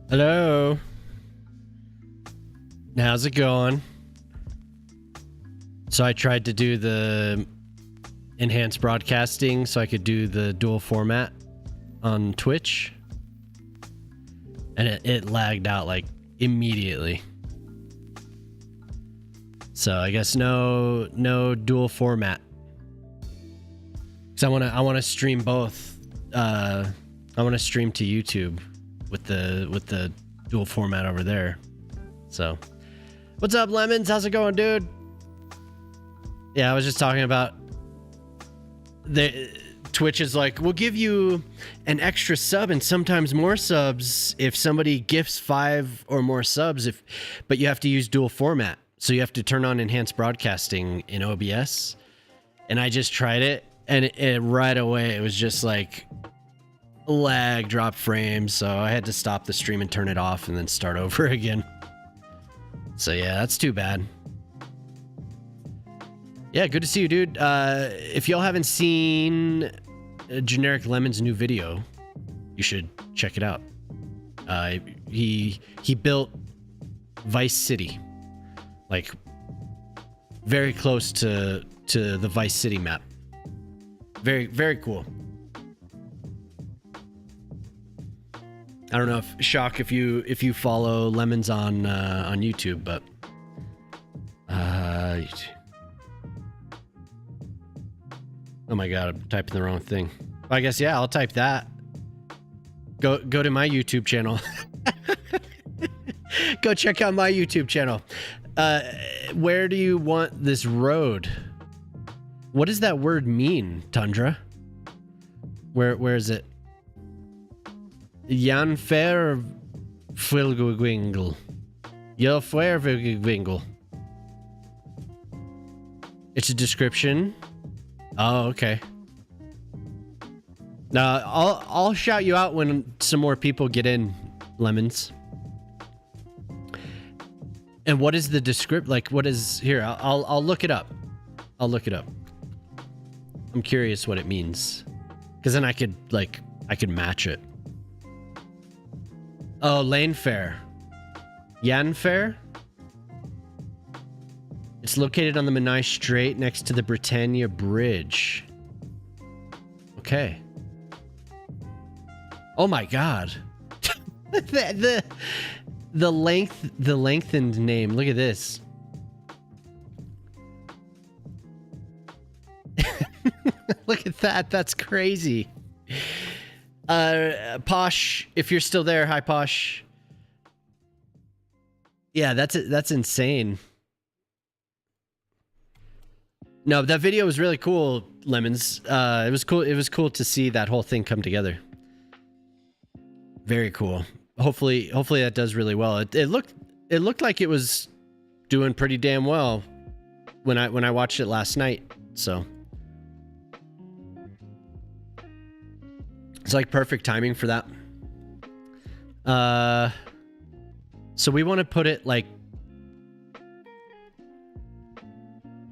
Hello. How's it going? So I tried to do the enhanced broadcasting so I could do the dual format on Twitch. And it lagged out like immediately. So I guess no dual format. Cuz I want to stream both. I want to stream to YouTube with the dual format over there. So, what's up, Lemons? How's it going, dude? Yeah, I was just talking about Twitch is like, we'll give you an extra sub and sometimes more subs if somebody gifts 5 or more subs, but you have to use dual format. So you have to turn on enhanced broadcasting in OBS. And I just tried it, and it right away it was just like lag, drop frames, so I had to stop the stream and turn it off and then start over again. So yeah, that's too bad. Yeah, good to see you, dude. If y'all haven't seen Generic Lemon's new video, you should check it out. He built Vice City, like very close to the Vice City map. Very, very cool. I don't know if Shock if you follow Lemons on YouTube, but oh my god, I'm typing the wrong thing. I guess yeah, I'll type that. Go to my YouTube channel. Go check out my YouTube channel. Where do you want this road? What does that word mean, Tundra? Where is it? Jan Fair Filgwingle. Yo Fair Filgwingle. It's a description. Oh, okay. Now I'll shout you out when some more people get in, Lemons. And what is the description? Like, what is here? I'll look it up. I'll look it up. I'm curious what it means, because then I could match it. Oh, Lane Fair. Yan Fair? It's located on the Menai Strait next to the Britannia Bridge. Okay. Oh my god. the lengthened name. Look at this. Look at that. That's crazy. Posh, if you're still there, hi Posh. Yeah, that's insane. No, that video was really cool, Lemons. It was cool. It was cool to see that whole thing come together. Very cool. Hopefully that does really well. It looked like it was doing pretty damn well when I watched it last night. So it's like perfect timing for that. So we want to put it like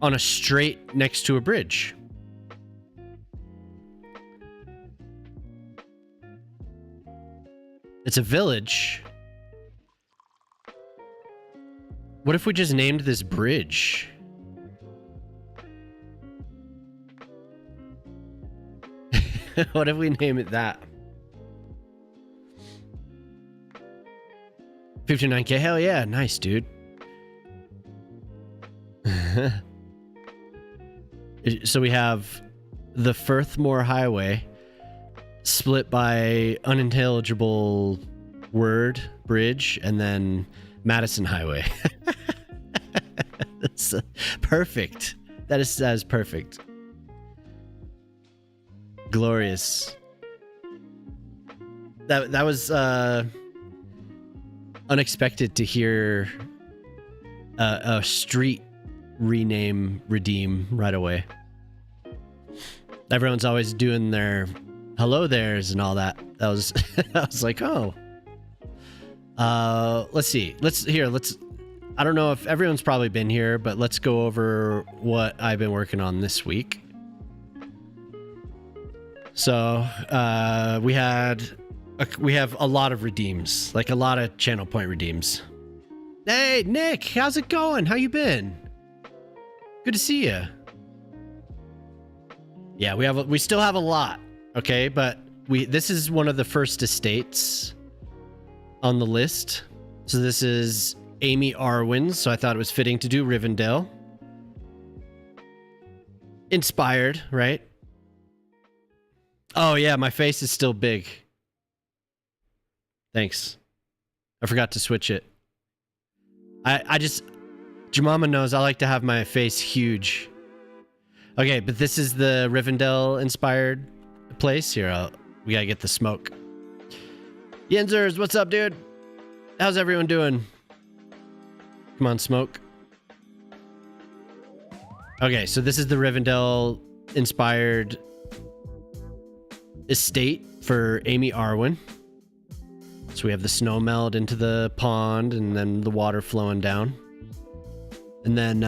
on a strait next to a bridge. It's a village. What if we just named this bridge? What if we name it that? 59K, hell yeah, nice, dude. So we have the Firthmore Highway split by unintelligible word bridge, and then Madison Highway. That's perfect. That is perfect. Glorious. That was unexpected to hear a street redeem right away. Everyone's always doing their hello there's and all that. That was I was like, oh. Let's see. I don't know if everyone's probably been here, but let's go over what I've been working on this week. So, we had We have a lot of redeems, like a lot of channel point redeems. Hey, Nick, how's it going? How you been? Good to see you. Yeah, we still have a lot, okay? But this is one of the first estates on the list. So this is Amy Arwen's, so I thought it was fitting to do Rivendell. Inspired, right? Oh yeah, my face is still big. Thanks. I forgot to switch it. I just... Jemima knows I like to have my face huge. Okay, but this is the Rivendell inspired place. Here, we gotta get the smoke. Yenzers, what's up, dude? How's everyone doing? Come on, smoke. Okay, so this is the Rivendell inspired estate for Amy Arwen. So we have the snow melt into the pond and then the water flowing down. And then,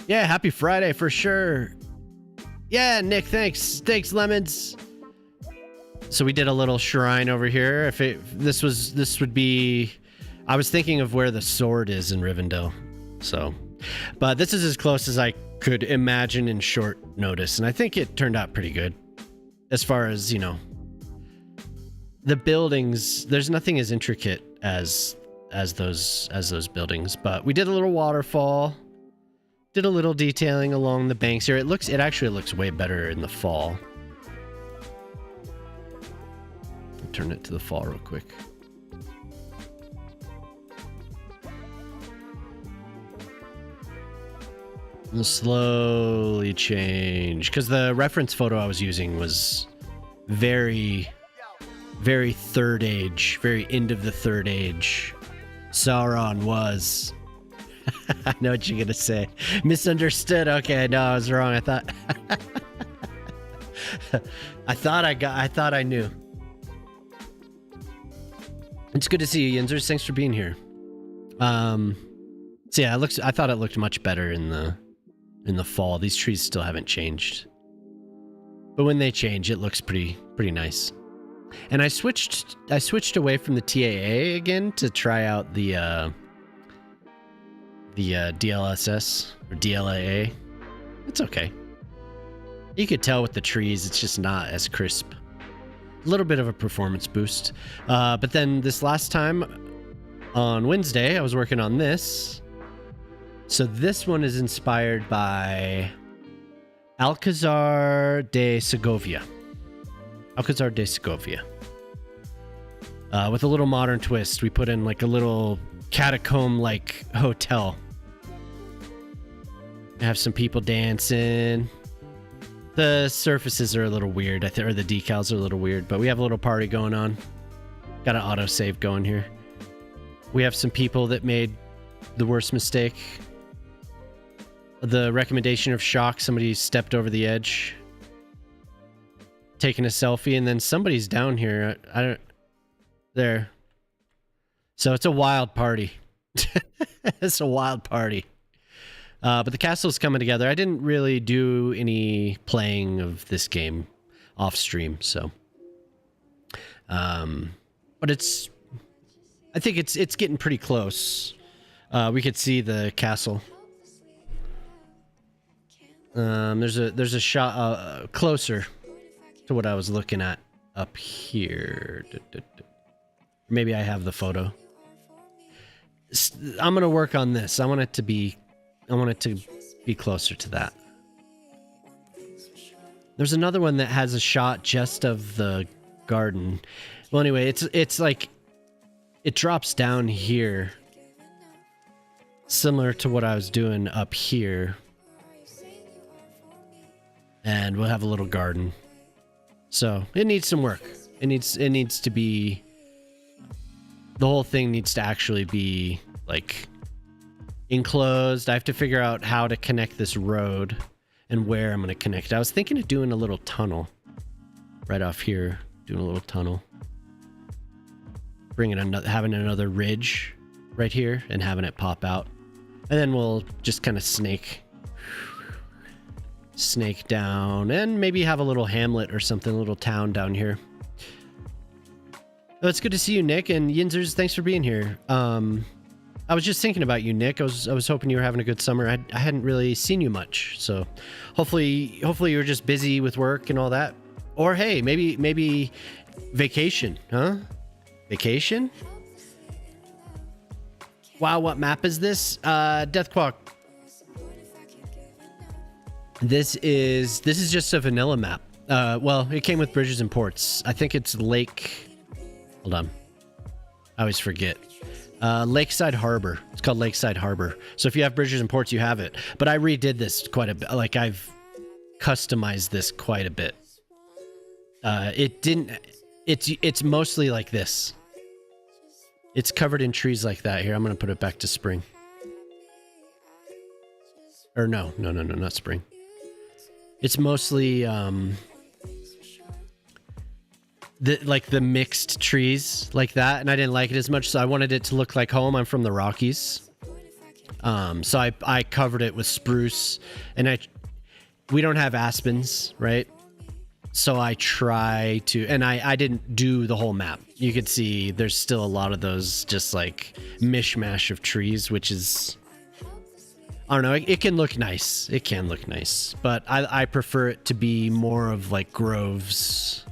yeah, happy Friday for sure. Yeah, Nick, thanks. Thanks, Lemons. So we did a little shrine over here. This would be, I was thinking of where the sword is in Rivendell. So, but this is as close as I could imagine in short notice. And I think it turned out pretty good as far as, you know, the buildings. There's nothing as intricate as those buildings, but we did a little waterfall, did a little detailing along the banks here. It actually looks way better in the fall. I'll turn it to the fall real quick. We'll slowly change because the reference photo I was using was very third age, very end of the third age. Sauron was. I know what you're gonna say. Misunderstood. Okay, no, I was wrong. I thought I thought I knew. It's good to see you, Yinzers. Thanks for being here. So yeah, I thought it looked much better in the fall. These trees still haven't changed, but when they change, it looks pretty nice. And I switched away from the TAA again to try out the DLSS or DLAA. It's okay. You could tell with the trees, it's just not as crisp. A little bit of a performance boost. But then this last time on Wednesday, I was working on this. So this one is inspired by Alcazar de Segovia. Alcazar de Segovia. With a little modern twist, we put in like a little catacomb-like hotel. Have some people dancing. The surfaces are a little weird, or the decals are a little weird, but we have a little party going on. Got an autosave going here. We have some people that made the worst mistake. The recommendation of shock, somebody stepped over the edge. Taking a selfie, and then somebody's down here. There. So it's a wild party. It's a wild party. But the castle's coming together. I didn't really do any playing of this game off stream, so. But I think it's getting pretty close. We could see the castle. There's a shot closer to what I was looking at up here. Maybe I have the photo. I'm gonna work on this. I want it to be closer to that. There's another one that has a shot just of the garden. Well, anyway, it's like it drops down here, similar to what I was doing up here, and we'll have a little garden. So it needs some work. It needs to be. The whole thing needs to actually be like enclosed. I have to figure out how to connect this road and where I'm going to connect. I was thinking of doing a little tunnel right off here, doing a little tunnel, having another ridge right here and having it pop out, and then we'll just kind of snake snake down, and maybe have a little hamlet or something, a little town down here. Oh, it's good to see you, Nick, and Yinzers, thanks for being here. I was just thinking about you, Nick. I was hoping you were having a good summer. I hadn't really seen you much, so hopefully you were just busy with work and all that. Or hey, maybe vacation, huh? Vacation? Wow, what map is this? Deathquack. This is just a vanilla map. Well, it came with bridges and ports. I think it's Lake. Hold on. I always forget. Lakeside Harbor. It's called Lakeside Harbor. So if you have bridges and ports, you have it. But I redid this quite a bit. Like, I've customized this quite a bit. It's mostly like this. It's covered in trees like that. Here, I'm going to put it back to spring. Or no, not spring. It's mostly, the mixed trees like that, and I didn't like it as much, so I wanted it to look like home. I'm from the Rockies, so I covered it with spruce, and we don't have aspens, right? So I try to, and I didn't do the whole map. You could see there's still a lot of those just like mishmash of trees, which is, I don't know, it can look nice. It can look nice, but I prefer it to be more of like groves.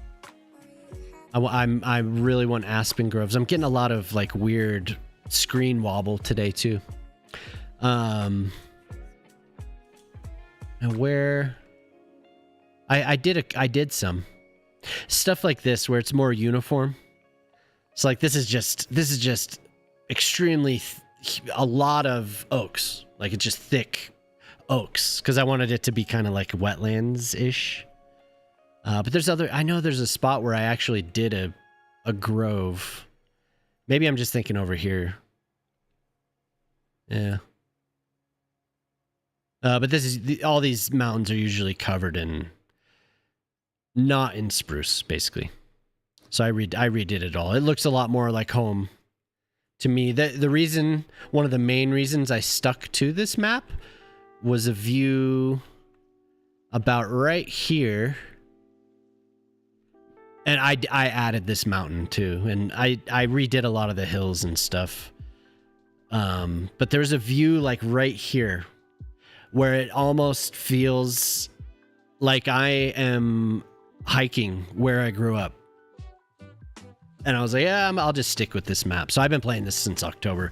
I really want aspen groves. I'm getting a lot of like weird screen wobble today too. And where I did some stuff like this where it's more uniform. It's like this is just extremely a lot of oaks. Like it's just thick oaks because I wanted it to be kind of like wetlands-ish. But I know there's a spot where I actually did a grove. Maybe I'm just thinking over here. Yeah. But this is, all these mountains are usually covered in, not in spruce, basically. So I redid it all. It looks a lot more like home to me. The reason, one of the main reasons I stuck to this map was a view about right here. And I added this mountain too, and I redid a lot of the hills and stuff. But there's a view like right here where it almost feels like I am hiking where I grew up. And I was like, yeah, I'll just stick with this map. So I've been playing this since October.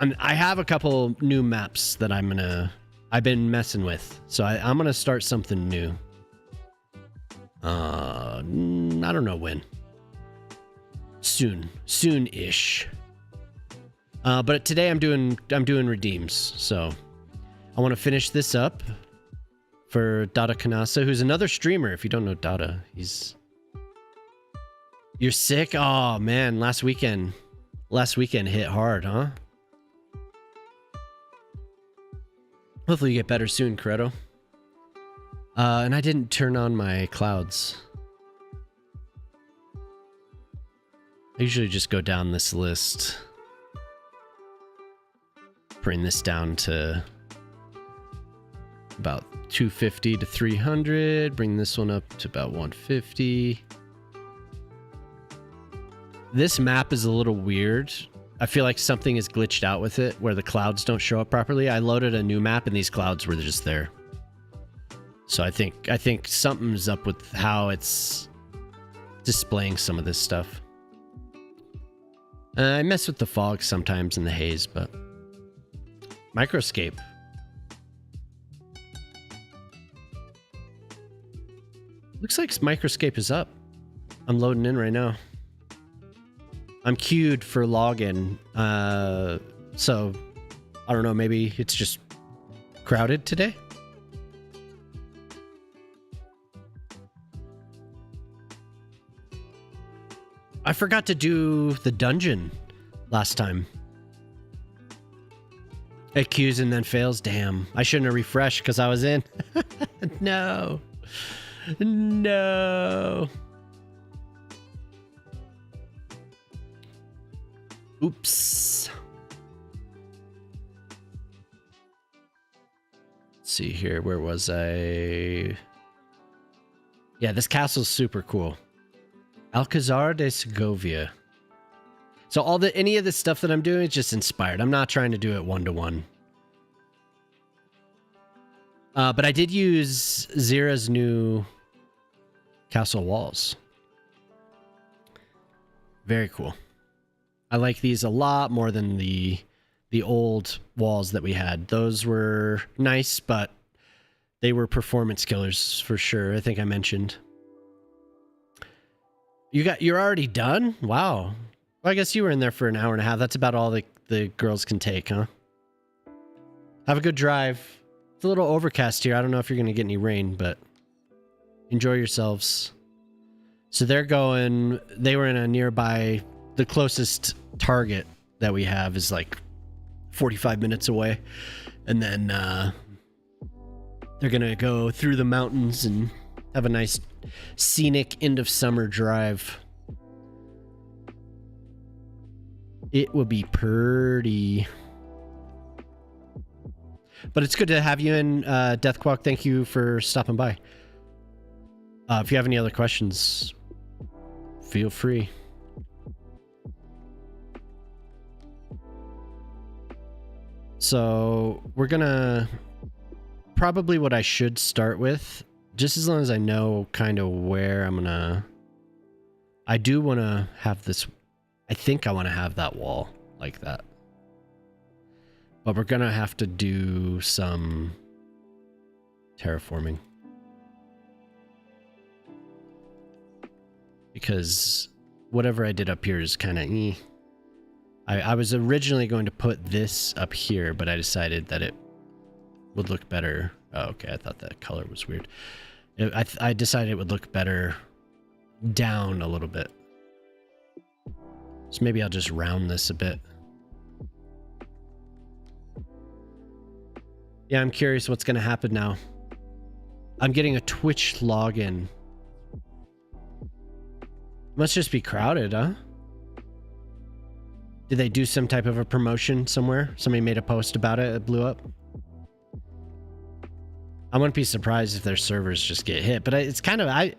I have a couple new maps that I've been messing with. So I'm going to start something new. I don't know when. Soon-ish. But today I'm doing redeems, so I want to finish this up for Dada Kanasa, who's another streamer. If you don't know Dada, you're sick? Oh man, last weekend hit hard, huh? Hopefully you get better soon, Credo. And I didn't turn on my clouds. I usually just go down this list. Bring this down to about 250 to 300. Bring this one up to about 150. This map is a little weird. I feel like something is glitched out with it where the clouds don't show up properly. I loaded a new map and these clouds were just there. So I think something's up with how it's displaying some of this stuff. I mess with the fog sometimes in the haze, but Microscape. Looks like Microscape is up. I'm loading in right now. I'm queued for login. So I don't know, maybe it's just crowded today. I forgot to do the dungeon last time. It queues and then fails. Damn. I shouldn't have refreshed because I was in. No. No. Oops. Let's see here. Where was I? Yeah, this castle's super cool. Alcazar de Segovia. So any of the stuff that I'm doing is just inspired. I'm not trying to do it one-to-one. But I did use Zira's new castle walls. Very cool. I like these a lot more than the old walls that we had. Those were nice, but they were performance killers for sure. I think I mentioned. You're already done? Wow. Well, I guess you were in there for an hour and a half. That's about all the girls can take, huh? Have a good drive. It's a little overcast here. I don't know if you're going to get any rain, but enjoy yourselves. So they were in a nearby, the closest target that we have is like 45 minutes away. And then they're going to go through the mountains and have a nice scenic end of summer drive. It will be pretty. But it's good to have you in, Deathquack. Thank you for stopping by. If you have any other questions, feel free. So we're gonna probably what I should start with, just as long as I know kind of where I'm gonna. I do want to have this. I think I want to have that wall like that. But we're gonna have to do some terraforming. Because whatever I did up here is kind of eh. I was originally going to put this up here, but I decided that it would look better. Oh, okay, I thought that color was weird. I decided it would look better down a little bit. So maybe I'll just round this a bit. Yeah, I'm curious what's going to happen now. I'm getting a Twitch login. Must just be crowded, huh? Did they do some type of a promotion somewhere? Somebody made a post about it. It blew up. I wouldn't be surprised if their servers just get hit, but it's kind of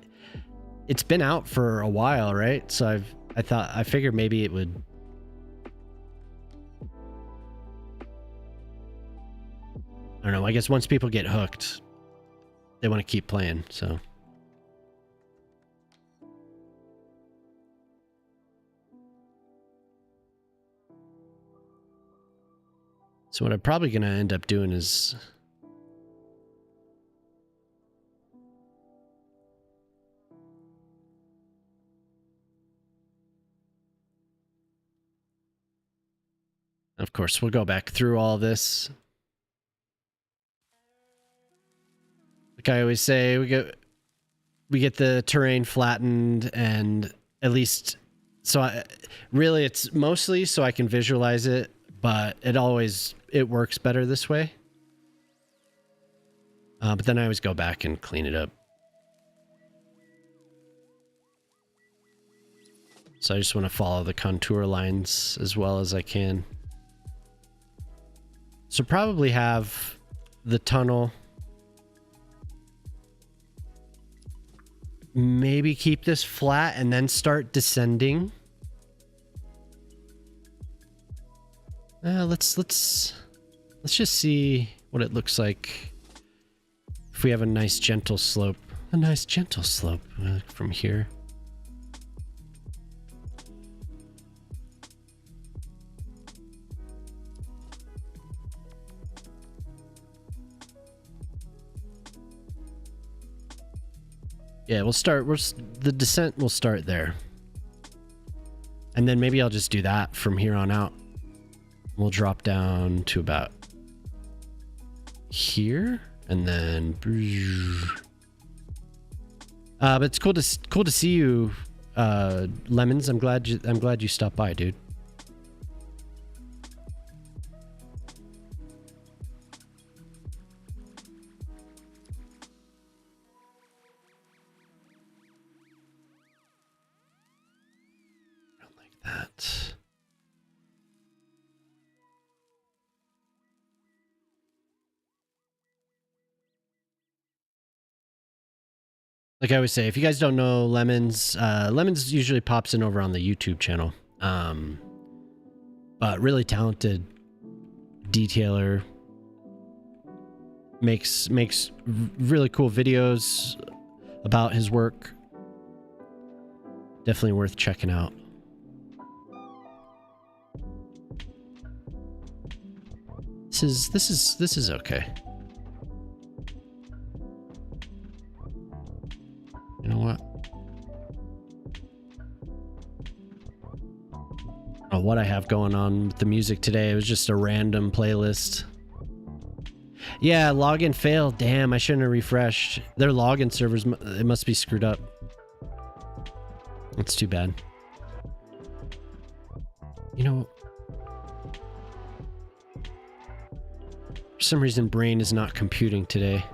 it's been out for a while, right? So I figured maybe it would. I don't know. I guess once people get hooked, they want to keep playing. So. So what I'm probably going to end up doing is of course, we'll go back through all this. Like I always say, we get the terrain flattened, and at least really it's mostly so I can visualize it, but it works better this way. But then I always go back and clean it up. So I just want to follow the contour lines as well as I can. So probably have the tunnel. Maybe keep this flat and then start descending. Let's just see what it looks like if we have a nice gentle slope. A nice gentle slope from here. Yeah, the descent will start there. And then maybe I'll just do that from here on out. We'll drop down to about here, and then but it's cool to see you, Lemons. I'm glad you stopped by, dude. That. Like I always say, if you guys don't know Lemons, Lemons usually pops in over on the YouTube channel. But really talented detailer, makes really cool videos about his work. Definitely worth checking out. This is okay. You know what? I don't know what I have going on with the music today. It was just a random playlist. Yeah, login failed. Damn, I shouldn't have refreshed. Their login servers, it must be screwed up. That's too bad. You know, for some reason, brain is not computing today.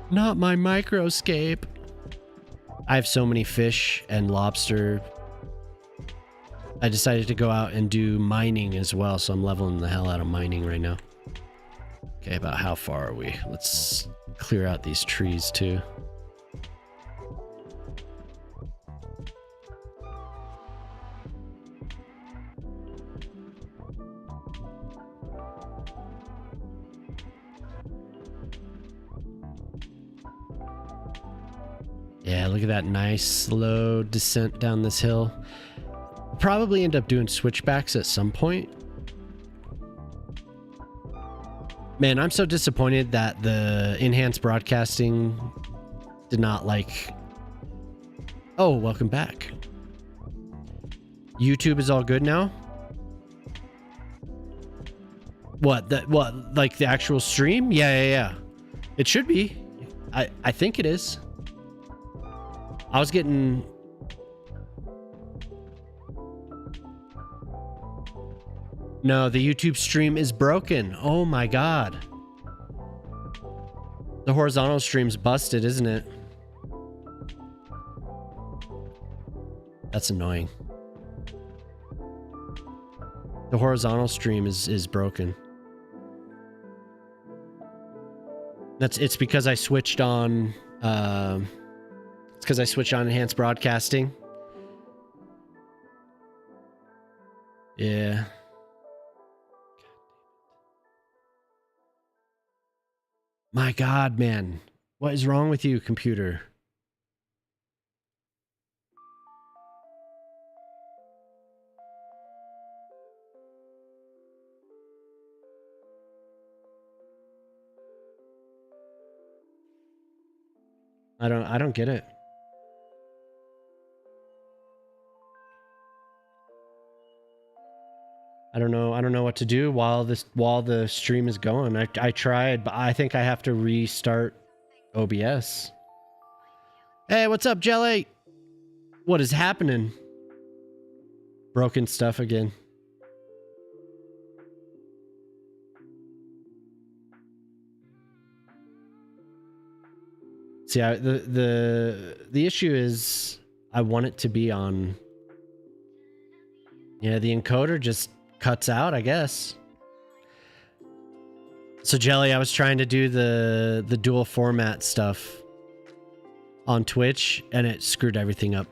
Not my microscape. I have so many fish and lobster. I decided to go out and do mining as well, so I'm leveling the hell out of mining right now. Okay, about how far are we? Let's clear out these trees too. Yeah, look at that nice slow descent down this hill. Probably end up doing switchbacks at some point. Man, I'm so disappointed that the enhanced broadcasting did not like... Oh, welcome back. YouTube is all good now? What? Like the actual stream? Yeah. It should be. I think it is. I was getting... No, the YouTube stream is broken. Oh my god. The horizontal stream's busted, isn't it? That's annoying. The horizontal stream is broken. It's because I switched on it's because I switched on enhanced broadcasting. Yeah. My god, man. What is wrong with you, computer? I don't get it. I don't know what to do while the stream is going. I tried, but I think I have to restart OBS. Hey, what's up, Jelly? What is happening? Broken stuff again. See, the issue is I want it to be on. Yeah, the encoder just cuts out, I guess. So Jelly, I was trying to do the dual format stuff on Twitch, and it screwed everything up.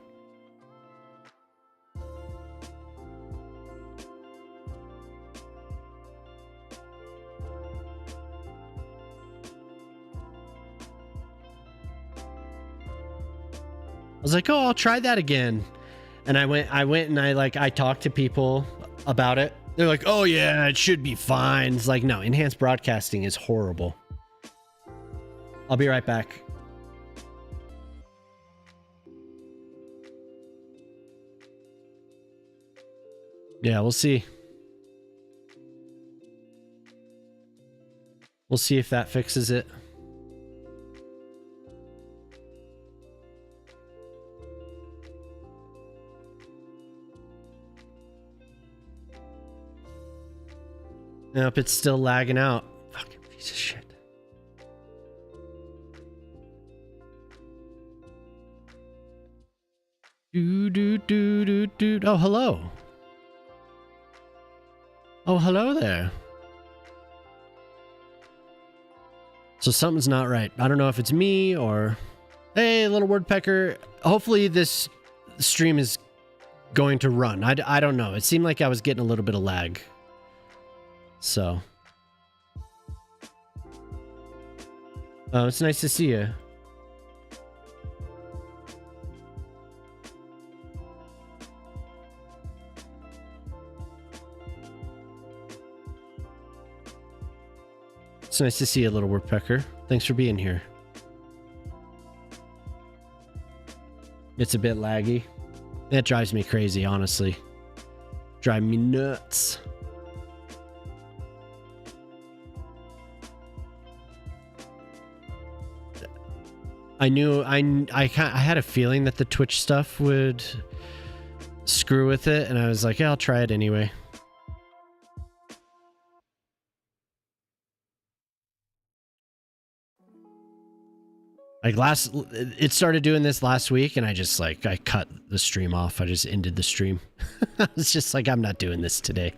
I was like, oh, I'll try that again. And I went and I talked to people about it. They're like, oh yeah, it should be fine. It's like, no, enhanced broadcasting is horrible. I'll be right back. Yeah, we'll see. We'll see if that fixes it. Nope, it's still lagging out. Fucking piece of shit. Oh, hello. Oh, hello there. So something's not right. I don't know if it's me or... Hey, little woodpecker. Hopefully this stream is going to run. I don't know. It seemed like I was getting a little bit of lag. So... Oh, it's nice to see you. It's nice to see you, little woodpecker. Thanks for being here. It's a bit laggy. That drives me crazy, honestly. Drive me nuts. I had a feeling that the Twitch stuff would screw with it, and I was like, yeah, I'll try it anyway. Like it started doing this last week, and I cut the stream off. I just ended the stream. I was just like, I'm not doing this today.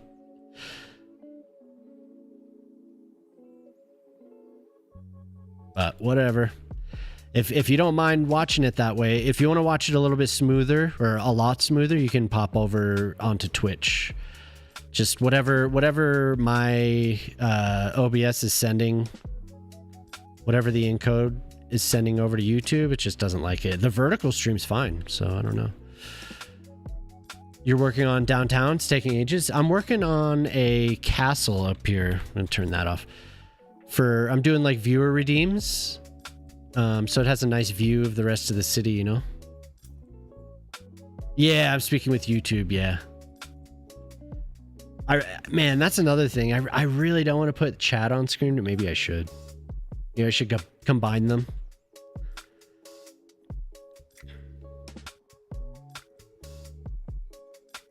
But whatever. If you don't mind watching it that way, if you want to watch it a little bit smoother or a lot smoother, you can pop over onto Twitch. Just whatever my OBS is sending, whatever the encode is sending over to YouTube, it just doesn't like it. The vertical stream's fine, so I don't know. You're working on downtown? It's taking ages. I'm working on a castle up here. I'm gonna turn that off. I'm doing like viewer redeems. So it has a nice view of the rest of the city, you know? Yeah, I'm speaking with YouTube, yeah. Man, that's another thing. I really don't want to put chat on screen, but maybe I should. Yeah, I should combine them.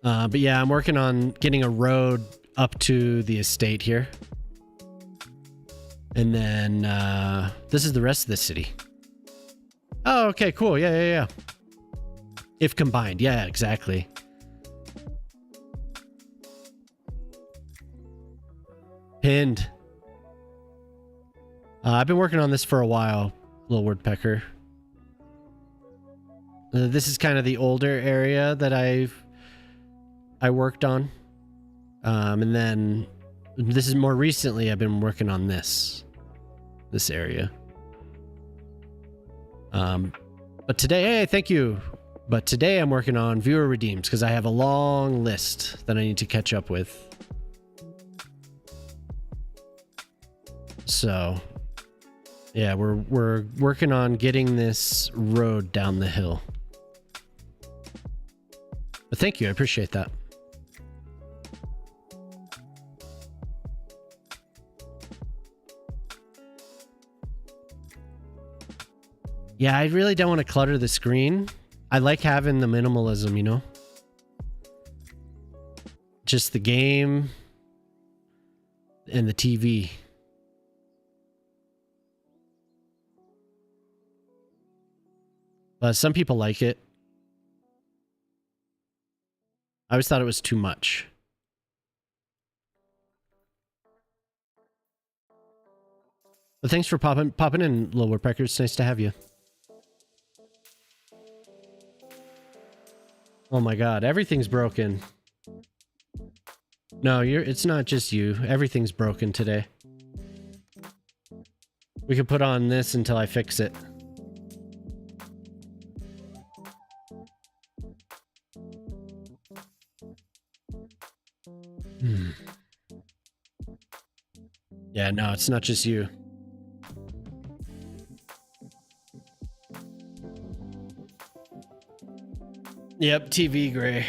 But yeah, I'm working on getting a road up to the estate here. And then this is the rest of the city. Oh, okay, cool. Yeah. If combined. Yeah, exactly. Pinned. I've been working on this for a while, little woodpecker. This is kind of the older area that I worked on. And then this is more recently I've been working on this area. But today, hey, thank you. But today I'm working on viewer redeems because I have a long list that I need to catch up with. So, yeah, we're working on getting this road down the hill. But thank you, I appreciate that. Yeah, I really don't want to clutter the screen. I like having the minimalism, you know? Just the game and the TV. But some people like it. I always thought it was too much. But thanks for popping in, little woodpecker. It's nice to have you. Oh my god, everything's broken. No, it's not just you. Everything's broken today. We can put on this until I fix it. Yeah, no, it's not just you. Yep, TV gray.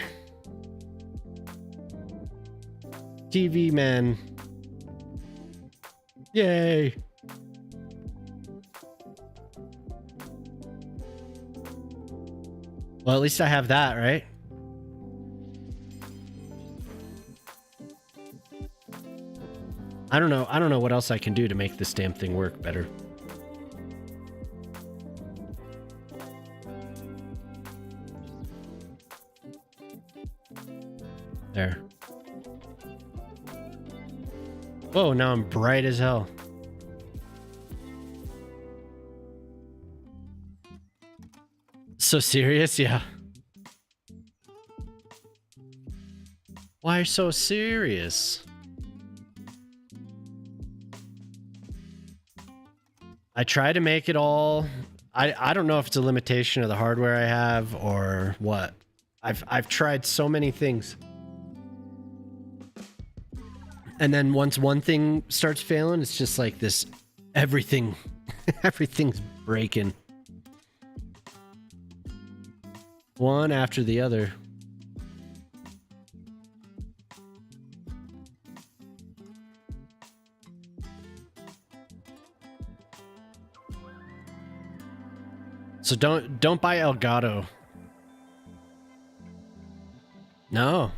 TV man. Yay. Well, at least I have that, right? I don't know what else I can do to make this damn thing work better. There. Whoa, now I'm bright as hell. So serious, yeah. Why so serious? I try to make it all. I don't know if it's a limitation of the hardware I have or what. I've tried so many things. And then once one thing starts failing, it's just like this everything's breaking. One after the other. So don't buy Elgato. No.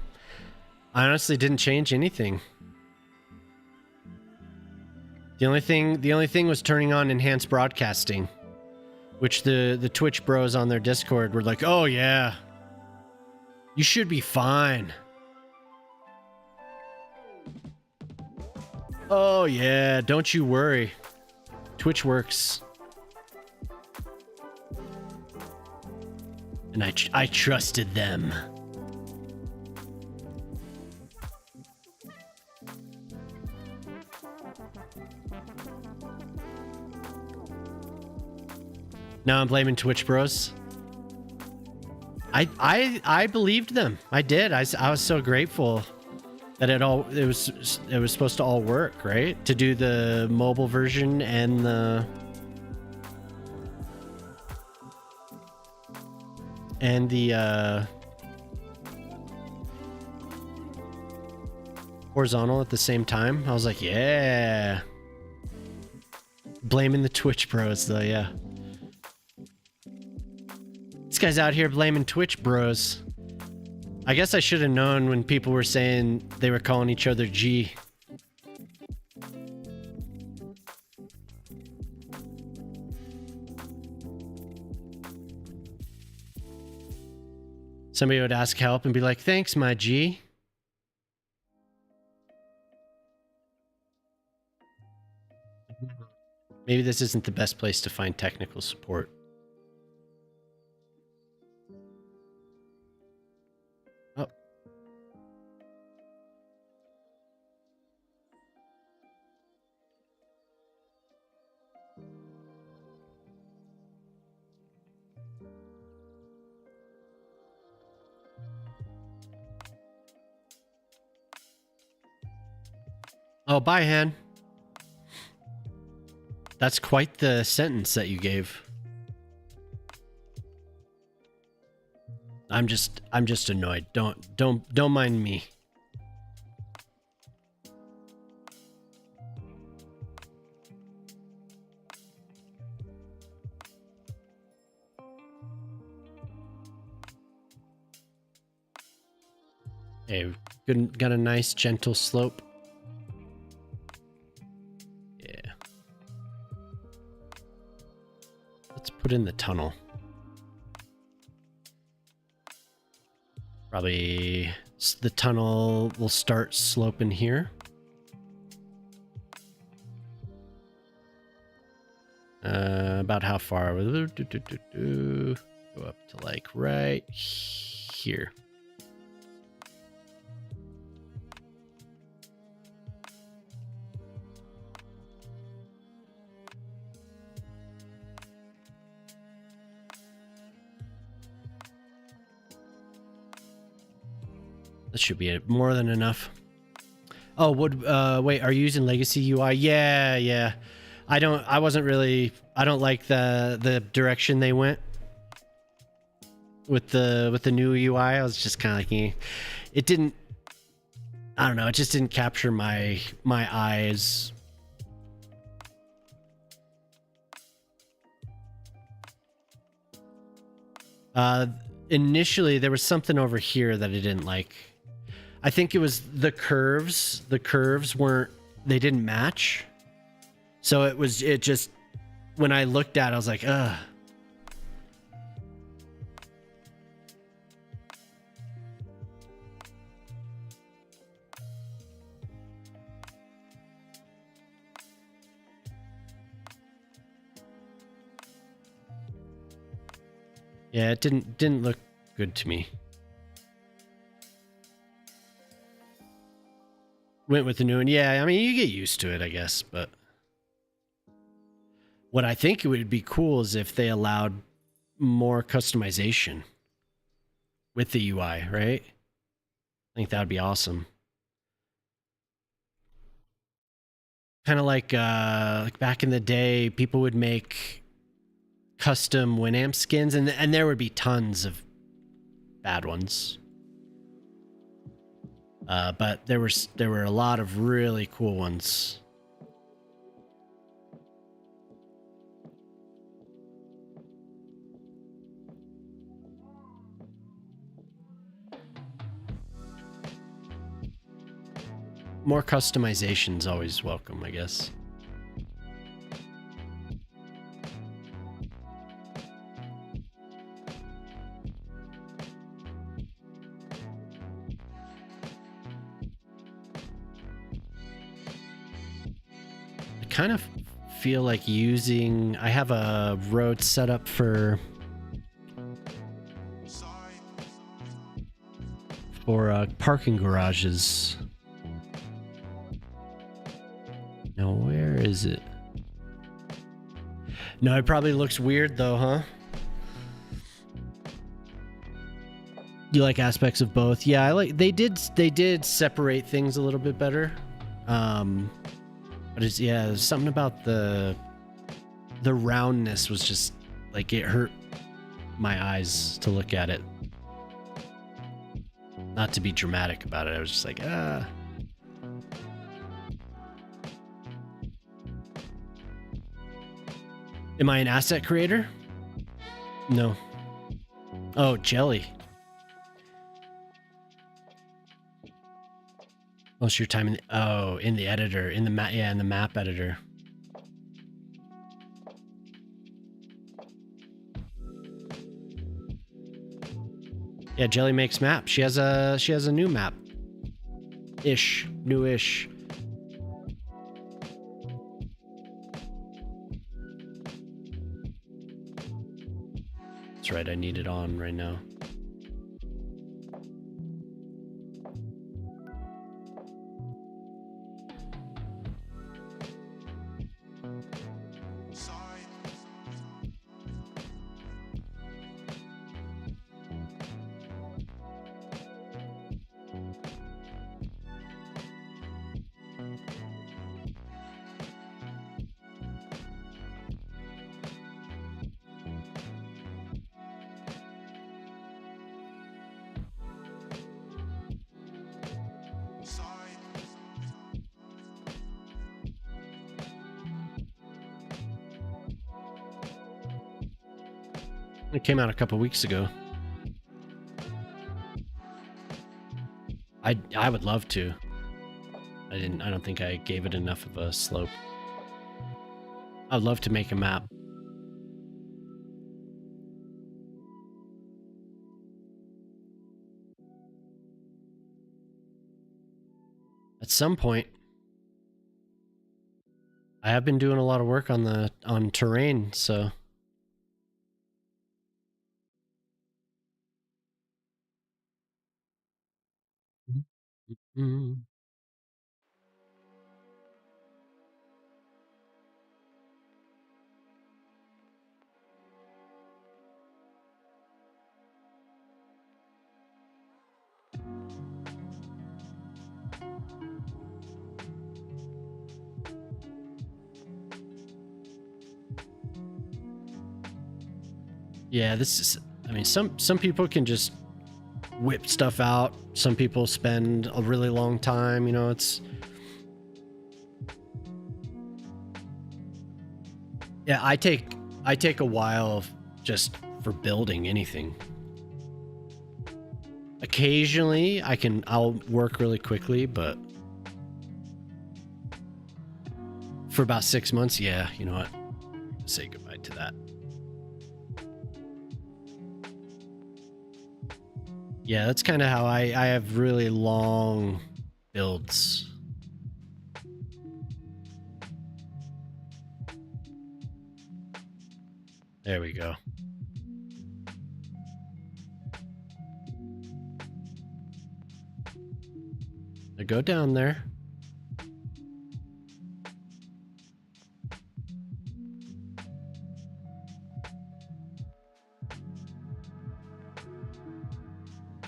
I honestly didn't change anything. The only thing was turning on enhanced broadcasting, which the Twitch bros on their Discord were like, "Oh yeah. You should be fine." Oh yeah, don't you worry. Twitch works. And I trusted them. Now I'm blaming Twitch bros. I believed them. I did. I was so grateful that it was supposed to all work, right? To do the mobile version and the horizontal at the same time. I was like, yeah. Blaming the Twitch bros though, yeah. This guy's out here blaming Twitch bros. I guess I should have known when people were saying they were calling each other G. Somebody would ask help and be like, "Thanks, my G." Maybe this isn't the best place to find technical support. Oh. Oh, bye, Han. That's quite the sentence that you gave. I'm just annoyed. Don't mind me. Hey, got a nice gentle slope. Yeah. Let's put in the tunnel. Probably the tunnel will start sloping here. About how far? Go up to like right here. That should be more than enough. Oh, wait, are you using Legacy UI? Yeah. I don't like the direction they went with the new UI. I was just kind of like, it didn't, I don't know, it just didn't capture my eyes. Initially there was something over here that I didn't like. I think it was the curves. The curves they didn't match. So it just, when I looked at it, I was like, ugh. Yeah, it didn't look good to me. Went with the new one. Yeah, I mean, you get used to it, I guess, but what I think it would be cool is if they allowed more customization with the UI, right? I think that would be awesome. Kind of like back in the day, people would make custom Winamp skins, and there would be tons of bad ones. But there were a lot of really cool ones. More customization's always welcome, I guess. I kind of feel like using... I have a road set up for parking garages. Now, where is it? No, it probably looks weird though, huh? You like aspects of both? Yeah, I like they did separate things a little bit better. But it's, yeah, there's something about the roundness was just like, it hurt my eyes to look at it. Not to be dramatic about it, I was just like, ah. Am I an asset creator? No. Oh, Jelly. Most of your time in the editor, in the map, yeah, in the map editor. Yeah, Jelly makes maps. She has a new map. Newish. That's right, I need it on right now. It came out a couple weeks ago. I would love to. I don't think I gave it enough of a slope. I'd love to make a map. At some point. I have been doing a lot of work on terrain, so yeah, this is, I mean, some people can just whip stuff out. Some people spend a really long time, you know, it's... Yeah, I take a while just for building anything. Occasionally, I'll work really quickly, but for about 6 months, yeah, you know what? Say goodbye to that. Yeah, that's kind of how I have really long builds. There we go. I go down there.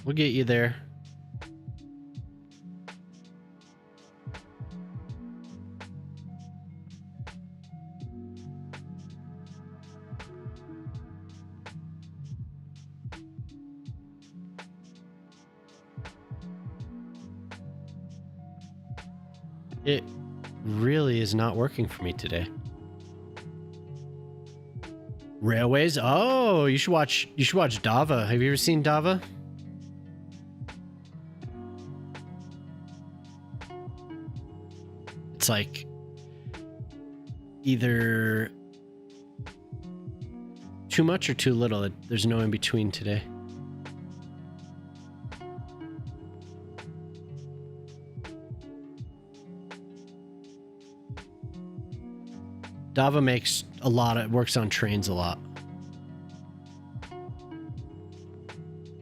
We'll get you there. It really is not working for me today. Railways? Oh, you should watch Dava. Have you ever seen Dava? It's like either too much or too little. There's no in between today. Dava makes a lot of, works on trains a lot.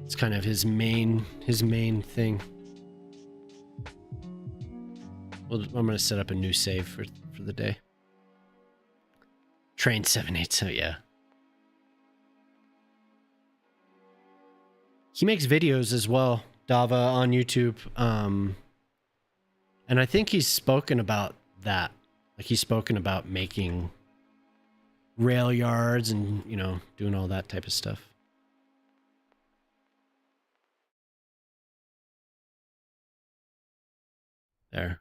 It's kind of his main thing. Well, I'm gonna set up a new save for the day. Train 78, so yeah. He makes videos as well, Dava, on YouTube. And I think he's spoken about that. Like he's spoken about making rail yards and, you know, doing all that type of stuff. There.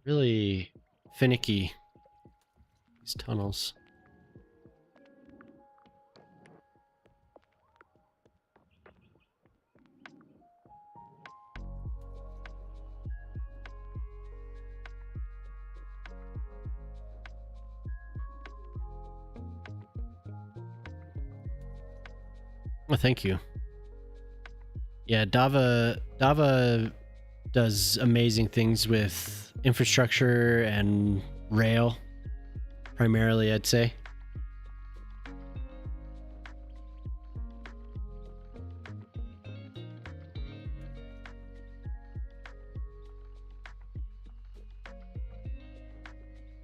Really finicky, these tunnels. Oh, thank you. Yeah, Dava does amazing things with infrastructure and rail, primarily, I'd say.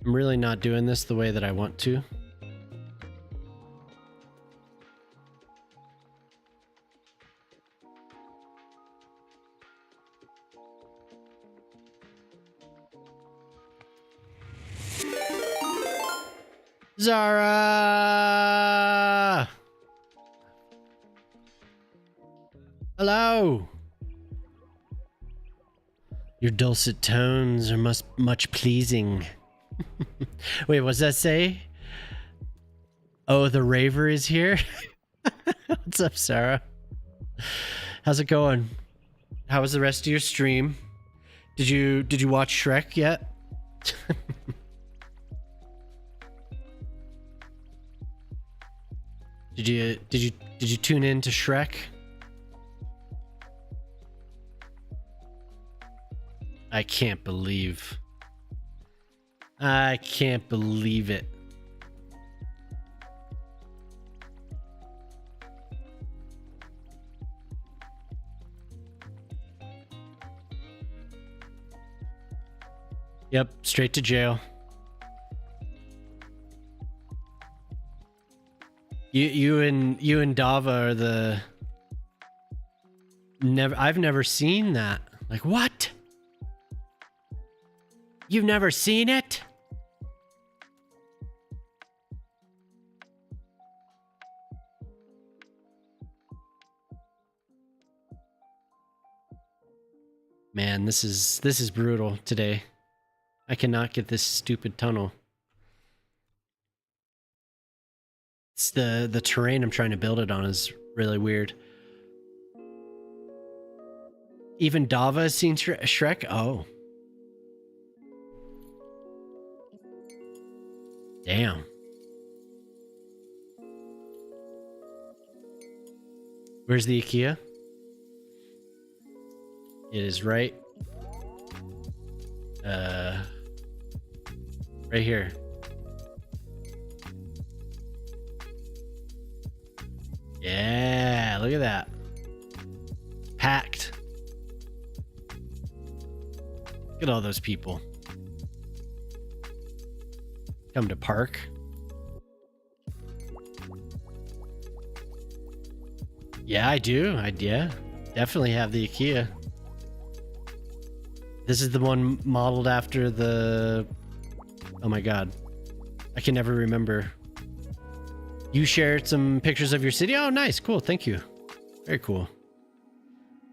I'm really not doing this the way that I want to. Zara! Hello! Your dulcet tones are much pleasing. Wait, what's that say? Oh, the raver is here? What's up, Sarah? How's it going? How was the rest of your stream? Did you watch Shrek yet? Did you tune in to Shrek? I can't believe it. Yep, straight to jail. You and Dava are the I've never seen that. Like, what? You've never seen it? Man, this is brutal today. I cannot get this stupid tunnel. It's the terrain I'm trying to build it on is really weird. Even Dava has seen Shrek? Oh. Damn. Where's the IKEA? It is right Right here. Yeah, look at that. Packed. Look at all those people. Come to park. Yeah, I do. Yeah, definitely have the IKEA. This is the one modeled after the... Oh my god. I can never remember. You shared some pictures of your city? Oh, nice. Cool. Thank you. Very cool.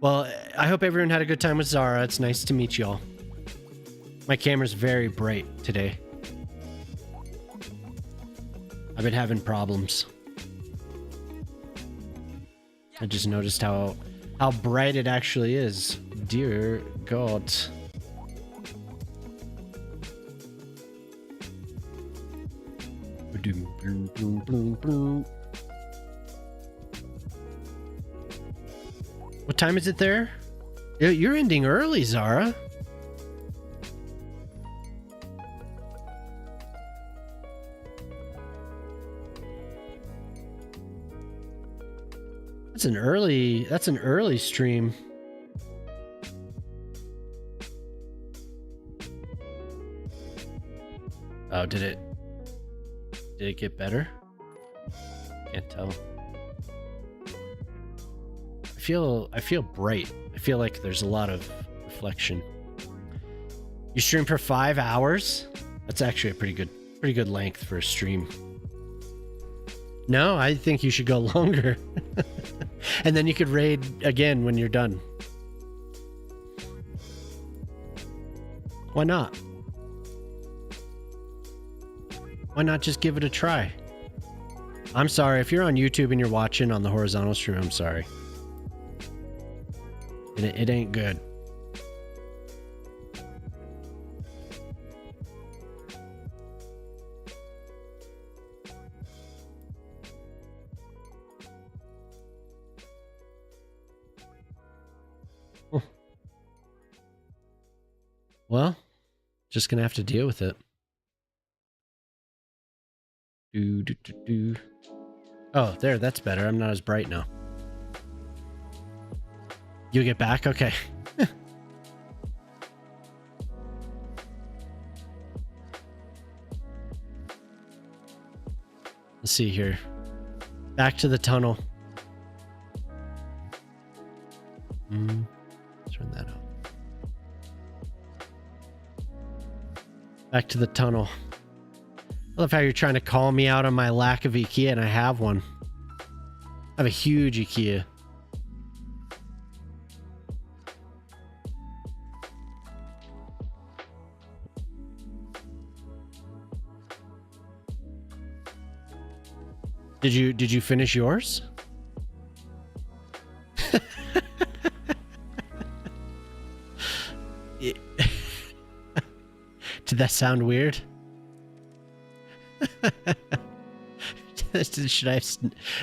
Well, I hope everyone had a good time with Zara. It's nice to meet y'all. My camera's very bright today. I've been having problems. I just noticed how bright it actually is. Dear God. What time is it there? You're ending early, Zara. That's an early stream. Oh, did it get better? Can't tell. I feel bright. I feel like there's a lot of reflection. You stream for 5 hours? That's actually a pretty good length for a stream. No, I think you should go longer. And then you could raid again when you're done. Why not? Why not just give it a try? I'm sorry, if you're on YouTube and you're watching on the horizontal stream, I'm sorry. It ain't good. Oh. Well, just gonna have to deal with it. Oh, there, that's better. I'm not as bright now. You get back? Okay. Let's see here. Back to the tunnel. Turn that up. Back to the tunnel. I love how you're trying to call me out on my lack of IKEA, and I have one. I have a huge IKEA. Did you finish yours? Did that sound weird? Should I?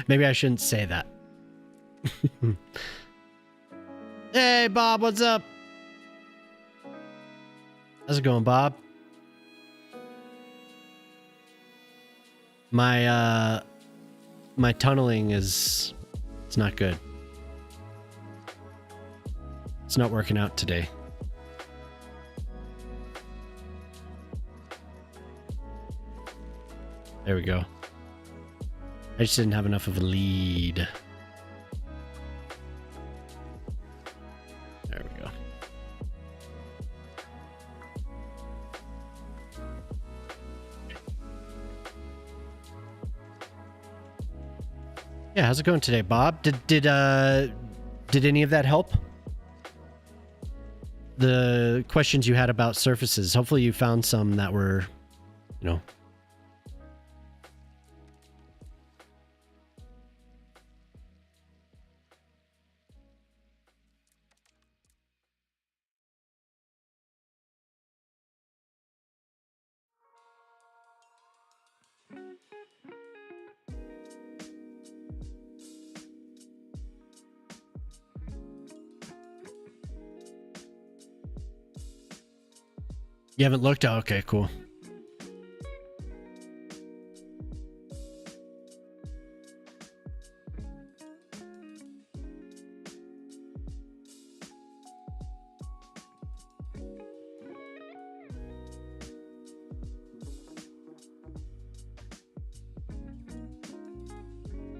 Maybe I shouldn't say that. Hey, Bob, what's up? How's it going, Bob? My tunneling it's not good. It's not working out today. There we go. I just didn't have enough of a lead. There we go. Yeah, how's it going today, Bob? Did any of that help? The questions you had about surfaces. Hopefully you found some that were, you know. You haven't looked? Oh, okay, cool.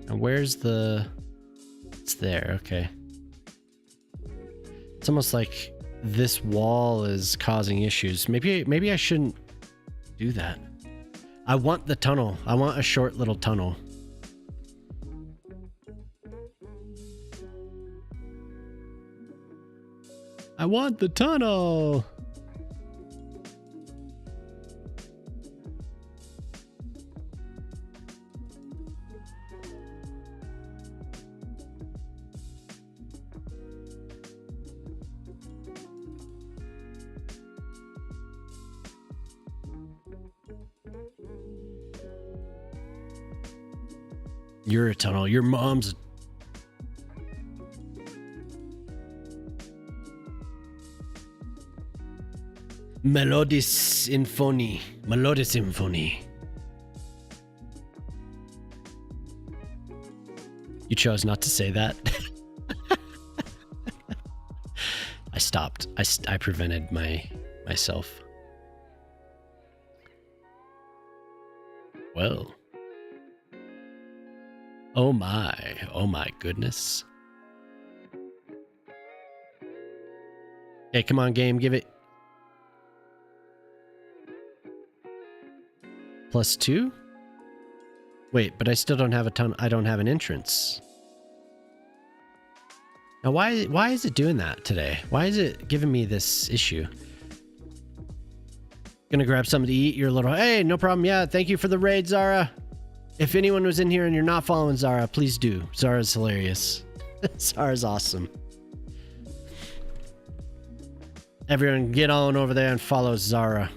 Now where's the... It's there, okay. It's almost like this wall is causing issues. Maybe I shouldn't do that. I want the tunnel. I want a short little tunnel. I want the tunnel. You're a tunnel. Your mom's a... Melodis Symphony. Melodis Symphony. You chose not to say that. I stopped. I prevented myself. Well. Oh my goodness. Okay, come on, game, give it. +2? Wait, but I still don't have a ton. I don't have an entrance. Now, why is it doing that today? Why is it giving me this issue? Gonna grab something to eat. You're a little... Hey, no problem. Yeah, thank you for the raid, Zara. If anyone was in here and you're not following Zara, please do. Zara's hilarious. Zara's awesome. Everyone get on over there and follow Zara.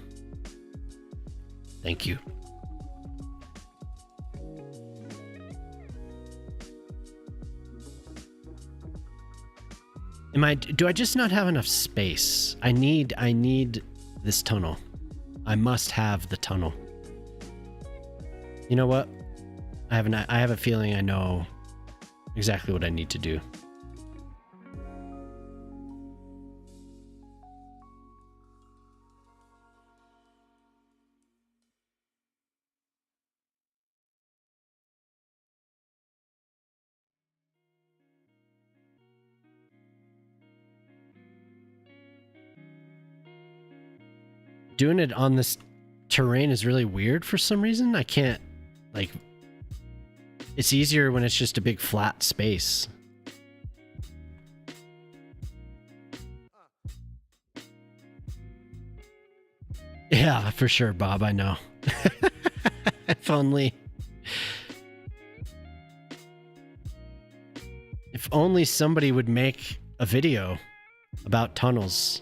Thank you. Do I just not have enough space? I need this tunnel. I must have the tunnel. You know what? I have a feeling I know exactly what I need to do. Doing it on this terrain is really weird for some reason. I can't, like... It's easier when it's just a big flat space. Yeah, for sure, Bob, I know. If only... If only somebody would make a video about tunnels.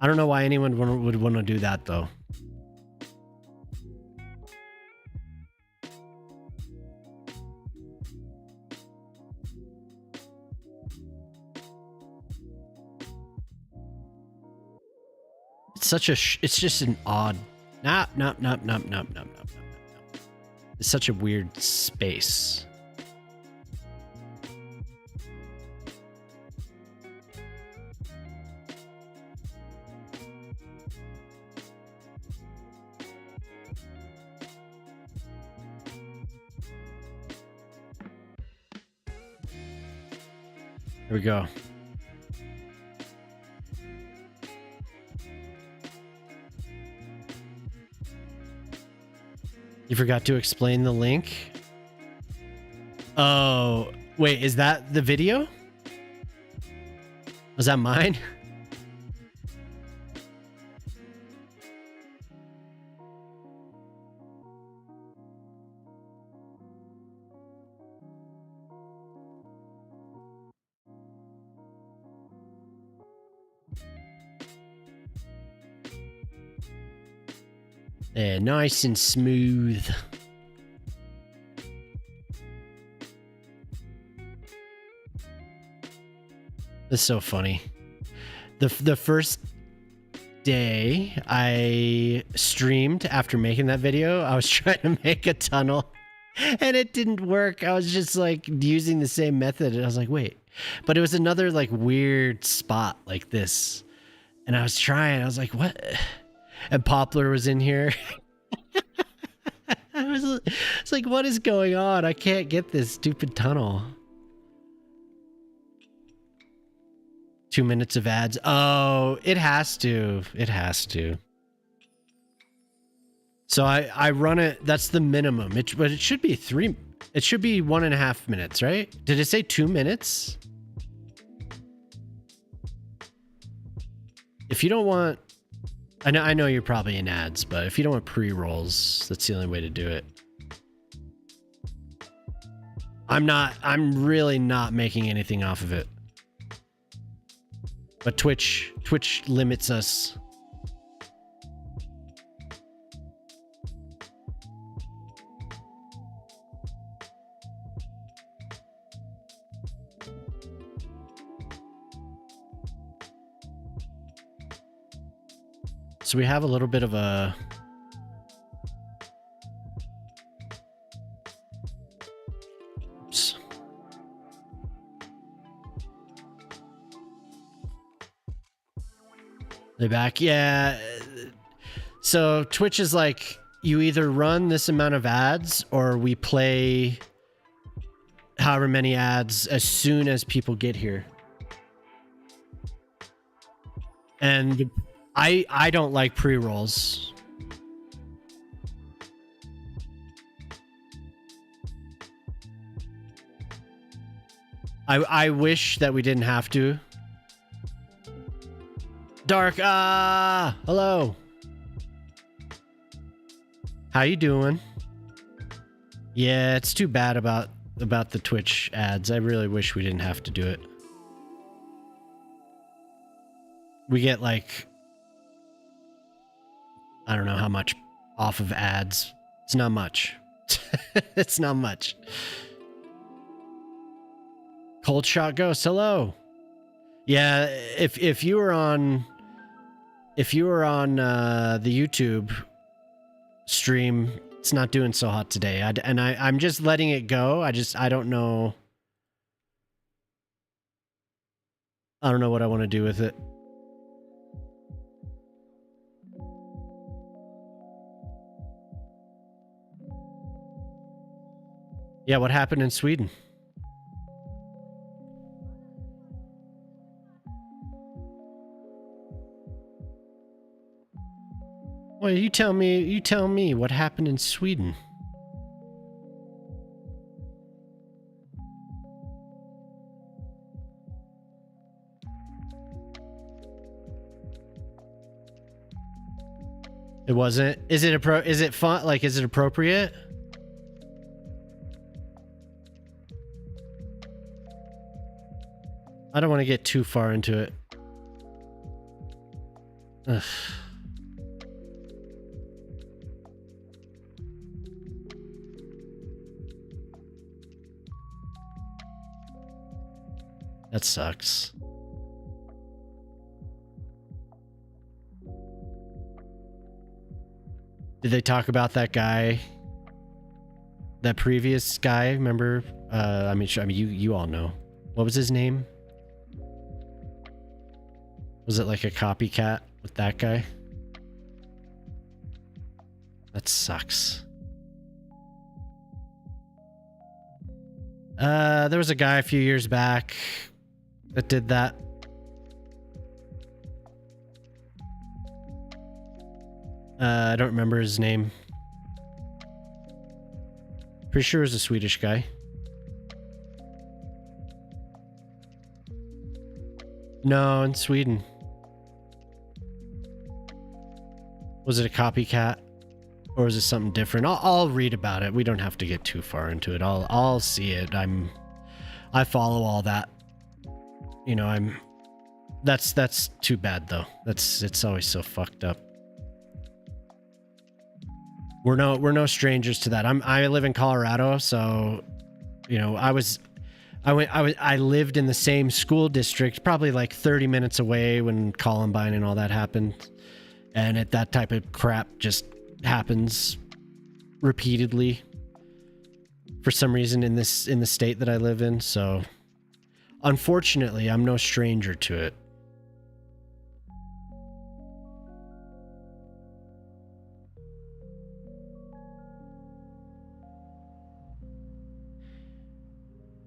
I don't know why anyone would want to do that, though. It's just an odd... No. It's such a weird space. Here we go. You forgot to explain the link? Oh, wait, is that the video? Was that mine? Yeah, nice and smooth. It's so funny. The first day I streamed after making that video, I was trying to make a tunnel and it didn't work. I was just like using the same method and I was like, wait, but it was another like weird spot like this. And I was trying, I was like, what? And Poplar was in here. It's like, what is going on? I can't get this stupid tunnel. 2 minutes of ads. Oh, it has to. It has to. So I run it. That's the minimum. But it should be 3. It should be 1.5 minutes, right? Did it say 2 minutes? If you don't want, I know you're probably in ads, but if you don't want pre-rolls, that's the only way to do it. I'm really not making anything off of it. But Twitch limits us. So we have a little bit of a oops. They're back. Yeah. So Twitch is like, you either run this amount of ads or we play however many ads as soon as people get here. And I don't like pre-rolls. I wish that we didn't have to. Dark, hello. How you doing? Yeah, it's too bad about the Twitch ads. I really wish we didn't have to do it. We get like, I don't know how much off of ads. It's not much. It's not much. Cold Shot Ghost, hello. Yeah, if you were on the YouTube stream, it's not doing so hot today. I'm just letting it go. I don't know. I don't know what I want to do with it. Yeah, what happened in Sweden? Well, you tell me what happened in Sweden. It wasn't. Is it fun? Like, is it appropriate? I don't want to get too far into it. Ugh. That sucks. Did they talk about that guy? That previous guy? Remember? I mean, you all know. What was his name? Was it like a copycat with that guy? That sucks. There was a guy a few years back that did that. I don't remember his name. Pretty sure it was a Swedish guy. No, in Sweden. Was it a copycat? Or is it something different? I'll read about it. We don't have to get too far into it. I'll see it. I follow all that. You know, that's too bad though. It's always so fucked up. We're no strangers to that. I live in Colorado, so you know, I lived in the same school district, probably like 30 minutes away when Columbine and all that happened. And that type of crap just happens repeatedly for some reason in the state that I live in. So unfortunately, I'm no stranger to it.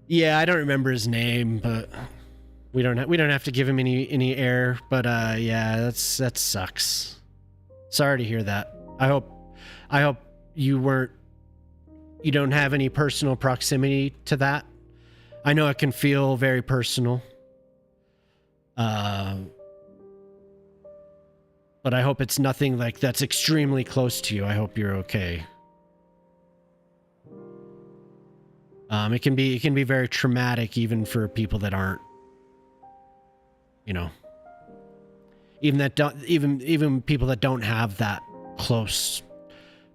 Yeah, I don't remember his name, but we don't have to give him any air. But yeah, that sucks. Sorry to hear that. I hope you don't have any personal proximity to that. I know it can feel very personal. But I hope it's nothing like that's extremely close to you. I hope you're okay. It can be very traumatic even for people that aren't, even people that don't have that close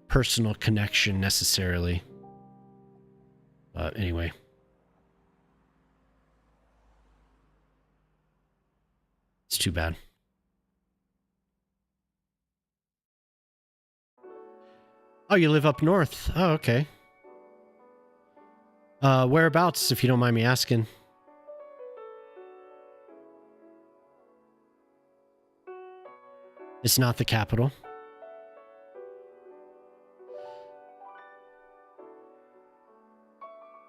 personal connection necessarily. But anyway. It's too bad. Oh, you live up north. Oh, okay. Whereabouts, if you don't mind me asking? It's not the capital.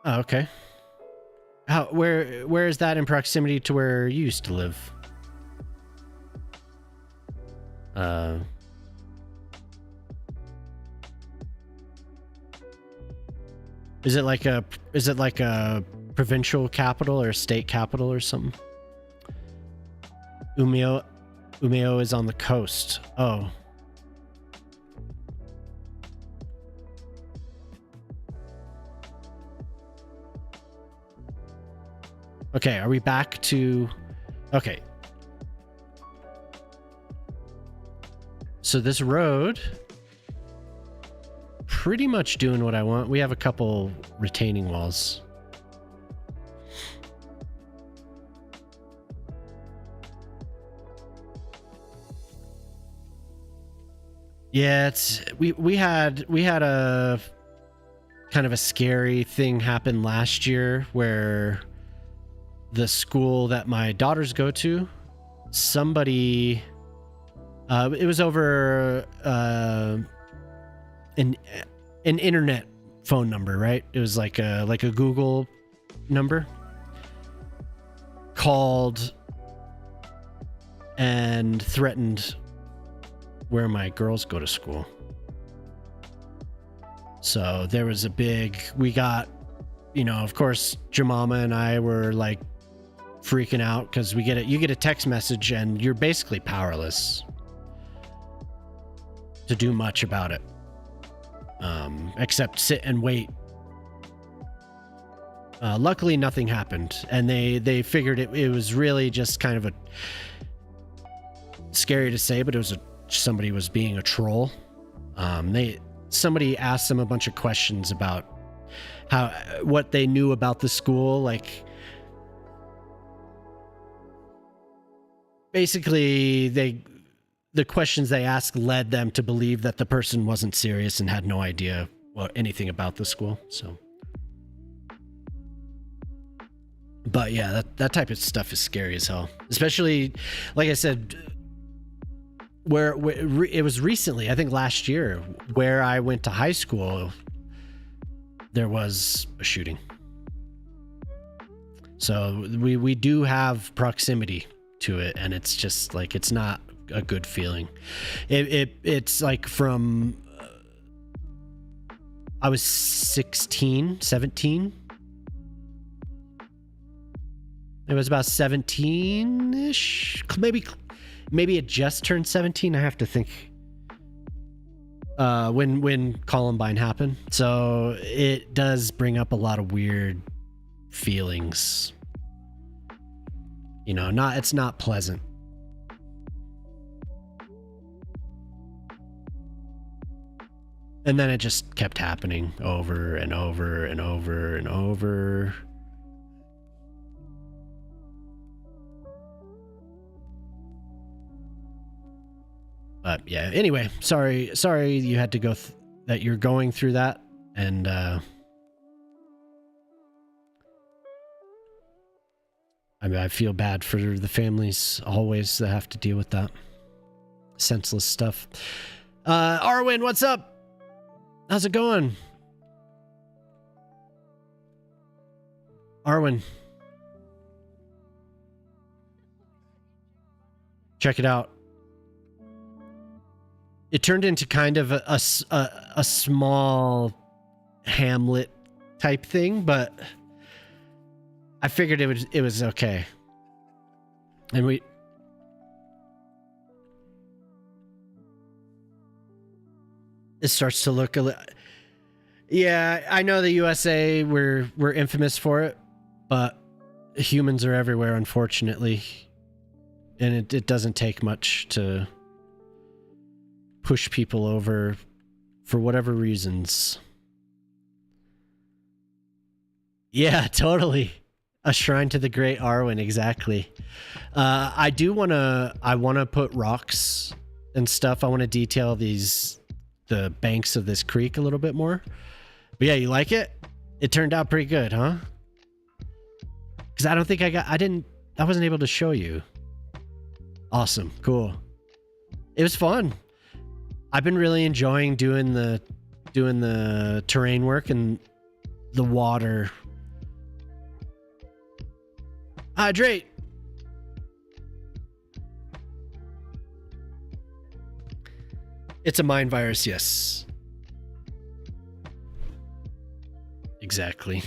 Oh, okay. Where is that in proximity to where you used to live? Is it like a provincial capital or a state capital or something? Umeå is on the coast. Oh. Okay, are we back to... Okay. So this road... pretty much doing what I want. We have a couple retaining walls. Yeah, we had a kind of a scary thing happen last year where the school that my daughters go to, somebody it was over an internet phone number, right? It was like a Google number, called and threatened where my girls go to school. So there was a big, we got, of course, Jemima and I were like freaking out because you get a text message and you're basically powerless to do much about it. Except sit and wait. Luckily, nothing happened, and they figured it was really just kind of a scary to say, but it was somebody was being a troll. Somebody asked them a bunch of questions about what they knew about the school, like basically the questions they asked led them to believe that the person wasn't serious and had no idea anything about the school. So, but yeah, that type of stuff is scary as hell. Especially, like I said, where it was recently, I think last year, where I went to high school, there was a shooting. So we do have proximity to it, and it's just like, it's not a good feeling. It's like from I was 16, 17. It was about 17-ish. Maybe it just turned 17. I have to think. When Columbine happened. So it does bring up a lot of weird feelings. It's not pleasant. And then it just kept happening over and over and over and over. But yeah, anyway, sorry you had to go that you're going through that, and I mean, I feel bad for the families always that have to deal with that senseless stuff. Arwen, what's up? How's it going? Arwen. Check it out. It turned into kind of a small Hamlet type thing, but I figured it was okay. And it starts to look a little. Yeah, I know the USA, we're infamous for it, but humans are everywhere, unfortunately. And it doesn't take much to push people over for whatever reasons. Yeah, totally. A shrine to the great Arwen, exactly. I want to put rocks and stuff. I want to detail the banks of this creek a little bit more. But yeah, you like it? It turned out pretty good, huh? Because I don't think I wasn't able to show you. Awesome, cool. It was fun. I've been really enjoying doing the terrain work and the water. Hydrate. It's a mind virus, yes. Exactly.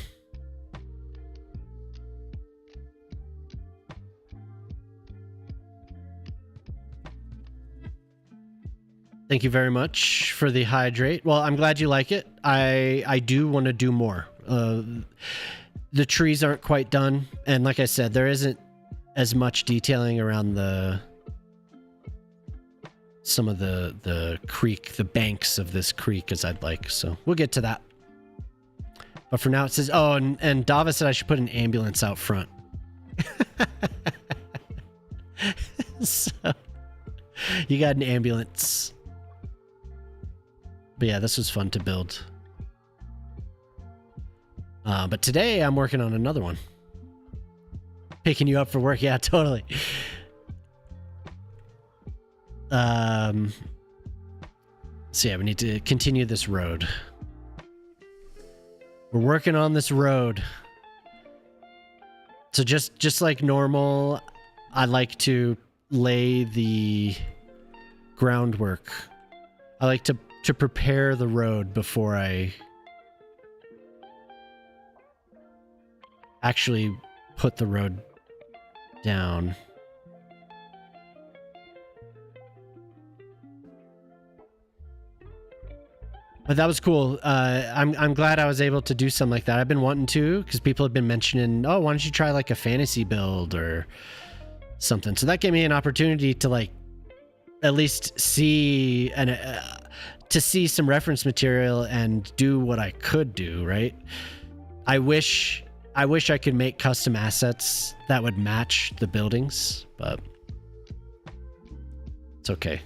Thank you very much for the hydrate. Well, I'm glad you like it. I do want to do more. The trees aren't quite done, and like I said, there isn't as much detailing around some of the creek, the banks of this creek as I'd like. So we'll get to that. But for now, it says, oh, and Dava said I should put an ambulance out front. So you got an ambulance. But yeah, this was fun to build. But today I'm working on another one. Picking you up for work. Yeah, totally. So yeah, we need to continue this road. We're working on this road. So just like normal, I like to lay the groundwork. I like to prepare the road before I actually put the road down. But that was cool. I'm glad I was able to do something like that. I've been wanting to, because people have been mentioning, oh, why don't you try like a fantasy build or something. So that gave me an opportunity to like at least see to see some reference material and do what I could do, right? I wish I could make custom assets that would match the buildings, but it's okay.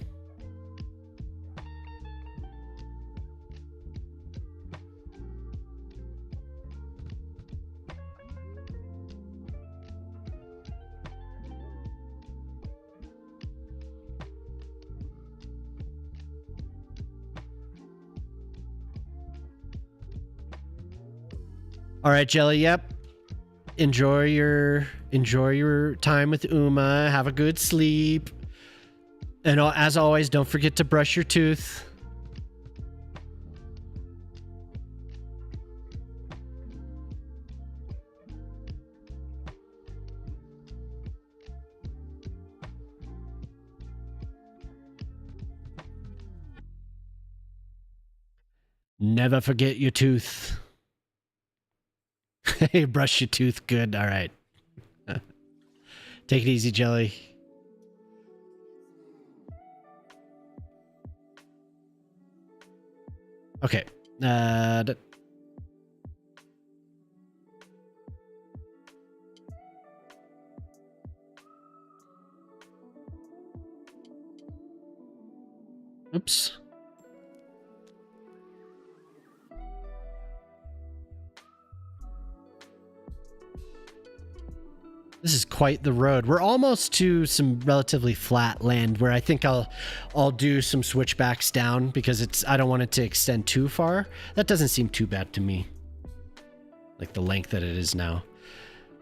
All right, Jelly. Yep. Enjoy your time with Uma. Have a good sleep. And as always, don't forget to brush your tooth. Never forget your tooth. Brush your tooth good. All right. Take it easy, Jelly. Okay. Oops. This is quite the road. We're almost to some relatively flat land where I think I'll do some switchbacks down because I don't want it to extend too far. That doesn't seem too bad to me. Like the length that it is now.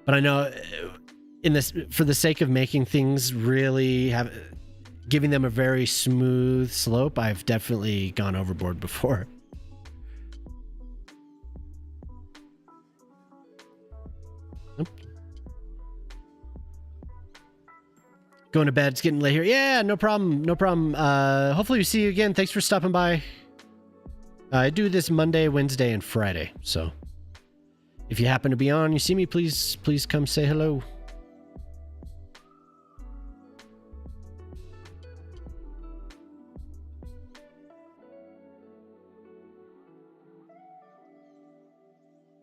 But I know for the sake of making things really giving them a very smooth slope, I've definitely gone overboard before. Nope. Going to bed. It's getting late here. Yeah, no problem. No problem. Hopefully we see you again. Thanks for stopping by. I do this Monday, Wednesday, and Friday. So if you happen to be on, you see me, please come say hello.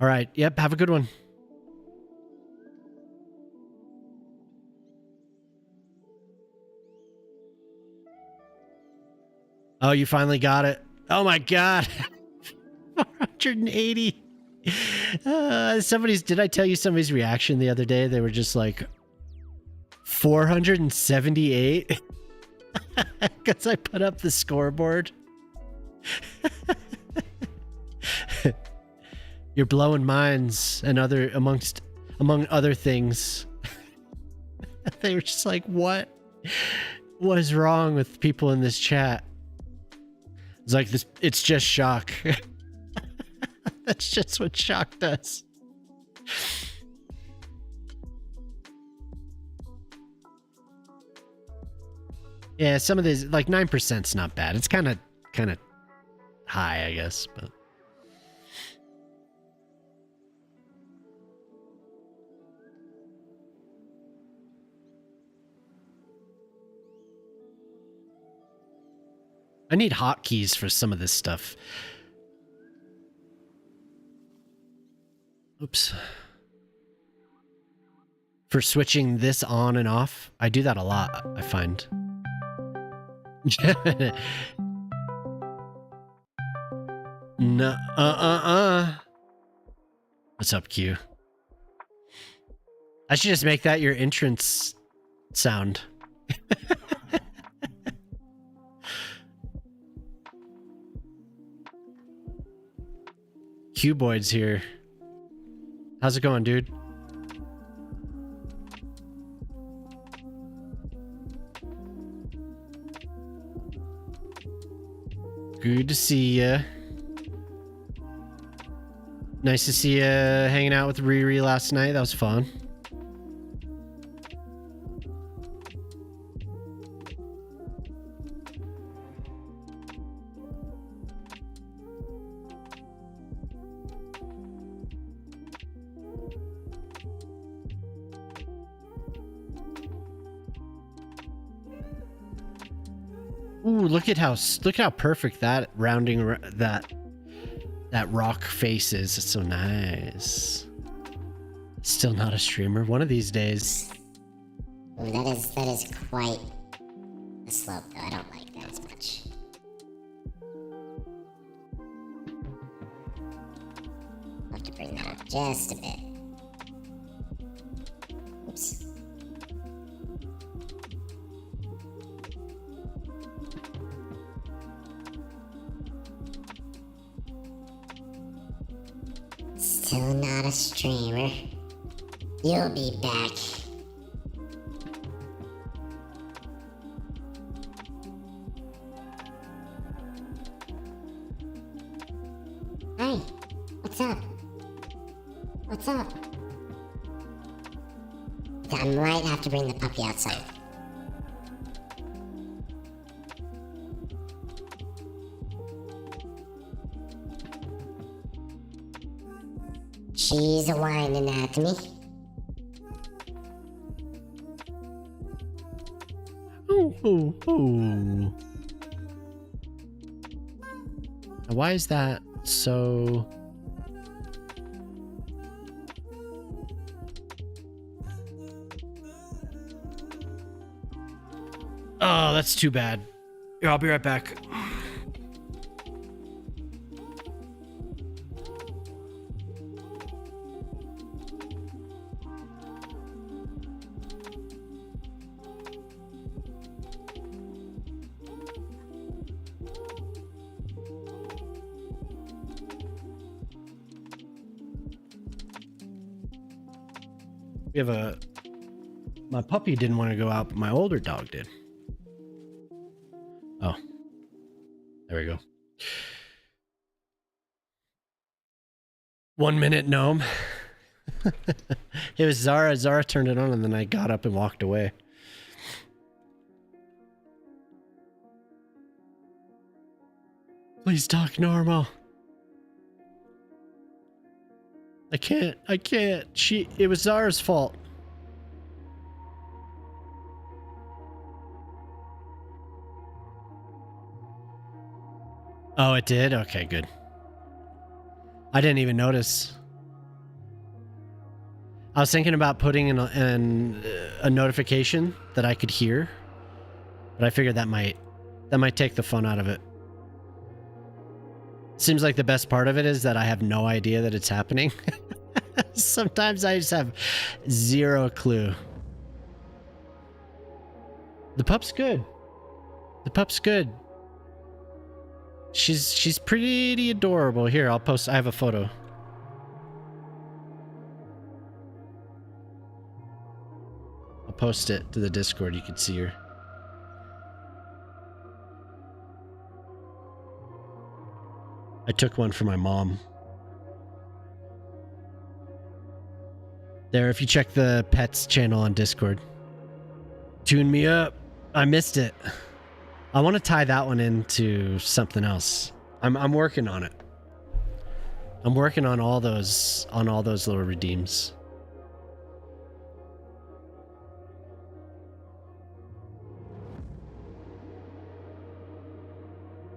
All right. Yep. Have a good one. Oh, you finally got it. Oh my God. 480. Did I tell you somebody's reaction the other day? They were just like 478 because I put up the scoreboard. You're blowing minds and among other things. They were just like, what is wrong with people in this chat? It's like this. It's just shock. That's just what shock does. Yeah, some of these, like 9%'s not bad. It's kind of high, I guess, but. I need hotkeys for some of this stuff. Oops. For switching this on and off. I do that a lot, I find. No, What's up, Q? I should just make that your entrance sound. Cuboid's here. How's it going, dude? Good to see ya. Nice to see ya hanging out with Riri last night. That was fun. Ooh, look at how perfect that rounding that rock face is. It's so nice. Still not a streamer. One of these days. Ooh, that is quite a slope, though. I don't like that as much. I'll have to bring that up just a bit. Oops. Still not a streamer. You'll be back. Hi, what's up? What's up? I might have to bring the puppy outside. She's whining at me. Oh. Why is that so? Oh, that's too bad. Here, I'll be right back. We have a... My puppy didn't want to go out, but my older dog did. Oh. There we go. 1 minute gnome. It was Zara. Zara turned it on and then I got up and walked away. Please talk normal. I can't. It was Zara's fault. Oh, it did? Okay, good. I didn't even notice. I was thinking about putting in a notification that I could hear, but I figured that might take the fun out of it. Seems like the best part of it is that I have no idea that it's happening. Sometimes I just have zero clue. The pup's good. The pup's good. She's pretty adorable. Here, I'll post. I have a photo. I'll post it to the Discord. You can see her. I took one for my mom. There, if you check the pets channel on Discord. Tune me up. I missed it. I want to tie that one into something else. I'm working on it. I'm working on all those little redeems.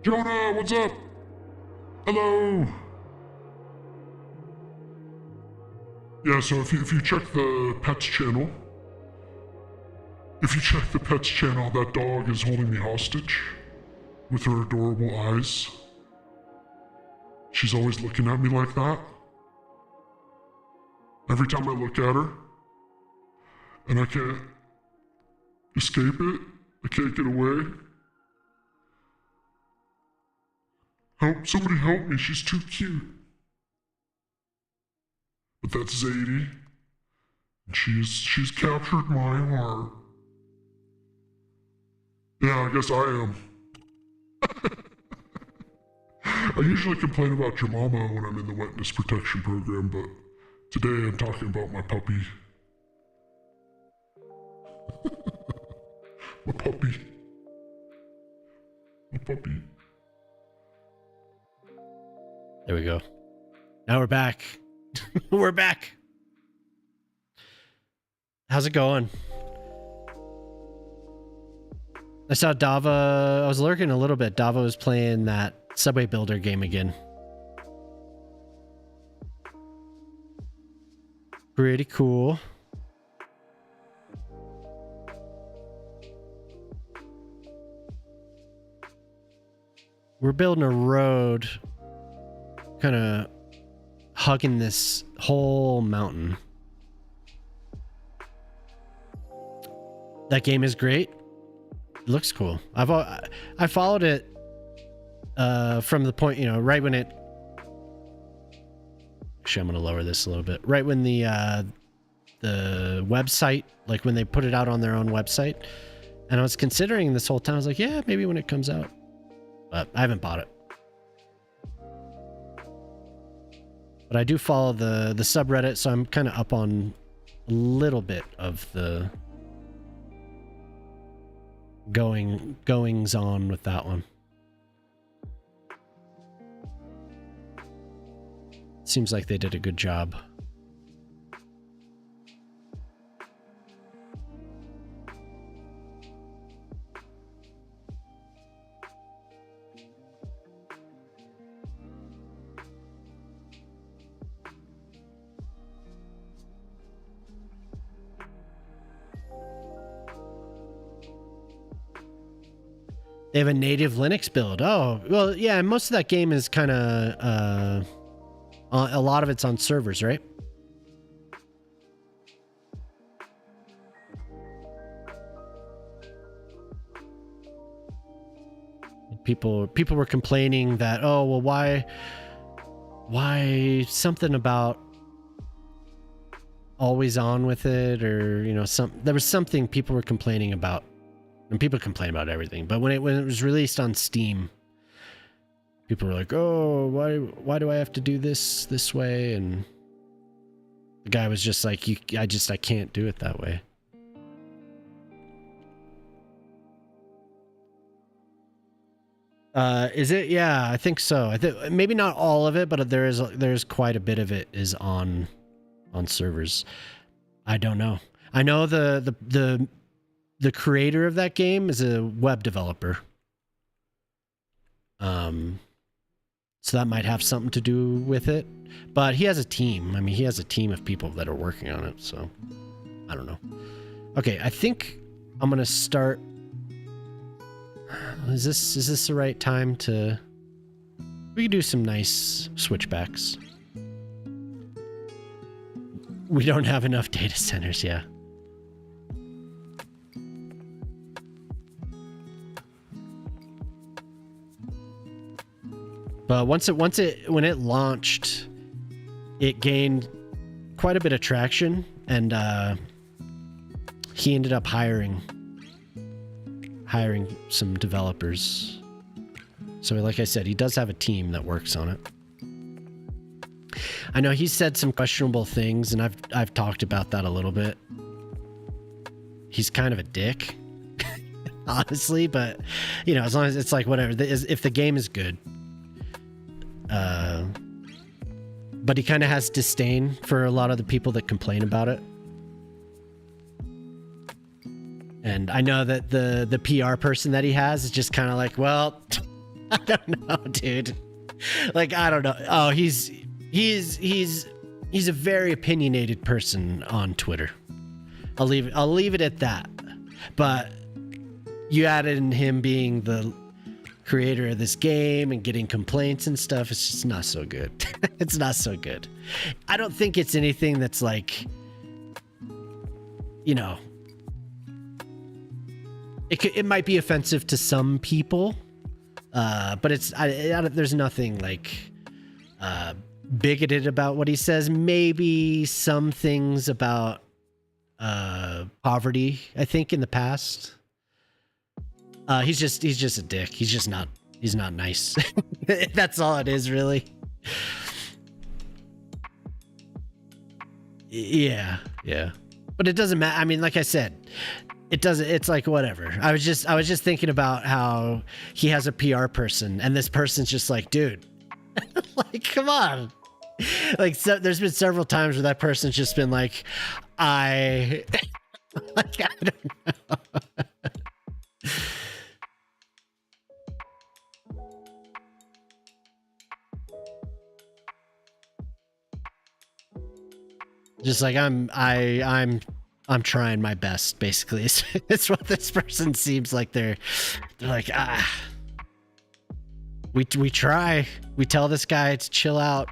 Jonah, what's up? Hello. Yeah, so if you check the pets channel, that dog is holding me hostage with her adorable eyes. She's always looking at me like that. Every time I look at her, and I can't escape it, I can't get away. Somebody help me, she's too cute. But that's Zadie, and she's captured my heart. Yeah, I guess I am. I usually complain about your mama when I'm in the wetness protection program, but today I'm talking about my puppy. My puppy. My puppy. There we go. Now we're back. We're back. How's it going? I saw Dava. I was lurking a little bit. Dava was playing that Subway Builder game again. Pretty cool. We're building a road, kind of hugging this whole mountain. That game is great. It looks cool. I followed it from the point, right when it... Actually, I'm going to lower this a little bit. Right when the website, like when they put it out on their own website. And I was considering this whole time. I was like, yeah, maybe when it comes out. But I haven't bought it. But I do follow the subreddit, so I'm kind of up on a little bit of the goings on with that one. Seems like they did a good job. They have a native Linux build. Oh, well, yeah, most of that game is kind of, a lot of it's on servers, right? People were complaining that, oh, well, why something about always on with it, or there was something people were complaining about, and people complain about everything. But when it was released on Steam, people were like, "Oh, why do I have to do this way?" And the guy was just like, I can't do it that way." Is it? Yeah, I think so. I think maybe not all of it, but there's quite a bit of it is on servers. I don't know. I know the creator of that game is a web developer. So that might have something to do with it. But he has a team. I mean, he has a team of people that are working on it, so I don't know. Okay, I think I'm gonna start. Is this the right time to... We can do some nice switchbacks. We don't have enough data centers, yeah. But when it launched, it gained quite a bit of traction, and he ended up hiring some developers. So like I said, he does have a team that works on it. I know he said some questionable things, and I've talked about that a little bit. He's kind of a dick, honestly, but as long as it's like whatever, if the game is good. But he kind of has disdain for a lot of the people that complain about it. And I know that the PR person that he has is just kind of like, well, I don't know, dude. Like, I don't know. Oh, he's a very opinionated person on Twitter. I'll leave it at that. But you added in him being the creator of this game and getting complaints and stuff. It's just not so good. It's not so good. I don't think it's anything that's like, it might be offensive to some people, but there's nothing like bigoted about what he says. Maybe some things about poverty, I think, in the past. He's just a dick. He's not nice. That's all it is, really. Yeah. But it doesn't matter. I mean, like I said, it's like whatever. I was just thinking about how he has a PR person, and this person's just like, dude, like, come on. Like, so there's been several times where that person's just been like, I don't know. Just like I'm trying my best, basically. It's what this person seems like. They're like, we try. We tell this guy to chill out,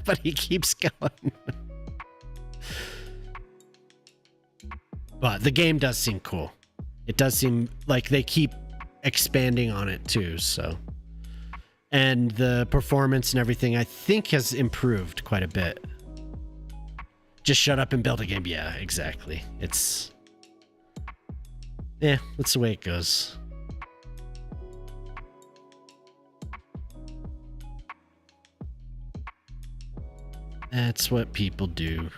but he keeps going. But the game does seem cool. It does seem like they keep expanding on it too, so. And the performance and everything, I think, has improved quite a bit. Just shut up and build a game. Yeah, exactly. That's the way it goes. That's what people do.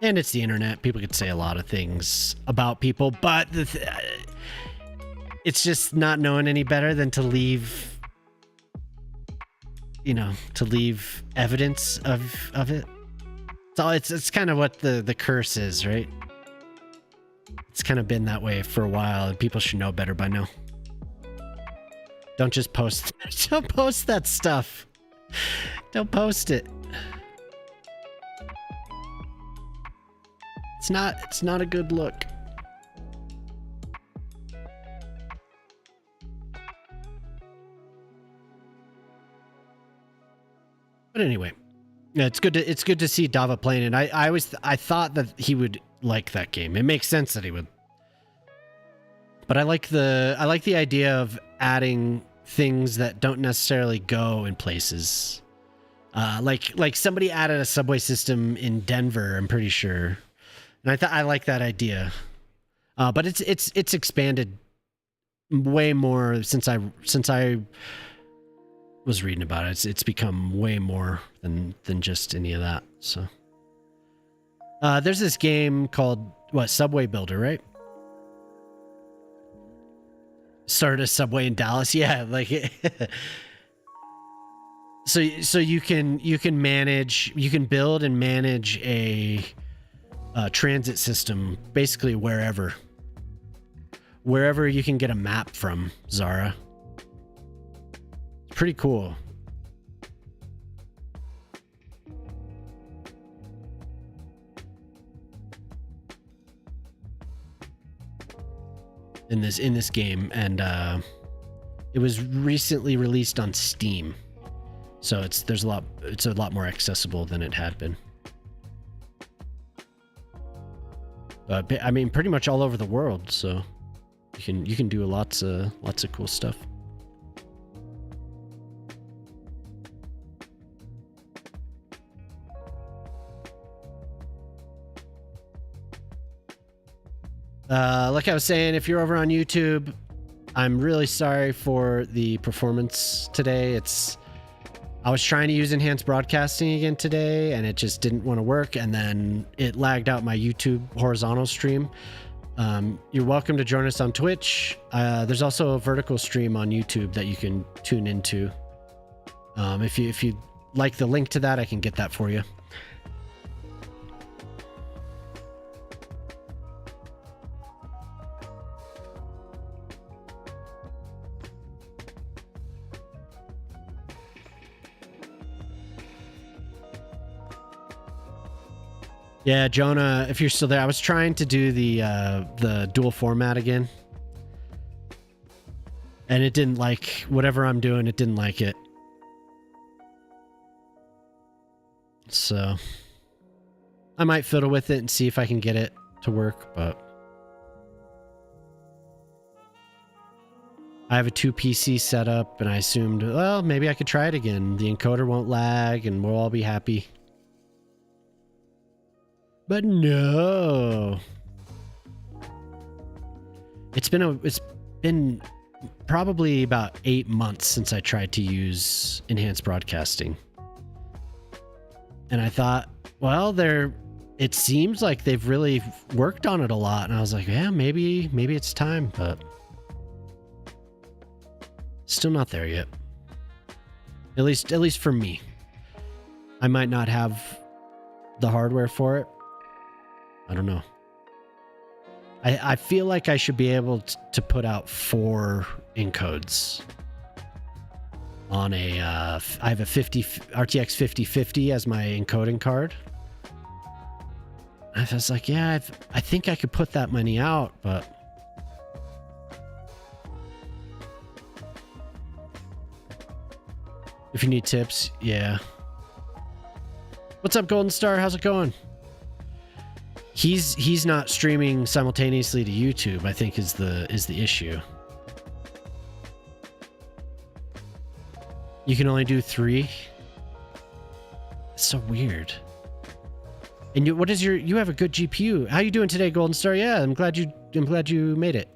And it's the internet. People could say a lot of things about people, but it's just not knowing any better than to leave evidence of it. So it's kind of what the curse is, right? It's kind of been that way for a while, and people should know better by now. Don't just post. Don't post that stuff. Don't post it. It's not a good look. But anyway, yeah, it's good to see Dava playing it. I thought that he would like that game. It makes sense that he would. But I like the idea of adding things that don't necessarily go in places. Like somebody added a subway system in Denver, I'm pretty sure. And I like that idea. But it's expanded way more since I was reading about it. It's become way more than just any of that. So there's this game called Subway Builder, right? Started a subway in Dallas. Yeah, like so you can build and manage a transit system basically wherever you can get a map from, Zara. It's pretty cool. In this game, and it was recently released on Steam, so it's a lot more accessible than it had been. I mean, pretty much all over the world, so you can do lots of cool stuff. Like I was saying, if you're over on YouTube, I'm really sorry for the performance today. I was trying to use enhanced broadcasting again today, and it just didn't want to work, and then it lagged out my YouTube horizontal stream. You're welcome to join us on Twitch. There's also a vertical stream on YouTube that you can tune into. If you like the link to that, I can get that for you. Yeah, Jonah, if you're still there, I was trying to do the dual format again, and it didn't like whatever I'm doing. It didn't like it, so I might fiddle with it and see if I can get it to work. But I have a 2 PC setup, and I assumed, well, maybe I could try it again. The encoder won't lag, and we'll all be happy. But no, it's been probably about 8 months since I tried to use enhanced broadcasting, and I thought, well, it seems like they've really worked on it a lot, and I was like, yeah, maybe it's time, but still not there yet. At least for me. I might not have the hardware for it. I don't know. I feel like I should be able to put out 4 encodes on a I have a RTX 5050 as my encoding card. I was like, yeah, I think I could put that many out, but if you need tips, yeah. What's up, Golden Star? How's it going? He's not streaming simultaneously to YouTube, I think is the issue. You can only do 3. It's so weird. And you have a good GPU. How you doing today, Golden Star? Yeah, I'm glad you made it.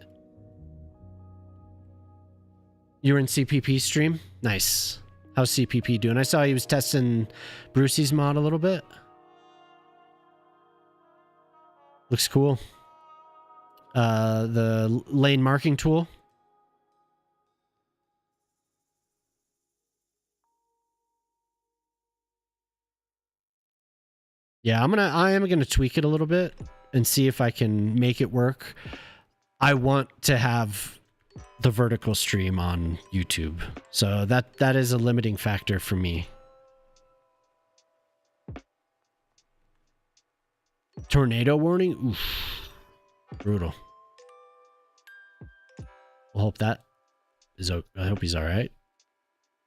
You were in CPP stream? Nice. How's CPP doing? I saw he was testing Brucey's mod a little bit. Looks cool. The lane marking tool. Yeah, I am gonna tweak it a little bit and see if I can make it work. I want to have the vertical stream on YouTube, so that is a limiting factor for me. Tornado warning? Oof. Brutal. We'll hope that is okay. I hope he's all right.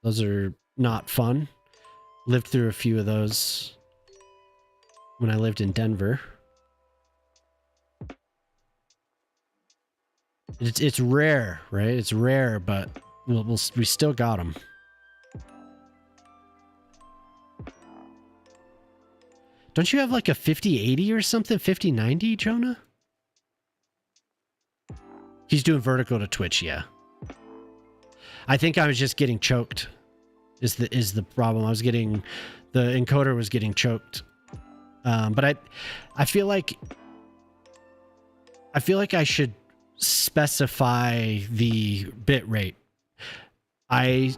Those are not fun. Lived through a few of those when I lived in Denver. It's rare, right? It's rare, but we still got them. Don't you have like a 5080 or something? 5090, Jonah? He's doing vertical to Twitch, yeah. I think I was just getting choked. Is the problem? The encoder was getting choked. But I feel like I should specify the bit rate. I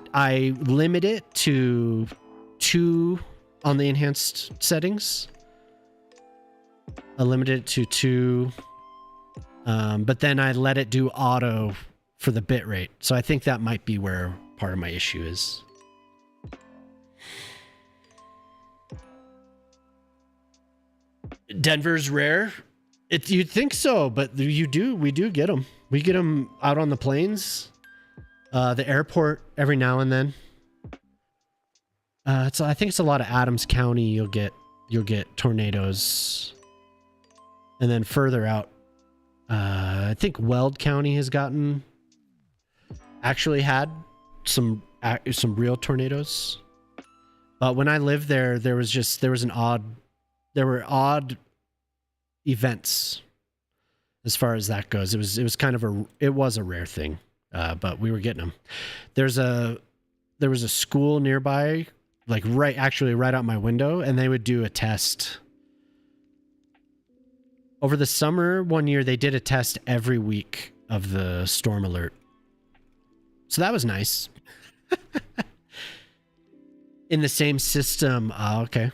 limit it to 2 on the enhanced settings. I limited it to 2, but then I let it do auto for the bit rate. So I think that might be where part of my issue is. Denver's rare. You'd think so, but we do get them. We get them out on the plains, the airport every now and then. I think it's a lot of Adams County. You'll get tornadoes, and then further out, I think Weld County has actually had some real tornadoes. When I lived there, there were odd events as far as that goes. It was kind of a rare thing, but we were getting them. There was a school nearby, like right out my window, and they would do a test over the summer. One year they did a test every week of the storm alert, so that was nice. In the same system. Oh, okay.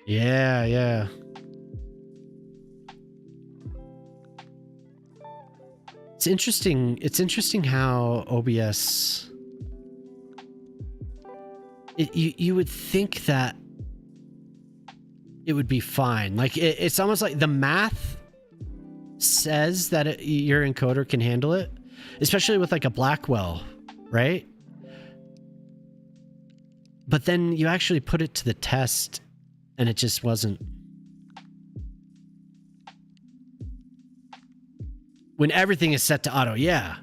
Yeah. It's interesting how OBS... You would think that it would be fine. Like, it's almost like the math says that your encoder can handle it, especially with like a Blackwell, right? But then you actually put it to the test and it just wasn't. When everything is set to auto, yeah.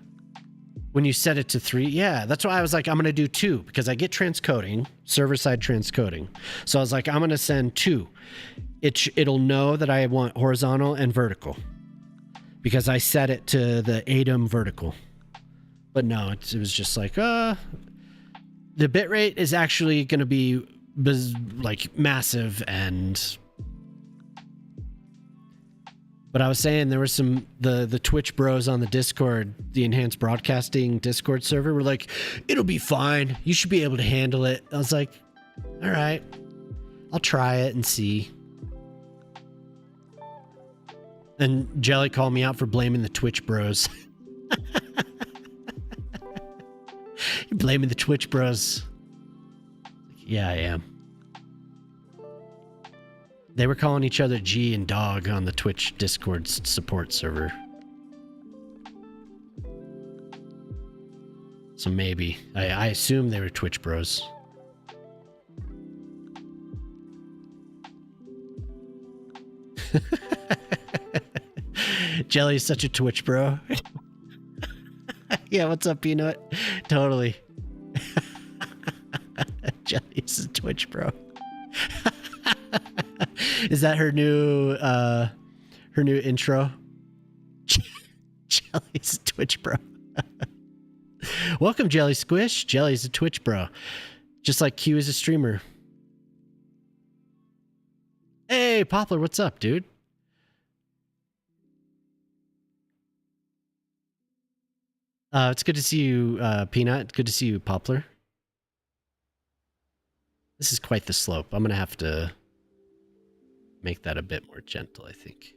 When you set it to 3, yeah. That's why I was like, I'm going to do 2, because I get transcoding, server-side transcoding. So I was like, I'm going to send 2. It'll know that I want horizontal and vertical, because I set it to the ADEM vertical. But no, it was just like, the bitrate is actually going to be like massive. But I was saying there was the Twitch bros on the Discord, the enhanced broadcasting Discord server, were like, it'll be fine. You should be able to handle it. I was like, all right, I'll try it and see. And Jelly called me out for blaming the Twitch bros. You're blaming the Twitch bros. Yeah, I am. They were calling each other G and Dog on the Twitch Discord support server. So maybe. I assume they were Twitch bros. Jelly's such a Twitch bro. Yeah, what's up, Peanut? Totally. Jelly's a Twitch bro. Is that her new intro? Jelly's a Twitch bro. Welcome, Jelly Squish. Jelly's a Twitch bro. Just like Q is a streamer. Hey, Poplar, what's up, dude? It's good to see you, Peanut. Good to see you, Poplar. This is quite the slope. I'm going to have to make that a bit more gentle, I think.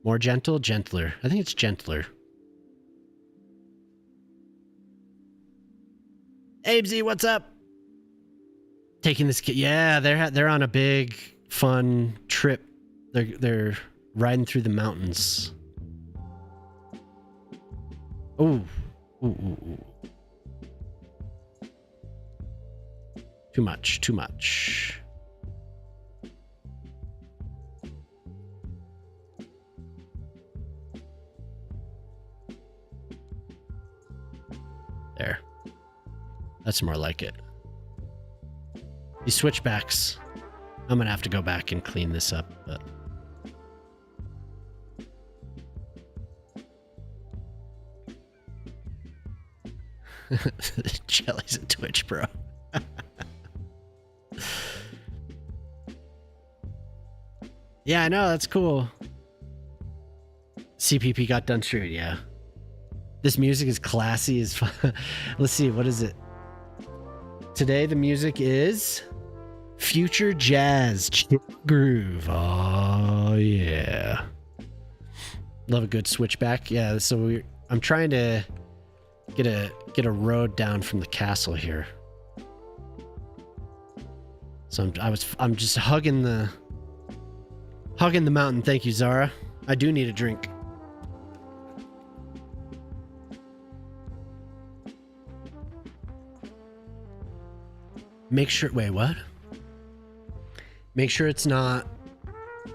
More gentle? Gentler. I think it's gentler. Abesy, what's up? Taking this kid. Yeah, they're on a big, fun trip. They're riding through the mountains. Ooh. Ooh. Too much. That's more like it. These switchbacks. I'm gonna have to go back and clean this up, but Jelly's a Twitch bro. Yeah, I know, that's cool. CPP got done straight, yeah. This music is classy as fuck. Let's see, what is it? Today the music is future jazz groove. Oh yeah. Love a good switchback. Yeah, so I'm trying to get a road down from the castle here. So I'm just hugging the mountain. Thank you, Zara. I do need a drink. Make sure, wait, what? Make sure it's not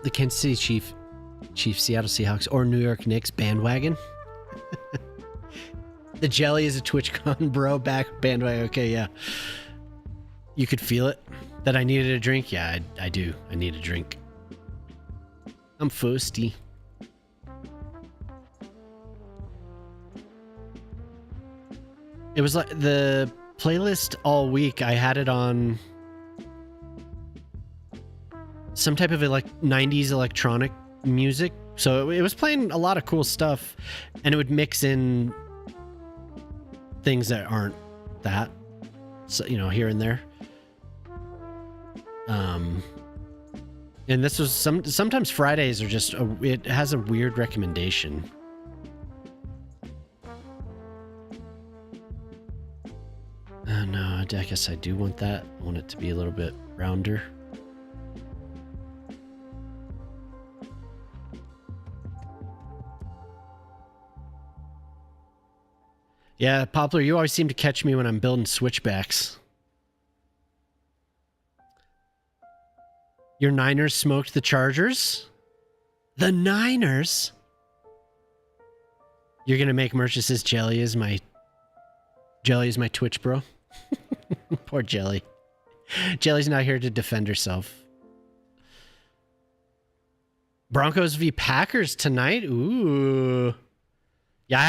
the Kansas City Chiefs, Seattle Seahawks, or New York Knicks bandwagon. The Jelly is a TwitchCon bro back bandwagon. Okay, yeah. You could feel it that I needed a drink. Yeah, I do. I need a drink. I'm thirsty. It was like the playlist all week. I had it on some type of 90s electronic music. So it was playing a lot of cool stuff, and it would mix in things that aren't that, so, here and there. And this was sometimes Fridays are just it has a weird recommendation. No, I guess I do want that. I want it to be a little bit rounder. Yeah, Poplar, you always seem to catch me when I'm building switchbacks. Your Niners smoked the Chargers? The Niners? You're gonna make merch that says Jelly is my Twitch bro. Poor Jelly. Jelly's not here to defend herself. Broncos v Packers tonight. Ooh. Yeah, I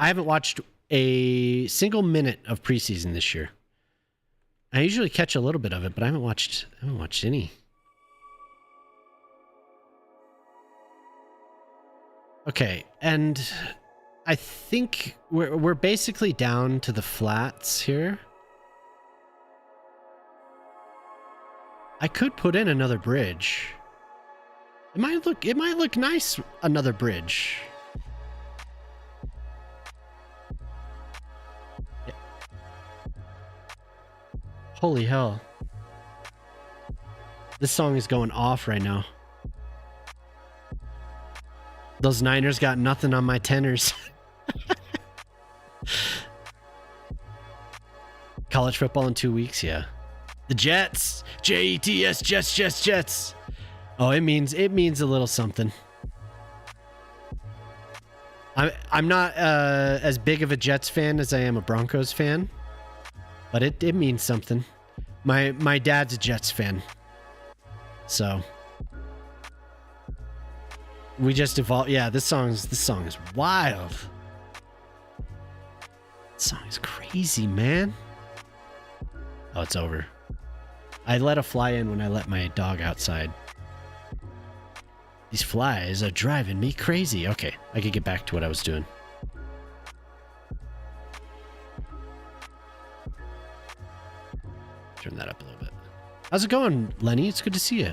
haven't watched a single minute of preseason this year. I usually catch a little bit of it, but I haven't watched any. Okay, and I think we're basically down to the flats here. I could put in another bridge. It might look nice, another bridge. Yeah. Holy hell. This song is going off right now. Those Niners got nothing on my tenors. College football in 2 weeks, yeah. The Jets. Jets, Jets. Oh, it means a little something. I'm not as big of a Jets fan as I am a Broncos fan, but it means something. My dad's a Jets fan, so we just evolved. Yeah, this song is wild. This song is crazy, man. Oh, it's over. I let a fly in when I let my dog outside. These flies are driving me crazy. Okay, I could get back to what I was doing. Turn that up a little bit. How's it going, Lenny? It's good to see you.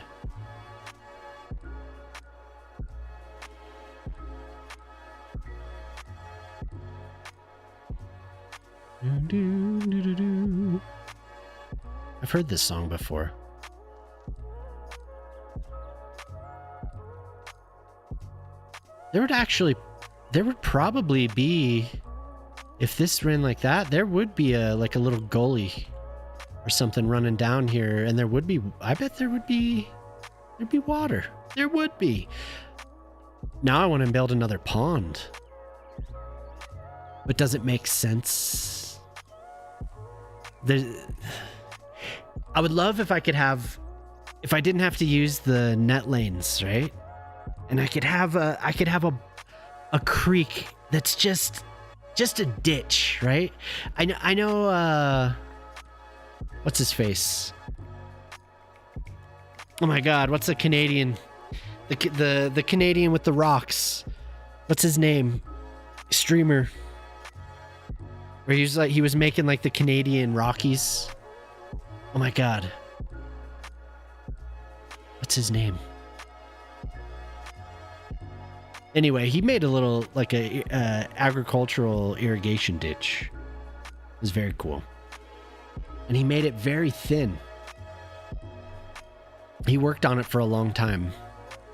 I've heard this song before. There would probably be, if this ran like that, there would be a little goalie or something running down here, and I bet there'd be water. There would be. Now I want to build another pond. But does it make sense? I would love if I didn't have to use the net lanes, right? And I could have a creek that's just a ditch, right? I know what's his face? Oh my god, what's the Canadian? The Canadian with the rocks. What's his name? Streamer. Where he was making like the Canadian Rockies. Oh my god. What's his name? Anyway, he made a little like a agricultural irrigation ditch. It was very cool. And he made it very thin. He worked on it for a long time.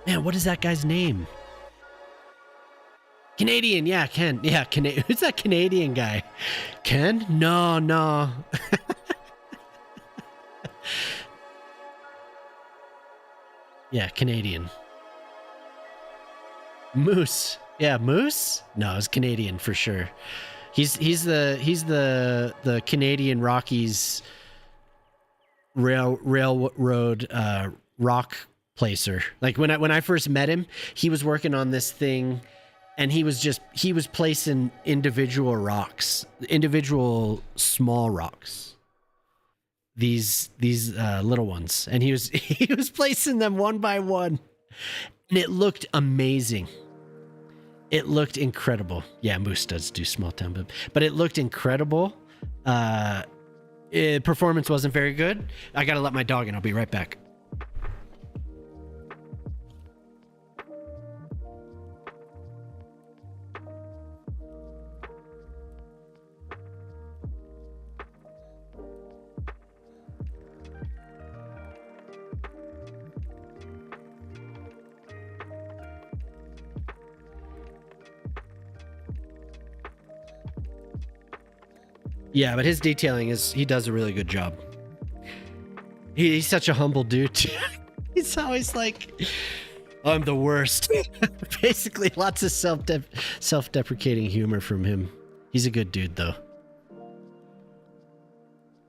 Man, what is that guy's name? Canadian, yeah, Ken. Yeah, who's that Canadian guy? Ken? No. Yeah, Canadian. Moose. Yeah, Moose? No, it's Canadian for sure. He's the Canadian Rockies railroad rock placer. Like when I first met him, he was working on this thing and he was placing individual rocks, individual small rocks. These little ones, and he was placing them one by one, and it looked amazing. It looked incredible. Yeah, Moose does do small town, but it looked incredible. Performance wasn't very good. I gotta let my dog in. I'll be right back. Yeah, but his detailing he does a really good job. He's such a humble dude. He's always like, I'm the worst. Basically, lots of self-deprecating humor from him. He's a good dude, though.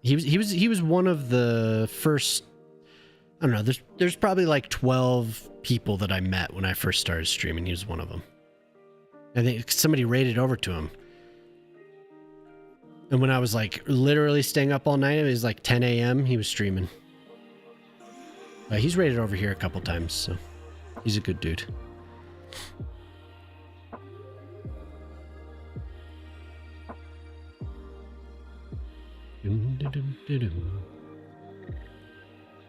He was one of the first. I don't know. There's probably like 12 people that I met when I first started streaming. He was one of them. I think somebody raided over to him. And when I was like literally staying up all night, it was like 10 a.m. He was streaming. He's raided over here a couple times, so he's a good dude.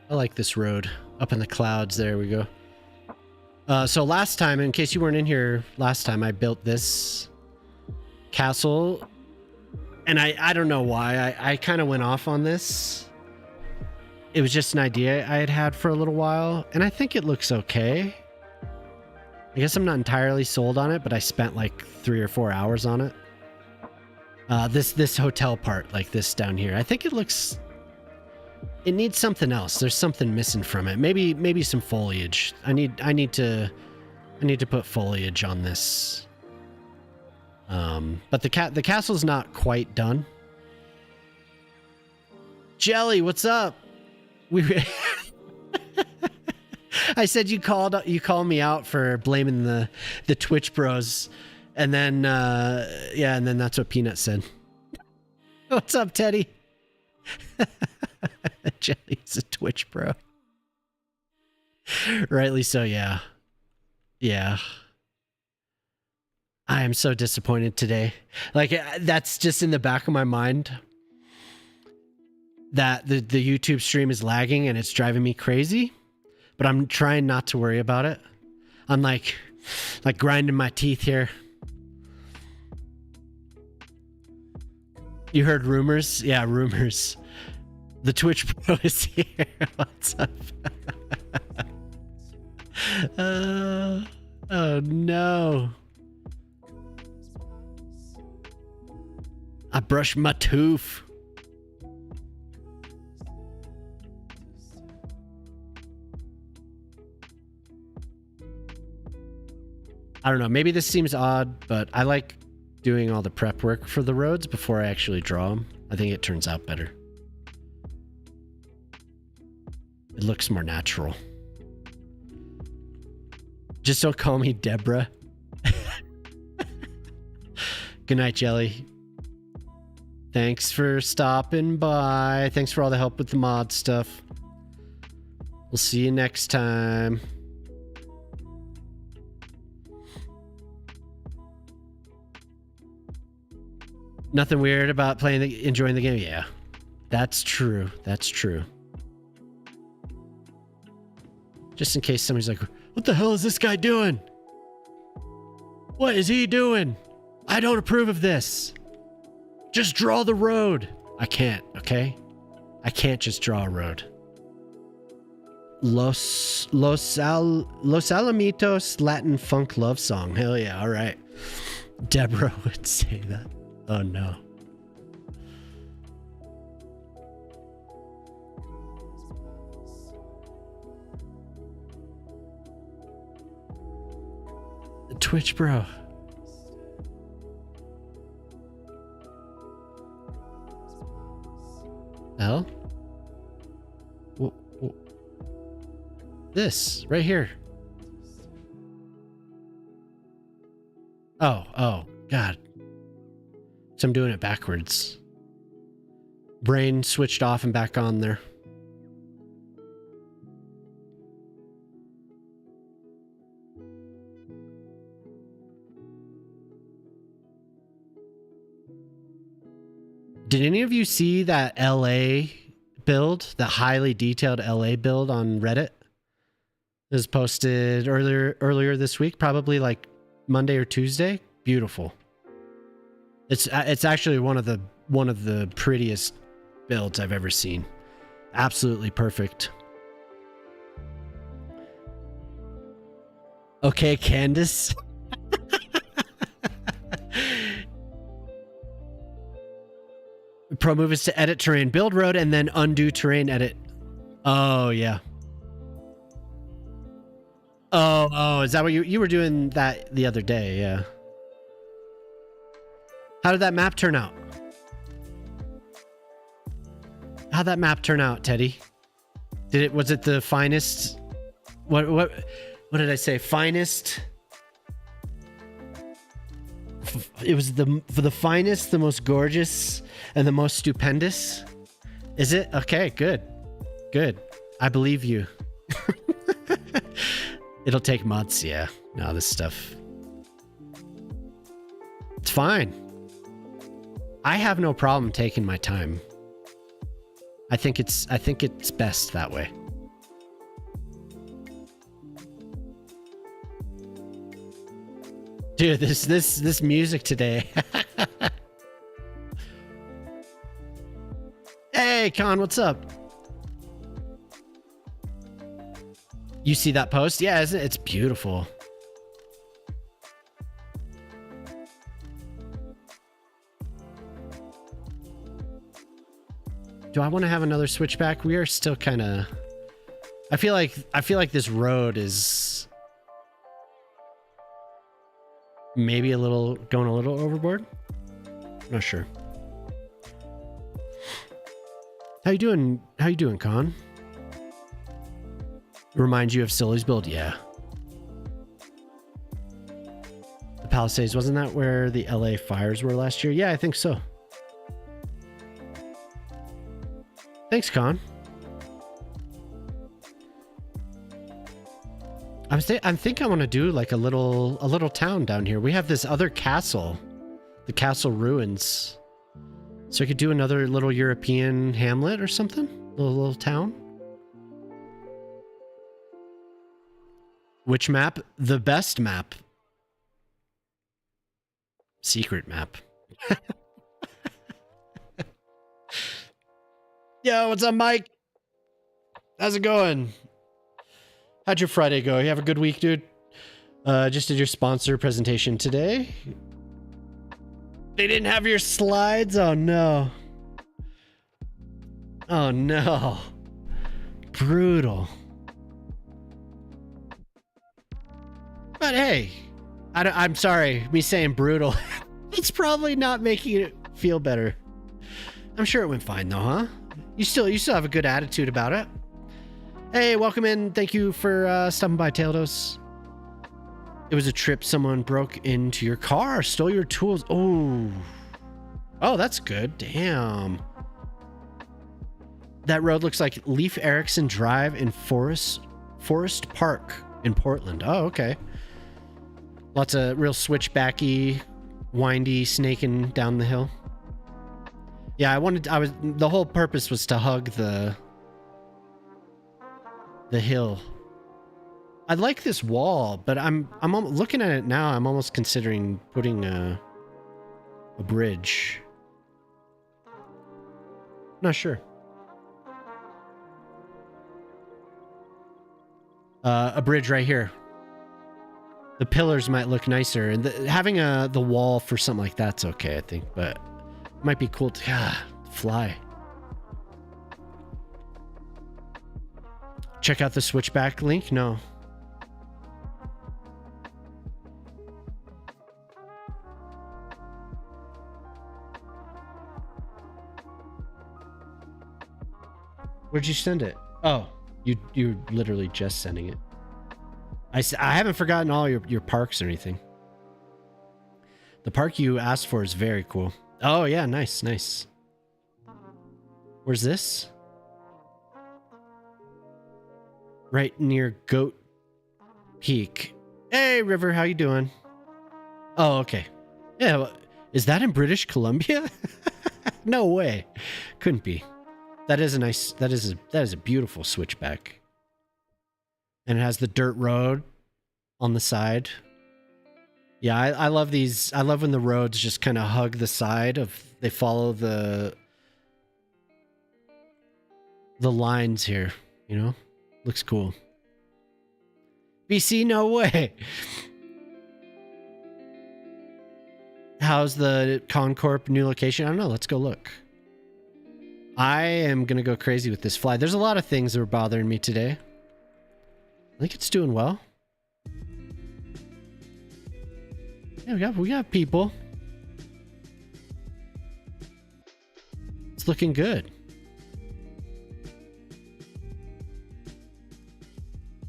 I like this road. Up in the clouds, there we go. So last time, in case you weren't in here last time, I built this castle. And I don't know why. I kind of went off on this. It was just an idea I had for a little while. And I think it looks okay. I guess I'm not entirely sold on it, but I spent like 3 or 4 hours on it. This hotel part, like this down here. I think it looks... It needs something else. There's something missing from it. Maybe some foliage. I need to put foliage on this. But the castle's not quite done. Jelly, what's up? I said you called me out for blaming the Twitch bros, and then and then that's what Peanut said. What's up, Teddy? Jelly's a Twitch bro. Rightly so, yeah. Yeah. I am so disappointed today. Like, that's just in the back of my mind that the YouTube stream is lagging and it's driving me crazy, but I'm trying not to worry about it. I'm like grinding my teeth here. You heard rumors? Yeah, rumors. The Twitch Pro is here. What's up? Oh no. I brushed my tooth. I don't know. Maybe this seems odd, but I like doing all the prep work for the roads before I actually draw them. I think it turns out better. It looks more natural. Just don't call me Deborah. Good night, Jelly. Thanks for stopping by. Thanks for all the help with the mod stuff. We'll see you next time. Nothing weird about enjoying the game? Yeah. That's true. That's true. Just in case somebody's like, what the hell is this guy doing? What is he doing? I don't approve of this. Just draw the road. I can't, okay? I can't just draw a road. Los Alamitos Latin funk love song. Hell yeah, all right. Deborah would say that. Oh no. Twitch bro. Hell? This right here. Oh, God. So I'm doing it backwards. Brain switched off and back on there. Did any of you see that LA build, the highly detailed LA build on Reddit? It was posted earlier this week, probably like Monday or Tuesday. Beautiful. It's actually one of the prettiest builds I've ever seen. Absolutely perfect. Okay, Candace. Pro move is to edit terrain, build road, and then undo terrain edit. Oh yeah. Oh, is that what you were doing that the other day? Yeah. How did that map turn out? How'd that map turn out, Teddy? Was it the finest? What did I say? Finest? It was for the finest, the most gorgeous, and the most stupendous. Is it? Okay, good. Good. I believe you. It'll take months, yeah. No, this stuff. It's fine. I have no problem taking my time. I think it's best that way. Dude, this music today. Hey, Con, what's up? You see that post? Yeah, isn't it? It's beautiful. Do I want to have another switchback? We are still kind of... I feel like this road is maybe going a little overboard. Not sure. How you doing? How you doing, Con? Reminds you of Sully's build? Yeah. The Palisades, wasn't that where the LA fires were last year? Yeah, I think so. Thanks, Con. I think I want to do like a little town down here. We have this other castle, the castle ruins. So I could do another little European hamlet or something, little town. Which map? The best map. Secret map. Yo, what's up, Mike? How's it going? How'd your Friday go? You have a good week, dude? Just did your sponsor presentation today. They didn't have your slides? Oh, no. Oh, no. Brutal. But hey, I'm sorry, me saying brutal. It's probably not making it feel better. I'm sure it went fine though, huh? You still have a good attitude about it. Hey, welcome in. Thank you for stopping by, Taildos. It was a trip. Someone broke into your car, stole your tools. Oh, that's good. Damn. That road looks like Leif Erikson Drive in Forest Park in Portland. Oh, okay. Lots of real switchbacky, windy, snaking down the hill. Yeah, the whole purpose was to hug the hill. I like this wall, but I'm looking at it now. I'm almost considering putting a bridge. Not sure. A bridge right here. The pillars might look nicer, and having the wall for something like that's okay, I think. But it might be cool to fly. Check out the switchback link. No. Where'd you send it? Oh, you're literally just sending it. I haven't forgotten all your parks or anything. The park you asked for is very cool. Oh yeah, nice. Where's this? Right near Goat Peak. Hey River, how you doing? Oh, okay. Yeah, well, is that in British Columbia? No way. Couldn't be. That is a beautiful switchback. And it has the dirt road on the side. Yeah, I love these. I love when the roads just kind of hug the side they follow the lines here, you know? Looks cool. BC, no way. How's the Concorp new location? I don't know. Let's go look. I am going to go crazy with this fly. There's a lot of things that were bothering me today. I think it's doing well. Yeah, we got people. It's looking good.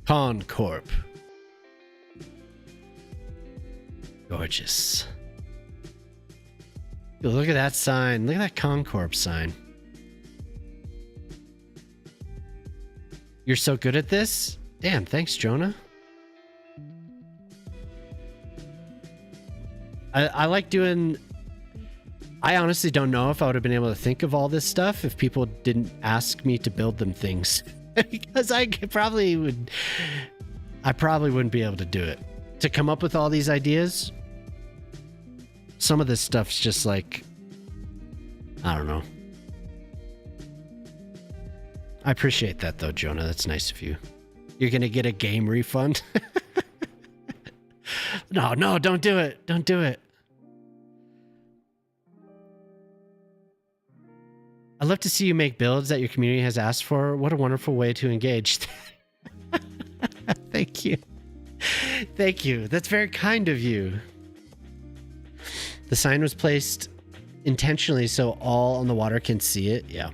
Concorp. Gorgeous. Yo, look at that sign. Look at that Concorp sign. You're so good at this? Damn, thanks, Jonah. I like doing... I honestly don't know if I would have been able to think of all this stuff if people didn't ask me to build them things. Because I probably wouldn't be able to do it. To come up with all these ideas, some of this stuff's just like... I don't know. I appreciate that, though, Jonah. That's nice of you. You're going to get a game refund? No, don't do it. Don't do it. I'd love to see you make builds that your community has asked for. What a wonderful way to engage. Thank you. Thank you. That's very kind of you. The sign was placed intentionally so all on the water can see it. Yeah.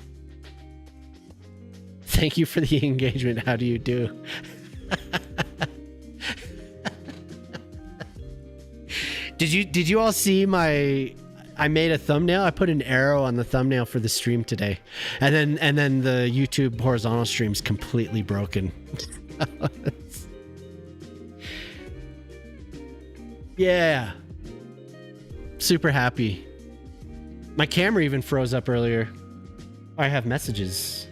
Thank you for the engagement. How do you do? Did you all see I made a thumbnail. I put an arrow on the thumbnail for the stream today. And then the YouTube horizontal stream's completely broken. Yeah. Super happy. My camera even froze up earlier. I have messages.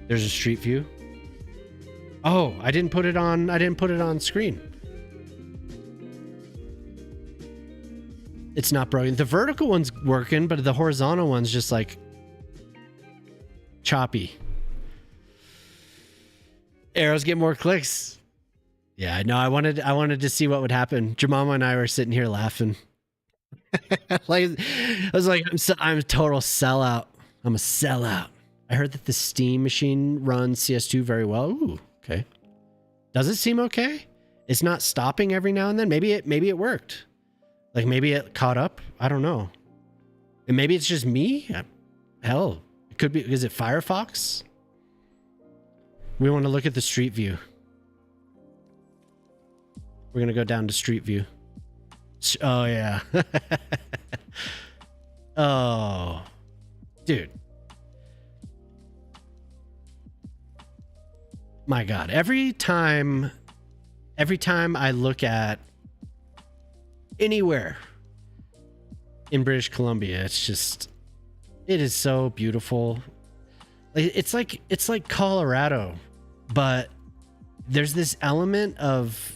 There's a street view. Oh, I didn't put it on screen. It's not broken. The vertical one's working, but the horizontal one's just like choppy. Arrows get more clicks. Yeah, I know. I wanted to see what would happen. Jemima and I were sitting here laughing. Like, I was like, I'm a total sellout. I'm a sellout. I heard that the Steam machine runs CS2 very well. Ooh, okay. Does it seem okay? It's not stopping every now and then. Maybe it worked. Like maybe it caught up. I don't know. And maybe it's just me. Hell, it could be. Is it Firefox? We want to look at the street view. We're gonna go down to street view. Oh yeah. Oh, dude. My God. Every time I look at anywhere in British Columbia, it is so beautiful. It's like Colorado, but there's this element of,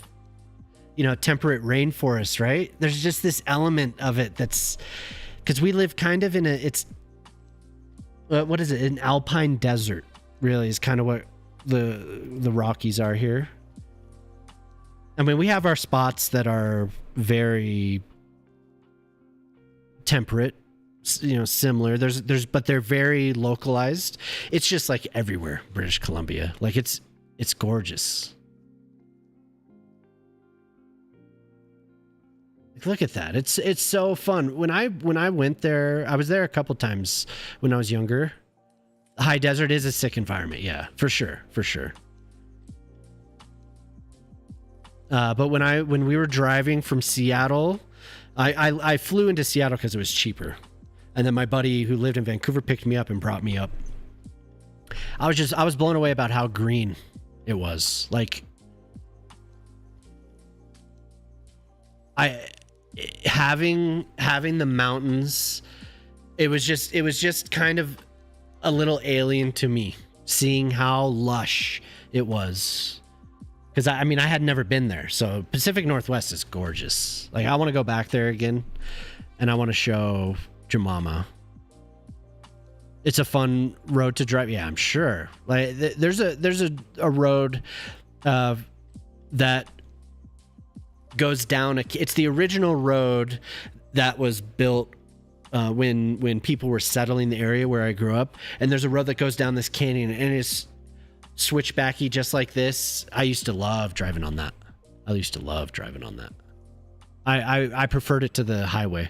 temperate rainforest, right? There's just this element of it that's, because we live kind of in what is it? An alpine desert, really, is kind of what the Rockies are here. I mean, we have our spots that are very temperate, similar. But they're very localized. It's just like everywhere, British Columbia. Like it's gorgeous. Look at that. It's so fun. When I went there, I was there a couple times when I was younger. The high desert is a sick environment. Yeah, for sure. But when we were driving from Seattle, I flew into Seattle because it was cheaper. And then my buddy who lived in Vancouver picked me up and brought me up. I was blown away about how green it was. Like, having the mountains, it was just kind of a little alien to me, seeing how lush it was. Because I had never been there, so Pacific Northwest is gorgeous. Like, I want to go back there again, and I want to show Jemama. It's a fun road to drive. Yeah, I'm sure. Like, there's a road that goes down. It's the original road that was built when people were settling the area where I grew up. And there's a road that goes down this canyon, and it's switchbacky just like this. I used to love driving on that. I preferred it to the highway,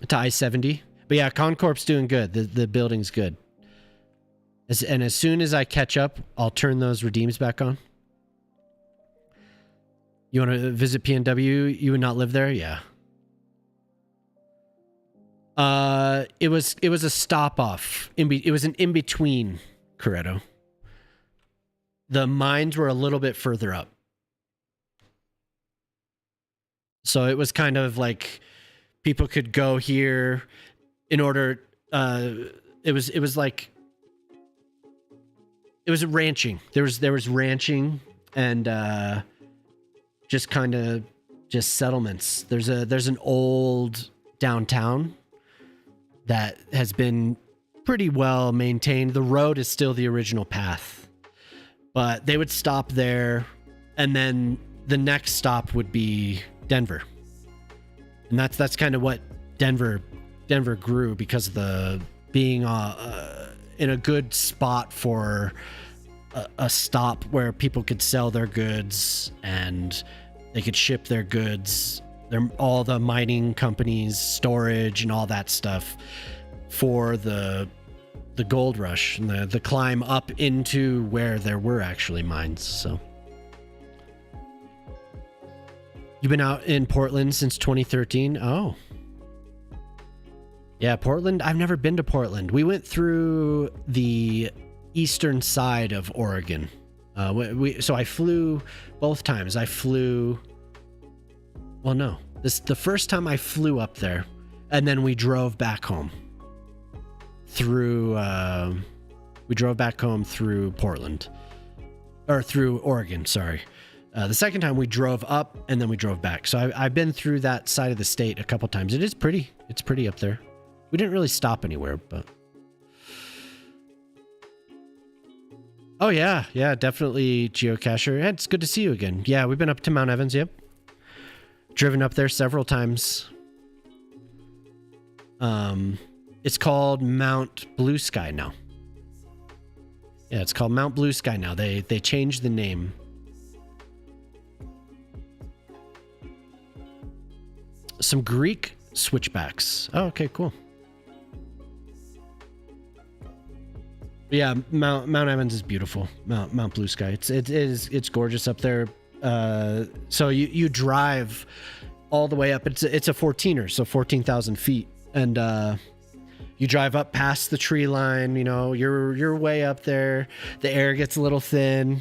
to I-70. But yeah, Concorp's doing good. The building's good. And as soon as I catch up, I'll turn those redeems back on. You want to visit PNW? You would not live there? Yeah. It was a stop off. It was an in between, Coretto. The mines were a little bit further up, so it was kind of like people could go here in order. It was like it was ranching. There was ranching and just kind of just settlements. There's an old downtown that has been pretty well maintained. The road is still the original path, but they would stop there, and then the next stop would be Denver. And that's kind of what Denver grew, because of the being in a good spot for a stop where people could sell their goods and they could ship their goods. All the mining companies, storage, and all that stuff for the gold rush and the climb up into where there were actually mines. So you've been out in Portland since 2013? Oh. Yeah, Portland. I've never been to Portland. We went through the eastern side of Oregon. So I flew both times. Well, no. The first time I flew up there, and then we drove back home through Portland, or through Oregon, sorry. The second time we drove up, and then we drove back. So I've been through that side of the state a couple times. It's pretty up there. We didn't really stop anywhere, but oh yeah, definitely geocacher. It's good to see you again. Yeah, we've been up to Mount Evans. Yep. Driven up there several times. It's called Mount Blue Sky now. Yeah, it's called Mount Blue Sky now. They changed the name. Some Greek switchbacks. Oh, okay, cool. Yeah, Mount Evans is beautiful. Mount Blue Sky. It's gorgeous up there. So you drive all the way up. It's a 14er, so 14,000 feet, and you drive up past the tree line. You know, you're way up there. The air gets a little thin.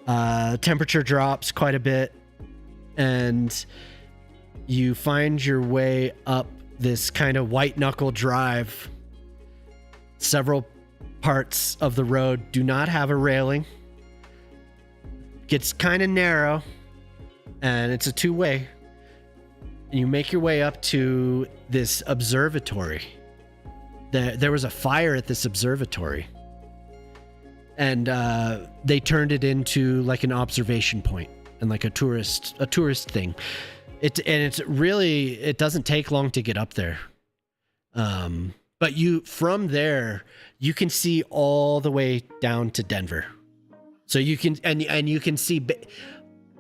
Temperature drops quite a bit, and you find your way up this kind of white knuckle drive. Several parts of the road do not have a railing. Gets kind of narrow, and it's a two-way. And you make your way up to this observatory. There was a fire at this observatory, and they turned it into like an observation point and like a tourist thing. It doesn't take long to get up there. But from there, you can see all the way down to Denver. So you can, and you can see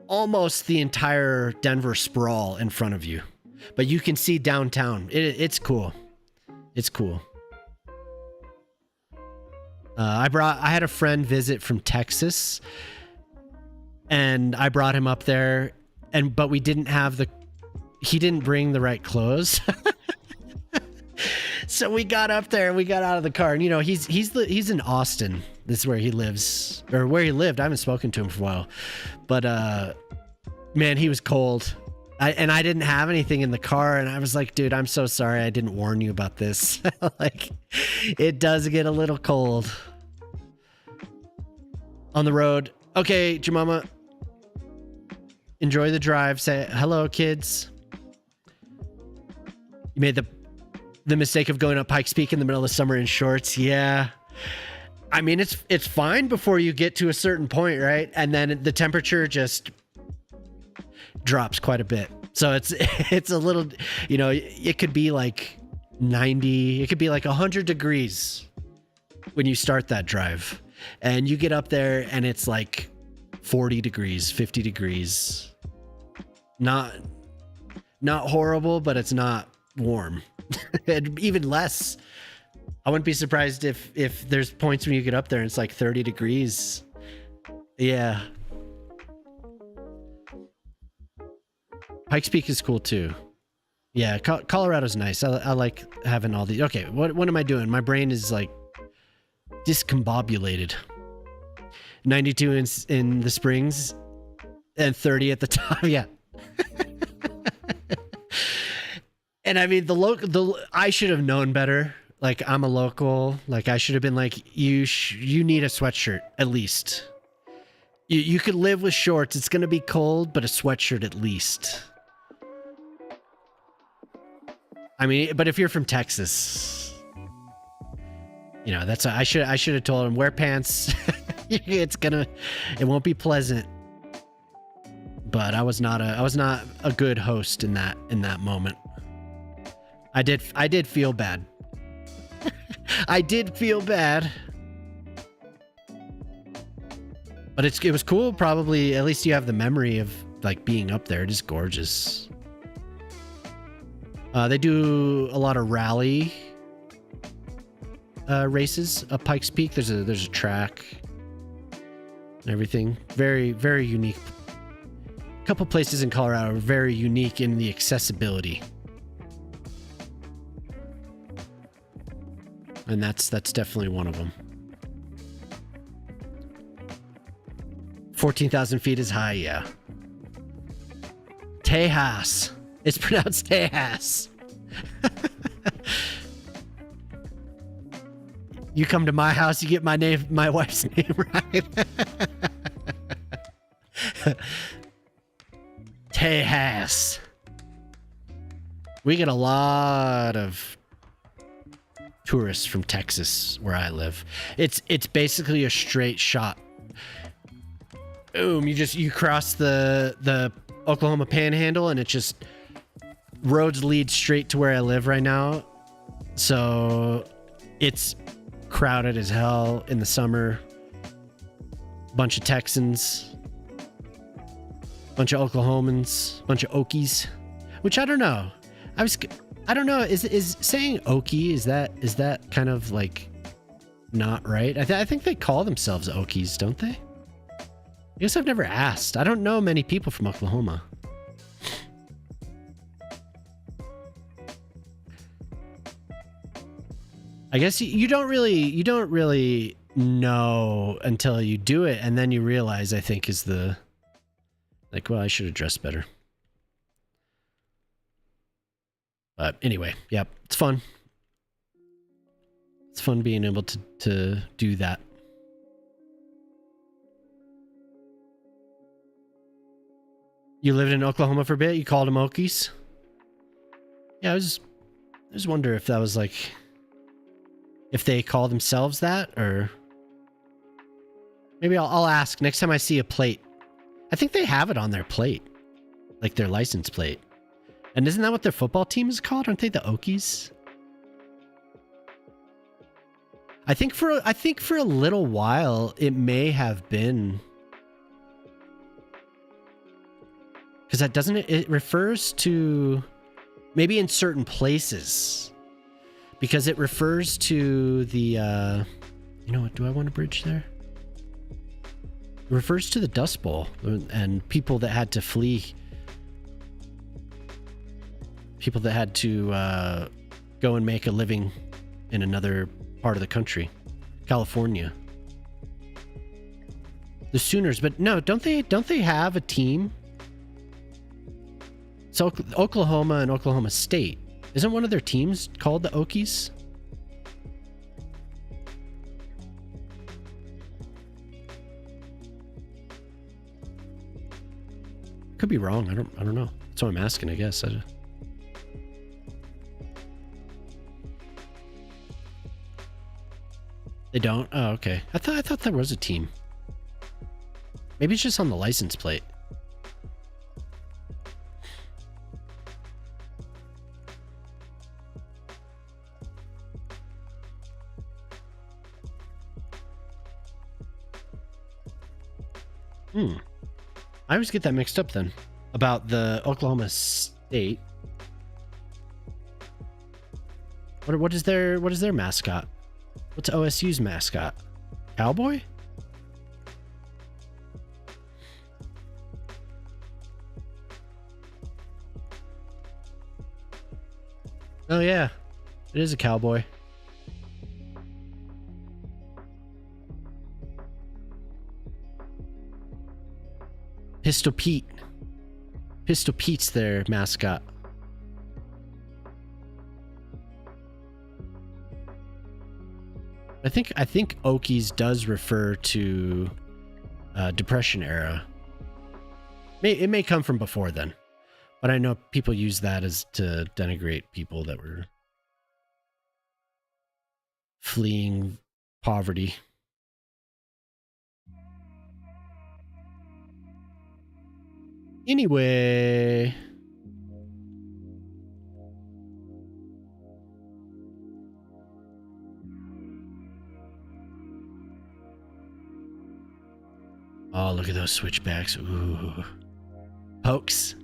almost the entire Denver sprawl in front of you, but you can see downtown. It's cool. It's cool. I had a friend visit from Texas, and I brought him up there, but we didn't have he didn't bring the right clothes. So we got up there and we got out of the car, and you know, he's in Austin. This is where he lives, or where he lived. I haven't spoken to him for a while, but man, he was cold. I didn't have anything in the car, and I was like, dude, I'm so sorry I didn't warn you about this. Like, it does get a little cold on the road. Okay, Jemima, enjoy the drive. Say hello, kids. You made the mistake of going up Pikes Peak in the middle of summer in shorts. Yeah. I mean, it's fine before you get to a certain point, right? And then the temperature just drops quite a bit. So it's a little, you know, it could be like 90, it could be like 100 degrees when you start that drive. And you get up there and it's like 40 degrees, 50 degrees. Not horrible, but it's not warm. And even less. I wouldn't be surprised if there's points when you get up there and it's like 30 degrees. Yeah. Pikes Peak is cool too. Yeah, Colorado's nice. I like having all these. Okay, what am I doing? My brain is like discombobulated. 92 in the Springs and 30 at the top. Yeah. And I mean, I should have known better. Like, I'm a local. Like, I should have been like, you need a sweatshirt at least. You could live with shorts. It's gonna be cold, but a sweatshirt at least. I mean, but if you're from Texas, you know, I should have told him, wear pants. It won't be pleasant. But I was not a good host in that moment. I did feel bad. I did feel bad. But it was cool. Probably, at least you have the memory of like being up there. It is gorgeous. They do a lot of rally races up Pikes Peak. There's a track and everything. Very, very unique. A couple places in Colorado are very unique in the accessibility. And that's definitely one of them. 14,000 feet is high, yeah. Tejas. It's pronounced Tejas. You come to my house, you get my wife's name right. Tejas. We get a lot of tourists from Texas where I live. It's basically a straight shot. Boom, you cross the Oklahoma Panhandle, and it just roads lead straight to where I live right now. So it's crowded as hell in the summer. Bunch of Texans, bunch of Oklahomans, bunch of Okies, which I don't know. I don't know. Is saying Okie, is that kind of like not right. I think they call themselves Okies, don't they? I guess I've never asked. I don't know many people from Oklahoma. I guess you don't really know until you do it, and then you realize, I think, is the like, well, I should have dressed better. But anyway, yep, it's fun. It's fun being able to do that. You lived in Oklahoma for a bit? You called them Okies? Yeah, I just wonder if that was like, if they call themselves that, or maybe I'll ask next time I see a plate. I think they have it on their plate, like their license plate. And isn't that what their football team is called? Aren't they the Okies? I think for a little while it may have been, because that doesn't it refers to maybe in certain places, because it refers to the you know what, do I want a bridge there? It refers to the Dust Bowl and people that had to flee, people that had to go and make a living in another part of the country, California. The Sooners, but no, don't they have a team? So Oklahoma and Oklahoma State, isn't one of their teams called the Okies? Could be wrong. I don't know. That's why I'm asking, I guess. They don't? Oh, okay. I thought there was a team. Maybe it's just on the license plate. I always get that mixed up then. About the Oklahoma State. What is their mascot? What's OSU's mascot? Cowboy? Oh yeah, it is a cowboy. Pistol Pete. Pistol Pete's their mascot. I think Okies does refer to Depression era. It may come from before then, but I know people use that as to denigrate people that were fleeing poverty. Anyway, oh, look at those switchbacks. Ooh. Pokes.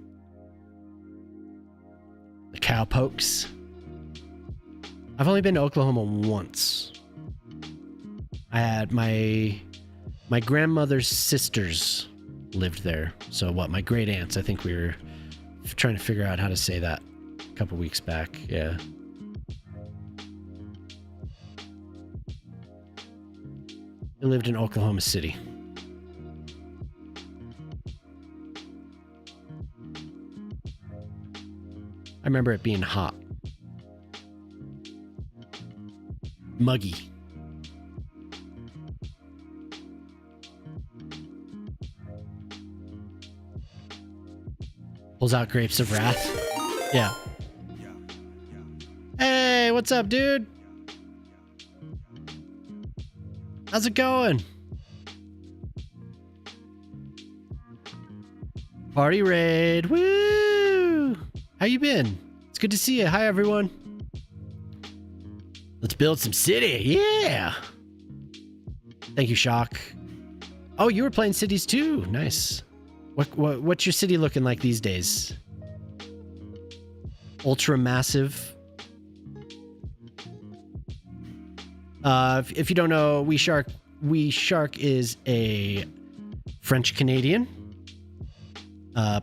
The cow pokes. I've only been to Oklahoma once. I had my grandmother's sisters lived there. So what, my great aunts, I think we were trying to figure out how to say that a couple weeks back. Yeah. I lived in Oklahoma City. I remember it being hot. Muggy. Pulls out Grapes of Wrath. Yeah. Hey, what's up, dude? How's it going? Party raid. Woo! How you been? It's good to see you. Hi, everyone. Let's build some city. Yeah. Thank you, Shock. Oh, you were playing cities too. Nice. What's your city looking like these days? Ultra massive. If you don't know, We Shark is a French Canadian.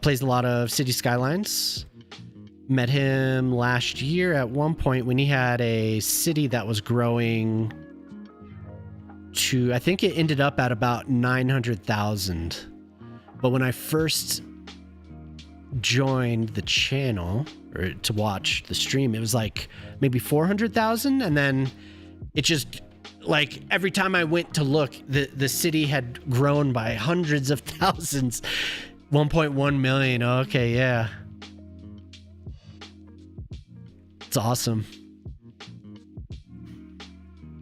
Plays a lot of City Skylines. Met him last year at one point when he had a city that was growing to, I think it ended up at about 900,000. But when I first joined the channel or to watch the stream, it was like maybe 400,000. And then it just, like, every time I went to look, the city had grown by hundreds of thousands. 1.1 million. Okay, yeah. It's awesome.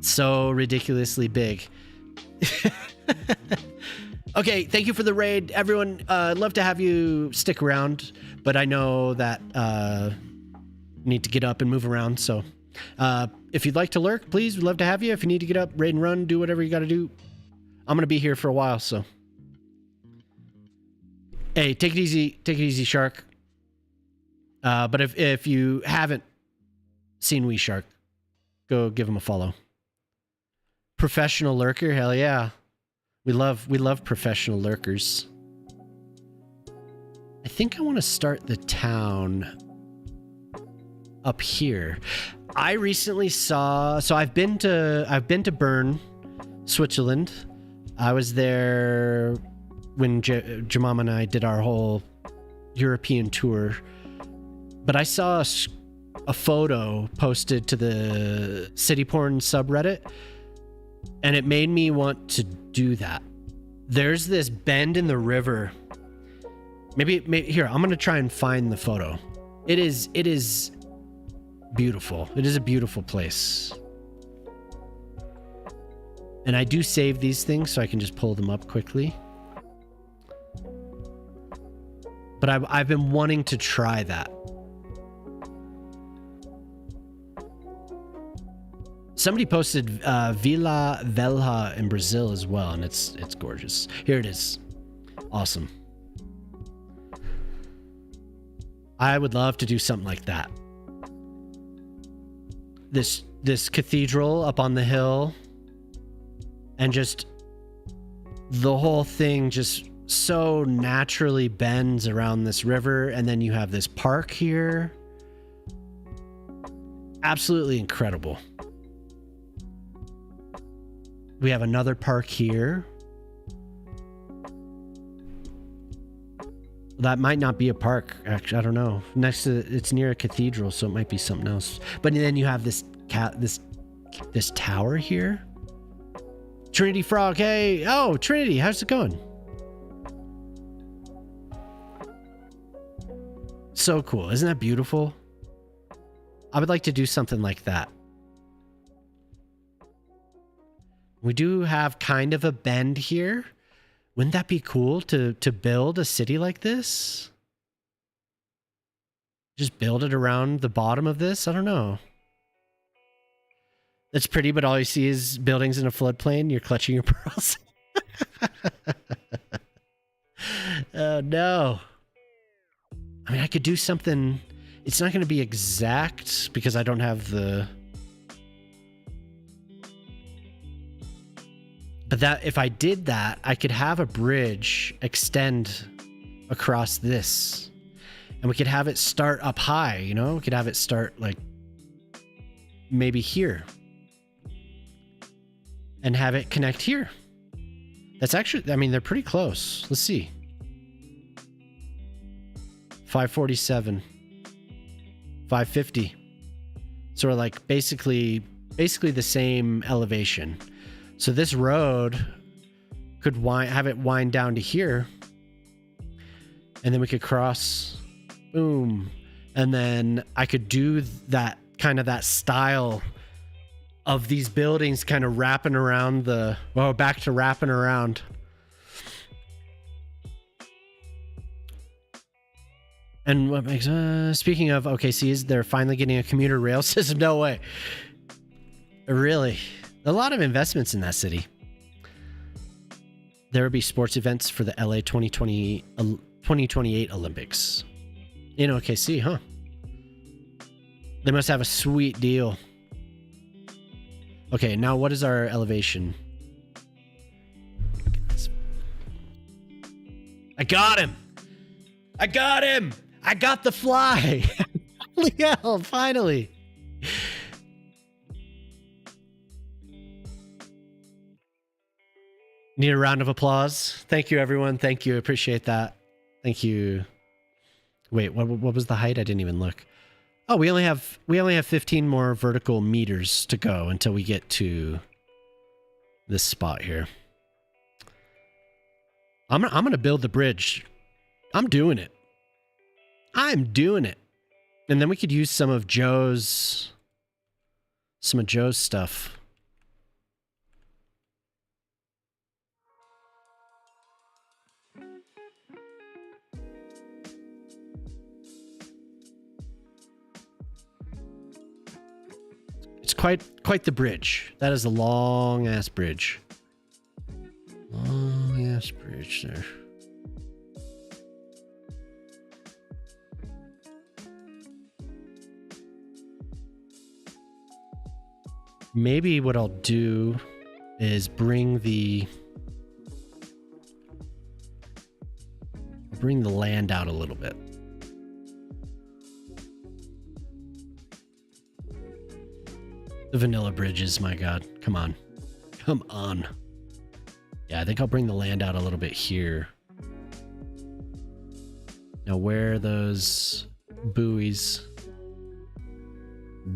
So ridiculously big. Okay, thank you for the raid, everyone. I'd love to have you stick around, but I know that you need to get up and move around. So if you'd like to lurk, please, we'd love to have you. If you need to get up, raid and run, do whatever you got to do. I'm gonna be here for a while, so. Hey, take it easy, Shark. But if you haven't seen We Shark, go give him a follow. Professional lurker, hell yeah. We love professional lurkers. I think I want to start the town up here. I recently saw, so I've been to Bern, Switzerland. I was there when Jamama and I did our whole European tour. But I saw a photo posted to the City Porn subreddit, and it made me want to do that. There's this bend in the river. Maybe here, I'm gonna try and find the photo. It is beautiful. It is a beautiful place. And I do save these things so I can just pull them up quickly. But I've been wanting to try that. Somebody posted Vila Velha in Brazil as well, and it's gorgeous. Here it is. Awesome. I would love to do something like that. This cathedral up on the hill, and just the whole thing just so naturally bends around this river, and then you have this park here. Absolutely incredible. We have another park here. That might not be a park, actually. I don't know. Next to it's near a cathedral, so it might be something else. But then you have this tower here. Trinity Frog, hey. Oh, Trinity, how's it going? So cool. Isn't that beautiful? I would like to do something like that. We do have kind of a bend here. Wouldn't that be cool to build a city like this? Just build it around the bottom of this? I don't know. That's pretty, but all you see is buildings in a floodplain. You're clutching your pearls. Oh, no. I mean, I could do something. It's not going to be exact because I don't have the... But that if I did that, I could have a bridge extend across this. And we could have it start up high, you know? We could have it start like maybe here. And have it connect here. That's actually, I mean, they're pretty close. Let's see. 547. 550. So we're like basically the same elevation. So this road could have it wind down to here, and then we could cross, boom, and then I could do that kind of that style of these buildings kind of wrapping around back to wrapping around. And what makes speaking of OKCs, they're finally getting a commuter rail system. No way. Really? A lot of investments in that city. There will be sports events for the LA 2028 Olympics in OKC, huh? They must have a sweet deal. Okay, now what is our elevation? I got him! I got him! I got the fly! Holy hell, finally! Need a round of applause. Thank you, everyone. Thank you. Appreciate that. Thank you. Wait, what was the height? I didn't even look. Oh, we only have 15 more vertical meters to go until we get to this spot here. I'm gonna build the bridge. I'm doing it. I'm doing it. And then we could use some of Joe's stuff. It's quite the bridge. That is a long ass bridge. Long ass bridge there. Maybe what I'll do is bring the land out a little bit. The vanilla bridges, my God. Come on. Come on. Yeah, I think I'll bring the land out a little bit here. Now, where are those buoys?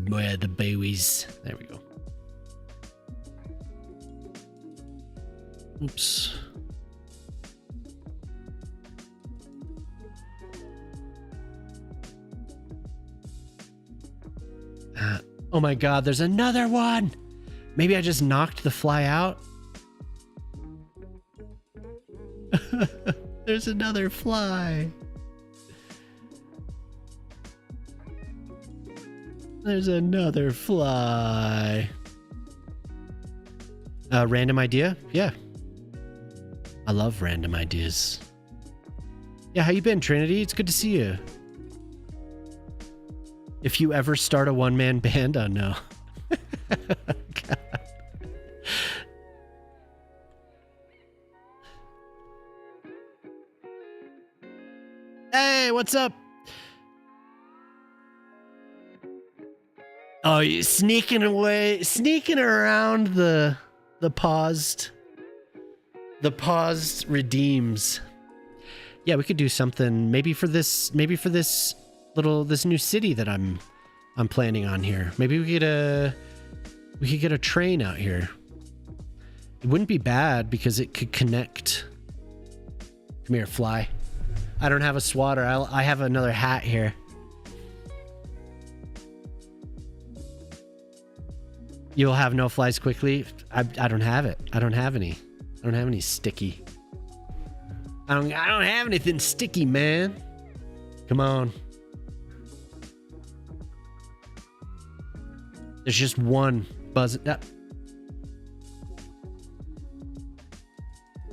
Where are the buoys? There we go. Oops. Oh my God, there's another one! Maybe I just knocked the fly out? There's another fly. There's another fly. Random idea? Yeah. I love random ideas. Yeah, how you been, Trinity? It's good to see you. If you ever start a one-man band, oh no. God. Hey, what's up? Oh, you sneaking around the paused redeems. Yeah, we could do something maybe for this new city that I'm planning on here. Maybe we could get a train out here. It wouldn't be bad because it could connect. Come here, fly. I don't have a swatter. I have another hat here. You'll have no flies quickly. I don't have it. I don't have any. I don't have any sticky. I don't have anything sticky, man. Come on. There's just one buzz.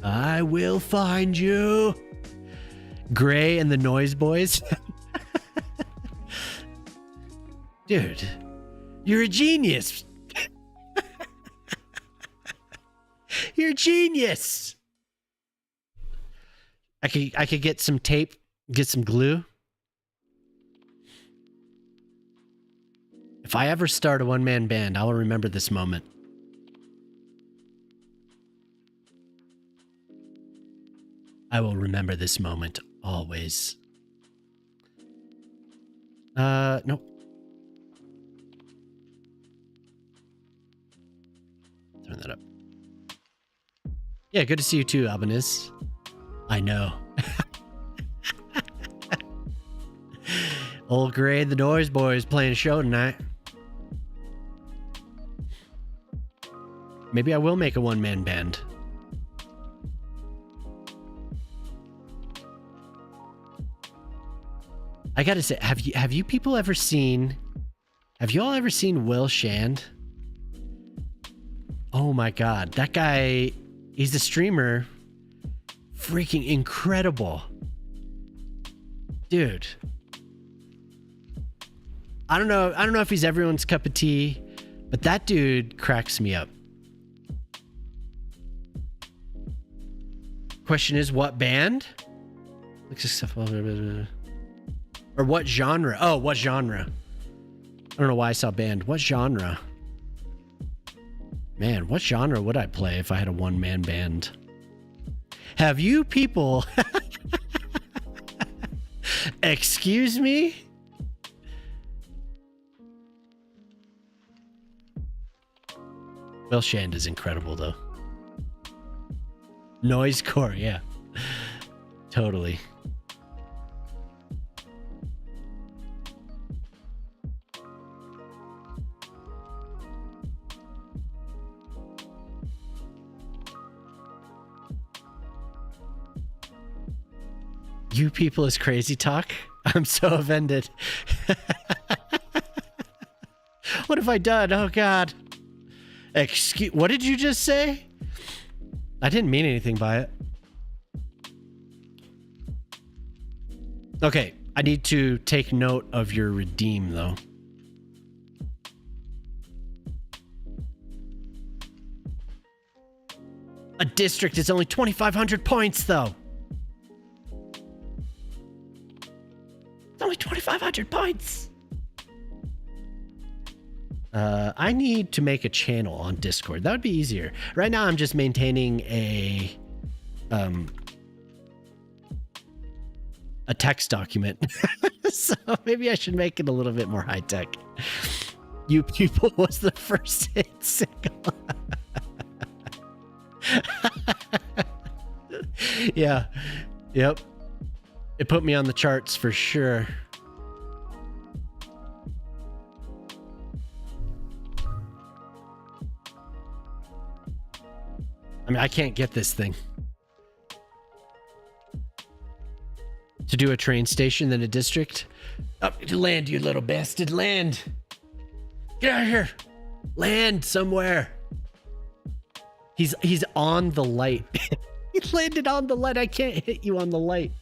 I will find you. Gray and the Noise Boys. Dude, you're a genius. You're a genius. I could get some tape, get some glue. If I ever start a one-man band, I will remember this moment. I will remember this moment always. Nope. Turn that up. Yeah, good to see you too, Albanese. I know. Old Gray and the Noise Boys playing a show tonight. Maybe I will make a one-man band. I gotta say, have you people ever seen? Have you all ever seen Will Shand? Oh my God, that guy, he's a streamer. Freaking incredible. Dude. I don't know if he's everyone's cup of tea, But that dude cracks me up. Question is, what band? Or what genre? Oh, what genre? I don't know why I saw band. What genre? Man, what genre would I play if I had a one-man band? Have you people... Excuse me? Will Shand is incredible, though. Noisecore, yeah. Totally. You people is crazy talk? I'm so offended. What have I done? Oh, God. What did you just say? I didn't mean anything by it. Okay, I need to take note of your redeem, though. A district is only 2,500 points, though. It's only 2,500 points. I need to make a channel on Discord. That would be easier. Right now, I'm just maintaining a text document. So maybe I should make it a little bit more high tech. You people was the first hit single. Yeah. Yep. It put me on the charts for sure. I mean, I can't get this thing. To do a train station, then a district? Up to land, you little bastard. Land. Get out of here. Land somewhere. He's on the light. He landed on the light. I can't hit you on the light.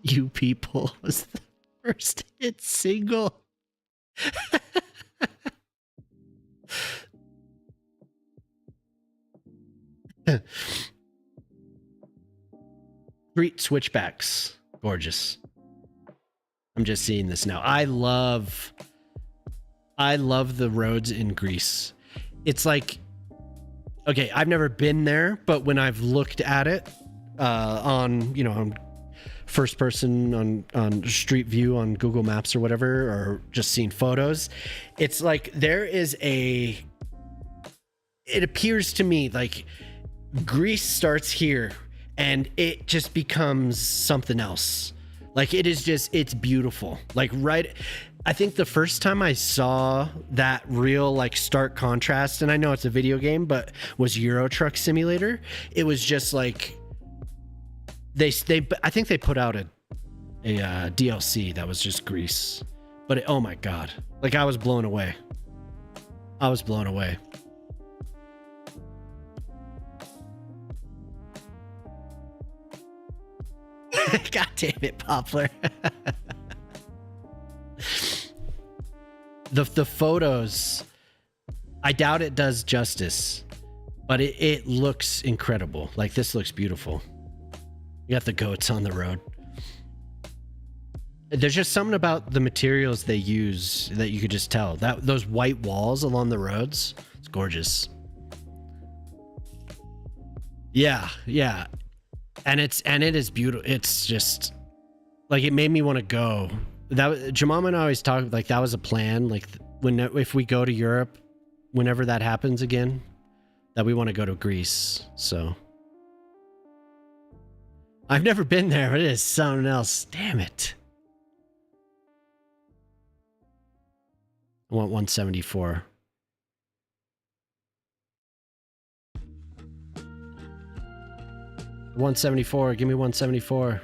You people was the first hit single. Street switchbacks. Gorgeous. I'm just seeing this now. I love the roads in Greece. It's like, okay, I've never been there, but when I've looked at it on first person on Street View on Google Maps or whatever, or just seen photos, it's like it appears to me like Greece starts here and it just becomes something else. Like it's beautiful. Like I think the first time I saw that real like stark contrast, and I know it's a video game, but was Euro Truck Simulator. It was just like I think they put out a DLC that was just Greece, but oh my God, like I was blown away. God damn it, Poplar. The photos, I doubt it does justice, but it looks incredible. Like this looks beautiful. You got the goats on the road. There's just something about the materials they use that you could just tell. That those white walls along the roads, it's gorgeous. Yeah. And it is beautiful. It's just like, it made me want to go. Jamal and I always talk like that was a plan. Like if we go to Europe, whenever that happens again, that we want to go to Greece. So I've never been there, but it is something else. Damn it. I want 174. $174. Give me 174.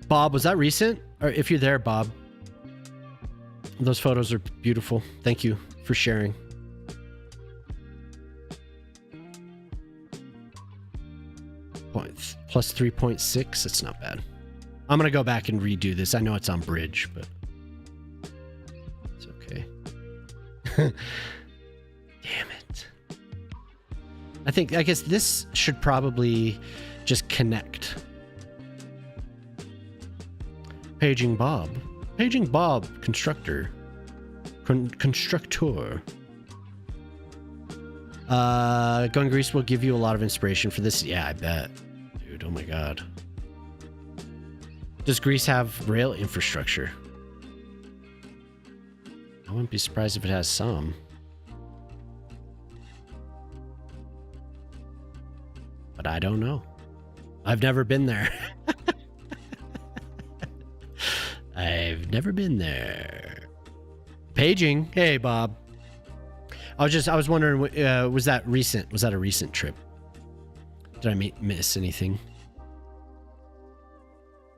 Bob, was that recent? Or if you're there, Bob, those photos are beautiful. Thank you for sharing. Plus 3.6. It's not bad. I'm gonna go back and redo this. I know it's on Bridge, but it's okay. Damn it. I guess this should probably just connect. Paging Bob. Paging Bob, constructor. Constructor. Going Greece will give you a lot of inspiration for this. Yeah, I bet. Dude, oh my god. Does Greece have rail infrastructure? I wouldn't be surprised if it has some. But I don't know. I've never been there. I've never been there. Paging. Hey, Bob. I was wondering, was that recent? Was that a recent trip? Did I miss anything?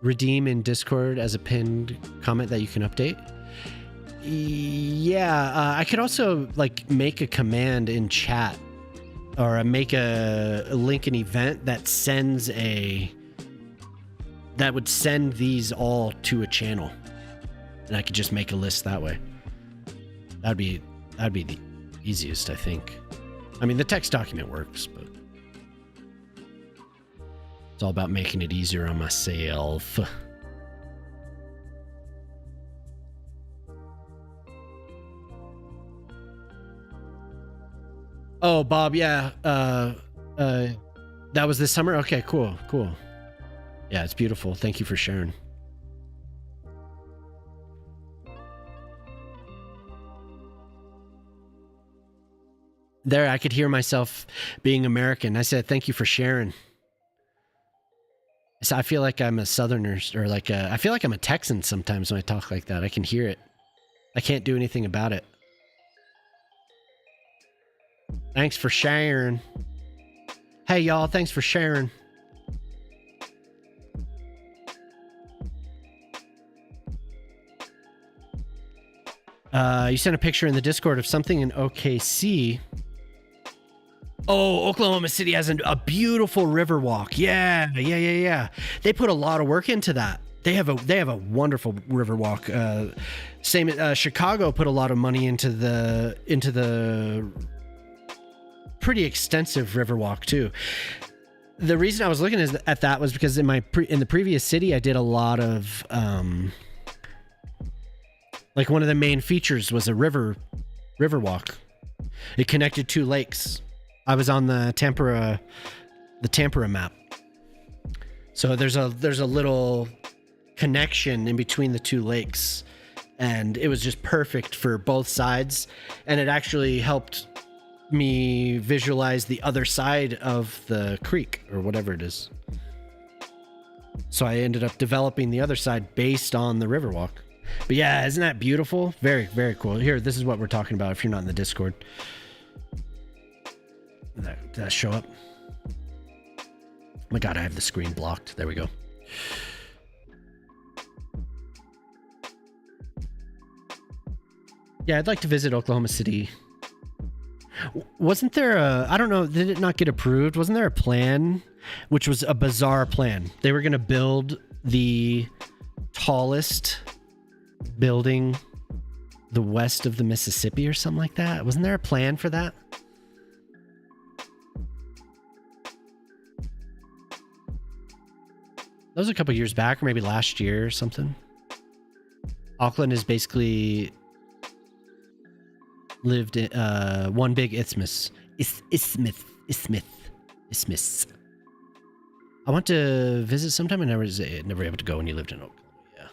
Redeem in Discord as a pinned comment that you can update. Yeah, I could also like make a command in chat, or make a link an event that sends that would send these all to a channel, and I could just make a list that way. That'd be the easiest, I think. I mean, the text document works, but it's all about making it easier on myself. Oh, Bob, yeah. That was this summer? Okay, cool. Yeah, it's beautiful. Thank you for sharing. There, I could hear myself being American. I said, thank you for sharing. So I feel like I'm a Southerner, or I feel like I'm a Texan sometimes when I talk like that. I can hear it. I can't do anything about it. Thanks for sharing. Hey, y'all, thanks for sharing. You sent a picture in the Discord of something in OKC. Oh, Oklahoma City has a beautiful river walk. Yeah. They put a lot of work into that. They have a wonderful river walk. Chicago put a lot of money into the pretty extensive river walk too. The reason I was looking at that was because in the previous city I did a lot of like one of the main features was a river walk. It connected two lakes. I was on the Tampere map. So there's a little connection in between the two lakes, and it was just perfect for both sides, and it actually helped me visualize the other side of the creek or whatever it is. So I ended up developing the other side based on the Riverwalk. But yeah, isn't that beautiful? Very, very cool. Here, this is what we're talking about if you're not in the Discord. Did that show up? Oh my god, I have the screen blocked. There we go. Yeah, I'd like to visit Oklahoma City. Wasn't there I don't know, did it not get approved? Wasn't there a plan, which was a bizarre plan? They were going to build the tallest building the west of the Mississippi or something like that. Wasn't there a plan for that? That was a couple years back, or maybe last year or something. Auckland is basically lived in one big isthmus. Isthmus. I want to visit sometime. I never able to go when you lived in Oklahoma. Yeah,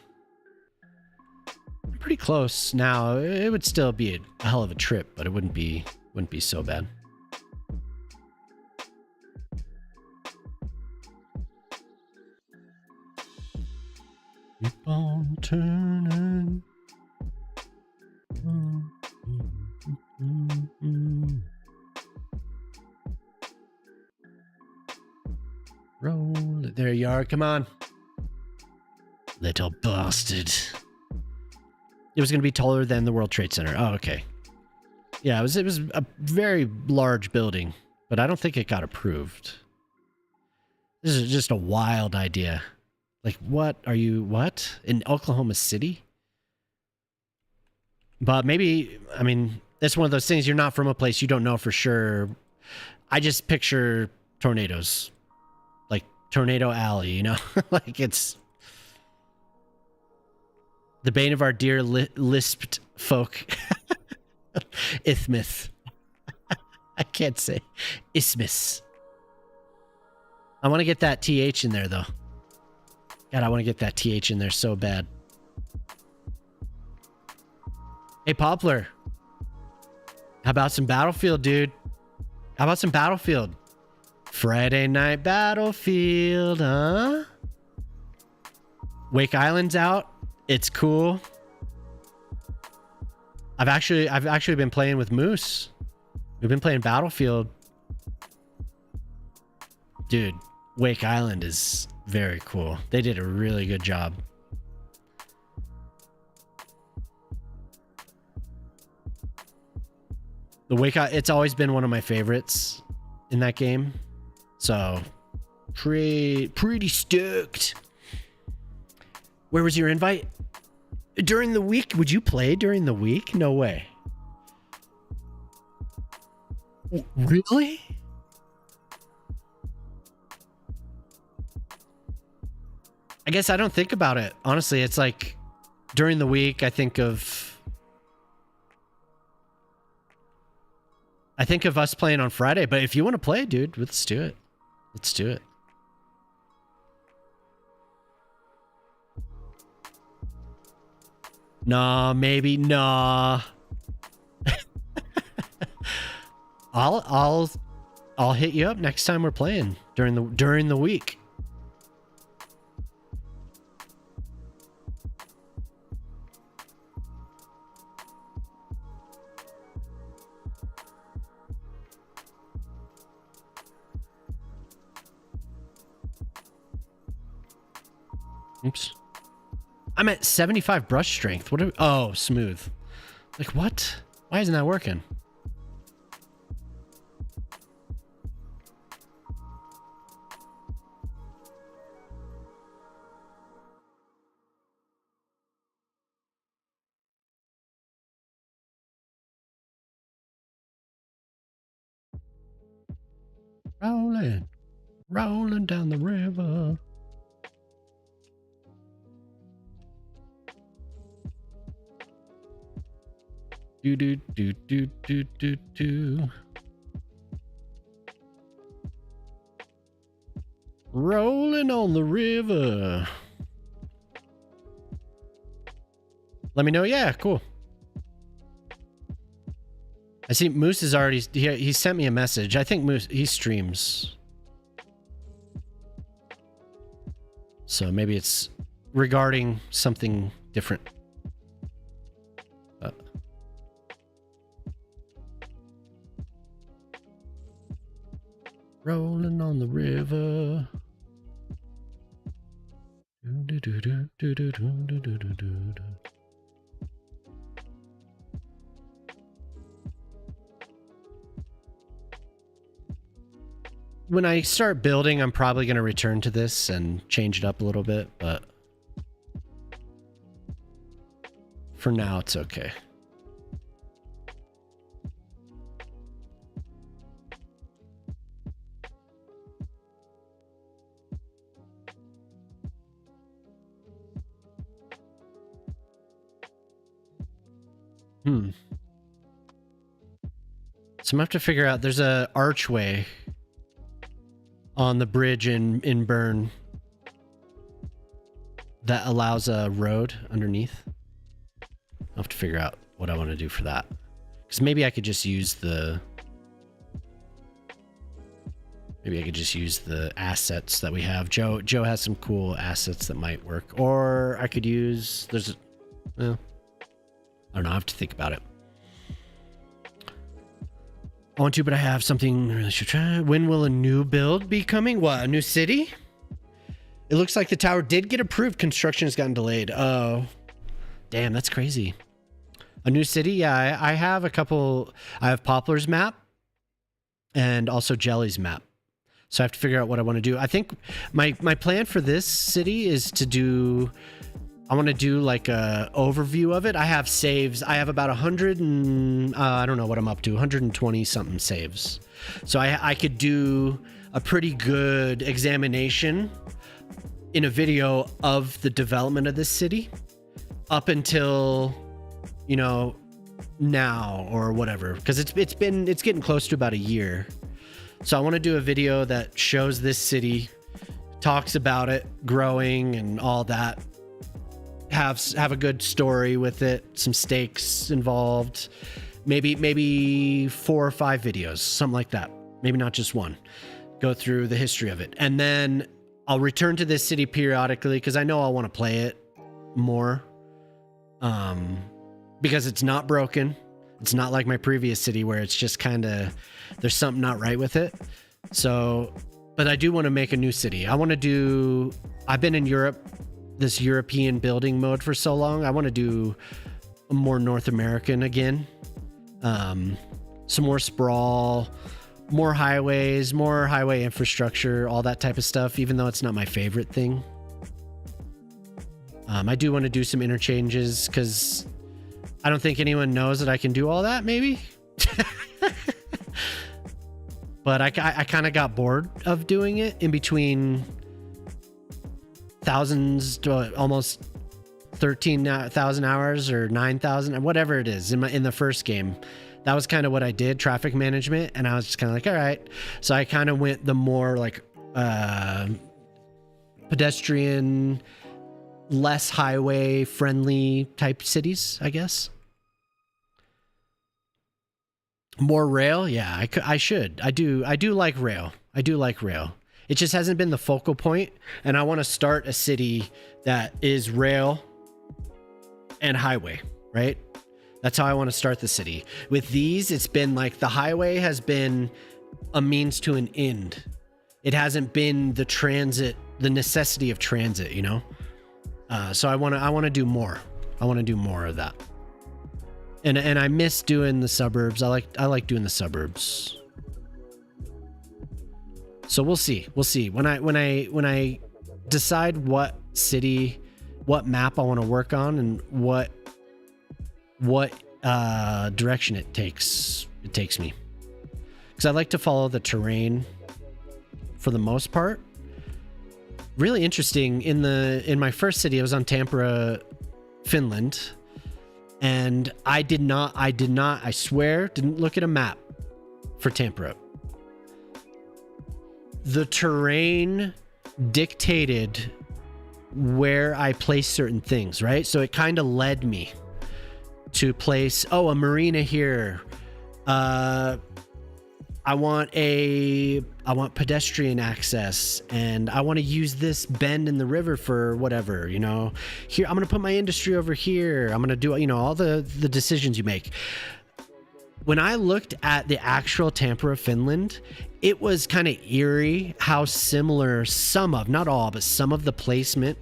I'm pretty close now. It would still be a hell of a trip, but it wouldn't be so bad. Keep on turning. Roll it. There you are. Come on. Little bastard. It was going to be taller than the World Trade Center. Oh, okay. Yeah, it was a very large building, but I don't think it got approved. This is just a wild idea. Like, what? In Oklahoma City? But maybe, I mean, it's one of those things, you're not from a place, you don't know for sure. I just picture tornadoes. Like Tornado Alley, you know? Like it's the bane of our dear lisped folk. Isthmus. I can't say. Isthmus. I want to get that TH in there, though. God, I want to get that TH in there so bad. Hey, Poplar. How about some Battlefield, dude? How about some Battlefield? Friday Night Battlefield, huh? Wake Island's out. It's cool. I've actually been playing with Moose. We've been playing Battlefield. Dude, Wake Island is very cool. They did a really good job. The Wake Island, it's always been one of my favorites in that game. So, pretty stoked. Where was your invite? During the week? Would you play during the week? No way. Really? I guess I don't think about it. Honestly, it's like during the week, I think of us playing on Friday. But if you want to play, dude, let's do it. Let's do it. Nah, maybe nah. I'll hit you up next time we're playing during the week. Oops. I'm at 75 brush strength. What are oh, smooth. Like what? Why isn't that working? Rolling down the river. Do do do do do do do. Rolling on the river. Let me know. Yeah, cool. I see Moose is already he sent me a message. I think Moose he streams. So maybe it's regarding something different. Rolling on the river. When I start building, I'm probably going to return to this and change it up a little bit, but for now, it's okay. So I'm gonna have to figure out, there's a archway on the bridge in Bern that allows a road underneath. I'll have to figure out what I want to do for that. Because maybe I could just use the assets that we have. Joe has some cool assets that might work. Or I could use well, I don't know, I have to think about it. I want to, but I have something I really should try. When will a new build be coming? What, a new city? It looks like the tower did get approved. Construction has gotten delayed. Oh, damn, that's crazy. A new city? Yeah, I have a couple. I have Poplar's map and also Jelly's map. So I have to figure out what I want to do. I think my plan for this city is to do, I want to do like a overview of it. I have saves. I have about 100 and I don't know what I'm up to, 120 something saves. So I could do a pretty good examination in a video of the development of this city up until, you know, now or whatever, because it's getting close to about a year. So I want to do a video that shows this city, talks about it growing and all that, have a good story with it, some stakes involved, maybe 4 or 5 videos, something like that, maybe not just one, go through the history of it. And then I'll return to this city periodically because I know I'll want to play it more, because it's not broken. It's not like my previous city where it's just kind of, there's something not right with it. So, but I do want to make a new city. I want to do, I've been in Europe, this European building mode for so long. I want to do a more North American again. Some more sprawl, more highways, more highway infrastructure, all that type of stuff, even though it's not my favorite thing. I do want to do some interchanges because I don't think anyone knows that I can do all that, maybe. But I kind of got bored of doing it in between thousands to almost 13,000 hours or 9,000, whatever it is in the first game. That was kind of what I did, traffic management. And I was just kind of like, all right. So I kind of went the more like pedestrian, less highway friendly type cities, I guess. More rail? Yeah, I should. I do like rail. I do like rail. It just hasn't been the focal point, and I want to start a city that is rail and highway, right? That's how I want to start the city. With these, it's been like the highway has been a means to an end. It hasn't been the transit, the necessity of transit, you know? So I want to do more. I want to do more of that. And I miss doing the suburbs. I like doing the suburbs. So we'll see. We'll see. When I decide what city, what map I want to work on and what direction it takes me. Because I like to follow the terrain for the most part. Really interesting. In my first city, I was on Tampere, Finland. And I swear, didn't look at a map for Tampere. The terrain dictated where I placed certain things, right? So it kind of led me to place, a marina here. I want pedestrian access, and I want to use this bend in the river for whatever, you know. Here, I'm going to put my industry over here. I'm going to do, you know, all the decisions you make. When I looked at the actual Tampere, Finland, it was kind of eerie how similar not all, but some of the placement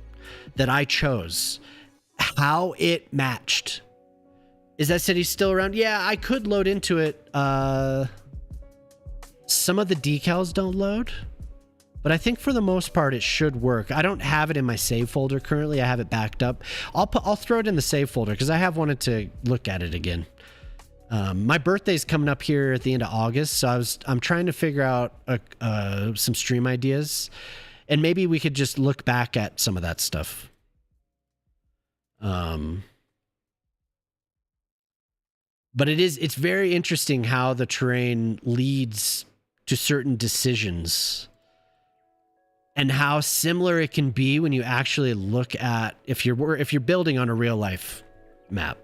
that I chose, how it matched. Is that city still around? Yeah, I could load into it. Some of the decals don't load, but I think for the most part it should work. I don't have it in my save folder currently. I have it backed up. I'll throw it in the save folder because I have wanted to look at it again. My birthday's coming up here at the end of August, so I'm trying to figure out some stream ideas, and maybe we could just look back at some of that stuff. But it's very interesting how the terrain leads to certain decisions and how similar it can be when you actually look at, if you're building on a real life map,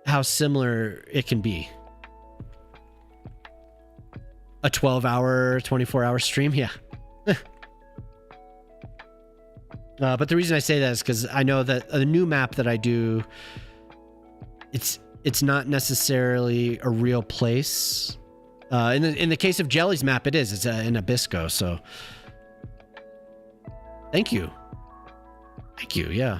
how similar it can be. A 12-hour, 24-hour stream, yeah. But the reason I say that is because I know that a new map that I do, it's not necessarily a real place. In the case of Jelly's map, it is. It's in Abisko, so Thank you. Thank you. Yeah.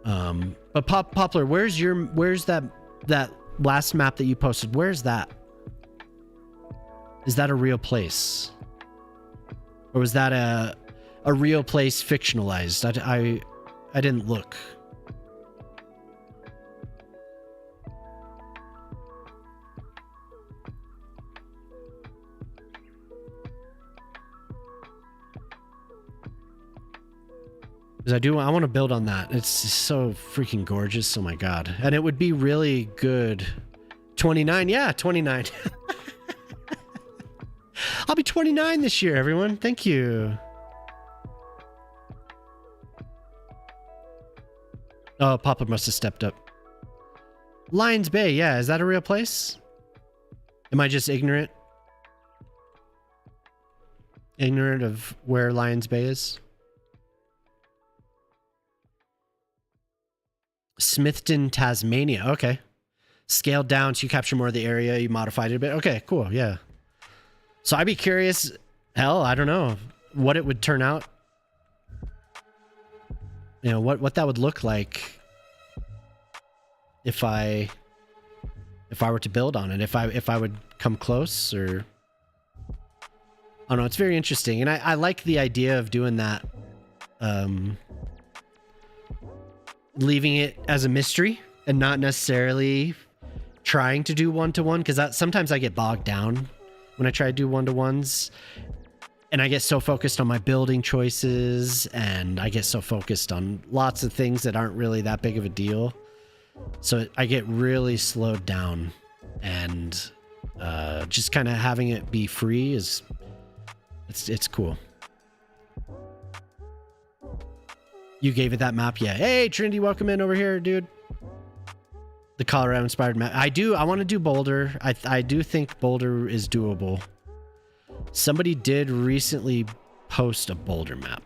But Poplar, where's that last map that you posted? Where's that? Is that a real place? Or was that a real place fictionalized? I didn't look. Because I want to build on that. It's so freaking gorgeous. Oh my god. And it would be really good. 29, yeah, 29. I'll be 29 this year, everyone. Thank you. Oh, Papa must have stepped up. Lions Bay, yeah. Is that a real place? Am I just ignorant? Ignorant of where Lions Bay is? Smithton, Tasmania. Okay. Scaled down so you capture more of the area. You modified it a bit. Okay, cool. Yeah. So I'd be curious. Hell, I don't know what it would turn out. You know, what that would look like if I were to build on it. If I would come close, or I don't know. It's very interesting, and I like the idea of doing that. Leaving it as a mystery and not necessarily trying to do one-to-one, because sometimes I get bogged down when I try to do one-to-ones, and I get so focused on my building choices, and I get so focused on lots of things that aren't really that big of a deal. So I get really slowed down, and just kind of having it be free it's cool. You gave it that map? Yeah. Hey, Trinity, welcome in over here, dude. The Colorado inspired map. I want to do Boulder. I do think Boulder is doable. Somebody did recently post a Boulder map.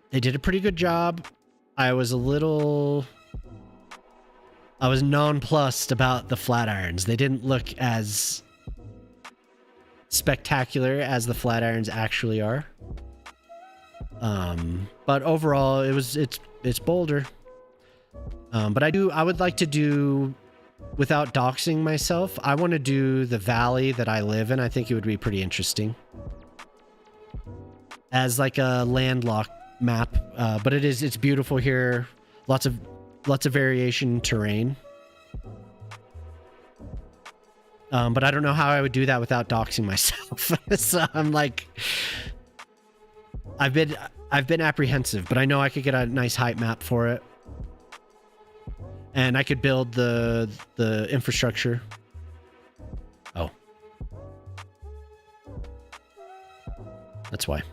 They did a pretty good job. I was nonplussed about the Flatirons. They didn't look as spectacular as the Flatirons actually are. But overall it's Boulder. But I would like to do, without doxing myself, I want to do the valley that I live in. I think it would be pretty interesting as like a landlocked map. But it's beautiful here. Lots of variation in terrain. But I don't know how I would do that without doxing myself. So I'm like, I've been apprehensive, but I know I could get a nice height map for it, and I could build the infrastructure. Oh, that's why.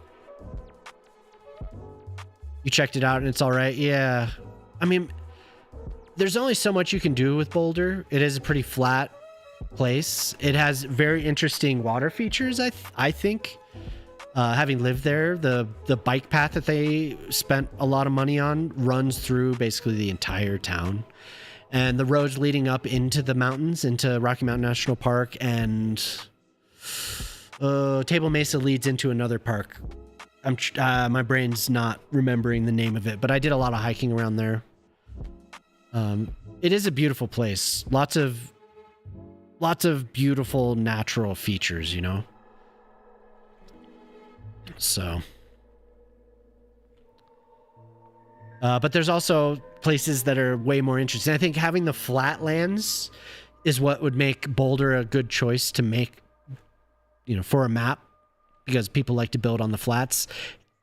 You checked it out and it's all right. Yeah, I mean, there's only so much you can do with Boulder. It is a pretty flat place. It has very interesting water features. I think, having lived there, the bike path that they spent a lot of money on runs through basically the entire town, and the roads leading up into the mountains, into Rocky Mountain National Park, and Table Mesa leads into another park. My brain's not remembering the name of it, but I did a lot of hiking around there. It is a beautiful place. Lots of beautiful natural features, you know? So. But there's also places that are way more interesting. I think having the flatlands is what would make Boulder a good choice to make, you know, for a map, because people like to build on the flats,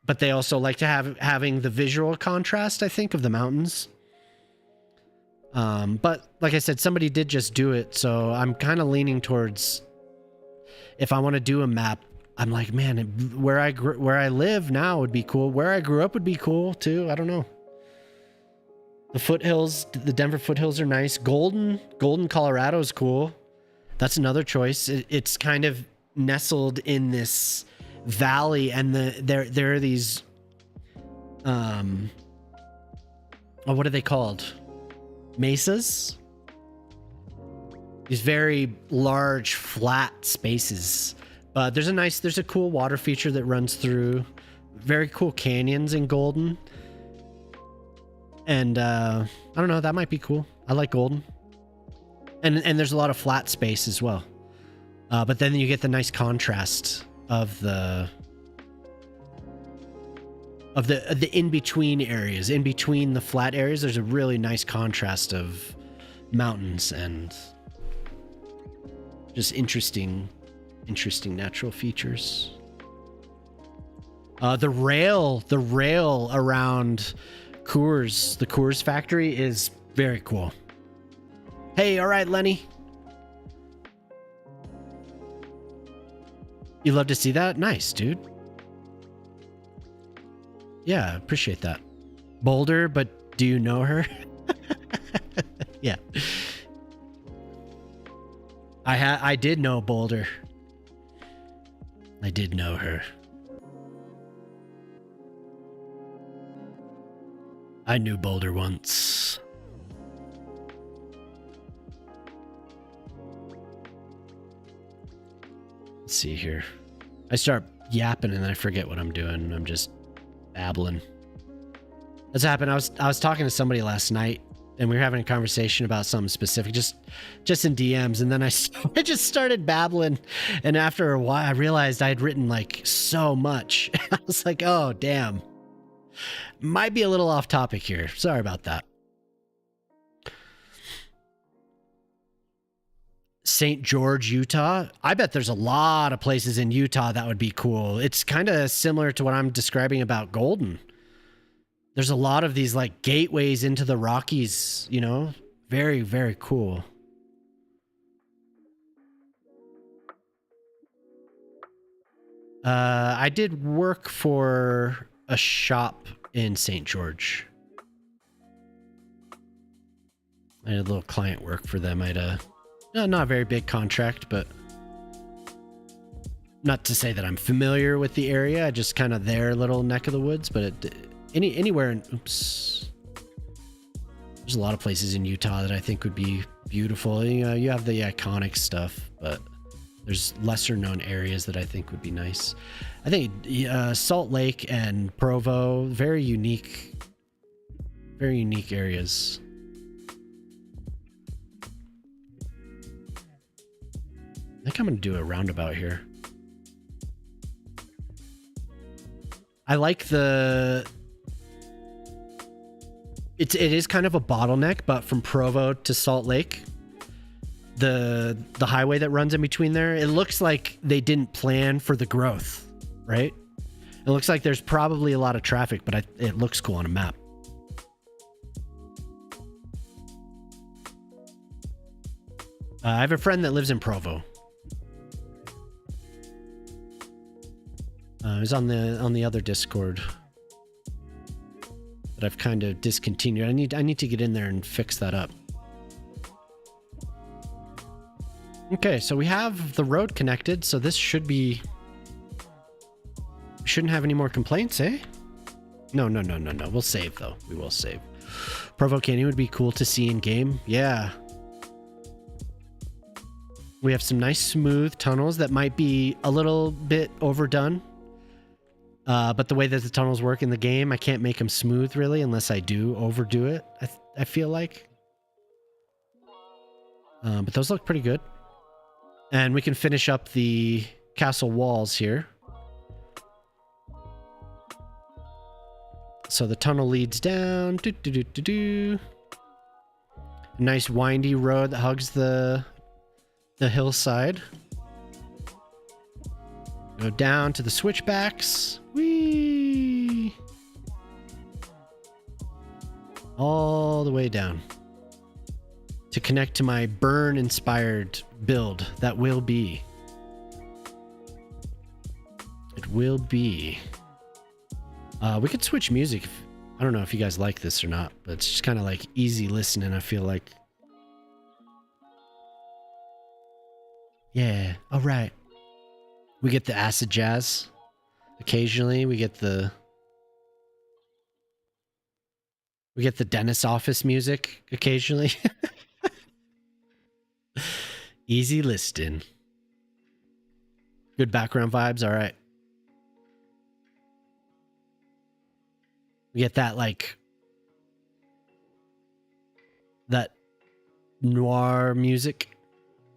but they also like to having the visual contrast, I think, of the mountains. But like I said, somebody did just do it, so I'm kind of leaning towards, if I want to do a map, I'm like, man, where I live now would be cool. Where I grew up would be cool too. I don't know. The foothills, the Denver foothills are nice. Golden, Colorado is cool. That's another choice. It's kind of nestled in this valley, and there are these, what are they called? Mesas? these very large, flat spaces. But there's a cool water feature that runs through. Very cool canyons in Golden. And I don't know, that might be cool. I like Golden. And there's a lot of flat space as well. But then you get the nice contrast of the in-between areas. In between the flat areas, there's a really nice contrast of mountains and just interesting natural features. The rail around Coors, the Coors factory, is very cool. Hey, all right, Lenny. You love to see that? Nice, dude. Yeah, appreciate that. Boulder, but do you know her? Yeah. I did know Boulder. I did know her. I knew Boulder once. Let's see here. I start yapping and then I forget what I'm doing. I'm just babbling. That's happened. I was talking to somebody last night and we were having a conversation about something specific, just in DMs, and then I just started babbling, and after a while I realized I had written like so much. I was like, oh damn. Might be a little off topic here. Sorry about that. St. George, Utah. I bet there's a lot of places in Utah that would be cool. It's kind of similar to what I'm describing about Golden. There's a lot of these like gateways into the Rockies, you know? Very, very cool. I did work for a shop in St. George. I had a little client work for them. I had a not a very big contract, but not to say that I'm familiar with the area. Just kind of their little neck of the woods, but anywhere in, oops. There's a lot of places in Utah that I think would be beautiful. You know, you have the iconic stuff, but there's lesser known areas that I think would be nice. I think Salt Lake and Provo, very unique areas. I think I'm going to do a roundabout here. I like it is kind of a bottleneck, but from Provo to Salt Lake, the highway that runs in between there, it looks like they didn't plan for the growth, right? It looks like there's probably a lot of traffic, but it looks cool on a map. I have a friend that lives in Provo. He's on the other Discord, but I've kind of discontinued. I need to get in there and fix that up. Okay, so we have the road connected, so this should be... We shouldn't have any more complaints, eh? No. We'll save, though. We will save. Provo Canyon would be cool to see in game. Yeah. We have some nice smooth tunnels that might be a little bit overdone. But the way that the tunnels work in the game, I can't make them smooth, really, unless I do overdo it, I feel like. But those look pretty good. And we can finish up the castle walls here. So the tunnel leads down. Nice windy road that hugs the hillside. Go down to the switchbacks. Whee! All the way down to connect to my burn-inspired build that will be. It will be. We could switch music. I don't know if you guys like this or not, but it's just kind of like easy listening, I feel like. Yeah, all right. We get the acid jazz. Occasionally, we get the dentist office music occasionally. Easy listening. Good background vibes. All right. We get that like that noir music,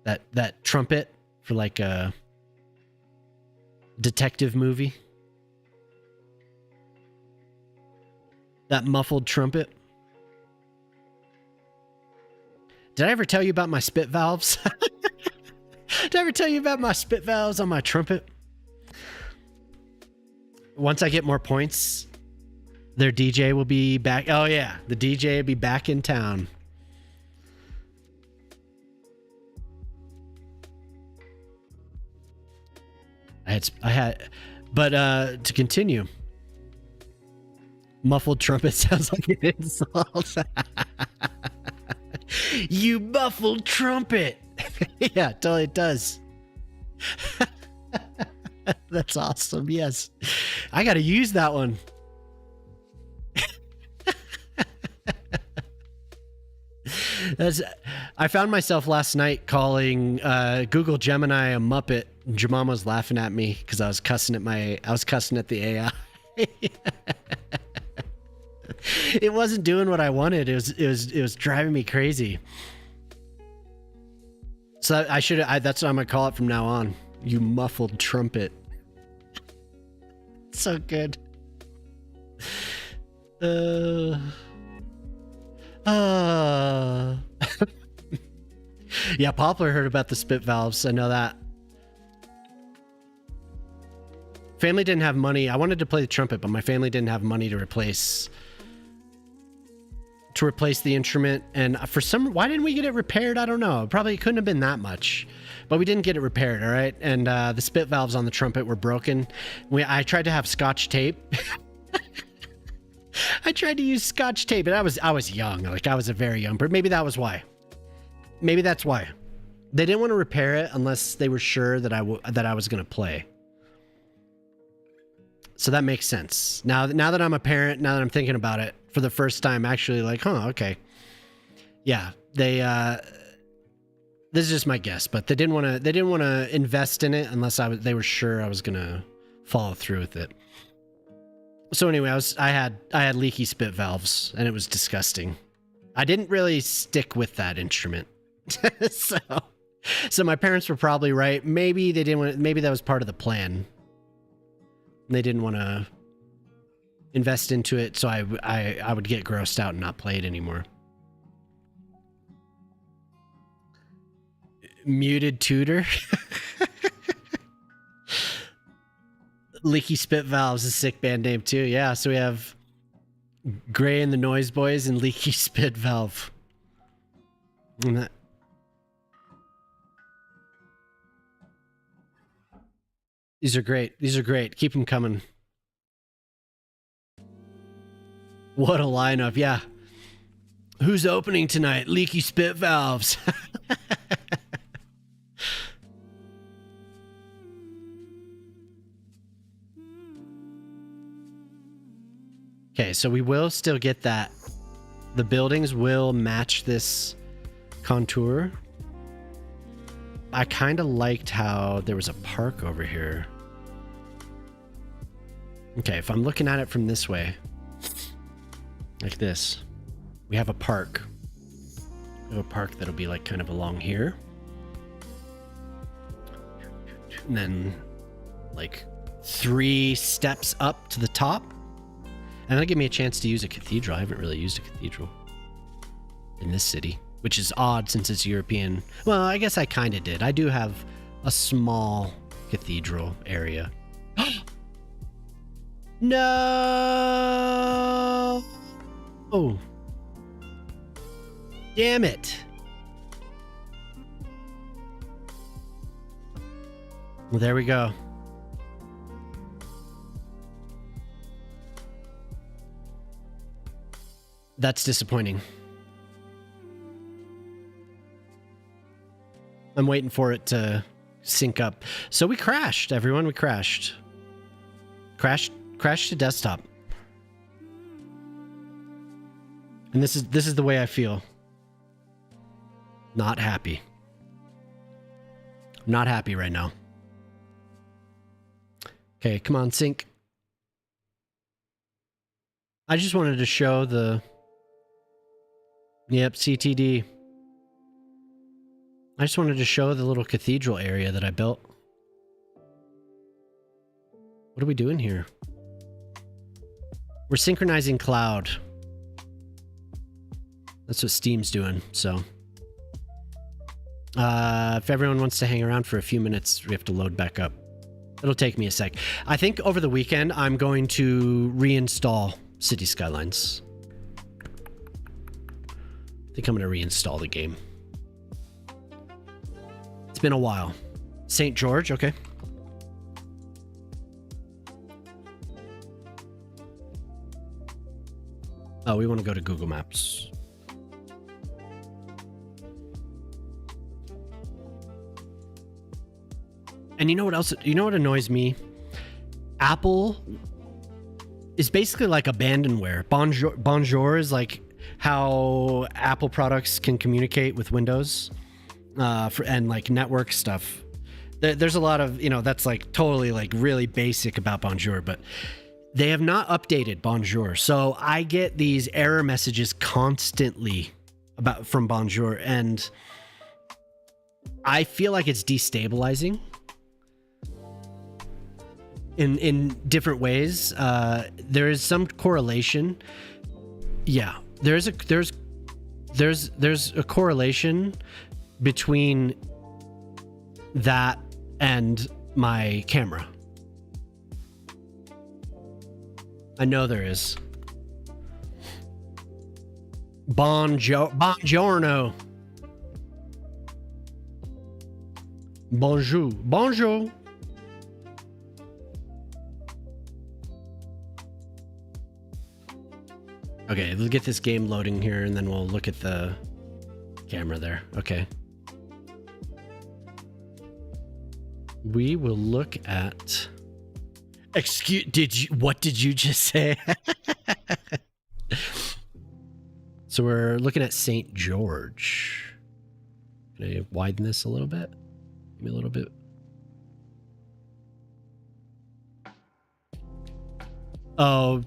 that trumpet for like a detective movie. That muffled trumpet. Did I ever tell you about my spit valves? Did I ever tell you about my spit valves on my trumpet? Once I get more points, their DJ will be back. Oh yeah, the DJ will be back in town. But to continue, muffled trumpet sounds like an insult. You muffled trumpet. Yeah, totally does. That's awesome. Yes, I got to use that one. I found myself last night calling Google Gemini a Muppet. Jemima was laughing at me because I was cussing at the AI. It wasn't doing what I wanted. It was driving me crazy. So that's what I'm gonna call it from now on. You muffled trumpet. So good. Yeah, Poplar heard about the spit valves. I know that. Family didn't have money. I wanted to play the trumpet, but my family didn't have money to replace the instrument. And why didn't we get it repaired? I don't know. Probably it couldn't have been that much, but we didn't get it repaired. All right. And the spit valves on the trumpet were broken. I tried to have Scotch tape. I tried to use Scotch tape, and I was young. Like I was a very young, but maybe that was why. Maybe that's why they didn't want to repair it unless they were sure that I was going to play. So that makes sense. Now that I'm a parent, now that I'm thinking about it for the first time, actually like, huh, okay. Yeah, this is just my guess, but they didn't want to invest in it unless they were sure I was going to follow through with it. So anyway, I had leaky spit valves and it was disgusting. I didn't really stick with that instrument. So my parents were probably right. Maybe they didn't want, maybe that was part of the plan. They didn't want to invest into it, so I would get grossed out and not play it anymore. Muted tutor. Leaky Spit Valves is a sick band name too. Yeah, so we have Gray and the Noise Boys and Leaky Spit Valve. And these are great. These are great. Keep them coming. What a lineup. Yeah. Who's opening tonight? Leaky Spit Valves. Okay, so we will still get that. The buildings will match this contour. I kind of liked how there was a park over here. Okay, if I'm looking at it from this way, like this, we have a park. We have a park that'll be like kind of along here. And then like 3 steps up to the top. And that'll give me a chance to use a cathedral. I haven't really used a cathedral in this city, which is odd since it's European. Well, I guess I kind of did. I do have a small cathedral area. No! Oh. Damn it. Well, there we go. That's disappointing. I'm waiting for it to sync up. So we crashed, everyone. We crashed. Crashed to desktop. And this is the way I feel. Not happy. Not happy right now. Okay, come on, sync. I just wanted to show the... Yep, CTD. I just wanted to show the little cathedral area that I built. What are we doing here? We're synchronizing cloud. That's what Steam's doing, so... if everyone wants to hang around for a few minutes, we have to load back up. It'll take me a sec. I think over the weekend, I'm going to reinstall City Skylines. I think I'm going to reinstall the game. It's been a while. St. George, okay. Oh, we want to go to Google Maps. And you know what else? You know what annoys me? Apple is basically like abandonware. Bonjour is like how Apple products can communicate with Windows and like network stuff. There's a lot of, that's like totally like really basic about Bonjour, but they have not updated Bonjour. So I get these error messages constantly from Bonjour, and I feel like it's destabilizing. In different ways. There is some correlation. Yeah, there's a correlation between that and my camera. I know there is. Buongiorno. Bonjour. Okay, let's get this game loading here, and then we'll look at the camera there. Okay. We will look at... What did you just say? So we're looking at St. George. Can I widen this a little bit? Give me a little bit. Oh...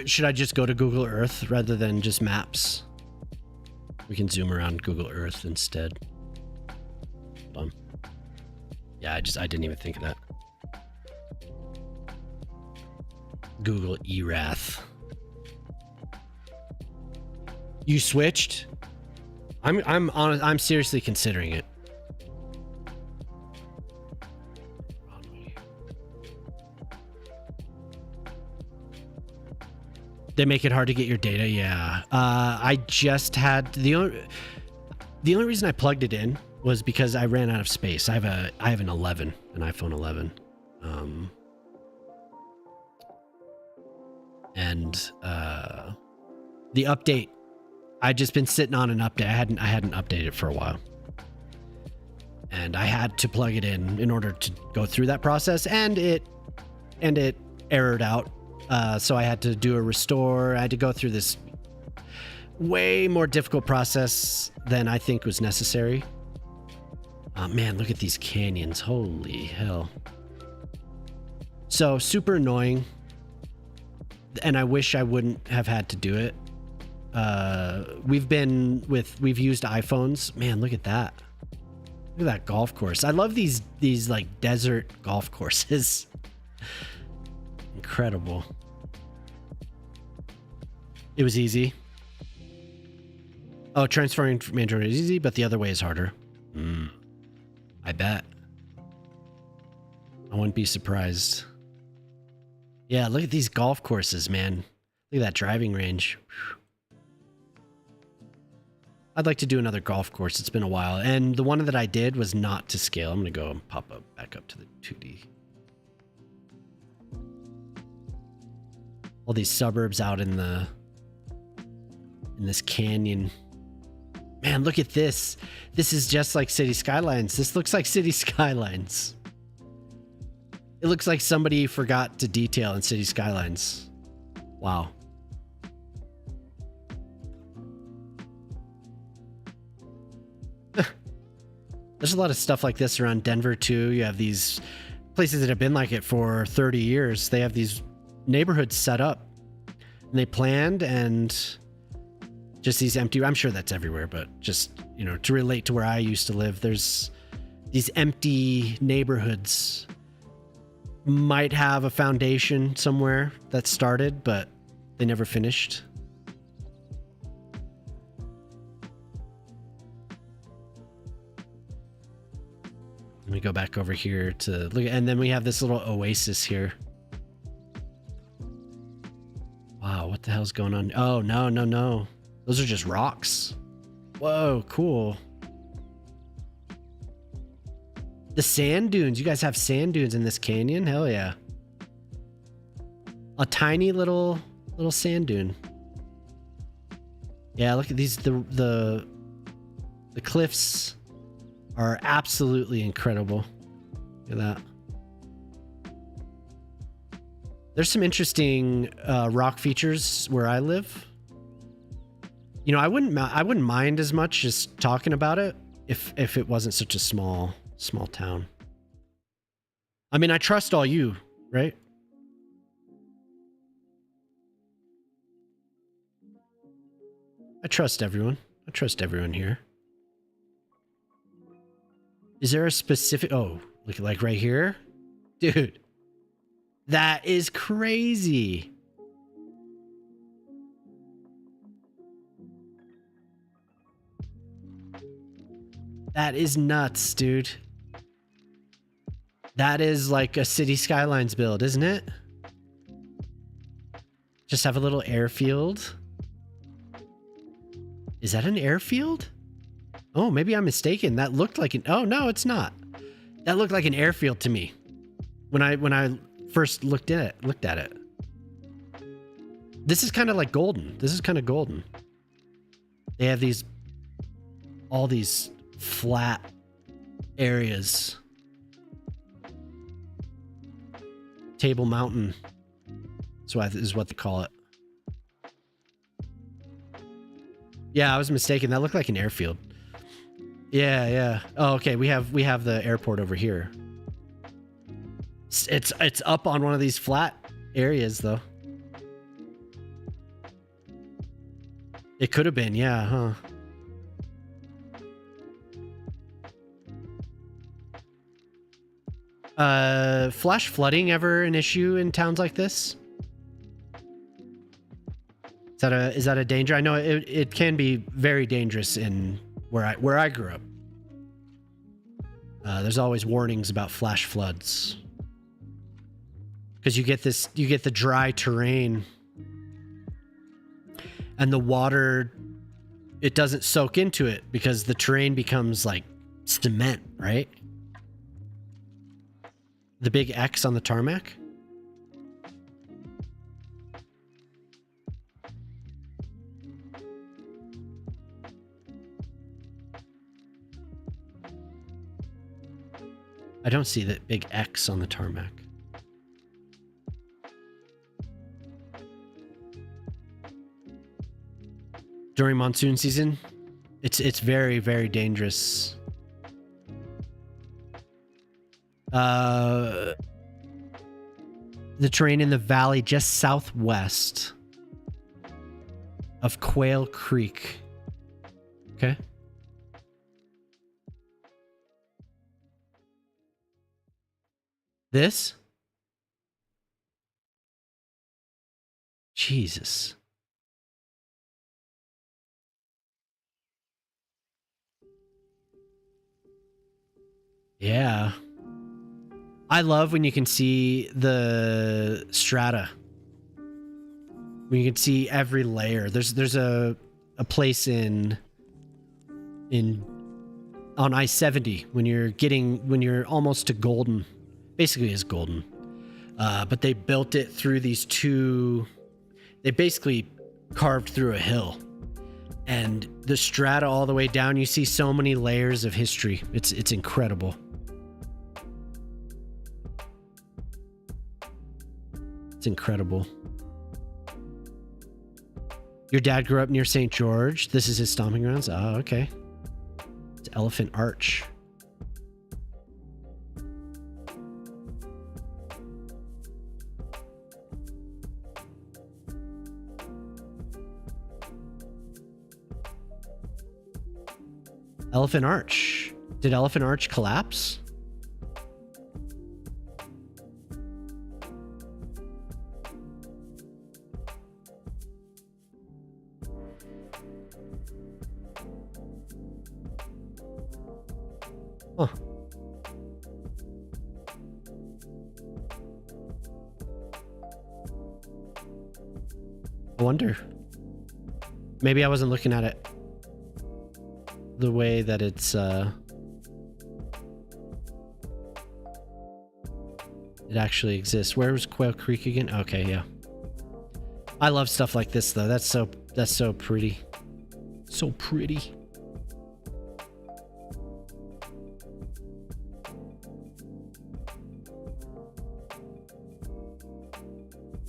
should I just go to Google Earth rather than just maps? We can zoom around Google Earth instead. Hold on. Yeah, I didn't even think of that. Google Erath. You switched? I'm seriously considering it. They make it hard to get your data. Yeah. I just had the only reason I plugged it in was because I ran out of space. I have an iPhone 11. And the update, I'd just been sitting on an update. I hadn't updated it for a while. And I had to plug it in order to go through that process, and it errored out. So I had to do a restore. I had to go through this way more difficult process than I think was necessary. Man, look at these canyons. Holy hell. So super annoying. And I wish I wouldn't have had to do it. We've used iPhones. Man, look at that. Look at that golf course. I love these like desert golf courses. Incredible. It was easy. Oh, transferring from Android is easy, but the other way is harder. I bet. I wouldn't be surprised. Yeah, look at these golf courses, man. Look at that driving range. Whew. I'd like to do another golf course. It's been a while. And the one that I did was not to scale. I'm going to go and pop back up to the 2D. All these suburbs out in this canyon. Man, look at this. This is just like City Skylines. This looks like City Skylines. It looks like somebody forgot to detail in City Skylines. Wow. There's a lot of stuff like this around Denver too. You have these places that have been like it for 30 years. They have these neighborhoods set up and they planned, and just these empty, I'm sure that's everywhere, but just, you know, to relate to where I used to live, there's these empty neighborhoods. Might have a foundation somewhere that started, but they never finished. Let me go back over here to look, and then we have this little oasis here. Wow, what the hell's going on? Oh, no. Those are just rocks. Whoa, cool. The sand dunes. You guys have sand dunes in this canyon? Hell yeah. A tiny little sand dune. Yeah, look at these. The cliffs are absolutely incredible. Look at that. There's some interesting rock features where I live. You know, I wouldn't mind as much just talking about it if it wasn't such a small town. I mean, I trust all you, right? I trust everyone. I trust everyone here. Is there a specific... Oh, look, like right here? Dude, that is crazy. That is nuts, dude. That is like a City Skylines build, isn't it? Just have a little airfield. Is that an airfield? Oh, maybe I'm mistaken. That looked like an... Oh, no, it's not. That looked like an airfield to me when I first looked at it. This is kind of like golden. This is kind of golden. They have all these flat areas. Table Mountain. Is what they call it. Yeah, I was mistaken. That looked like an airfield. Yeah. Oh, okay. We have the airport over here. It's up on one of these flat areas, though. It could have been, yeah, huh? Flash flooding ever an issue in towns like this? Is that a danger? I know it can be very dangerous in where I grew up. There's always warnings about flash floods because you get the dry terrain and the water, it doesn't soak into it because the terrain becomes like cement, right? The big X on the tarmac. I don't see that big X on the tarmac. During monsoon season, it's very, very dangerous. The terrain in the valley just southwest of Quail Creek. Okay. This? Jesus. Yeah. I love when you can see the strata. When you can see every layer. There's a place on I-70 when you're almost to Golden. Basically is Golden. But they built it through they basically carved through a hill. And the strata all the way down, you see so many layers of history. It's incredible. It's incredible. Your dad grew up near St. George. This is his stomping grounds. Oh, okay. It's Elephant Arch. Elephant Arch. Did Elephant Arch collapse? Huh. I wonder. Maybe I wasn't looking at it the way that it's it actually exists. Where was Quail Creek again? Okay, yeah. I love stuff like this though. That's so pretty. So pretty.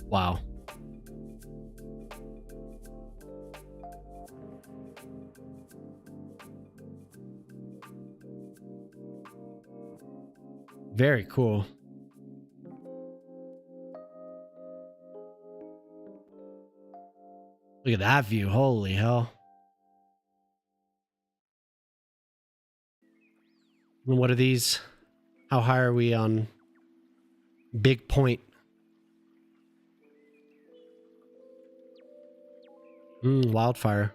Wow. Very cool. Look at that view. Holy hell. And what are these? How high are we on Big Point? Wildfire.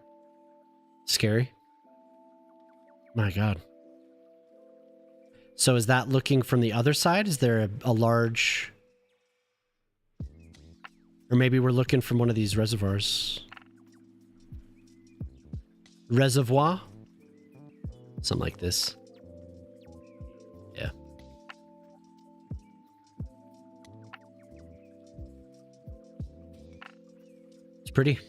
Scary. My God. So is that looking from the other side? Is there a large... Or maybe we're looking from one of these reservoirs. Reservoir? Something like this. Yeah. It's pretty.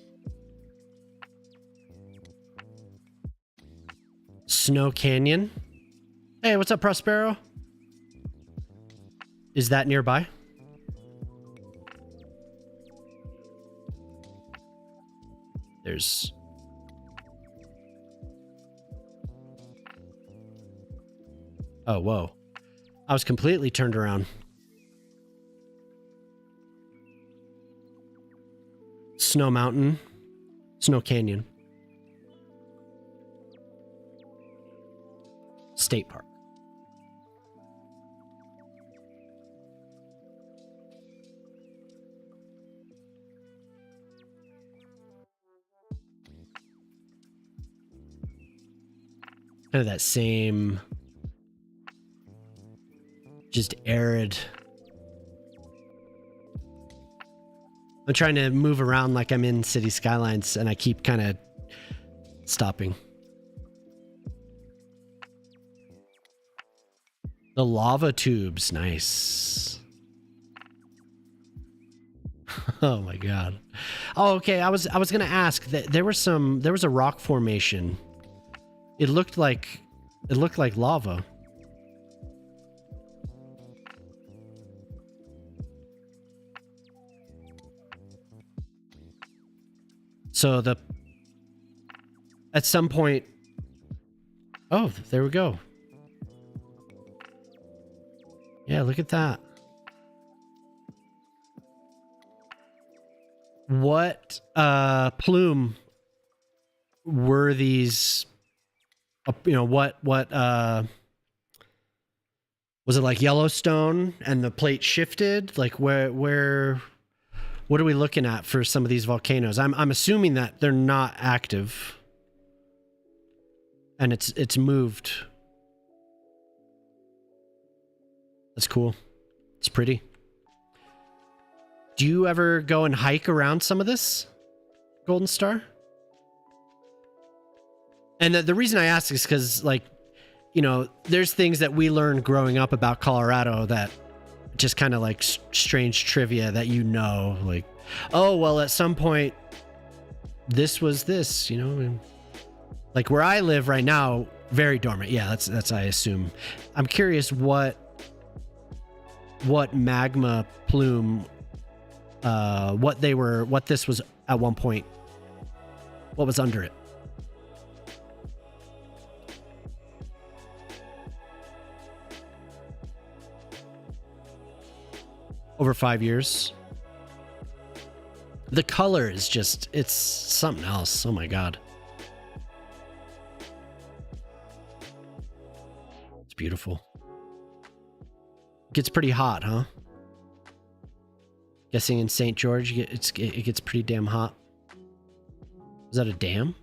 Snow Canyon. Hey, what's up, Prospero? Is that nearby? There's... Oh, whoa. I was completely turned around. Snow Mountain. Snow Canyon. State Park. Kind of that same, just arid. I'm trying to move around like I'm in City Skylines and I keep kind of stopping. The lava tubes, nice. Oh my God. Oh, okay. I was gonna ask that there was a rock formation. It looked like lava. So at some point, oh, there we go. Yeah, look at that. What plume were these? What was it, like Yellowstone and the plate shifted? Like where what are we looking at for some of these volcanoes? I'm assuming that they're not active and it's moved. That's cool. It's pretty. Do you ever go and hike around some of this, Golden Star? And the reason I ask is because, like, there's things that we learned growing up about Colorado that just kind of like strange trivia that like, oh, well, at some point, this was this, and like where I live right now, very dormant. Yeah, that's I assume. I'm curious what magma plume, what this was at one point, what was under it. Over 5 years. The color is it's something else. Oh my God. beautiful. Gets pretty hot, huh? Guessing in St. George, it gets pretty damn hot. Is that a dam?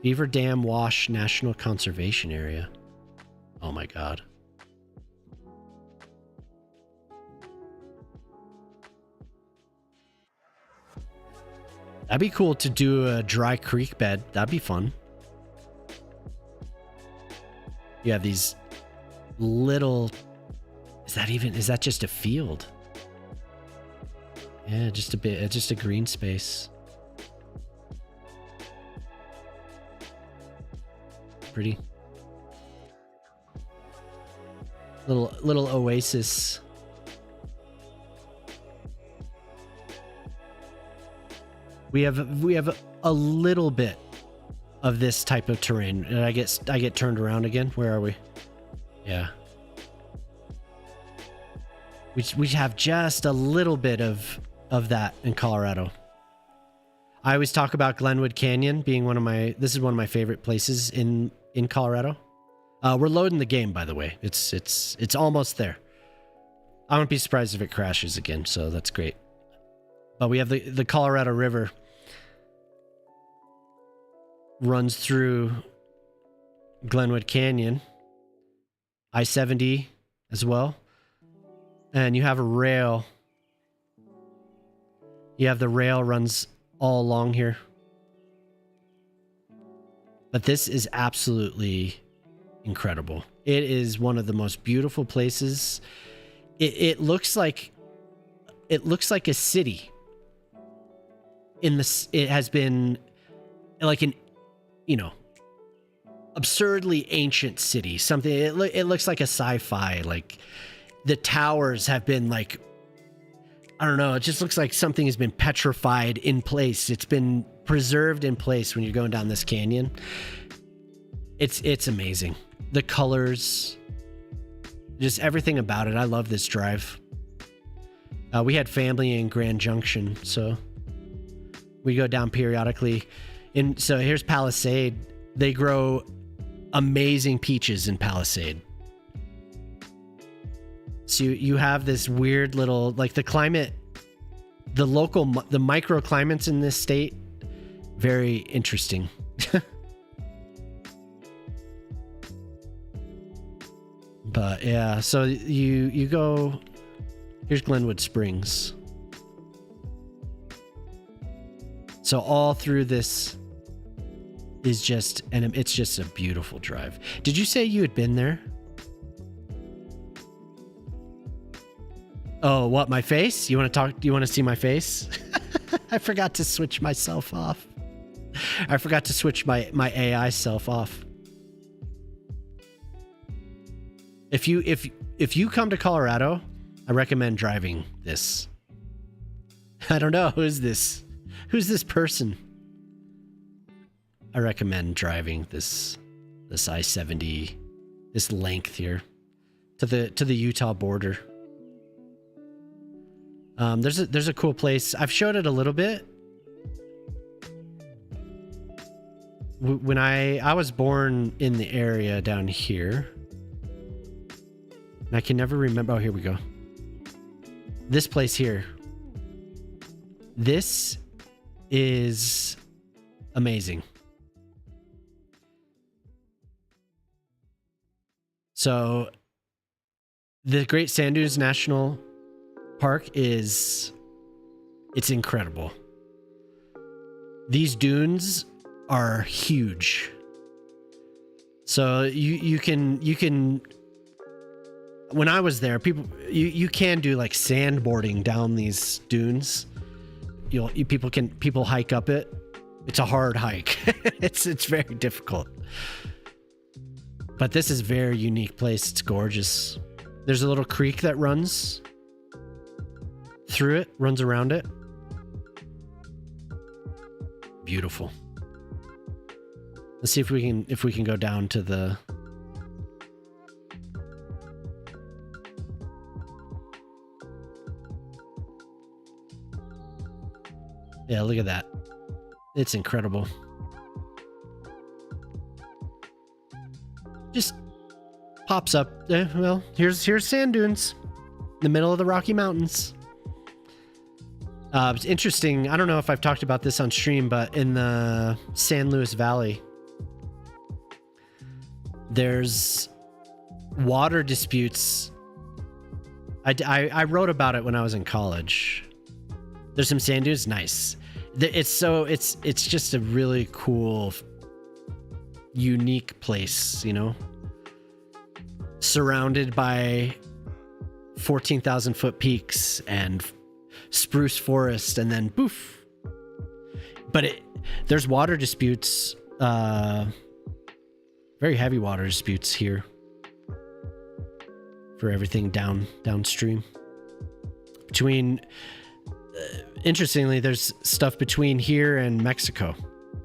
Beaver Dam Wash National Conservation Area. Oh my god. That'd be cool to do a dry creek bed. That'd be fun. You have these little... Is that just a field? Yeah, just a bit, just a green space. Pretty. Little oasis. We have a little bit of this type of terrain. And I get turned around again. Where are we? Yeah. We have just a little bit of that in Colorado. I always talk about Glenwood Canyon being this is one of my favorite places in Colorado. We're loading the game, by the way. It's almost there. I wouldn't be surprised if it crashes again, so that's great. But we have the Colorado River runs through Glenwood Canyon, I-70 as well, and you have a rail. You have the rail runs all along here. But this is absolutely incredible. It is one of the most beautiful places. It looks like a city. It has been like an, absurdly ancient city. Something it looks like a sci-fi. Like the towers have been like, I don't know. It just looks like something has been petrified in place. It's been preserved in place when you're going down this canyon. It's amazing. The colors, just everything about it. I love this drive. We had family in Grand Junction, so we go down periodically. And so here's Palisade. They grow amazing peaches in Palisade. So you have this weird little, like the climate, the microclimates in this state, very interesting. But yeah, so you go, here's Glenwood Springs. So all through this is just, and it's just a beautiful drive. Did you say you had been there? Oh, what, my face? You want to talk? Do you want to see my face? I forgot to switch myself off. I forgot to switch my AI self off. If you come to Colorado, I recommend driving this. I don't know, who's this person? I recommend driving this I-70, this length here to the Utah border. There's a cool place. I've showed it a little bit. When I was born in the area down here, and I can never remember. Oh, here we go. This place here. This is amazing. So the Great Sand Dunes National Park it's incredible. These dunes are huge. So you can when I was there, you can do like sandboarding down these dunes. People hike up it. It's a hard hike. It's very difficult. But this is a very unique place. It's gorgeous. There's a little creek that runs through it, runs around it. Beautiful. Let's see if we can go down to the Yeah, look at that. It's incredible. Just pops up. Well, here's sand dunes in the middle of the Rocky Mountains. It's interesting. I don't know if I've talked about this on stream, but in the San Luis Valley, there's water disputes. I wrote about it when I was in college. There's some sand dunes. Nice. It's just a really cool, unique place, you know, surrounded by 14,000 foot peaks and spruce forest, and then poof. But there's water disputes, very heavy water disputes here for everything downstream. Interestingly, there's stuff between here and Mexico.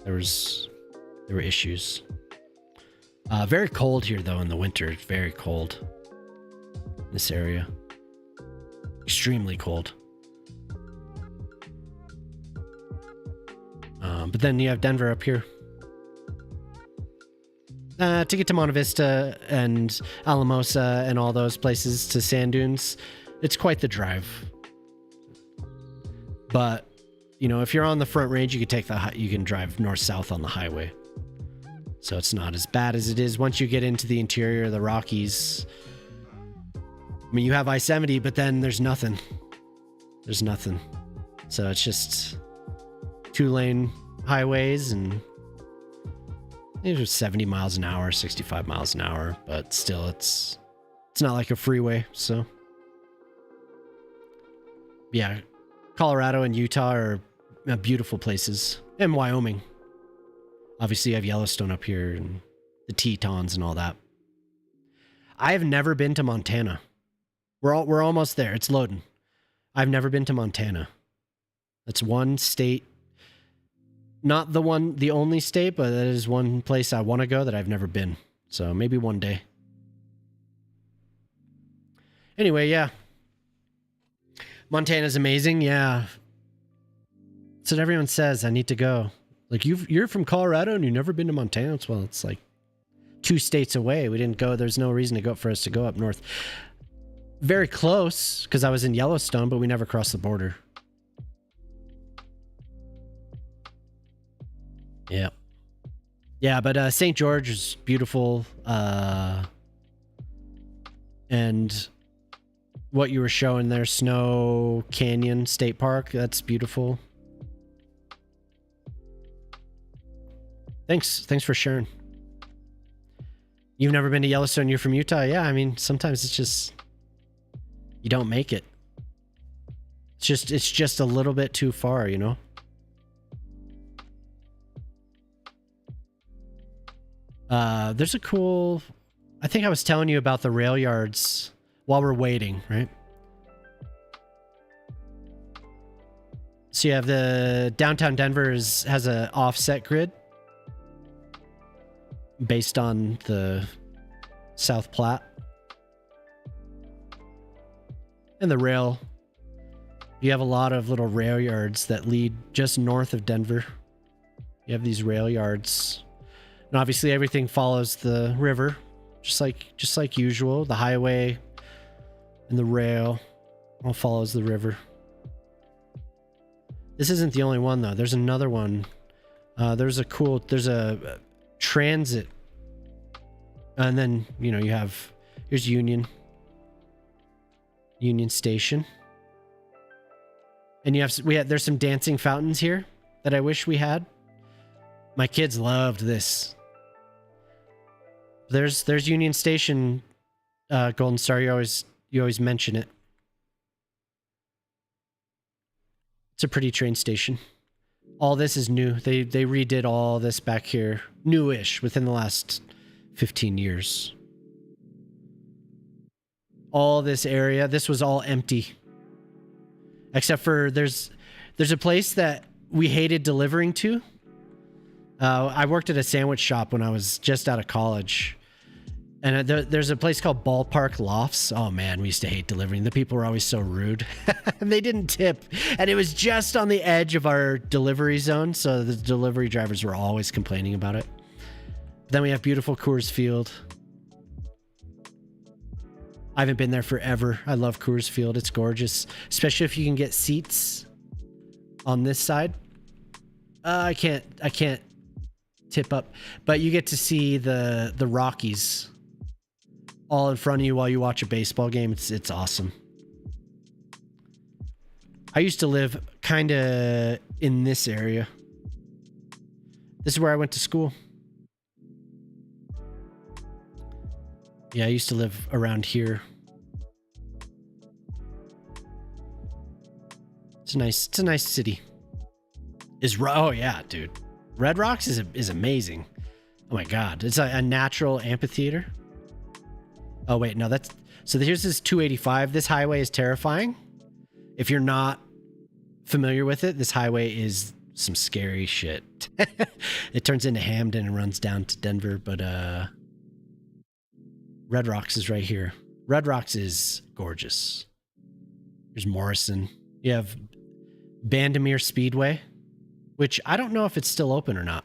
There were issues. Very cold here though in the winter. It's very cold in this area. Extremely cold. But then you have Denver up here. To get to Monte Vista and Alamosa and all those places to sand dunes, it's quite the drive. But, you know, if you're on the Front Range, you can drive north-south on the highway. So it's not as bad as it is once you get into the interior of the Rockies. I mean, you have I-70, but then there's nothing. There's nothing. So it's just 2-lane highways, and it was 70 miles an hour, 65 miles an hour, but still it's not like a freeway. So yeah, Colorado and Utah are beautiful places, and Wyoming. Obviously you have Yellowstone up here and the Tetons and all that. I have never been to Montana. We're almost there. It's loading. I've never been to Montana. That's one state. Not the only state, but that is one place I want to go that I've never been. So maybe one day. Anyway, yeah. Montana's amazing. Yeah. That's what everyone says. I need to go. Like, you're from Colorado and you've never been to Montana? Well, it's like 2 states away. We didn't go. There's no reason for us to go up north. Very close, because I was in Yellowstone, but we never crossed the border. Yeah. Yeah, but St. George is beautiful. And what you were showing there, Snow Canyon State Park, that's beautiful. Thanks for sharing. You've never been to Yellowstone, you're from Utah? Yeah, I mean, sometimes it's just, you don't make it. It's just a little bit too far, you know? There's a cool, I think I was telling you about the rail yards while we're waiting, right? So you have the downtown Denver has a offset grid based on the South Platte. And the rail, you have a lot of little rail yards that lead just north of Denver. You have these rail yards. And obviously everything follows the river, just like usual. The highway and the rail all follows the river. This isn't the only one though. There's another one. There's a transit, and then here's Union Station, and there's some dancing fountains here that I wish we had. My kids loved this. There's Union Station, Golden Star. You always mention it. It's a pretty train station. All this is new. They redid all this back here, newish, within the last 15 years. All this area, this was all empty, except for there's a place that we hated delivering to. I worked at a sandwich shop when I was just out of college. And there's a place called Ballpark Lofts. Oh man, we used to hate delivering. The people were always so rude. And they didn't tip. And it was just on the edge of our delivery zone, so the delivery drivers were always complaining about it. But then we have beautiful Coors Field. I haven't been there forever. I love Coors Field. It's gorgeous, especially if you can get seats on this side. I can't tip up, but you get to see the Rockies all in front of you while you watch a baseball game. It's awesome. I used to live kind of in this area. This is where I went to school. Yeah, I used to live around here. It's a nice city. Oh yeah, dude. Red Rocks is amazing. Oh my god, it's a natural amphitheater. Oh wait, no, so here's this 285. This highway is terrifying. If you're not familiar with it, this highway is some scary shit. It turns into Hamden and runs down to Denver, but Red Rocks is right here. Red Rocks is gorgeous. There's Morrison. You have Bandimere Speedway, which I don't know if it's still open or not.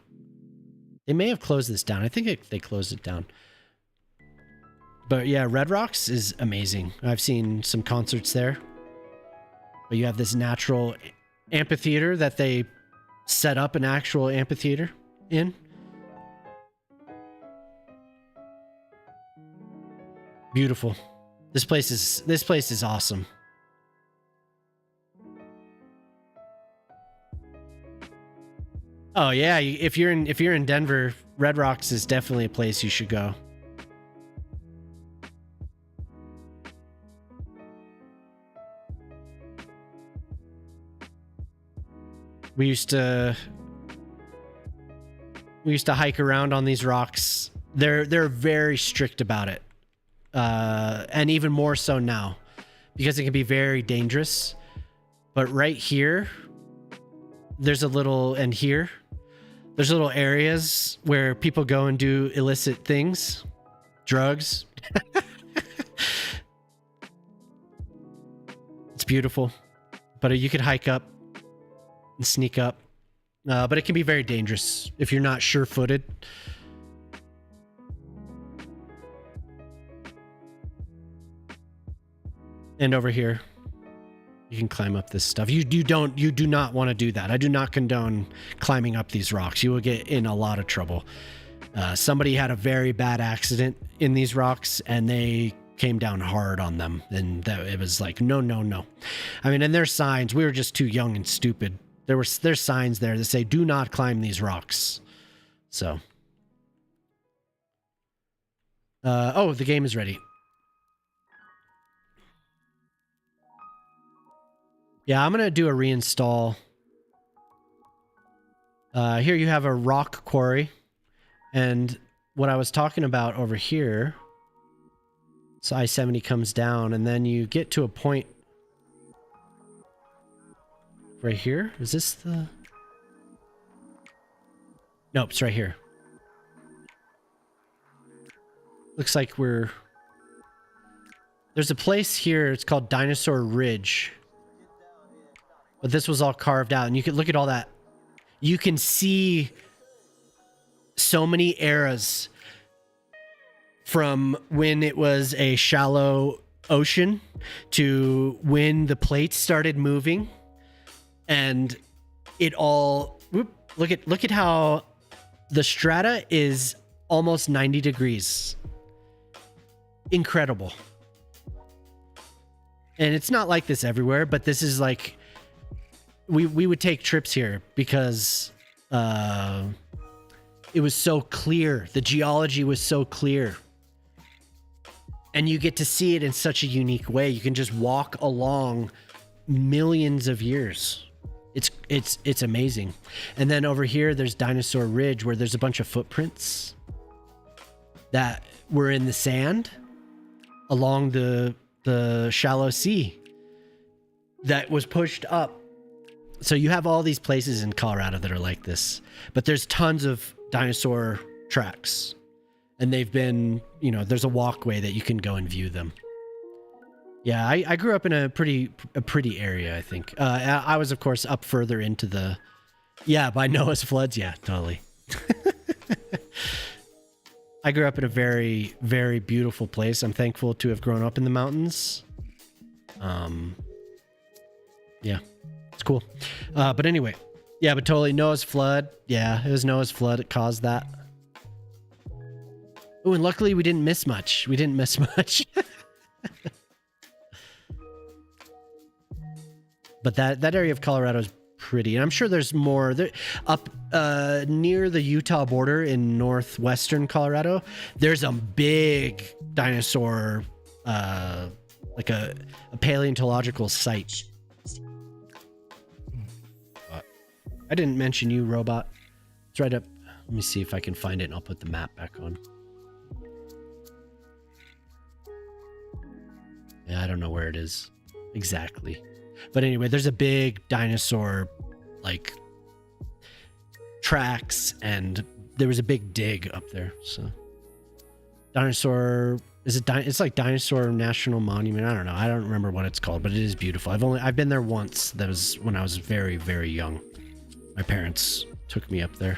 They may have closed this down. I think they closed it down. But yeah, Red Rocks is amazing. I've seen some concerts there. But you have this natural amphitheater that they set up an actual amphitheater in. Beautiful. This place is awesome. Oh yeah, if you're in Denver, Red Rocks is definitely a place you should go. We used to hike around on these rocks. They're very strict about it. And even more so now because it can be very dangerous. But right here, there's little areas where people go and do illicit things, drugs. It's beautiful, but you could hike up and sneak up. But it can be very dangerous if you're not sure-footed. And over here, you can climb up this stuff. You do not want to do that. I do not condone climbing up these rocks. You will get in a lot of trouble. Somebody had a very bad accident in these rocks, and they came down hard on them. And it was like, no. I mean, and there's signs. We were just too young and stupid. There's signs there that say, do not climb these rocks. So. Oh, the game is ready. Yeah, I'm going to do a reinstall. Here you have a rock quarry. And what I was talking about over here, so I-70 comes down, and then you get to a point right here. Is this the... Nope, it's right here. Looks like there's a place here, it's called Dinosaur Ridge. But this was all carved out, and you can look at all that. You can see so many eras from when it was a shallow ocean to when the plates started moving, and it all. Look at how the strata is almost 90 degrees. Incredible. And it's not like this everywhere, but this is like. We would take trips here because it was so clear. The geology was so clear. And you get to see it in such a unique way. You can just walk along millions of years. It's amazing. And then over here, there's Dinosaur Ridge, where there's a bunch of footprints that were in the sand along the shallow sea that was pushed up. So you have all these places in Colorado that are like this, but there's tons of dinosaur tracks, and they've been, there's a walkway that you can go and view them. Yeah, I grew up in a pretty area, I think. I was, of course, up further into by Noah's floods. Yeah, totally. I grew up in a very, very beautiful place. I'm thankful to have grown up in the mountains. Yeah, it's cool. But anyway, yeah, but totally Noah's flood. Yeah, it was Noah's flood. It caused that. Oh, and luckily we didn't miss much. We didn't miss much. But that area of Colorado is pretty, and I'm sure there's more there, up near the Utah border in northwestern Colorado. There's a big dinosaur, like a paleontological site. I didn't mention you, robot. It's right up. Let me see if I can find it, and I'll put the map back on. Yeah, I don't know where it is exactly. But anyway, there's a big dinosaur, like, tracks, and there was a big dig up there. So, dinosaur, it's like Dinosaur National Monument. I don't know. I don't remember what it's called, but it is beautiful. I've been there once. That was when I was very, very young. My parents took me up there.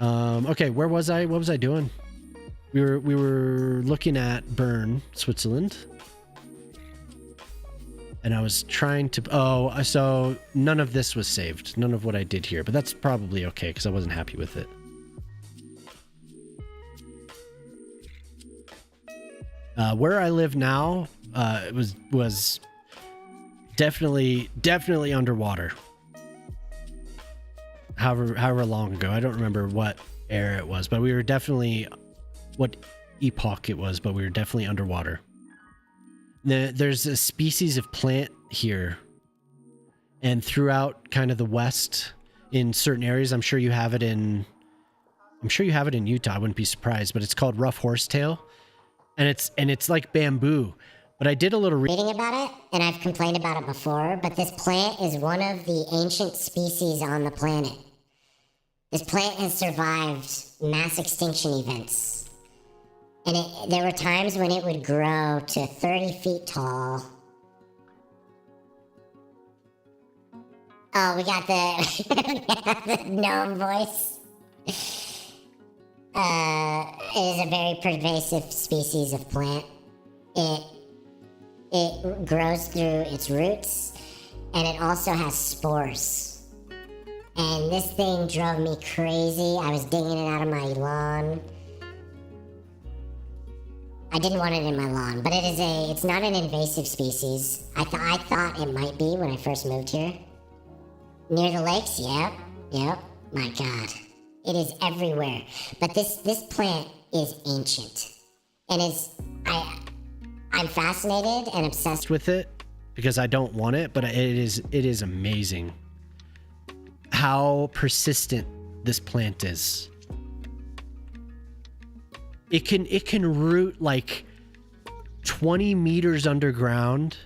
Okay, where was I? What was I doing? We were looking at Bern, Switzerland. And I was trying to... Oh, so none of this was saved. None of what I did here. But that's probably okay, because I wasn't happy with it. Where I live now, it was definitely underwater. However long ago. I don't remember what era it was, but we were definitely... What epoch it was, but we were definitely underwater. There's a species of plant here, and throughout kind of the West in certain areas. I'm sure you have it in Utah. I wouldn't be surprised, but it's called rough horsetail, and it's like bamboo. But I did a little reading about it, and I've complained about it before, but this plant is one of the ancient species on the planet. This plant has survived mass extinction events. And there were times when it would grow to 30 feet tall. Oh, we got the gnome voice. It is a very pervasive species of plant. It grows through its roots, and it also has spores. And this thing drove me crazy. I was digging it out of my lawn. I didn't want it in my lawn, but it's not an invasive species. I thought it might be when I first moved here. Near the lakes, yep. My God, it is everywhere. But this plant is ancient, and I'm fascinated and obsessed with it because I don't want it, but it is amazing how persistent this plant is. It can root like 20 meters underground.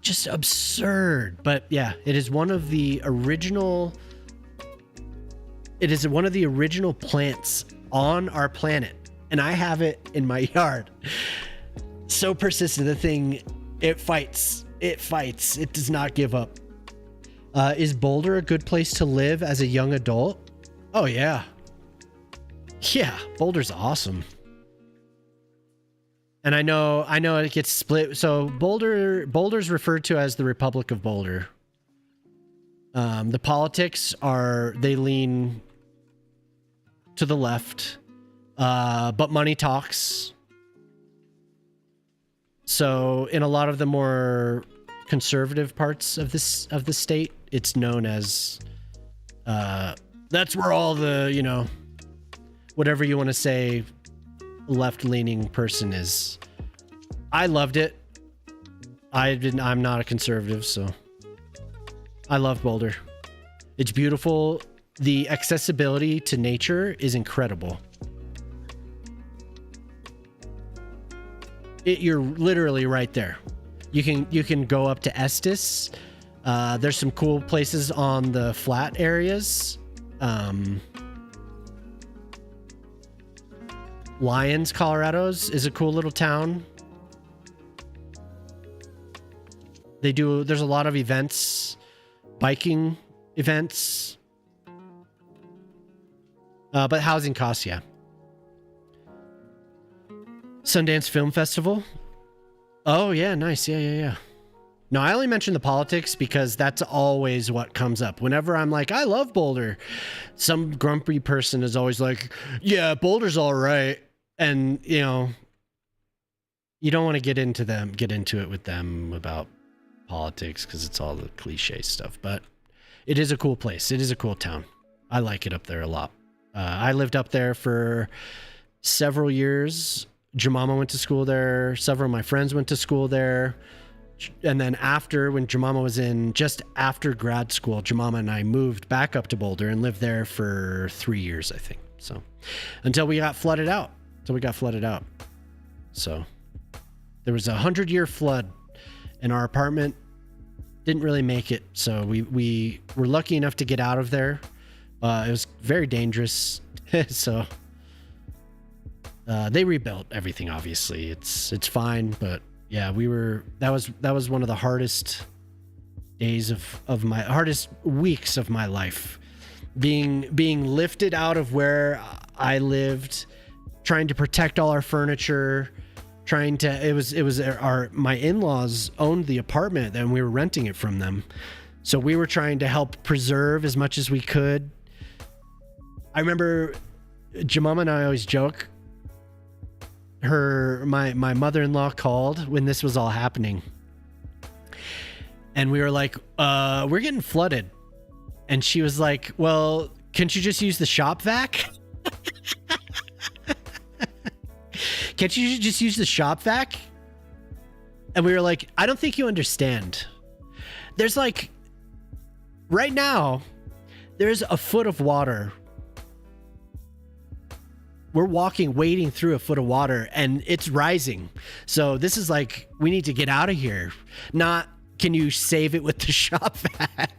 Just absurd. But yeah, it is one of the original plants on our planet, and I have it in my yard. So persistent. The thing, it fights. It does not give up. Is Boulder a good place to live as a young adult? Oh yeah. Yeah, Boulder's awesome. And I know it gets split. So Boulder's referred to as the Republic of Boulder. The politics they lean to the left, but money talks. So in a lot of the more conservative parts of the state, it's known as that's where all the, whatever you want to say, left-leaning person is. I loved it. I'm not a conservative, so I love Boulder. It's beautiful. The accessibility to nature is incredible. You're literally right there. You can go up to Estes. There's some cool places on the flat areas. Lyons, Colorado's is a cool little town. There's a lot of events, biking events. But housing costs, yeah. Sundance Film Festival. Oh, yeah, nice. Yeah. No, I only mention the politics because that's always what comes up. Whenever I'm like, I love Boulder, some grumpy person is always like, yeah, Boulder's all right. And, you know, you don't want to get into it with them about politics because it's all the cliche stuff. But it is a cool place. It is a cool town. I like it up there a lot. I lived up there for several years. Jemima went to school there. Several of my friends went to school there. And then when Jemima was just after grad school, Jemima and I moved back up to Boulder and lived there for 3 years, I think. So until we got flooded out. So there was a 100-year flood and our apartment didn't really make it. So we were lucky enough to get out of there. It was very dangerous. So they rebuilt everything, obviously. It's fine, but yeah, that was one of the hardest days of my hardest weeks of my life. Being lifted out of where I lived, trying to protect all our furniture, my in-laws owned the apartment and we were renting it from them. So we were trying to help preserve as much as we could. I remember Jemima and I always joke, my mother-in-law called when this was all happening. And we were like, we're getting flooded. And she was like, well, can't you just use the shop vac? Can't you just use the shop vac? And we were like, I don't think you understand. There's like, right now, there's a foot of water. We're wading through a foot of water and it's rising. So this is like, we need to get out of here. Not, can you save it with the shop vac?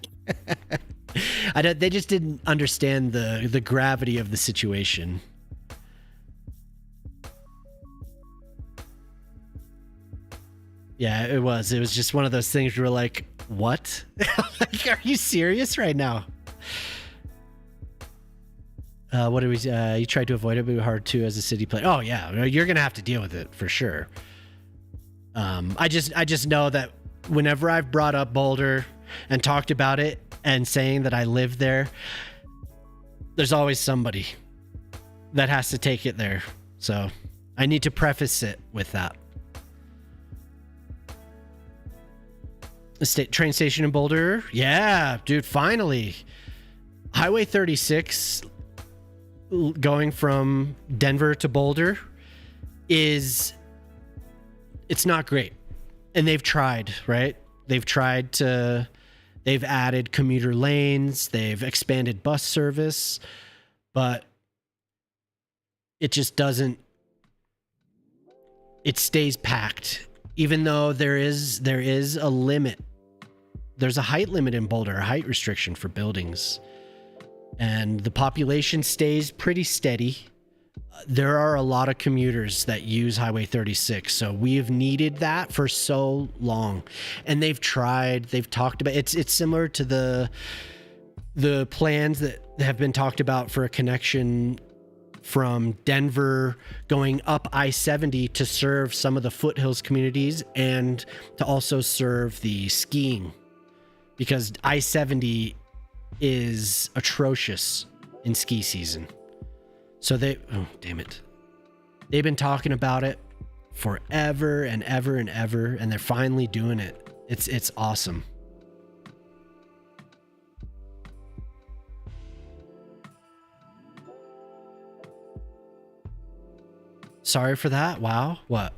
They just didn't understand the gravity of the situation. Yeah, it was just one of those things where we're like, what? Like, are you serious right now? What do we? You tried to avoid it, but hard to as a city player. Oh yeah, you're gonna have to deal with it for sure. I just know that whenever I've brought up Boulder and talked about it and saying that I live there, there's always somebody that has to take it there. So I need to preface it with that. The train station in Boulder, yeah, dude, finally. Highway 36. Going from Denver to Boulder it's not great. And they've tried, right? They've added commuter lanes, they've expanded bus service, but it just doesn't, it stays packed. Even though there is a limit. There's a height limit in Boulder, a height restriction for buildings. And the population stays pretty steady. There are a lot of commuters that use Highway 36, so we've needed that for so long. And they've talked about it's similar to the plans that have been talked about for a connection from Denver going up I-70 to serve some of the foothills communities and to also serve the skiing, because I-70 is atrocious in ski season. So they've been talking about it forever and ever and ever, and they're finally doing it. It's awesome. Sorry for that. Wow. What?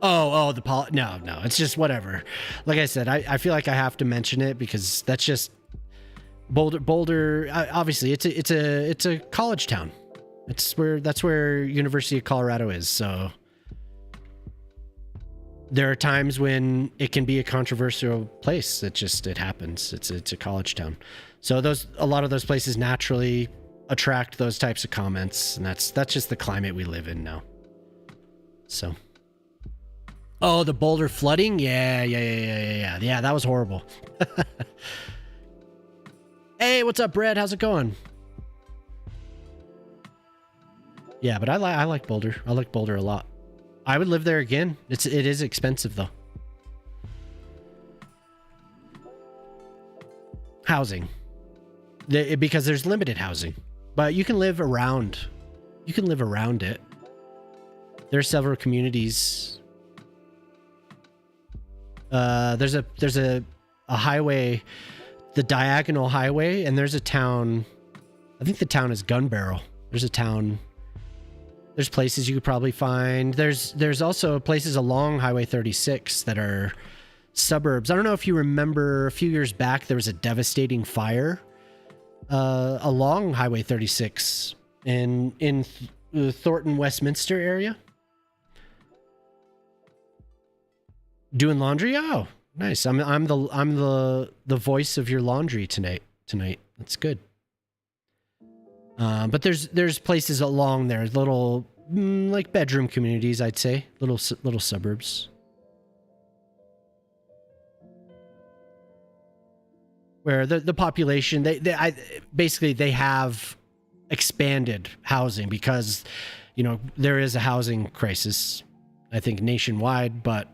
Oh, no, it's just whatever. Like I said, I feel like I have to mention it because that's just Boulder. Obviously, it's a college town. That's where University of Colorado is. So there are times when it can be a controversial place. It happens. It's a college town. So a lot of those places naturally attract those types of comments, and that's just the climate we live in now. So. Oh, the Boulder flooding? Yeah. That was horrible. Hey, what's up, Brad? How's it going? Yeah, but I like Boulder. I like Boulder a lot. I would live there again. It is expensive though. Housing. Because there's limited housing. But you can live around. You can live around it. There are several communities. There's a highway, the Diagonal Highway, and there's a town. I think the town is Gun Barrel. There's a town. There's places you could probably find. There's also places along Highway 36 that are suburbs. I don't know if you remember a few years back, there was a devastating fire along Highway 36 in the Thornton, Westminster area. Doing laundry? Oh, nice. I'm the voice of your laundry tonight. That's good. But there's places along there, little like bedroom communities, I'd say, little suburbs. Where the population, they have expanded housing because, you know, there is a housing crisis, I think nationwide, but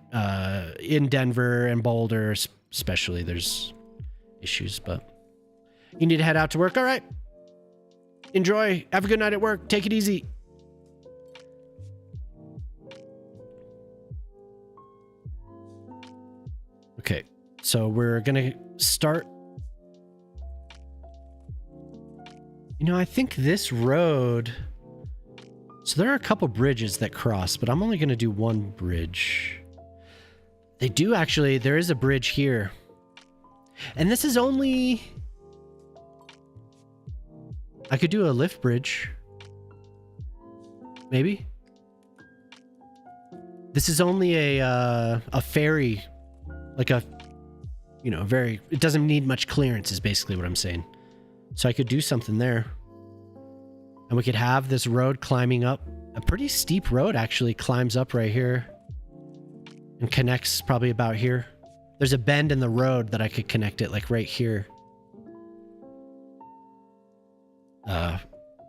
in Denver and Boulder especially, there's issues. But you need to head out to work. All right. Enjoy. Have a good night at work. Take it easy. Okay, so we're gonna start. You know, I think this road. So there are a couple bridges that cross, but I'm only gonna do one bridge. They do actually. There is a bridge here, and this is only. I could do a lift bridge. Maybe. This is only a ferry, like a, you know, very, it doesn't need much clearance is basically what I'm saying. So I could do something there. And we could have this road climbing up. A pretty steep road actually climbs up right here and connects probably about here. There's a bend in the road that I could connect it like right here.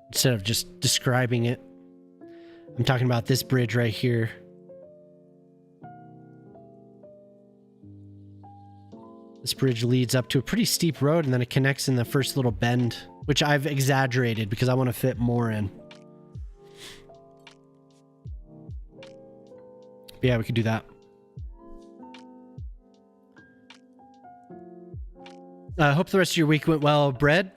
Instead of just describing it, I'm talking about this bridge right here. This bridge leads up to a pretty steep road, and then it connects in the first little bend, which I've exaggerated because I want to fit more in. But yeah, we could do that. I hope the rest of your week went well, Bread.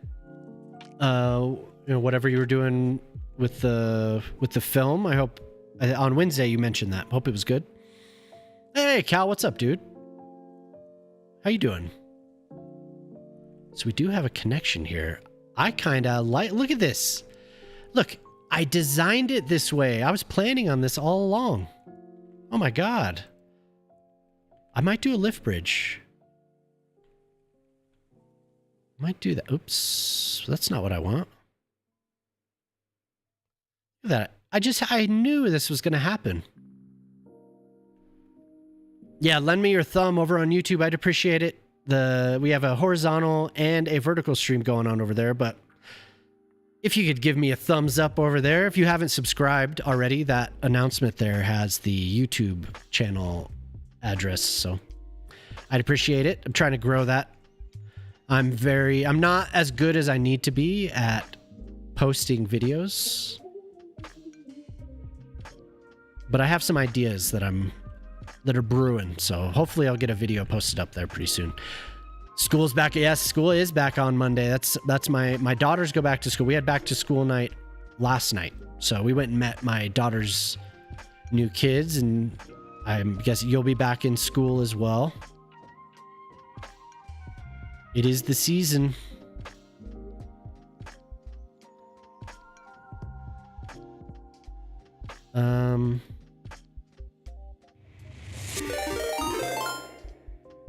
You know, whatever you were doing with the film. I hope on Wednesday you mentioned that. Hope it was good. Hey, Cal, what's up, dude? How you doing? So we do have a connection here. I kind of like, look at this. Look, I designed it this way. I was planning on this all along. Oh my God. I might do a lift bridge. Might do that. Oops. That's not what I want. Look at that. I knew this was going to happen. Yeah, lend me your thumb over on YouTube. I'd appreciate it. We have a horizontal and a vertical stream going on over there, but if you could give me a thumbs up over there. If you haven't subscribed already, that announcement there has the YouTube channel address, so I'd appreciate it. I'm trying to grow that. I'm not as good as I need to be at posting videos, but I have some ideas that are brewing, so hopefully I'll get a video posted up there pretty soon. School's back. Yes, school is back on Monday. That's my daughters go back to school. We had back to school night last night, so we went and met my daughter's new kids, and I guess you'll be back in school as well. It is the season.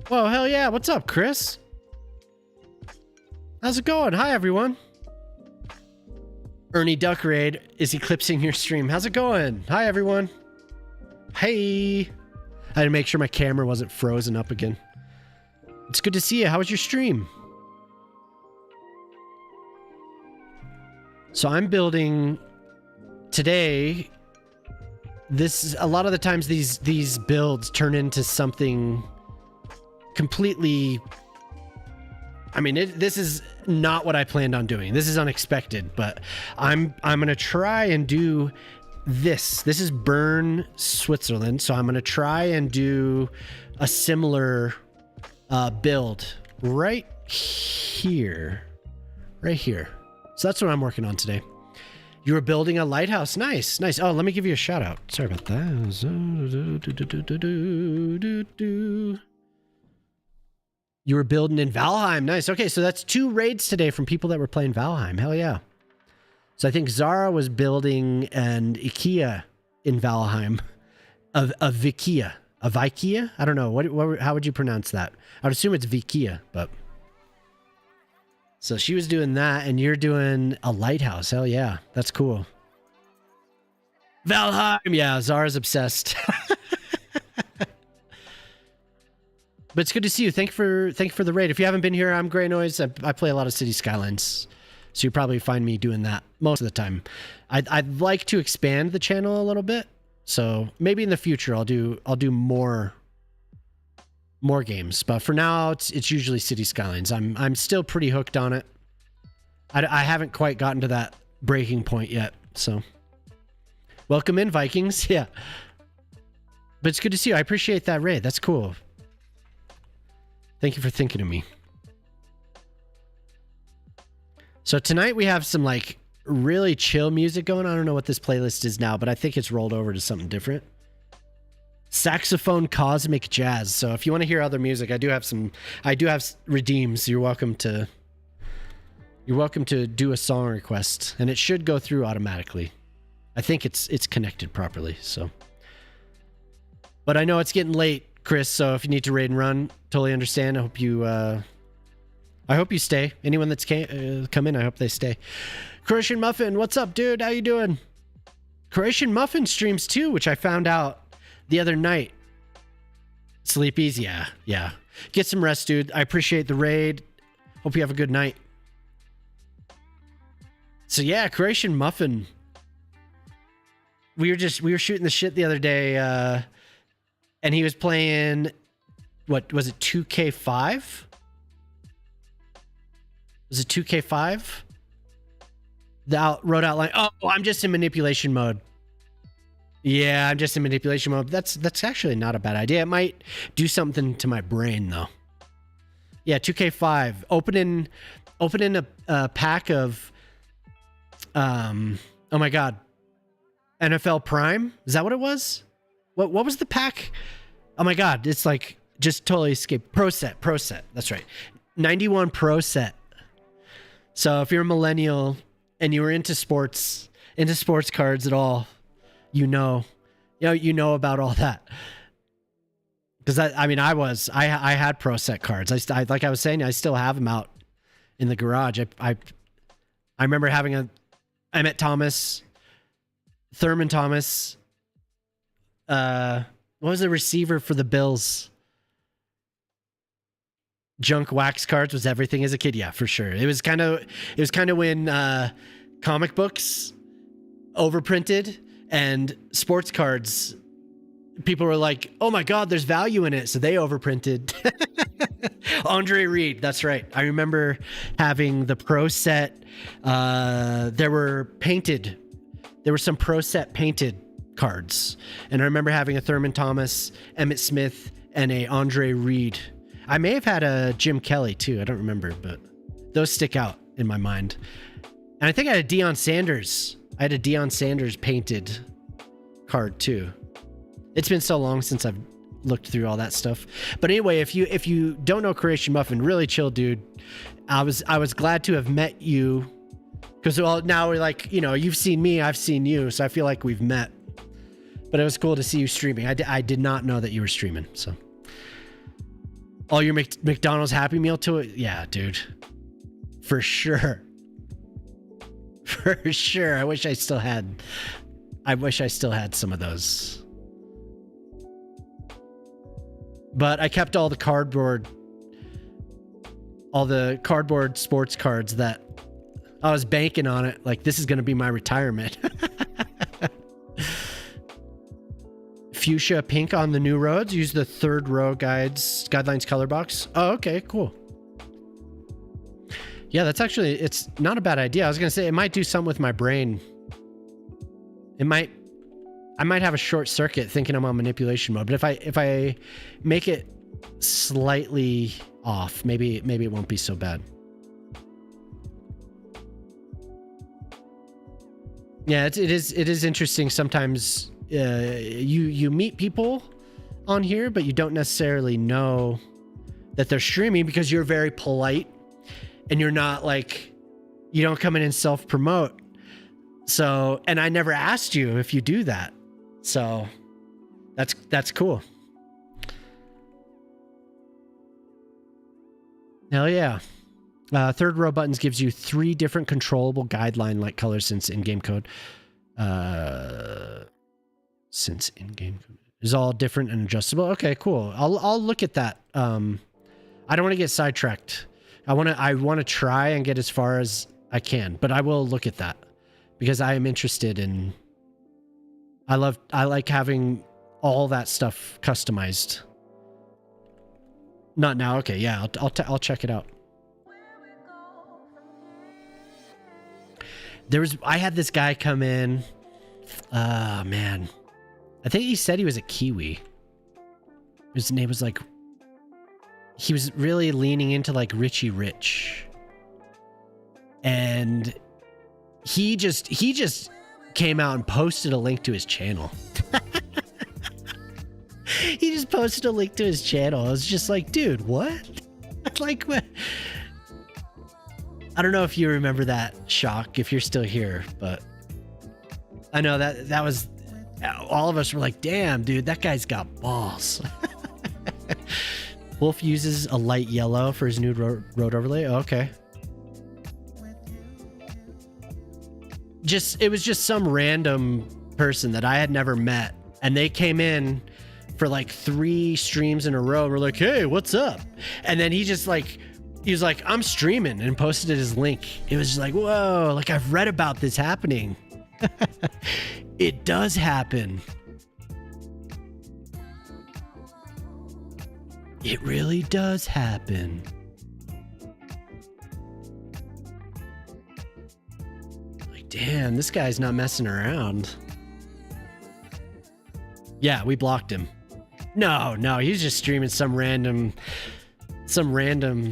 Whoa, hell yeah. What's up, Chris? How's it going? Hi, everyone. Ernie Duck Raid is eclipsing your stream. How's it going? Hi, everyone. Hey. I had to make sure my camera wasn't frozen up again. It's good to see you. How was your stream? So I'm building today, a lot of the times these builds turn into something completely. I mean, this is not what I planned on doing. This is unexpected, but I'm gonna try and do this. This is Bern, Switzerland, so I'm gonna try and do a similar build right here. So that's what I'm working on today. You were building a lighthouse. Nice. Oh, let me give you a shout out. Sorry about that. You were building in Valheim. Nice. Okay, so that's 2 raids today from people that were playing Valheim. Hell yeah. So I think Zara was building an IKEA in Valheim. A Vikia. A Vikia? I don't know. How would you pronounce that? I would assume it's Vikia, but... So she was doing that, and you're doing a lighthouse. Hell yeah. That's cool. Valheim! Yeah, Zara's obsessed. But it's good to see you. Thank you for the raid. If you haven't been here, I'm Grey Noise. I play a lot of City Skylines, so you probably find me doing that most of the time. I'd like to expand the channel a little bit, so maybe in the future I'll do more games. But for now, it's usually City Skylines. I'm still pretty hooked on it. I haven't quite gotten to that breaking point yet. So welcome in, Vikings. Yeah, but it's good to see you. I appreciate that raid. That's cool. Thank you for thinking of me. So tonight we have some like really chill music going on. I don't know what this playlist is now, but I think it's rolled over to something different. Saxophone cosmic jazz. So if you want to hear other music, I do have redeems. You're welcome to do a song request, and it should go through automatically. I think it's connected properly. So, but I know it's getting late, Chris, so if you need to raid and run, totally understand. I hope you stay. Anyone that's come in, I hope they stay. Croatian Muffin, what's up, dude? How you doing? Croatian Muffin streams too, which I found out the other night. Sleep easy. Yeah. Get some rest, dude. I appreciate the raid. Hope you have a good night. So yeah, Croatian Muffin. We were shooting the shit the other day, and he was playing, what was it, 2K5? Was it 2K5? The road outline. Oh, I'm just in manipulation mode. Yeah, I'm just in manipulation mode. That's actually not a bad idea. It might do something to my brain though. Yeah, 2K5. Opening a pack of oh my god. NFL Prime? Is that what it was? What was the pack? Oh my god, it's like just totally escaped. Pro set. That's right. 91 Pro set. So if you're a millennial and you were into sports cards at all, you know about all that. Because I had Pro set cards. I like I was saying, I still have them out in the garage. I remember having Emmett Thomas, Thurman Thomas. What was the receiver for the Bills? Junk wax cards was everything as a kid. Yeah, for sure. It was kind of when comic books overprinted and sports cards, people were like, oh my god, there's value in it, so they overprinted. Andre Reed, that's right. I remember having the Pro set. There were some Pro set painted cards, and I remember having a Thurman Thomas, Emmitt Smith, and a Andre Reed. I may have had a Jim Kelly too. I don't remember, but those stick out in my mind. And I think I had a Deion Sanders. I had a Deion Sanders painted card too. It's been so long since I've looked through all that stuff. But anyway, if you don't know Croatian Muffin, really chill dude. I was glad to have met you, because now we're like, you've seen me, I've seen you, so I feel like we've met. But it was cool to see you streaming. I did not know that you were streaming. So, all your McDonald's Happy Meal to it, yeah, dude, for sure. For sure. I wish I still had some of those. But I kept all the cardboard sports cards that I was banking on it. Like, this is going to be my retirement. fuchsia pink on the new roads. Use the third row guidelines color box. Oh, okay, cool. Yeah, that's actually, it's not a bad idea. I was gonna say it might do something with my brain. I might have a short circuit thinking I'm on manipulation mode, but if I make it slightly off, maybe it won't be so bad. Yeah, it is interesting sometimes. You meet people on here, but you don't necessarily know that they're streaming because you're very polite and you're not like, you don't come in and self-promote. So, and I never asked you if you do that. So that's cool. Hell yeah. Third row buttons gives you 3 different controllable guideline light colors since in-game code. Since in-game code is all different and adjustable. Okay, cool. I'll look at that. I don't want to get sidetracked. I want to try and get as far as I can, but I will look at that because I am interested in. I like having all that stuff customized. Not now. Okay, yeah, I'll check it out. I had this guy come in. Man, I think he said he was a Kiwi. His name was like, he was really leaning into like Richie Rich. And he just came out and posted a link to his channel. He just posted a link to his channel. I was just like, dude, what? Like, what? I don't know if you remember that, Shock, if you're still here, but I know that was, all of us were like, damn, dude, that guy's got balls. Wolf uses a light yellow for his new road overlay. Oh, okay. It was just some random person that I had never met, and they came in for like 3 streams in a row. We're like, hey, what's up? And then he was like, I'm streaming, and posted his link. It was just like, whoa, like I've read about this happening. It does happen. It really does happen. Like, damn, this guy's not messing around. Yeah, we blocked him. No, he's just streaming some random,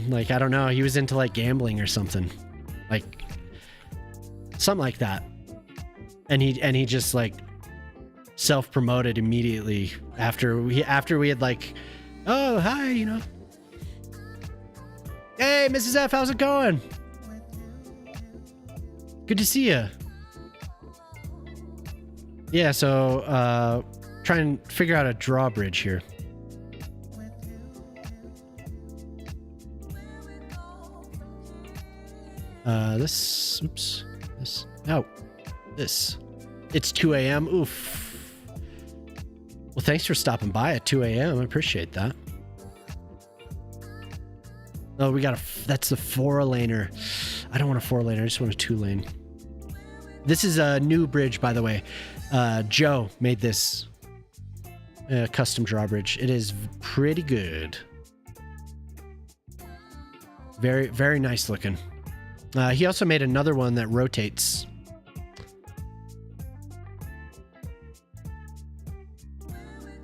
like, I don't know, he was into like gambling or something. Like something like that. And he just like self-promoted immediately after we had like, oh, hi, you know. Hey, Mrs. F, how's it going? Good to see you. Yeah, so try and figure out a drawbridge here. It's 2 a.m. Oof. Well, thanks for stopping by at 2 a.m. I appreciate that. Oh, that's the 4-laner. I don't want a 4-laner. I just want a 2-lane. This is a new bridge, by the way. Joe made this custom drawbridge. It is pretty good. Very, very nice looking. He also made another one that rotates.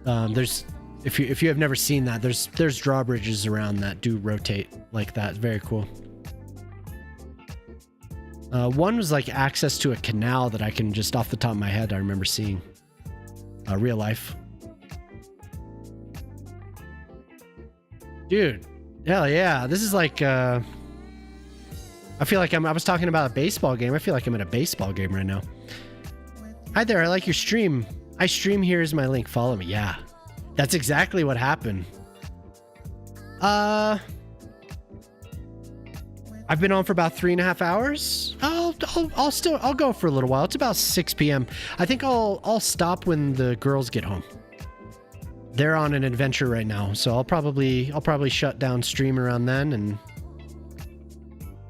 If you have never seen that, there's drawbridges around that do rotate like that. Very cool. One was like access to a canal that I can just off the top of my head I remember seeing. Real life. Dude, hell yeah. This is like I feel like I was talking about a baseball game. I feel like I'm in a baseball game right now. Hi there, I like your stream. I stream, here is my link. Follow me. Yeah. That's exactly what happened. I've been on for about 3.5 hours. I'll go for a little while. It's about 6 p.m. I think I'll stop when the girls get home. They're on an adventure right now, so I'll probably shut down stream around then, and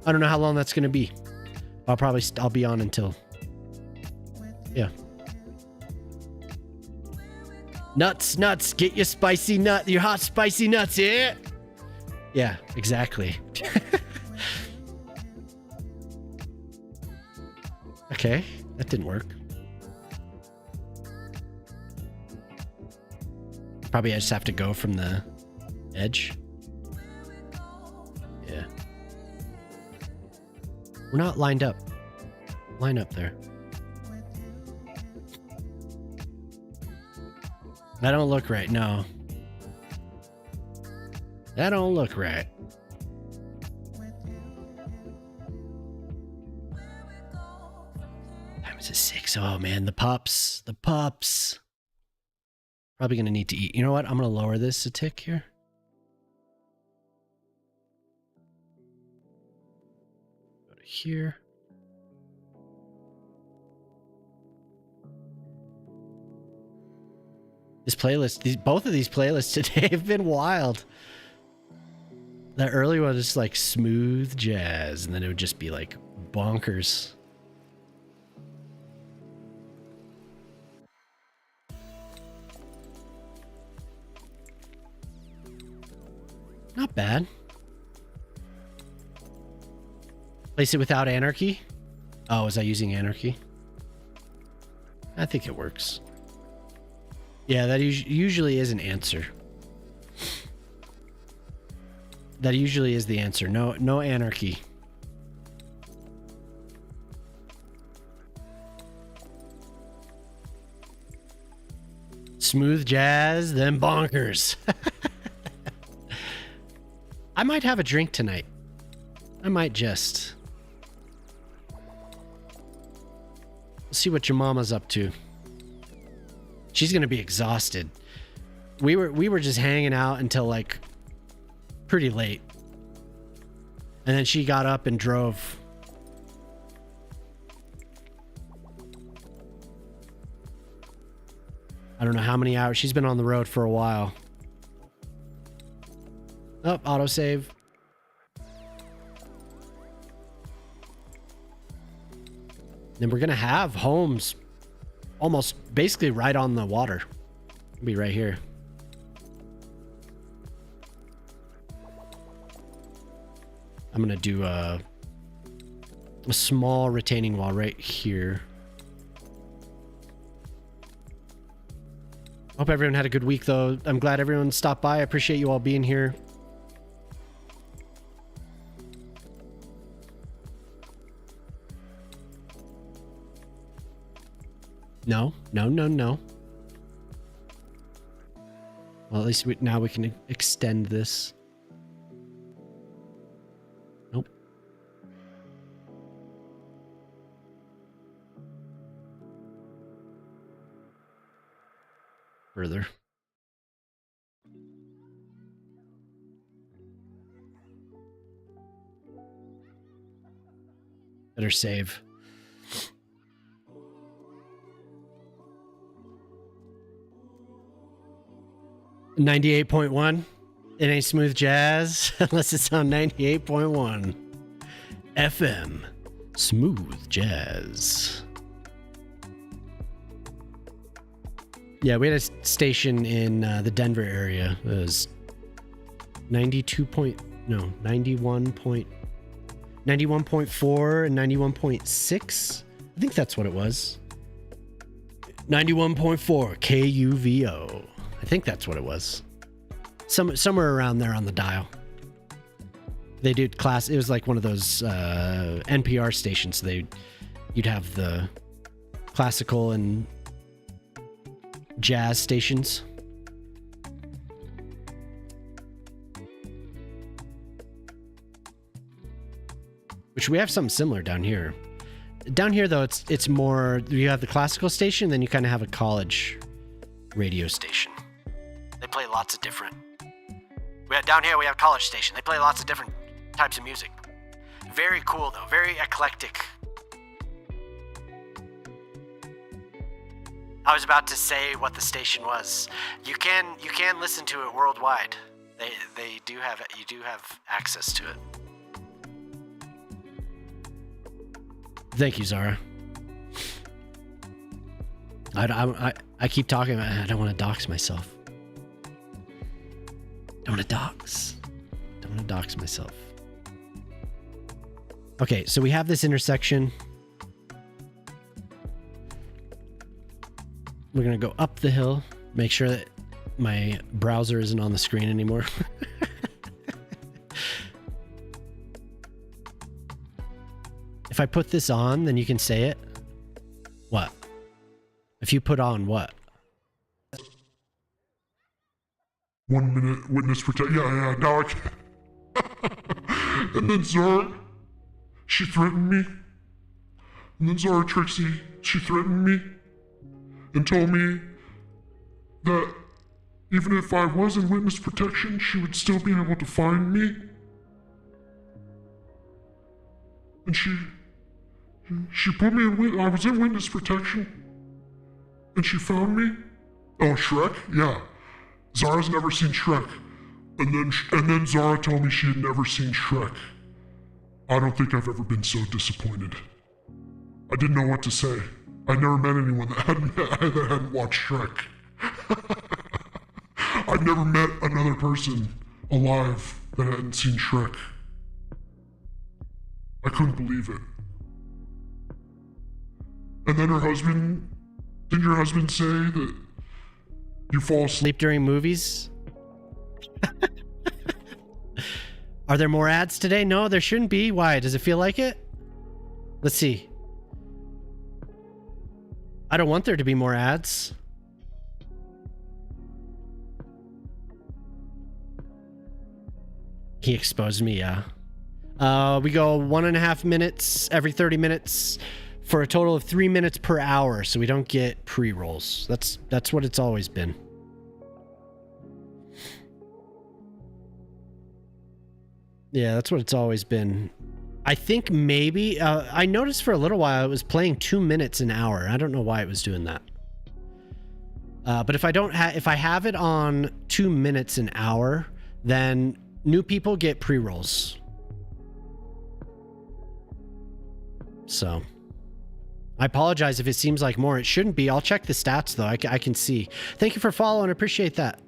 I don't know how long that's gonna be. I'll be on until, yeah. Nuts, nuts, get your spicy nut, your hot spicy nuts, yeah? Yeah, exactly. Okay, that didn't work. Probably I just have to go from the edge. Yeah. We're not lined up. Line up there. That don't look right, no. That don't look right. Time is at 6. Oh man, the pups. The pups. Probably gonna need to eat. You know what? I'm gonna lower this a tick here. Go to here. This playlist, both of these playlists today have been wild. That early one was just like smooth jazz, and then it would just be like bonkers. Not bad. Place it without anarchy? Oh, was I using anarchy? I think it works. Yeah, that usually is an answer. That usually is the answer. No anarchy. Smooth jazz, then bonkers. I might have a drink tonight. I might just. We'll see what your mama's up to. She's gonna be exhausted. We were just hanging out until like pretty late. And then she got up and drove. I don't know how many hours. She's been on the road for a while. Oh, autosave. Then we're gonna have homes almost basically right on the water. It'll be right here. I'm gonna do a small retaining wall right here. Hope everyone had a good week though. I'm glad everyone stopped by. I appreciate you all being here. No. Well, at least now we can extend this. Nope. Further. Better save. .1. It ain't smooth jazz unless it's on 98.1 FM. Smooth jazz. Yeah, we had a station in the Denver area. It was 91.4 and 91.6. I think that's what it was. 91.4 KUVO. I think that's what it was. Somewhere around there on the dial. They did class. It was like one of those NPR stations. You'd have the classical and jazz stations. Which we have something similar down here. Down here though, it's more, you have the classical station, then you kind of have a college radio station. They play lots of different. Down here we have college station. They play lots of different types of music. Very cool though, very eclectic. I was about to say what the station was. You can listen to it worldwide. You do have access to it. Thank you, Zara. I keep talking about I don't want to dox myself. Don't want to dox. Don't want to dox myself. Okay, so we have this intersection. We're going to go up the hill. Make sure that my browser isn't on the screen anymore. If I put this on, then you can say it. What? If you put on what? 1 minute witness protect. Yeah, now I can. And then Zara, she threatened me. And then Zara Trixie, she threatened me and told me that even if I was in witness protection, she would still be able to find me. And she put me in I was in witness protection. And she found me. Oh, Shrek? Yeah. Zara's never seen Shrek. And then Zara told me she had never seen Shrek. I don't think I've ever been so disappointed. I didn't know what to say. I never met anyone that hadn't watched Shrek. I've never met another person alive that hadn't seen Shrek. I couldn't believe it. And then didn't your husband say that you fall asleep? Sleep during movies? Are there more ads today? No, there shouldn't be. Why? Does it feel like it? Let's see. I don't want there to be more ads. He exposed me, yeah. We go 1.5 minutes every 30 minutes for a total of 3 minutes per hour, so we don't get pre-rolls. That's what it's always been. Yeah, that's what it's always been. I think maybe I noticed for a little while it was playing 2 minutes an hour. I don't know why it was doing that. But if I have it on 2 minutes an hour, then new people get pre-rolls. So I apologize if it seems like more. It shouldn't be. I'll check the stats though. I can see. Thank you for following. Appreciate that.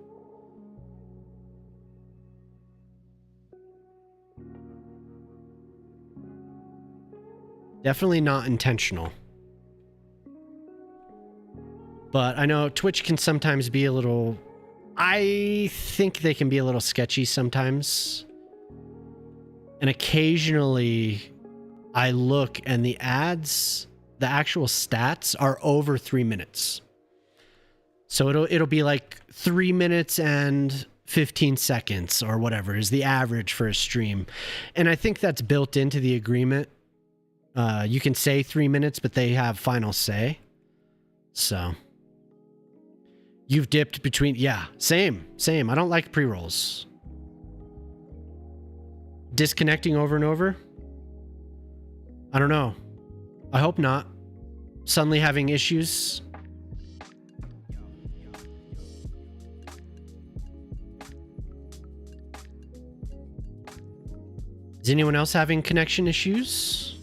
Definitely not intentional. But I know Twitch can sometimes be a little... I think they can be a little sketchy sometimes. And occasionally I look and the ads, the actual stats are over 3 minutes. So it'll be like 3 minutes and 15 seconds or whatever is the average for a stream. And I think that's built into the agreement. You can say 3 minutes, but they have final say. So you've dipped between, yeah, same. I don't like pre-rolls. Disconnecting over and over? I don't know. I hope not. Suddenly having issues. Is anyone else having connection issues?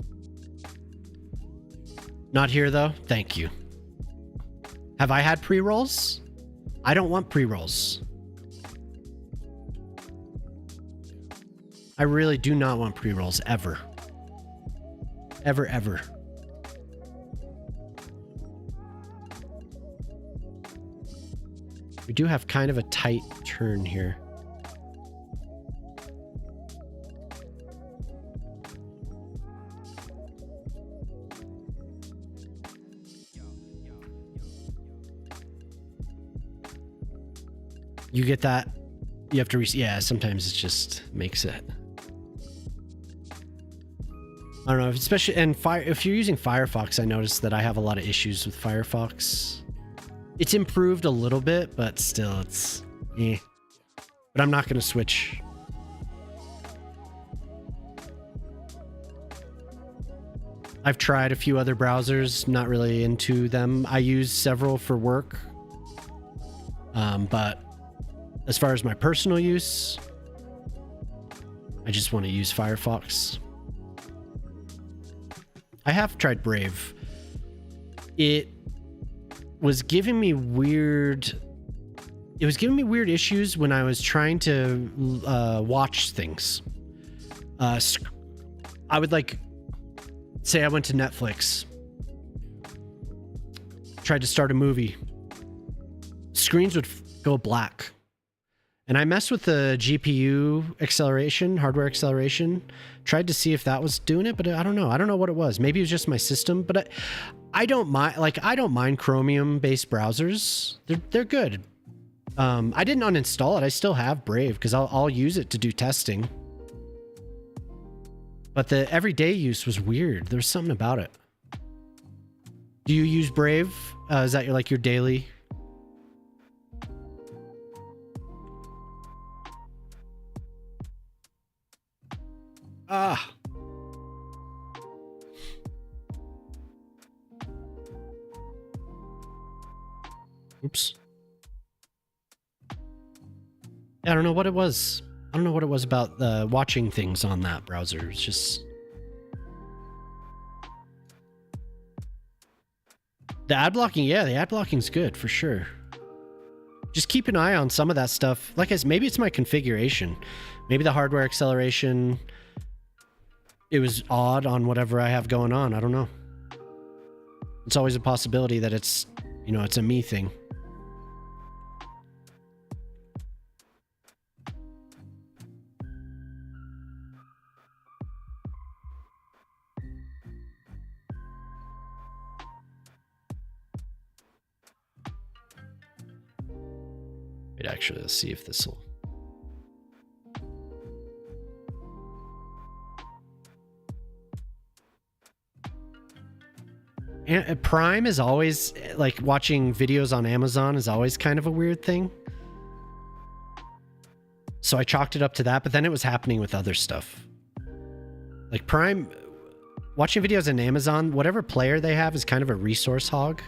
Not here though. Thank you. Have I had pre-rolls? I don't want pre-rolls. I really do not want pre-rolls ever. Ever. We do have kind of a tight turn here. You get that? You have to yeah, sometimes it just makes it. I don't know, especially if you're using Firefox, I noticed that I have a lot of issues with Firefox. It's improved a little bit, but still it's eh. But I'm not going to switch. I've tried a few other browsers, not really into them. I use several for work. But as far as my personal use, I just want to use Firefox. I have tried Brave. was giving me weird. It was giving me weird issues when I was trying to watch things. I would like say I went to Netflix, tried to start a movie. Screens would go black. And I messed with the GPU acceleration, hardware acceleration, tried to see if that was doing it, but I don't know. I don't know what it was. Maybe it was just my system, but I don't mind, like, I don't mind Chromium based browsers. They're good. I didn't uninstall it. I still have Brave because I'll use it to do testing. But the everyday use was weird. There was something about it. Do you use Brave? Is that your daily? Ah. Oops. Yeah, I don't know what it was. I don't know what it was about watching things on that browser. It's just... The ad blocking, yeah, the ad blocking's good for sure. Just keep an eye on some of that stuff. Like I said, maybe it's my configuration. Maybe the hardware acceleration, it was odd on whatever I have going on. I don't know. It's always a possibility that it's, it's a me thing. Wait, actually, let's see if this will... And Prime is always, like, watching videos on Amazon is always kind of a weird thing. So I chalked it up to that, but then it was happening with other stuff. Like Prime, watching videos on Amazon, whatever player they have is kind of a resource hog.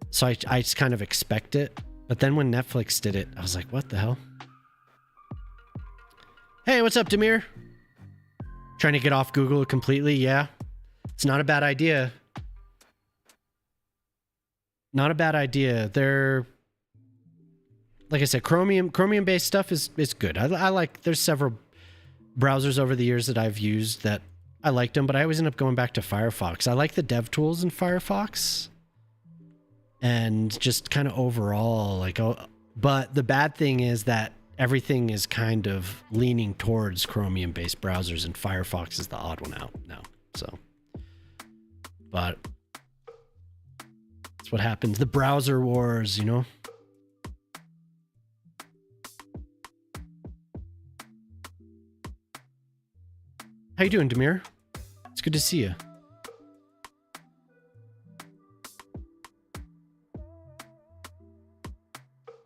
So I just kind of expect it. But then when Netflix did it, I was like, what the hell? Hey, what's up, Demir? Trying to get off Google completely, yeah. It's not a bad idea. Not a bad idea. They're, like I said, Chromium-based stuff is good. I like, there's several browsers over the years that I've used that I liked them, but I always end up going back to Firefox. I like the dev tools in Firefox. And just kind of overall, like, but the bad thing is that everything is kind of leaning towards Chromium-based browsers, and Firefox is the odd one out now. So, but that's what happens. The browser wars, How you doing, Demir? It's good to see you.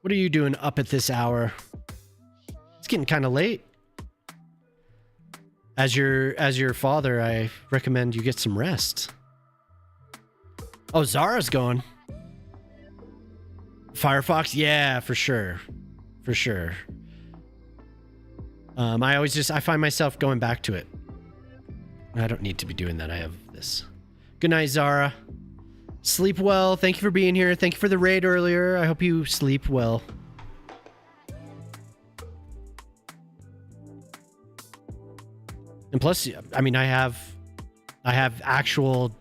What are you doing up at this hour? It's getting kind of late. As your father, I recommend you get some rest. Oh, Zara's going. Firefox? Yeah, for sure. For sure. I find myself going back to it. I don't need to be doing that. I have this. Good night, Zara. Sleep well. Thank you for being here. Thank you for the raid earlier. I hope you sleep well. And plus, I mean, I have actual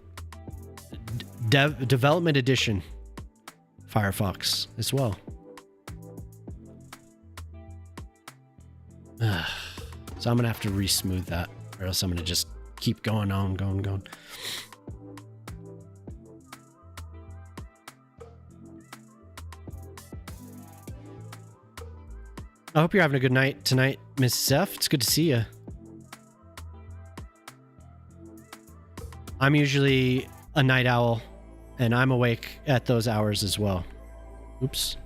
development edition Firefox as well. So I'm gonna have to re-smooth that, or else I'm gonna just keep going on, going. I hope you're having a good night tonight, Miss F. It's good to see you. I'm usually a night owl, and I'm awake at those hours as well. Oops.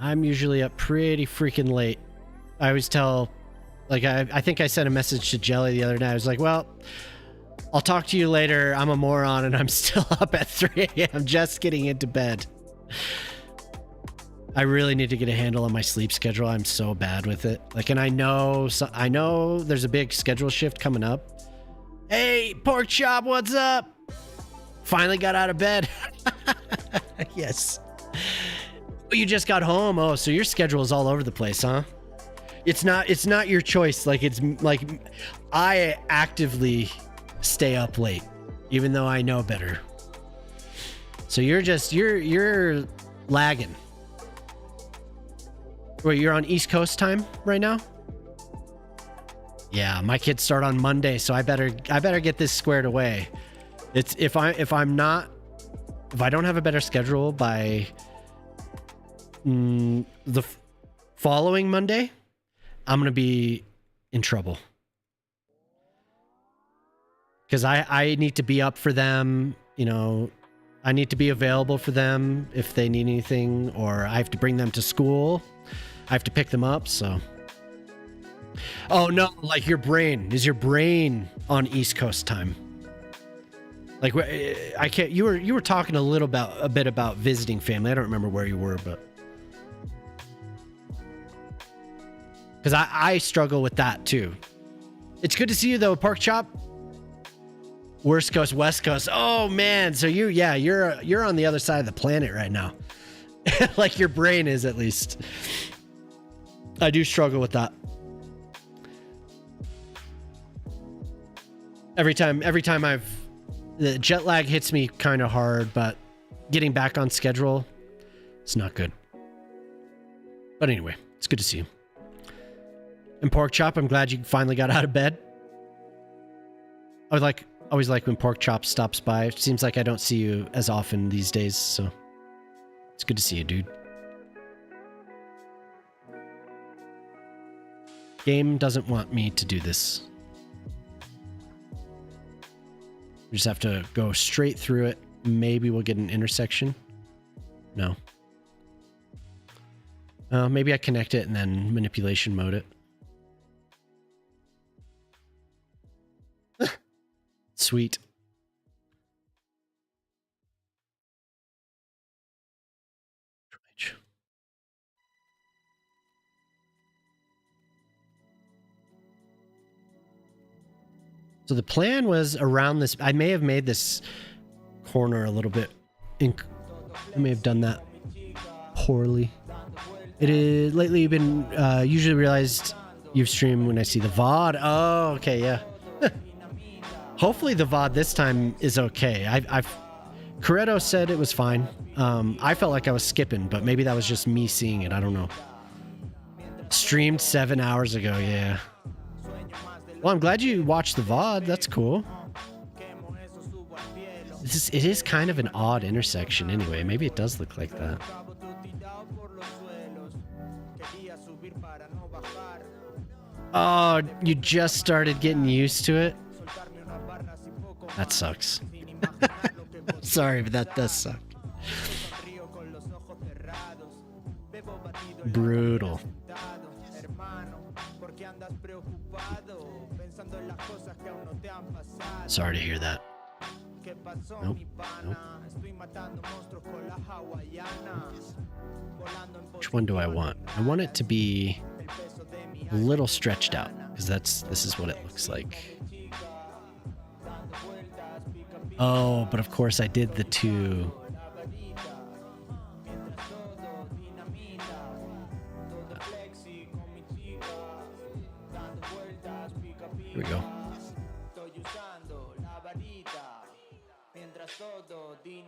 I'm usually up pretty freaking late. I always tell, like, I think I sent a message to Jelly the other night. I was like, well, I'll talk to you later. I'm a moron and I'm still up at 3 a.m. just getting into bed. I really need to get a handle on my sleep schedule. I'm so bad with it. Like, and I know there's a big schedule shift coming up. Hey, pork chop, what's up? Finally got out of bed. Yes. You just got home. Oh, so your schedule is all over the place, huh? It's not your choice. Like, it's like I actively stay up late, even though I know better. So you're lagging. Wait, you're on East Coast time right now? Yeah, my kids start on Monday, so I better get this squared away. It's if I don't have a better schedule by the following Monday, I'm gonna be in trouble. Because I need to be up for them, you know, I need to be available for them if they need anything, or I have to bring them to school. I have to pick them up, so. Oh no, like is your brain on East Coast time? Like, I can't, you were talking a bit about visiting family. I don't remember where you were, but. Because I struggle with that too. It's good to see you though, Pork Chop. Worst Coast, West Coast. Oh man, so you're on the other side of the planet right now. Like your brain is, at least. I do struggle with that. Every time the jet lag hits me kind of hard, but getting back on schedule, it's not good. But anyway, it's good to see you. And Pork Chop, I'm glad you finally got out of bed. Always like when Pork Chop stops by. It seems like I don't see you as often these days, so it's good to see you, dude. Game doesn't want me to do this. We just have to go straight through it. Maybe we'll get an intersection. No. Maybe I connect it and then manipulation mode it. Sweet. So the plan was around this. I may have made this corner a little bit. I may have done that poorly. It is lately been usually realized you've streamed when I see the VOD. Oh, okay, yeah. Hopefully the VOD this time is okay. Corretto said it was fine. I felt like I was skipping, but maybe that was just me seeing it. I don't know. Streamed 7 hours ago, yeah. Well, I'm glad you watched the VOD. That's cool. It is kind of an odd intersection anyway. Maybe it does look like that. Oh, you just started getting used to it? That sucks. Sorry, but that does suck. Brutal. Sorry to hear that. Nope. Which one do I want? I want it to be a little stretched out, because this is what it looks like. Oh, but of course I did the two. Here we go.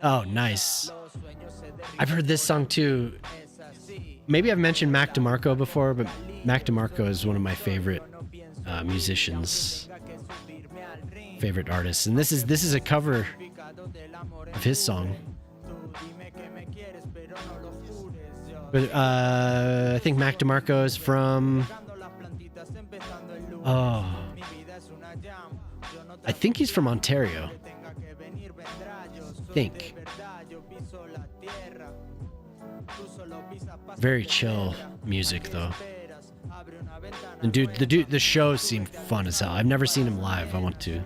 Oh, nice. I've heard this song too. Maybe I've mentioned Mac DeMarco before, but Mac DeMarco is one of my favorite musicians, favorite artists, and this is a cover of his song. But I think Mac DeMarco is from. Oh, I think he's from Ontario. Think. Very chill music though. And the shows seem fun as hell. I've never seen him live. I want to.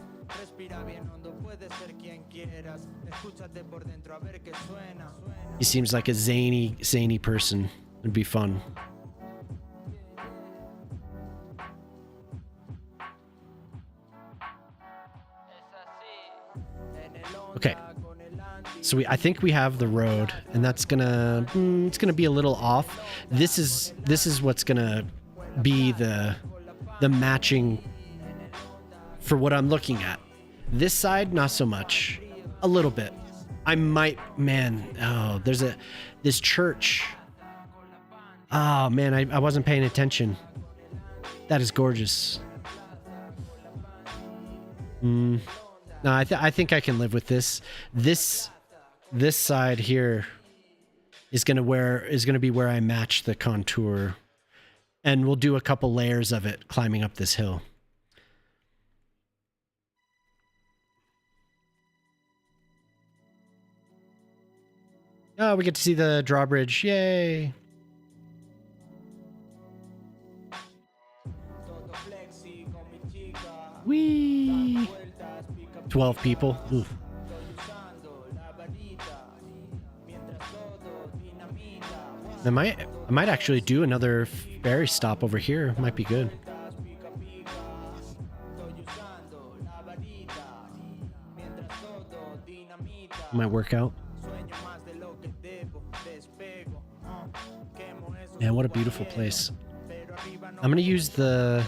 He seems like a zany person. It'd be fun. Okay. So I think we have the road, and that's gonna it's gonna be a little off. This is what's gonna be the matching for what I'm looking at. This side, not so much. A little bit. I might, man. Oh, there's this church. Oh man, I wasn't paying attention. That is gorgeous. No, I think I can live with this. This side here is gonna be where I match the contour, and we'll do a couple layers of it climbing up this hill. Oh, we get to see the drawbridge! Yay! Whee! 12 people. Oof. I might actually do another ferry stop over here. Might be good. Might work out. Man, what a beautiful place. I'm gonna use I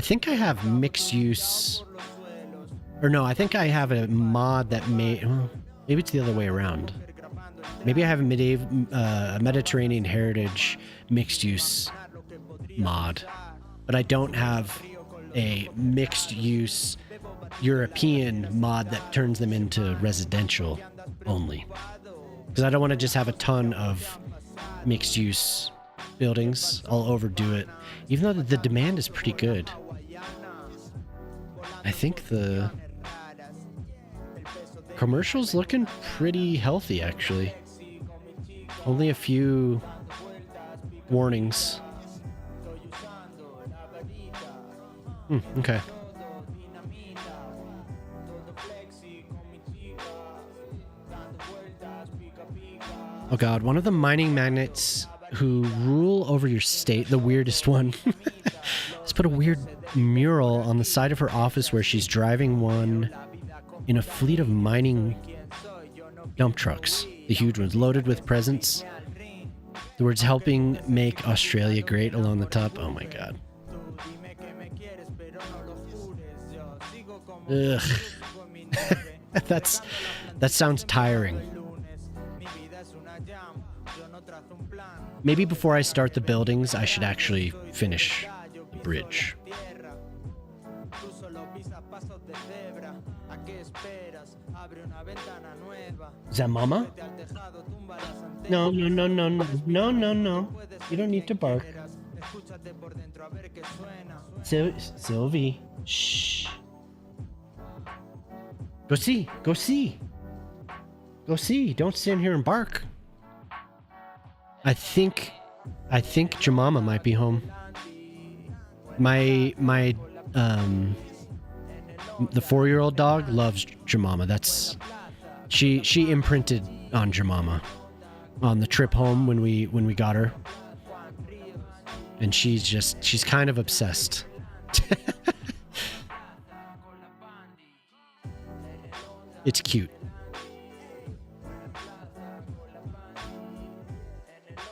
think I have mixed use. Or no, I think I have a mod that maybe it's the other way around. Maybe I have a Mediterranean heritage mixed use mod, but I don't have a mixed use European mod that turns them into residential only. Because I don't want to just have a ton of mixed use buildings. I'll overdo it. Even though the demand is pretty good. I think the commercial's looking pretty healthy, actually. Only a few warnings. Okay. Oh god, one of the mining magnates who rule over your state, the weirdest one, has put a weird mural on the side of her office where she's driving one in a fleet of mining dump trucks, the huge ones, loaded with presents. The words "helping make Australia great" along the top. Oh my god. Ugh. That sounds tiring. Maybe before I start the buildings, I should actually finish the bridge. Is that Mama? No. You don't need to bark. Sylvie. Shh. Go see. Go see. Don't stand here and bark. I think Jemima might be home. The 4-year-old dog loves Jemima. She imprinted on Jemima on the trip home when we got her. And she's kind of obsessed. It's cute.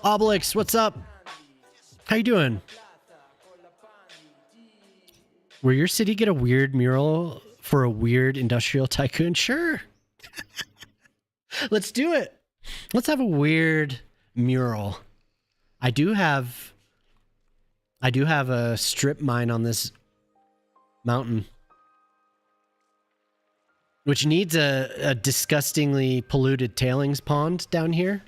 Obelix, what's up? How you doing? Will your city get a weird mural for a weird industrial tycoon? Sure. Let's do it. Let's have a weird mural. I do have a strip mine on this mountain, which needs a disgustingly polluted tailings pond down here.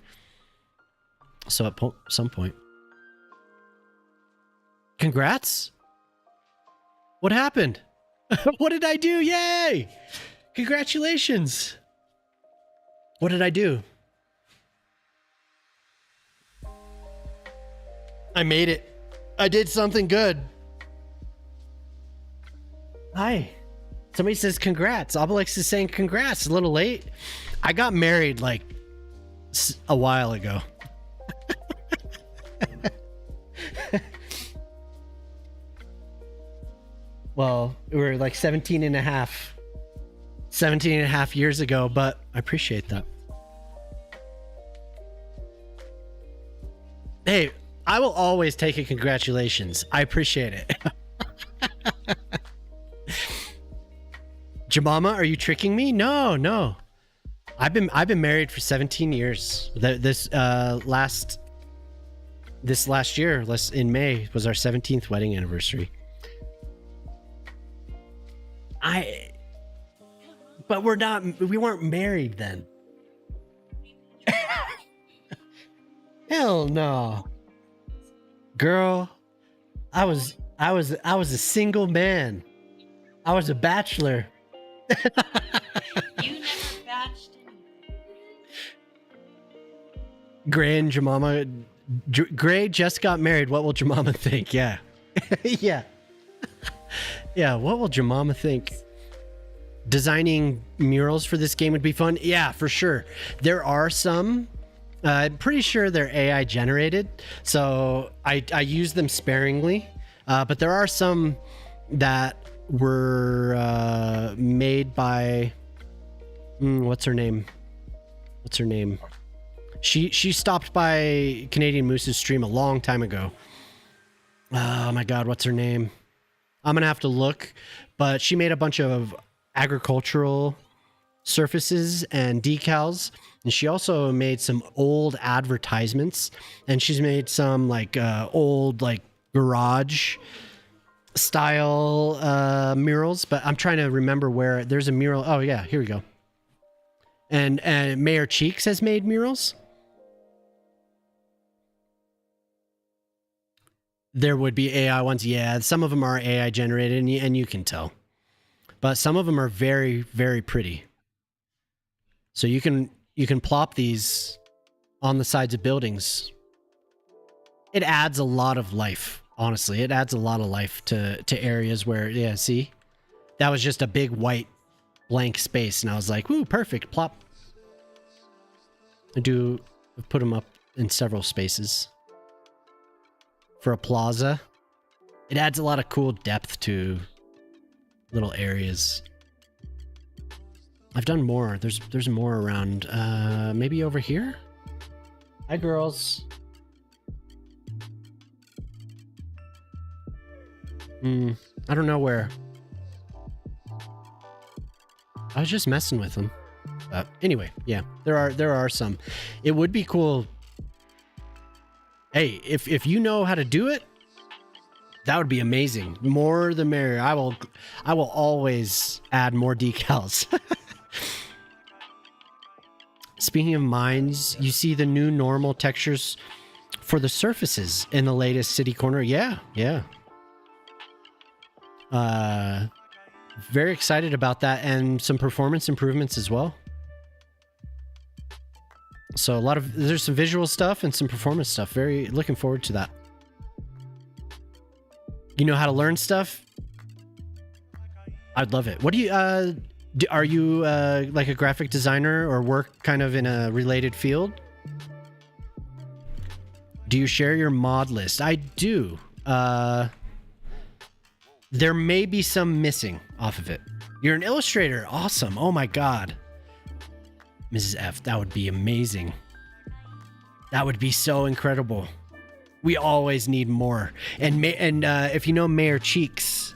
So at some point. Congrats. What happened? What did I do? Yay! Congratulations. What did I do? I made it. I did something good. Hi. Somebody says congrats. Obelix is saying congrats. A little late. I got married like a while ago. Well, we were like 17 and a half years ago, but I appreciate that. Hey, I will always take a congratulations. I appreciate it. Jamama, are you tricking me? No. I've been married for 17 years. This last year, in May, was our 17th wedding anniversary. But we weren't married then. Hell no. Girl, I was a single man. I was a bachelor. You never batched anything. Gray and Jamama. Gray just got married. What will Jamama think? Yeah. Yeah. Yeah, what will Jamama think? Designing murals for this game would be fun. Yeah, for sure. There are some. I'm pretty sure they're AI generated, so I use them sparingly. But there are some that were made by what's her name? She stopped by Canadian Moose's stream a long time ago. Oh my god, what's her name? I'm gonna have to look, but she made a bunch of agricultural surfaces and decals, and she also made some old advertisements, and she's made some like old like garage style murals, but I'm trying to remember where there's a mural. Oh yeah, here we go. And Mayor Cheeks has made murals. There would be AI ones. Yeah, some of them are AI generated, and you can tell. But some of them are very, very pretty. So you can plop these on the sides of buildings. It adds a lot of life, honestly. It adds a lot of life to areas where, yeah, see? That was just a big white blank space, and I was like, woo, perfect, plop. I put them up in several spaces. For a plaza, it adds a lot of cool depth to little areas. I've done more. There's more around. Maybe over here? Hi, girls. I don't know where. I was just messing with them. Anyway, yeah, there are some. It would be cool. Hey, if you know how to do it, that would be amazing. More the merrier. I will always add more decals. Speaking of mines, you see the new normal textures for the surfaces in the latest City Corner. Yeah. Very excited about that, and some performance improvements as well. So there's some visual stuff and some performance stuff. Very looking forward to that. You know how to learn stuff? I'd love it. What do you are you like a graphic designer or work kind of in a related field? Do you share your mod list? I do. There may be some missing off of it. You're an illustrator. Awesome. Oh my god. Mrs. F, that would be amazing. That would be so incredible. We always need more. And if you know Mayor Cheeks,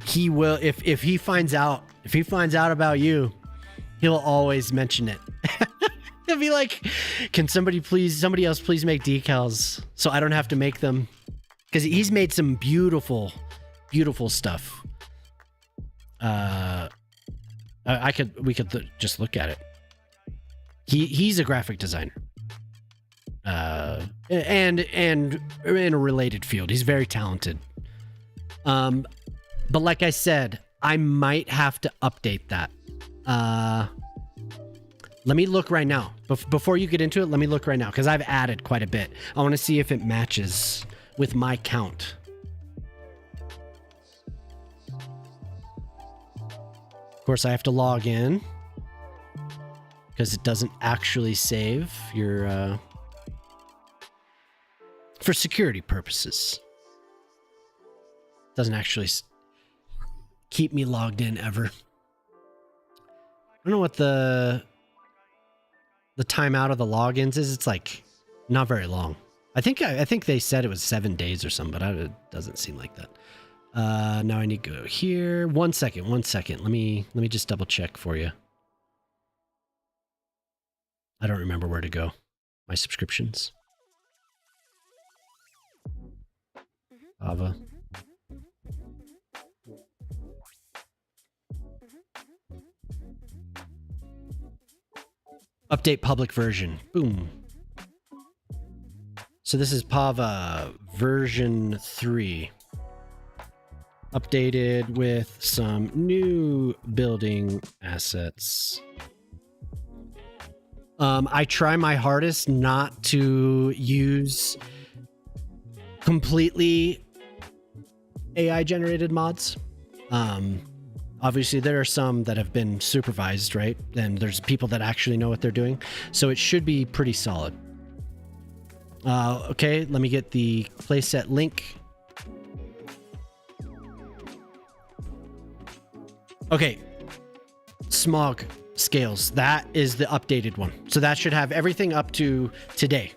he will, if he finds out about you, he'll always mention it. He'll be like, can somebody else please make decals so I don't have to make them? Because he's made some beautiful stuff. We could just look at it. He's a graphic designer. And in a related field. He's very talented. But like I said, I might have to update that. Let me look right now. Before you get into it, let me look right now, because I've added quite a bit. I want to see if it matches with my count. Of course, I have to log in, because it doesn't actually save your... for security purposes. Doesn't actually keep me logged in ever. I don't know what the timeout of the logins is. It's like not very long. I think they said it was 7 days or something, but it doesn't seem like that. Now I need to go here. 1 second. Let me just double check for you. I don't remember where to go. My subscriptions. Ava. Update public version. Boom. So this is Pava version 3. Updated with some new building assets. I try my hardest not to use completely AI generated mods. Obviously there are some that have been supervised, right? And there's people that actually know what they're doing. So it should be pretty solid. Okay, let me get the playset link. Okay, smog scales. That is the updated one. So that should have everything up to today.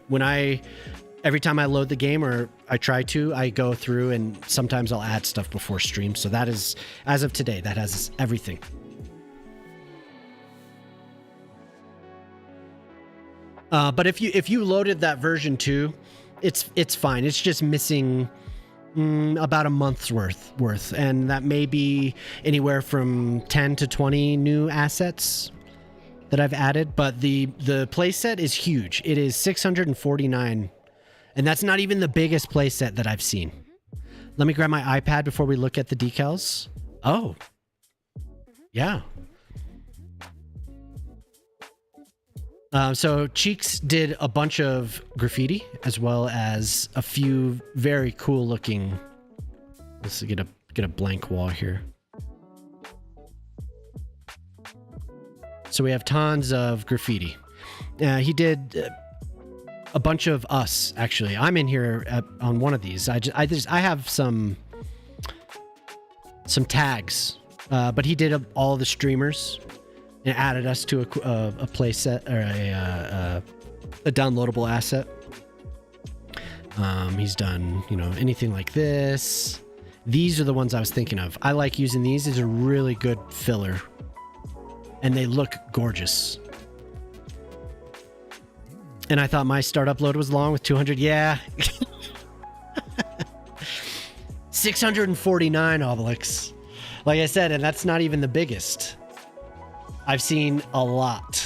Every time I load the game, or I try to, I go through and sometimes I'll add stuff before stream. So that is, as of today, that has everything. But if you loaded that version 2, it's fine. It's just missing about a month's worth, and that may be anywhere from 10 to 20 new assets that I've added. But the playset is huge. It is 649, and that's not even the biggest playset that I've seen. Let me grab my iPad before we look at the decals. Oh, yeah. So Cheeks did a bunch of graffiti as well as a few very cool looking. Let's get a blank wall here. So we have tons of graffiti. He did a bunch of us actually. I'm in here on one of these. I have some tags, but he did all the streamers. And added us to a playset or a downloadable asset. He's done, anything like this. These are the ones I was thinking of. I like using these. These are really good filler, and they look gorgeous. And I thought my startup load was long with 200. Yeah, 649 Obelix. Like I said, and that's not even the biggest. I've seen a lot.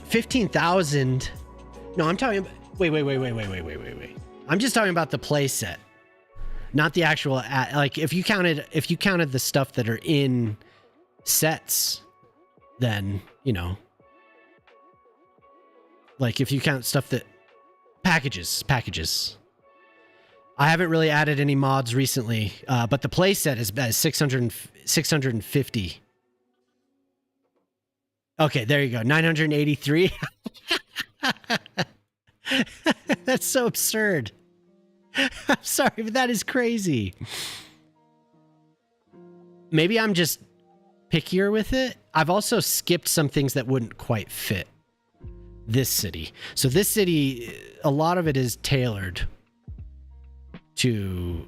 15,000. No, I'm talking about, wait. I'm just talking about the play set, not the actual like if you counted the stuff that are in sets, then, like if you count stuff that packages. I haven't really added any mods recently, but the playset is 650. Okay, there you go. 983. That's so absurd. I'm sorry, but that is crazy. Maybe I'm just pickier with it. I've also skipped some things that wouldn't quite fit this city. So this city, a lot of it is tailored to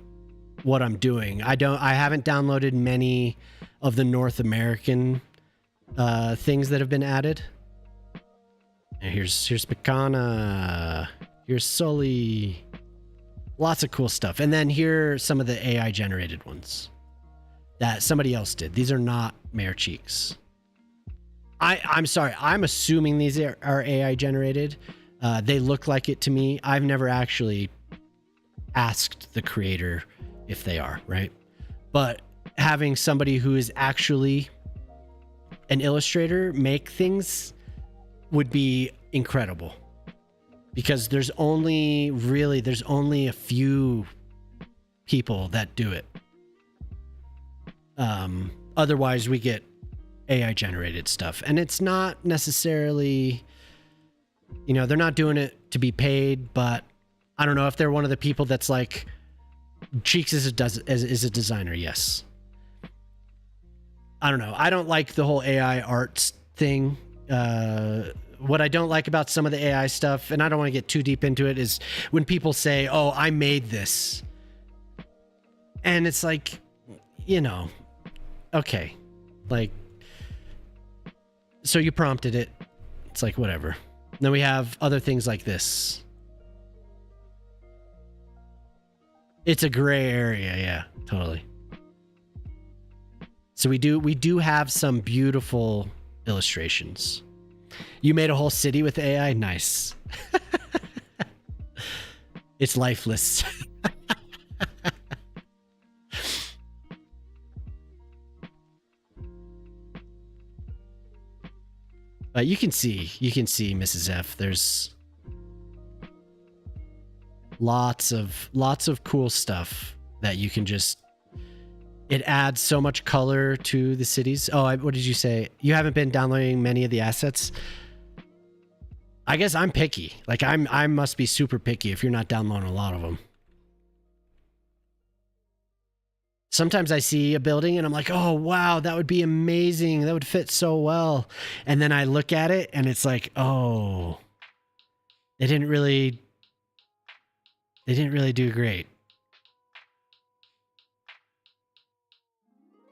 what I'm doing. I haven't downloaded many of the North American things that have been added. And here's Picana, here's Sully, lots of cool stuff. And then here are some of the AI generated ones that somebody else did. These are not Mayor Cheeks. I'm sorry, I'm assuming these are AI generated. They look like it to me. I've never actually asked the creator if they are, right? But having somebody who is actually an illustrator make things would be incredible, because there's only a few people that do it. Otherwise we get AI generated stuff, and it's not necessarily You know, they're not doing it to be paid, but I don't know if they're one of the people that's like, Cheeks is a designer, yes. I don't know. I don't like the whole AI arts thing. What I don't like about some of the AI stuff, and I don't want to get too deep into it, is when people say, oh, I made this. And it's like, you know, okay. Like, so you prompted it. It's like, whatever. Then we have other things like this. It's a gray area, yeah, totally. So we do have some beautiful illustrations. You made a whole city with AI? Nice. It's lifeless. You can see, Mrs. F. There's lots of cool stuff that you can just. It adds so much color to the cities. Oh, what did you say? You haven't been downloading many of the assets? I guess I'm picky. Like I must be super picky if you're not downloading a lot of them. Sometimes I see a building and I'm like, oh, wow, that would be amazing. That would fit so well. And then I look at it and it's like, oh, they didn't really do great.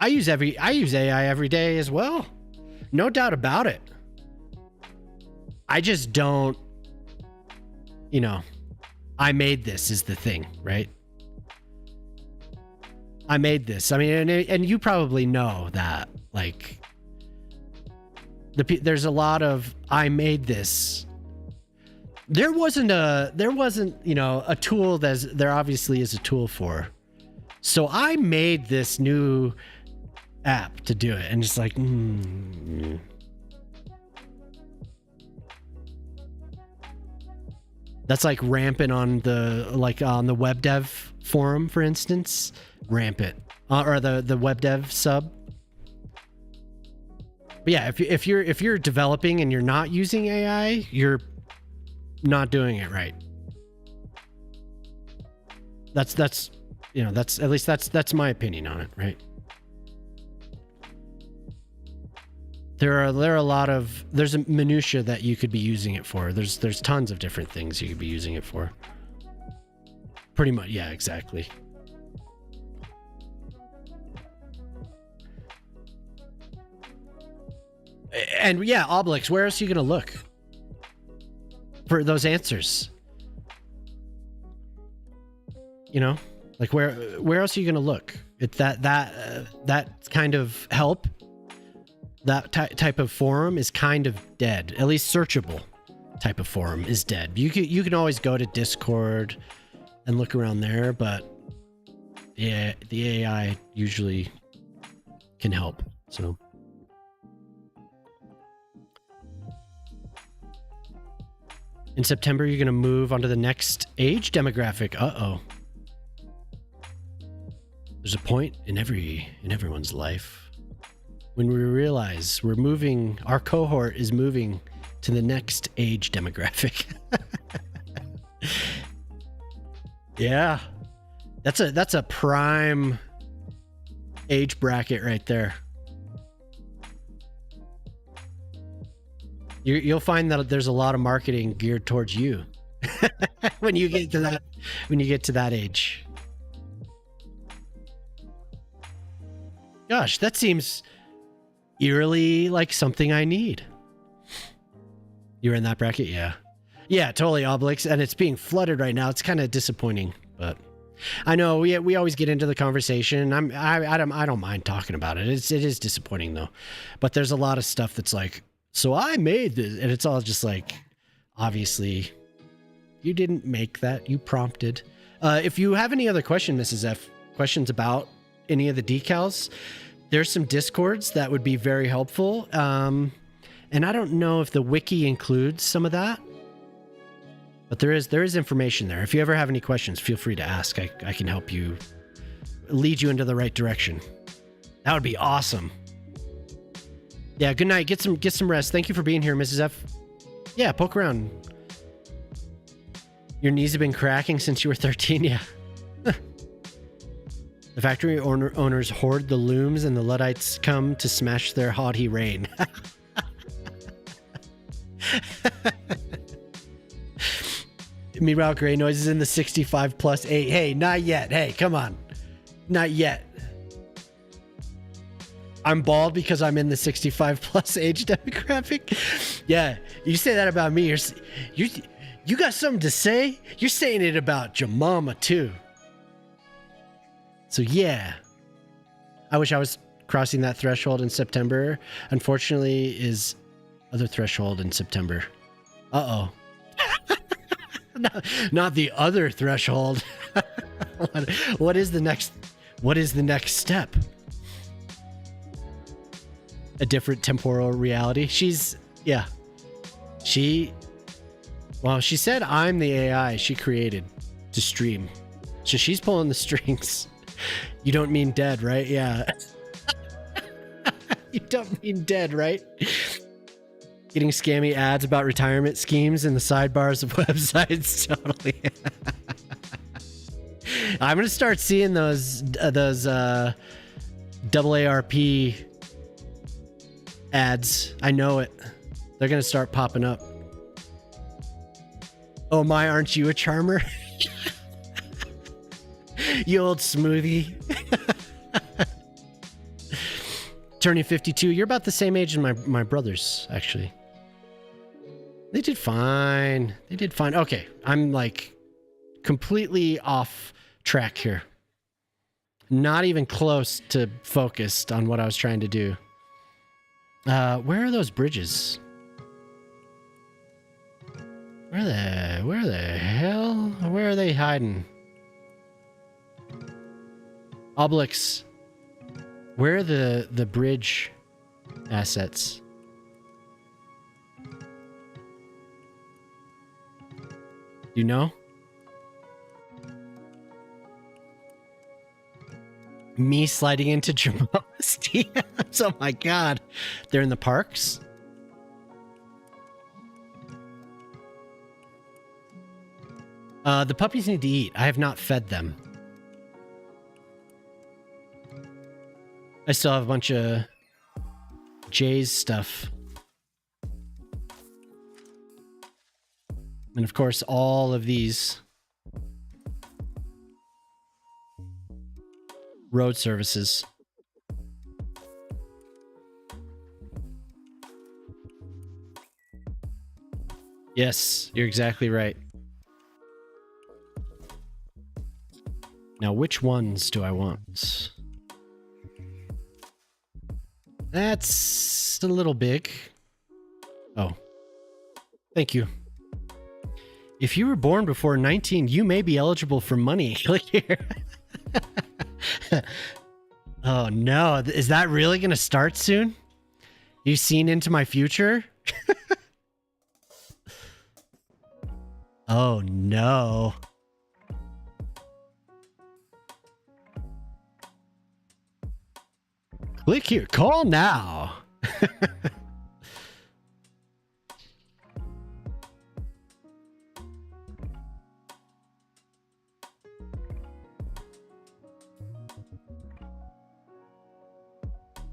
I use AI every day as well. No doubt about it. I just don't, you know, I made this is the thing, right? I made this. I mean, and you probably know that, like, there's a lot of I made this. There wasn't, you know, a tool there obviously is a tool for. So I made this new app to do it, and just like, That's like rampant on the web dev forum, for instance. Rampant. Or the web dev sub. But yeah, if you're developing and you're not using AI, you're not doing it right. That's you know, that's at least that's my opinion on it, right? There are a lot of, there's a minutia that you could be using it for. There's tons of different things you could be using it for. Pretty much, yeah, exactly. And yeah, Obelix, where else are you gonna look for those answers? You know, like where else are you gonna look? It's that kind of help. That type of forum is kind of dead. At least searchable type of forum is dead. You can always go to Discord and look around there, but yeah, the AI usually can help. So in September, you're gonna move onto the next age demographic. Uh-oh. There's a point in everyone's life when we realize our cohort is moving to the next age demographic. Yeah. That's a prime age bracket right there. You'll find that there's a lot of marketing geared towards you when you get to that age. Gosh, that seems eerily like something I need. You're in that bracket? Yeah, totally, Obelix, and it's being flooded right now. It's kind of disappointing, but I know we always get into the conversation. I don't mind talking about it. It is disappointing though, but there's a lot of stuff that's like, so I made this, and it's all just like, obviously you didn't make that, you prompted. If you have any other questions about any of the decals, there's some Discords that would be very helpful. And I don't know if the wiki includes some of that, but there is information there. If you ever have any questions, feel free to ask. I can help you, lead you into the right direction. That would be awesome. Yeah, good night. Get some rest. Thank you for being here, Mrs. F. Yeah, poke around. Your knees have been cracking since you were 13, yeah. The factory owners hoard the looms and the Luddites come to smash their haughty reign. Meanwhile, Grey Noise is in the 65 plus 8. Hey, not yet. Hey, come on. Not yet. I'm bald because I'm in the 65 plus age demographic. Yeah, you say that about me. You got something to say? You're saying it about your mama too. So yeah, I wish I was crossing that threshold in September. Unfortunately, is other threshold in September. Uh-oh. Not the other threshold. What is the next step? A different temporal reality. She said I'm the AI she created to stream. So she's pulling the strings. You don't mean dead, right? Yeah. You don't mean dead, right? Getting scammy ads about retirement schemes in the sidebars of websites. Totally. I'm gonna start seeing those AARP ads. I know it. They're gonna start popping up. Oh my, aren't you a charmer? You old smoothie. Turning 52. You're about the same age as my brothers, actually. They did fine. They did fine. Okay, I'm like completely off track here. Not even close to focused on what I was trying to do. Where are those bridges? Where the hell? Where are they hiding? Obelix. Where are the bridge assets? You know? Me sliding into Jamal's DMs. Oh my god. They're in the parks? The puppies need to eat. I have not fed them. I still have a bunch of Jay's stuff. And of course, all of these road services. Yes, you're exactly right. Now, which ones do I want? That's a little big. Oh, thank you. If you were born before 19, you may be eligible for money. Click here. Oh no, is that really gonna start soon? You seen into my future? Oh no. Click here. Call now.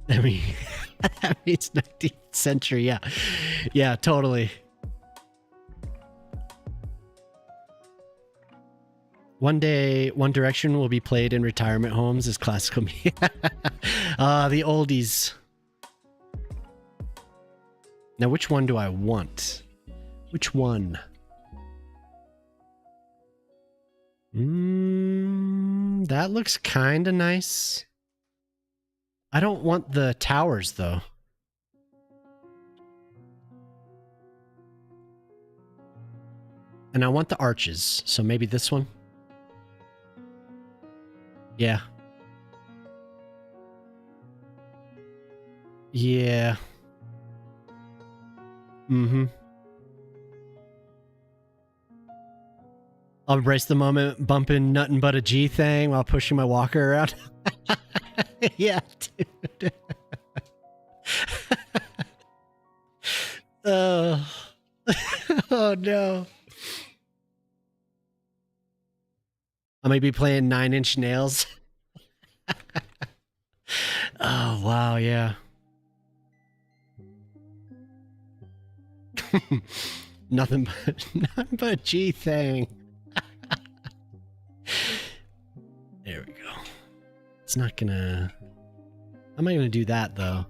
I mean, that means 19th century. Yeah. Yeah, totally. One day, One Direction will be played in retirement homes as classical music. The oldies. Now, which one do I want? Which one? That looks kind of nice. I don't want the towers, though. And I want the arches, so maybe this one? Yeah. Yeah. Mm-hmm. I'll embrace the moment, bumping nothing but a G thing while pushing my walker around. Yeah, dude. Oh no. I might be playing 9 Inch Nails. Oh wow, yeah. nothing but G thing. There we go. It's not gonna. How am I gonna do that though?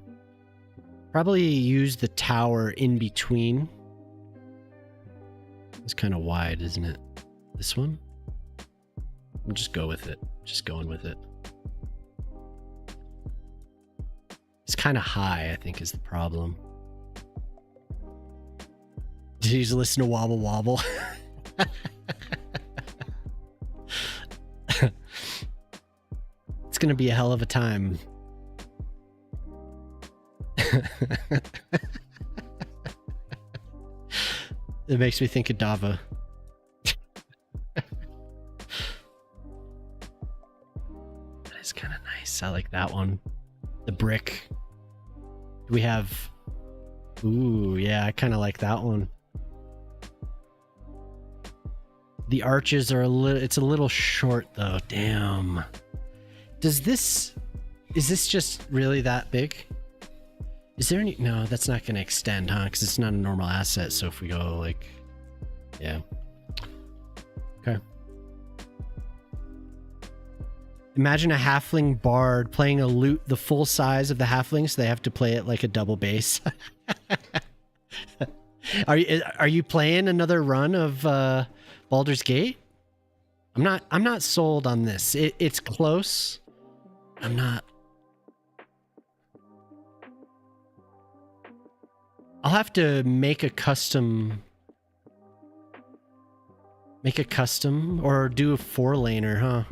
Probably use the tower in between. It's kind of wide, isn't it? This one? I'll just go with it. Just going with it. It's kind of high, I think, is the problem. Did you just listen to Wobble Wobble? It's gonna be a hell of a time. It makes me think of Dava. That is kind of nice. I like that one. The brick. Do we have... Ooh, yeah, I kind of like that one. The arches are a little... It's a little short, though. Damn. Does this... Is this just really that big? Is there any... No, that's not going to extend, huh? Because it's not a normal asset, so if we go, like... Yeah. Okay. Imagine a halfling bard playing a lute the full size of the halfling, so they have to play it like a double bass. Are you playing another run of Baldur's Gate? I'm not sold on this. It's close. I'm not. I'll have to make a custom or do a 4-laner, huh?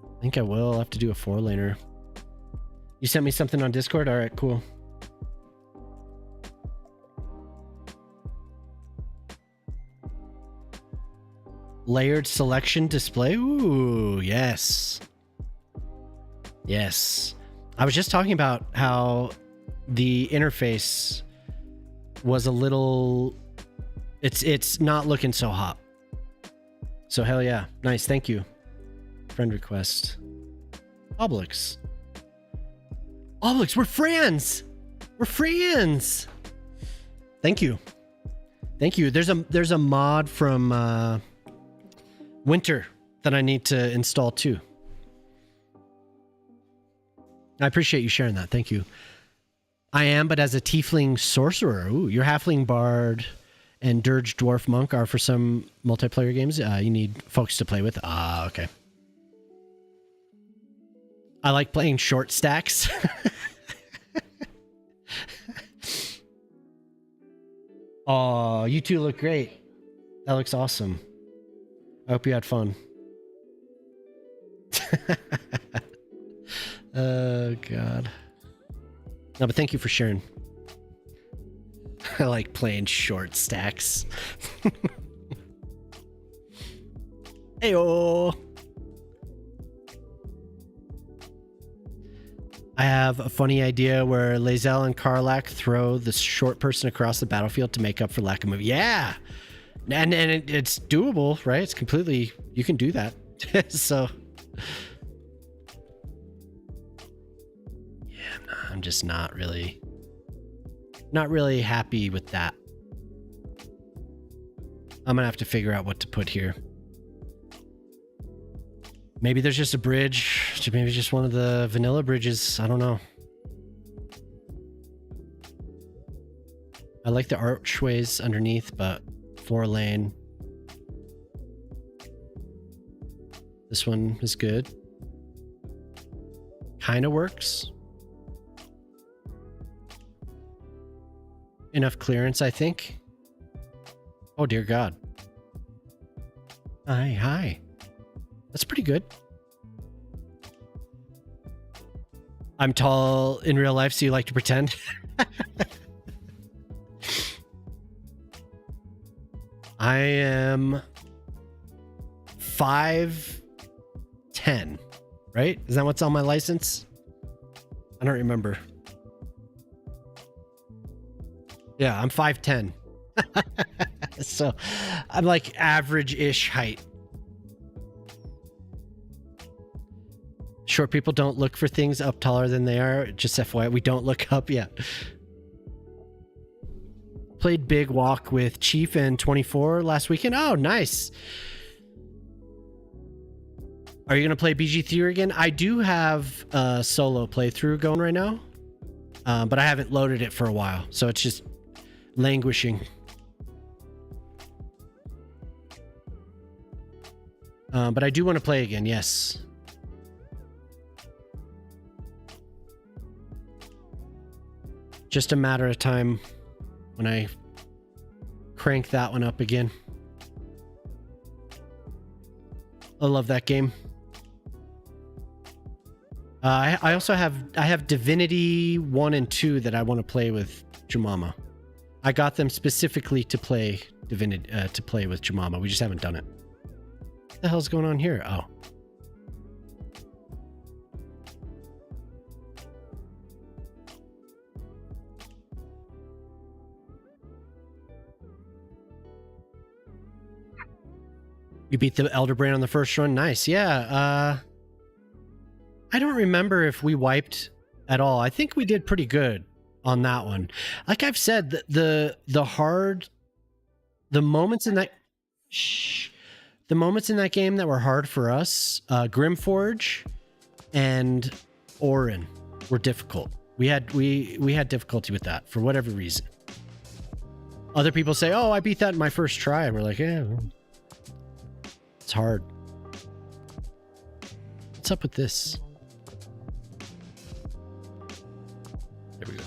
I think I will. I'll have to do a 4-laner. You sent me something on Discord? All right, cool. Layered selection display? Ooh, yes. Yes. I was just talking about how the interface was a little... It's not looking so hot. So hell yeah. Nice, thank you. Friend request. Oblix. Oblix, we're friends! We're friends! Thank you. Thank you. There's a mod from Winter that I need to install too. I appreciate you sharing that. Thank you. I am, but as a tiefling sorcerer. Ooh, your halfling bard and dirge dwarf monk are for some multiplayer games. You need folks to play with. Ah, okay. I like playing short stacks. Oh, you two look great. That looks awesome. I hope you had fun. Oh, God. No, but thank you for sharing. I like playing short stacks. Heyo. I have a funny idea where Lae'zel and Karlach throw the short person across the battlefield to make up for lack of movement. Yeah! And it's doable, right? It's completely... You can do that. So... Yeah, I'm just not really happy with that. I'm gonna have to figure out what to put here. Maybe there's just a bridge. Maybe just one of the vanilla bridges. I don't know. I like the archways underneath, but 4-lane. This one is good. Kind of works. Enough clearance, I think. Oh, dear God. Hi. That's pretty good. I'm tall in real life, so you like to pretend? I am 5'10", right? Is that what's on my license? I don't remember. Yeah, I'm 5'10". So I'm like average-ish height. Short people don't look for things up taller than they are. Just FYI, we don't look up yet. Played Big Walk with Chief and 24 last weekend. Oh, nice. Are you going to play BG3 again? I do have a solo playthrough going right now, but I haven't loaded it for a while, so it's just languishing. But I do want to play again, yes. Just a matter of time when I crank that one up again. I love that game. I also have Divinity 1 and 2 that I want to play with Jumama. I got them specifically to play Divinity to play with Jumama. We just haven't done it. What the hell's going on here? Oh. You beat the Elder Brain on the first run? Nice. Yeah. I don't remember if we wiped at all. I think we did pretty good on that one. Like I've said, the moments in that the moments in that game that were hard for us, Grimforge and Orin were difficult. We had difficulty with that for whatever reason. Other people say, "Oh, I beat that in my first try." And we're like, "Yeah, it's hard." What's up with this? There we go.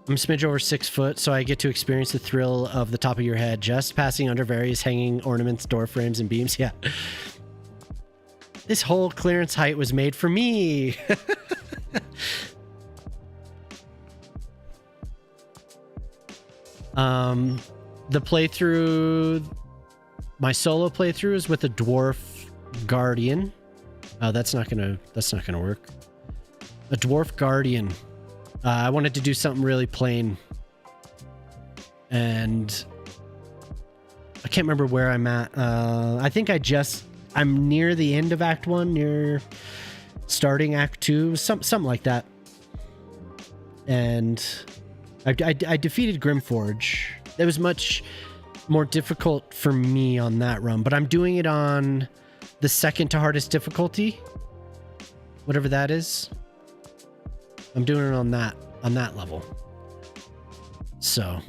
I'm a smidge over 6 foot, so I get to experience the thrill of the top of your head just passing under various hanging ornaments, door frames, and beams. Yeah. This whole clearance height was made for me. The playthrough, my solo playthrough is with a dwarf guardian. That's not gonna work. A dwarf guardian. I wanted to do something really plain, and I can't remember where I'm at. I think I'm near the end of Act 1, near starting Act 2, something like that. And I defeated Grimforge. It was much more difficult for me on that run, but I'm doing it on the second to hardest difficulty, whatever that is. I'm doing it on that level. So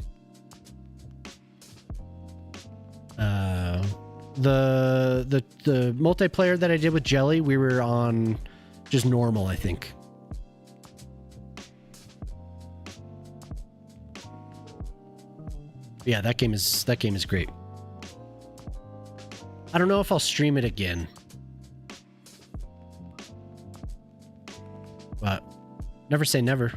the multiplayer that I did with Jelly, we were on just normal, I think. Yeah, that game is great. I don't know if I'll stream it again, but never say never.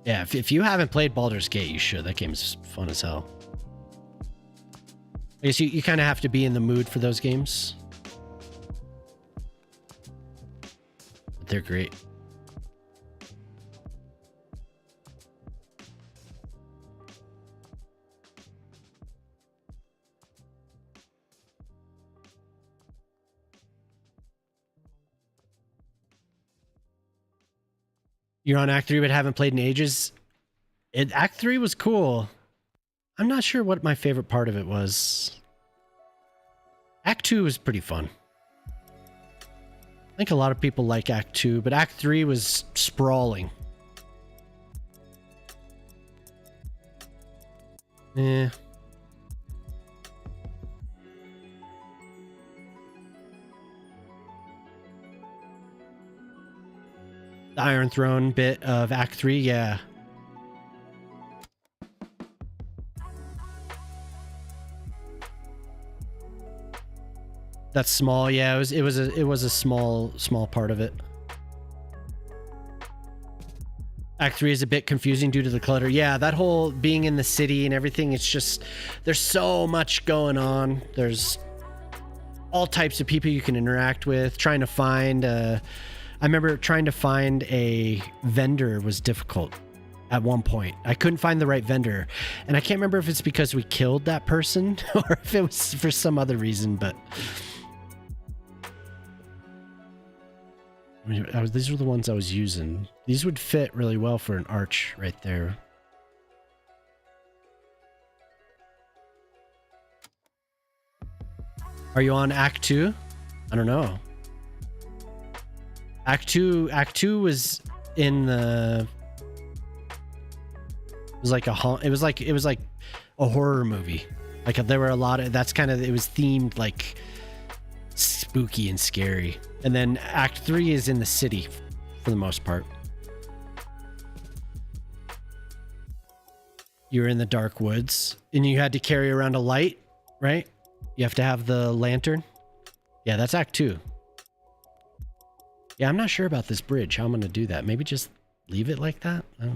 Yeah, if you haven't played Baldur's Gate, you should. That game is fun as hell. I guess you kind of have to be in the mood for those games, but they're great. You're on Act 3 but haven't played in ages. Act 3 was cool. I'm not sure what my favorite part of it was. Act 2 was pretty fun. I think a lot of people like Act 2, but Act 3 was sprawling. Eh. The Iron Throne bit of Act 3, yeah. That's small, yeah. It was a small part of it. Act 3 is a bit confusing due to the clutter. Yeah, that whole being in the city and everything, it's just, there's so much going on. There's all types of people you can interact with, trying to find a I remember trying to find a vendor was difficult at one point. I couldn't find the right vendor. And I can't remember if it's because we killed that person or if it was for some other reason, but these were the ones I was using. These would fit really well for an arch right there. Are you on Act 2? I don't know. Act 2 was in the... It was like a horror movie. Like there were a lot of... That's kind of... It was themed like spooky and scary. And then Act 3 is in the city for the most part. You're in the dark woods and you had to carry around a light, right? You have to have the lantern. Yeah, that's Act 2. Yeah, I'm not sure about this bridge, how I'm going to do that. Maybe just leave it like that? Oh.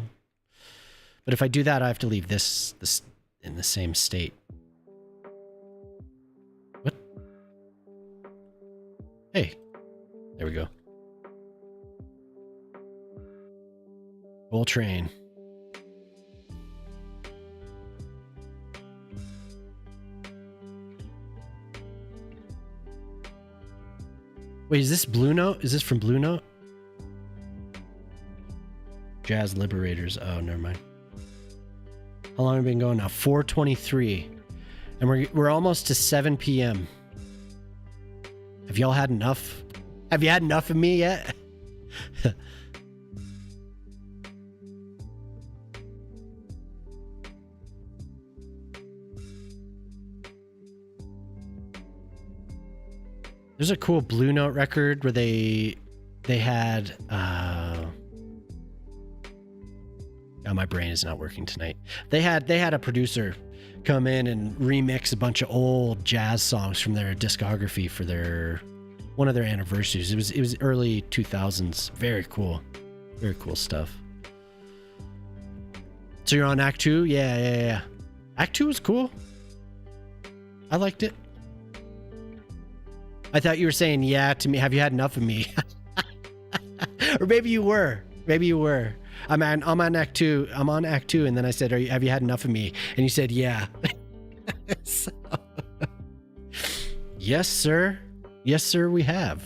But if I do that, I have to leave this in the same state. What? Hey. There we go. Full train. Wait, is this Blue Note? Is this from Blue Note? Jazz Liberators. Oh, never mind. How long have we been going now? 4:23. And we're almost to 7 p.m. Have y'all had enough? Have you had enough of me yet? There's a cool Blue Note record where they had oh, my brain is not working tonight. They had a producer come in and remix a bunch of old jazz songs from their discography for one of their anniversaries. It was early 2000s. Very cool. Very cool stuff. So you're on Act 2? Yeah. Act 2 was cool. I liked it. I thought you were saying yeah to me. Have you had enough of me? Or maybe you were. I'm on Act 2. I'm on Act 2, and then I said, have you had enough of me? And you said, yeah. So, yes, sir. Yes, sir, we have.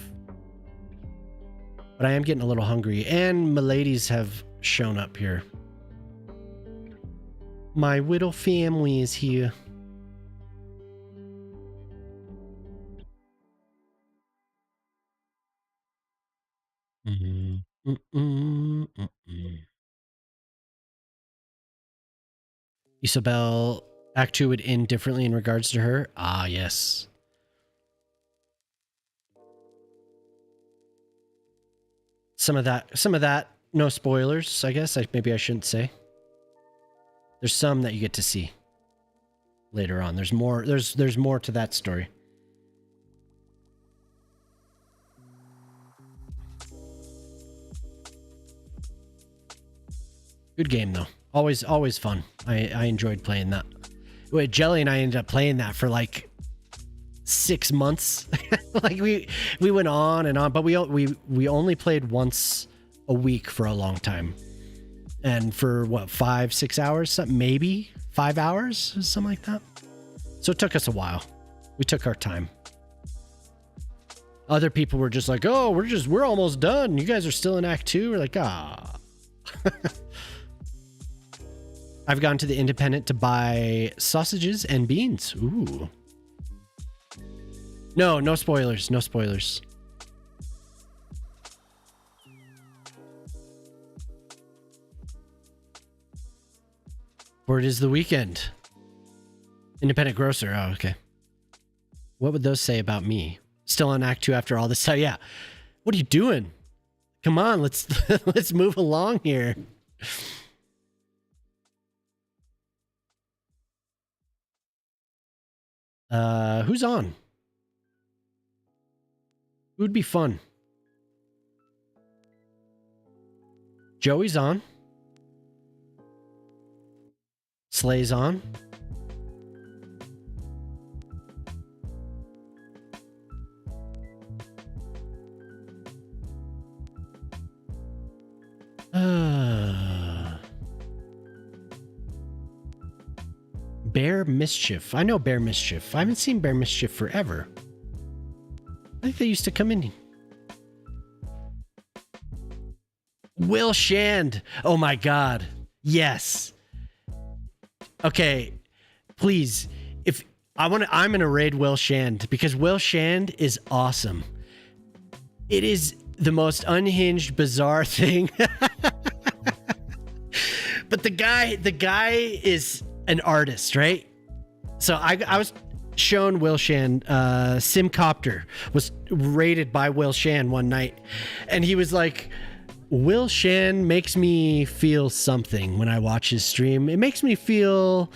But I am getting a little hungry, and my ladies have shown up here. My little family is here. Isabel, Act 2 would end differently in regards to her. Ah, yes. Some of that, no spoilers, I guess. Maybe I shouldn't say. There's some that you get to see later on. There's more to that story. Good game though. Always fun. I enjoyed playing that. Wait, Jelly and I ended up playing that for like 6 months. Like we went on and on, but we only played once a week for a long time. And for what, 5-6 hours? Maybe 5 hours, something like that. So it took us a while. We took our time. Other people were just like, "Oh, we're almost done. You guys are still in Act 2." We're like, "Ah." I've gone to the Independent to buy sausages and beans. Ooh. No spoilers. No spoilers. Or it is the weekend. Independent grocer. Oh, okay. What would those say about me? Still on Act 2 after all this time? Yeah. What are you doing? Come on, let's move along here. Who's on? Who would be fun? Joey's on. Slay's on. Bear Mischief. I know Bear Mischief. I haven't seen Bear Mischief forever. I think they used to come in. Will Shand. Oh my God. Yes. Okay. Please. I'm going to raid Will Shand because Will Shand is awesome. It is the most unhinged, bizarre thing. But the guy is an artist, right? So I was shown Will Shand. Simcopter was rated by Will Shand one night, and he was like, Will Shand makes me feel something when I watch his stream. It makes me feel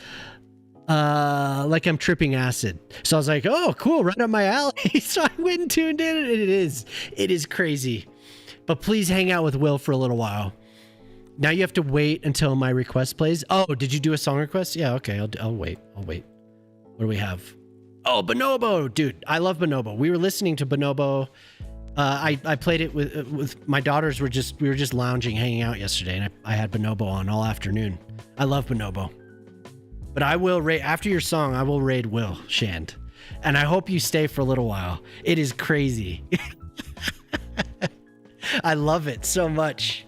like I'm tripping acid. So I was like, oh, cool, right up my alley. So I went and tuned in, and it is crazy. But please hang out with Will for a little while. Now you have to wait until my request plays. Oh, did you do a song request? Yeah, okay, I'll wait. What do we have? Oh, Bonobo, dude, I love Bonobo. We were listening to Bonobo. I played it with my daughters. We were just lounging, hanging out yesterday, and I had Bonobo on all afternoon. I love Bonobo. But I will raid after your song. I will raid Will Shand, and I hope you stay for a little while. It is crazy. I love it so much.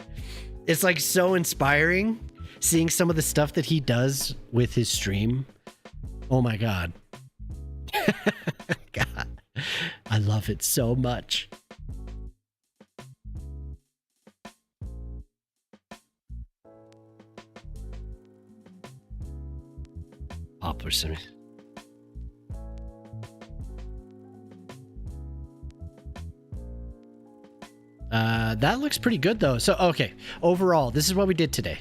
It's like so inspiring seeing some of the stuff that he does with his stream. Oh my God. God, I love it so much. Poplar Semi. That looks pretty good though. So, okay. Overall, this is what we did today.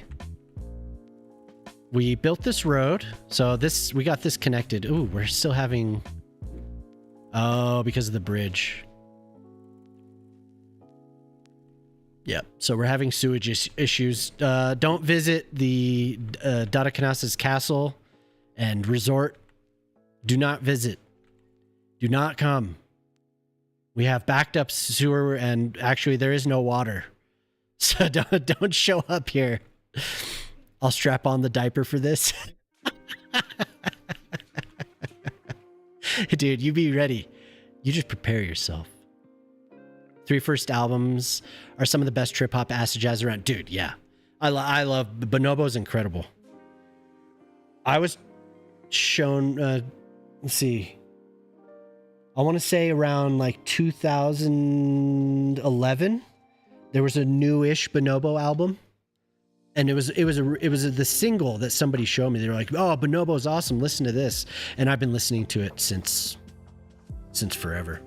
We built this road. So we got this connected. Ooh, we're still having... Oh, because of the bridge. Yep. So we're having sewage issues. Don't visit the Dadakanas's castle and resort. Do not visit. Do not come. We have backed up sewer, and actually there is no water. So don't show up here. I'll strap on the diaper for this. Dude, you be ready. You just prepare yourself. 3 first albums are some of the best trip hop acid jazz around. Dude, yeah. I love Bonobo's incredible. I was shown let's see. I want to say around like 2011 there was a newish Bonobo album, and it was the single that somebody showed me. They were like, "Oh, Bonobo's awesome. Listen to this." And I've been listening to it since forever.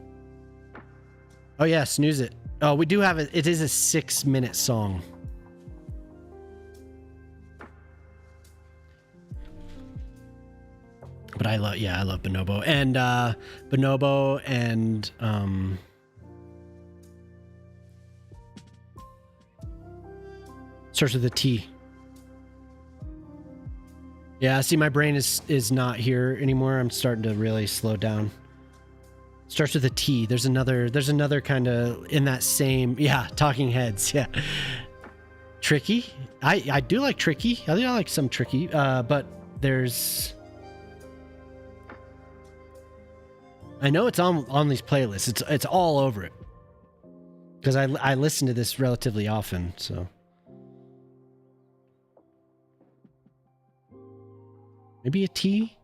Oh yeah, snooze it. Oh, we do have it. It is a 6-minute song. But I love Bonobo and starts with a T. Yeah, see, my brain is not here anymore. I'm starting to really slow down. Starts with a T. There's another kind of in that same, yeah, Talking Heads. Yeah. Tricky. I do like Tricky. I like some Tricky. But there's, I know it's on these playlists. It's all over it. Because I listen to this relatively often, so. Maybe a T?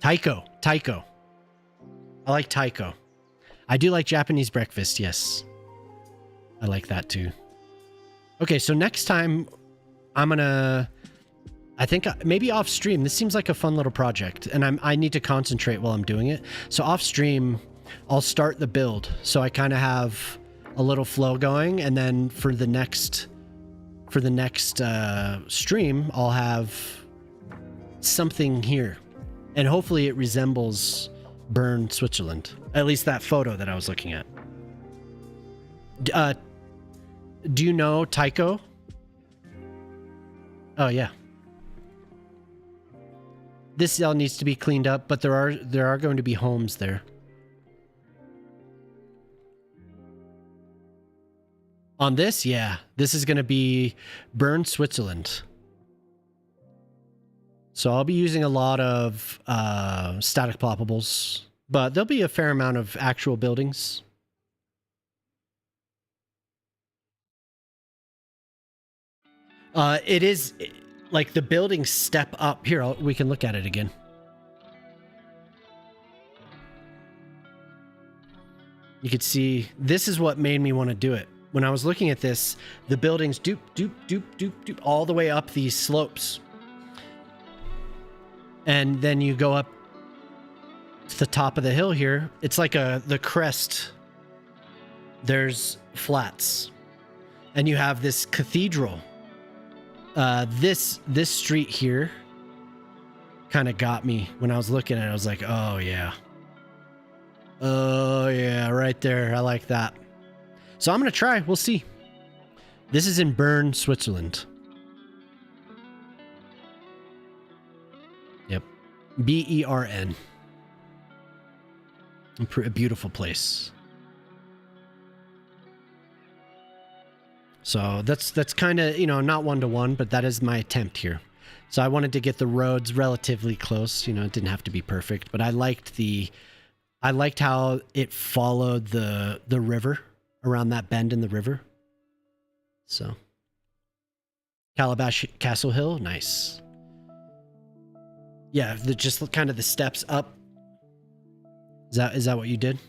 Taiko. I like Taiko. I do like Japanese breakfast, yes. I like that too. Okay, so next time I'm gonna, I think maybe off stream. This seems like a fun little project, and I need to concentrate while I'm doing it. So off stream, I'll start the build, so I kind of have a little flow going, and then for the next stream, I'll have something here, and hopefully it resembles Bern, Switzerland. At least that photo that I was looking at. Do you know Taiko? Oh yeah. This cell needs to be cleaned up, but there are going to be homes there. On this, yeah. This is going to be Bern, Switzerland. So I'll be using a lot of static ploppables, but there'll be a fair amount of actual buildings. It is like the buildings step up. Here, we can look at it again. You could see this is what made me want to do it. When I was looking at this, the buildings doop, doop, doop, doop, doop, all the way up these slopes. And then you go up to the top of the hill here. It's like the crest. There's flats. And you have this cathedral. This street here kind of got me when I was looking at it. I was like, oh yeah. Oh yeah, right there. I like that. So I'm going to try. We'll see. This is in Bern, Switzerland. Yep. Bern. A beautiful place. So that's kind of, not one-to-one, but that is my attempt here. So I wanted to get the roads relatively close. It didn't have to be perfect, but I liked how it followed the river around that bend in the river. So Calabash Castle Hill, nice. Yeah, just kind of the steps up. Is that what you did?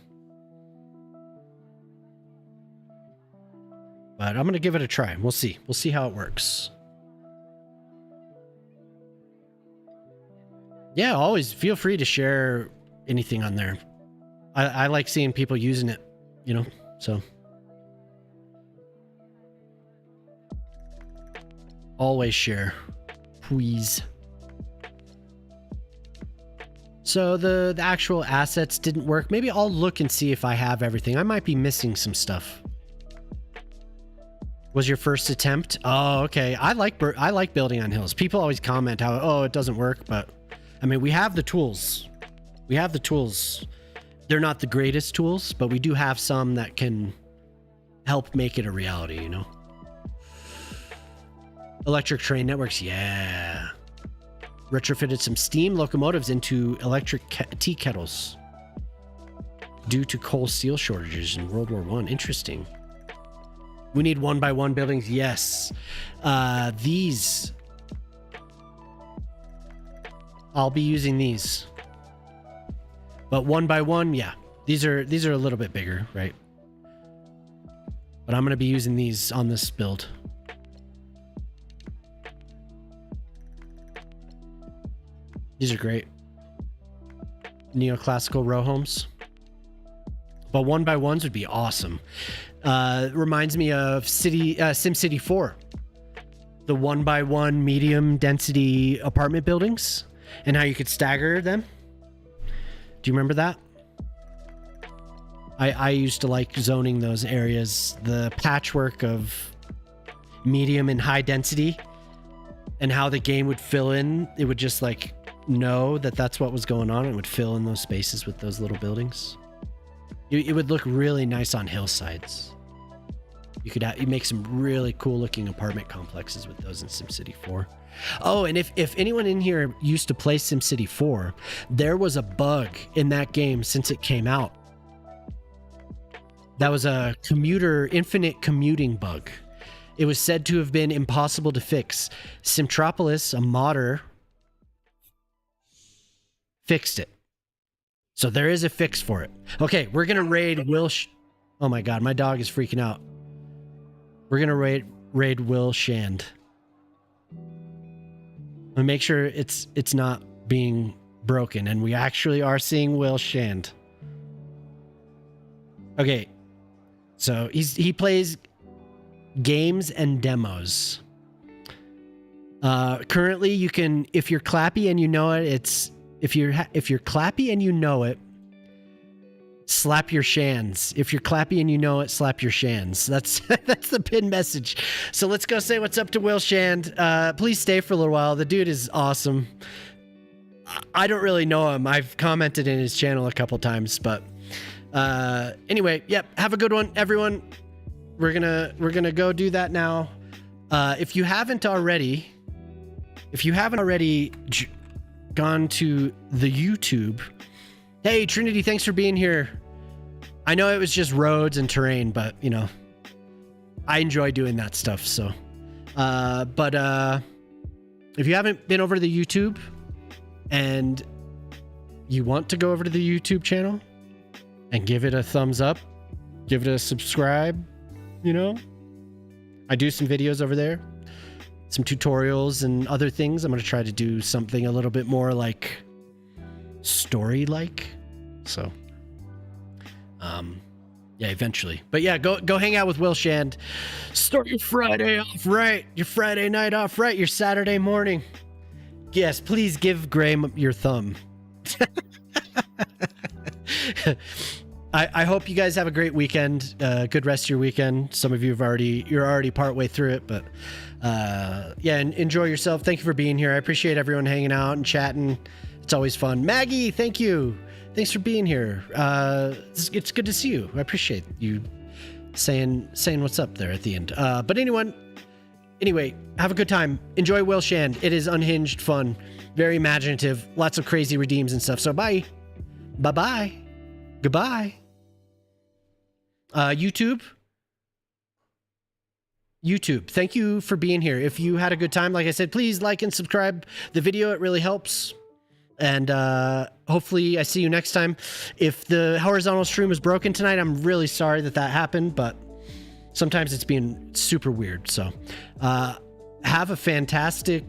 But I'm going to give it a try. We'll see. We'll see how it works. Yeah, always feel free to share anything on there. I like seeing people using it, so. Always share, please. So the actual assets didn't work. Maybe I'll look and see if I have everything. I might be missing some stuff. Was your first attempt? Oh, okay. I like building on hills. People always comment how, it doesn't work, but I mean, we have the tools. We have the tools. They're not the greatest tools, but we do have some that can help make it a reality, Electric train networks, yeah. Retrofitted some steam locomotives into electric tea kettles due to coal steel shortages in World War I. Interesting. We need one-by-one buildings. Yes. These. I'll be using these. But one by one, yeah. These are a little bit bigger, right? But I'm going to be using these on this build. These are great. Neoclassical row homes. But one by ones would be awesome. Reminds me of SimCity 4. The one by one medium density apartment buildings and how you could stagger them. Do you remember that? I used to like zoning those areas. The patchwork of medium and high density and how the game would fill in. It would just like know that that's what was going on. It would fill in those spaces with those little buildings. It would look really nice on hillsides. You make some really cool looking apartment complexes with those in SimCity 4. Oh, and if anyone in here used to play SimCity 4, there was a bug in that game since it came out. That was a infinite commuting bug. It was said to have been impossible to fix. Simtropolis, a modder, fixed it. So there is a fix for it. Okay, we're going to raid oh my god, my dog is freaking out. We're going to raid Will Shand. And make sure it's not being broken, and we actually are seeing Will Shand. Okay, so he plays games and demos. Currently, you can, if you're clappy and you know it, if you're clappy and you know it, slap your shands. If you're clappy and you know it, slap your shands. That's the pin message. So let's go say what's up to Will Shand. Please stay for a little while. The dude is awesome. I don't really know him. I've commented in his channel a couple times, but anyway, yep. Have a good one, everyone. we're gonna go do that now. If you haven't already gone to the YouTube, hey Trinity, thanks for being here. I know it was just roads and terrain, but you know, I enjoy doing that stuff. So, if you haven't been over to the YouTube and you want to go over to the YouTube channel and give it a thumbs up, give it a subscribe, you know, I do some videos over there, some tutorials and other things. I'm going to try to do something a little bit more like story-like. So, yeah, eventually. But yeah, go hang out with Will Shand. Start your Friday off right. Your Friday night off right. Your Saturday morning. Yes, please give Graham your thumb. I hope you guys have a great weekend. Good rest of your weekend. Some of you you're already partway through it, but yeah, and enjoy yourself. Thank you for being here. I appreciate everyone hanging out and chatting. It's always fun. Maggie, thank you. Thanks for being here. It's good to see you. I appreciate you saying what's up there at the end. But anyway, have a good time. Enjoy Will Shand. It is unhinged fun, very imaginative, lots of crazy redeems and stuff. So bye. Bye-bye. Goodbye. YouTube, thank you for being here. If you had a good time, like I said, please like and subscribe the video. It really helps. And hopefully I see you next time. If the horizontal stream is broken tonight, I'm really sorry that happened, but sometimes it's being super weird. So have a fantastic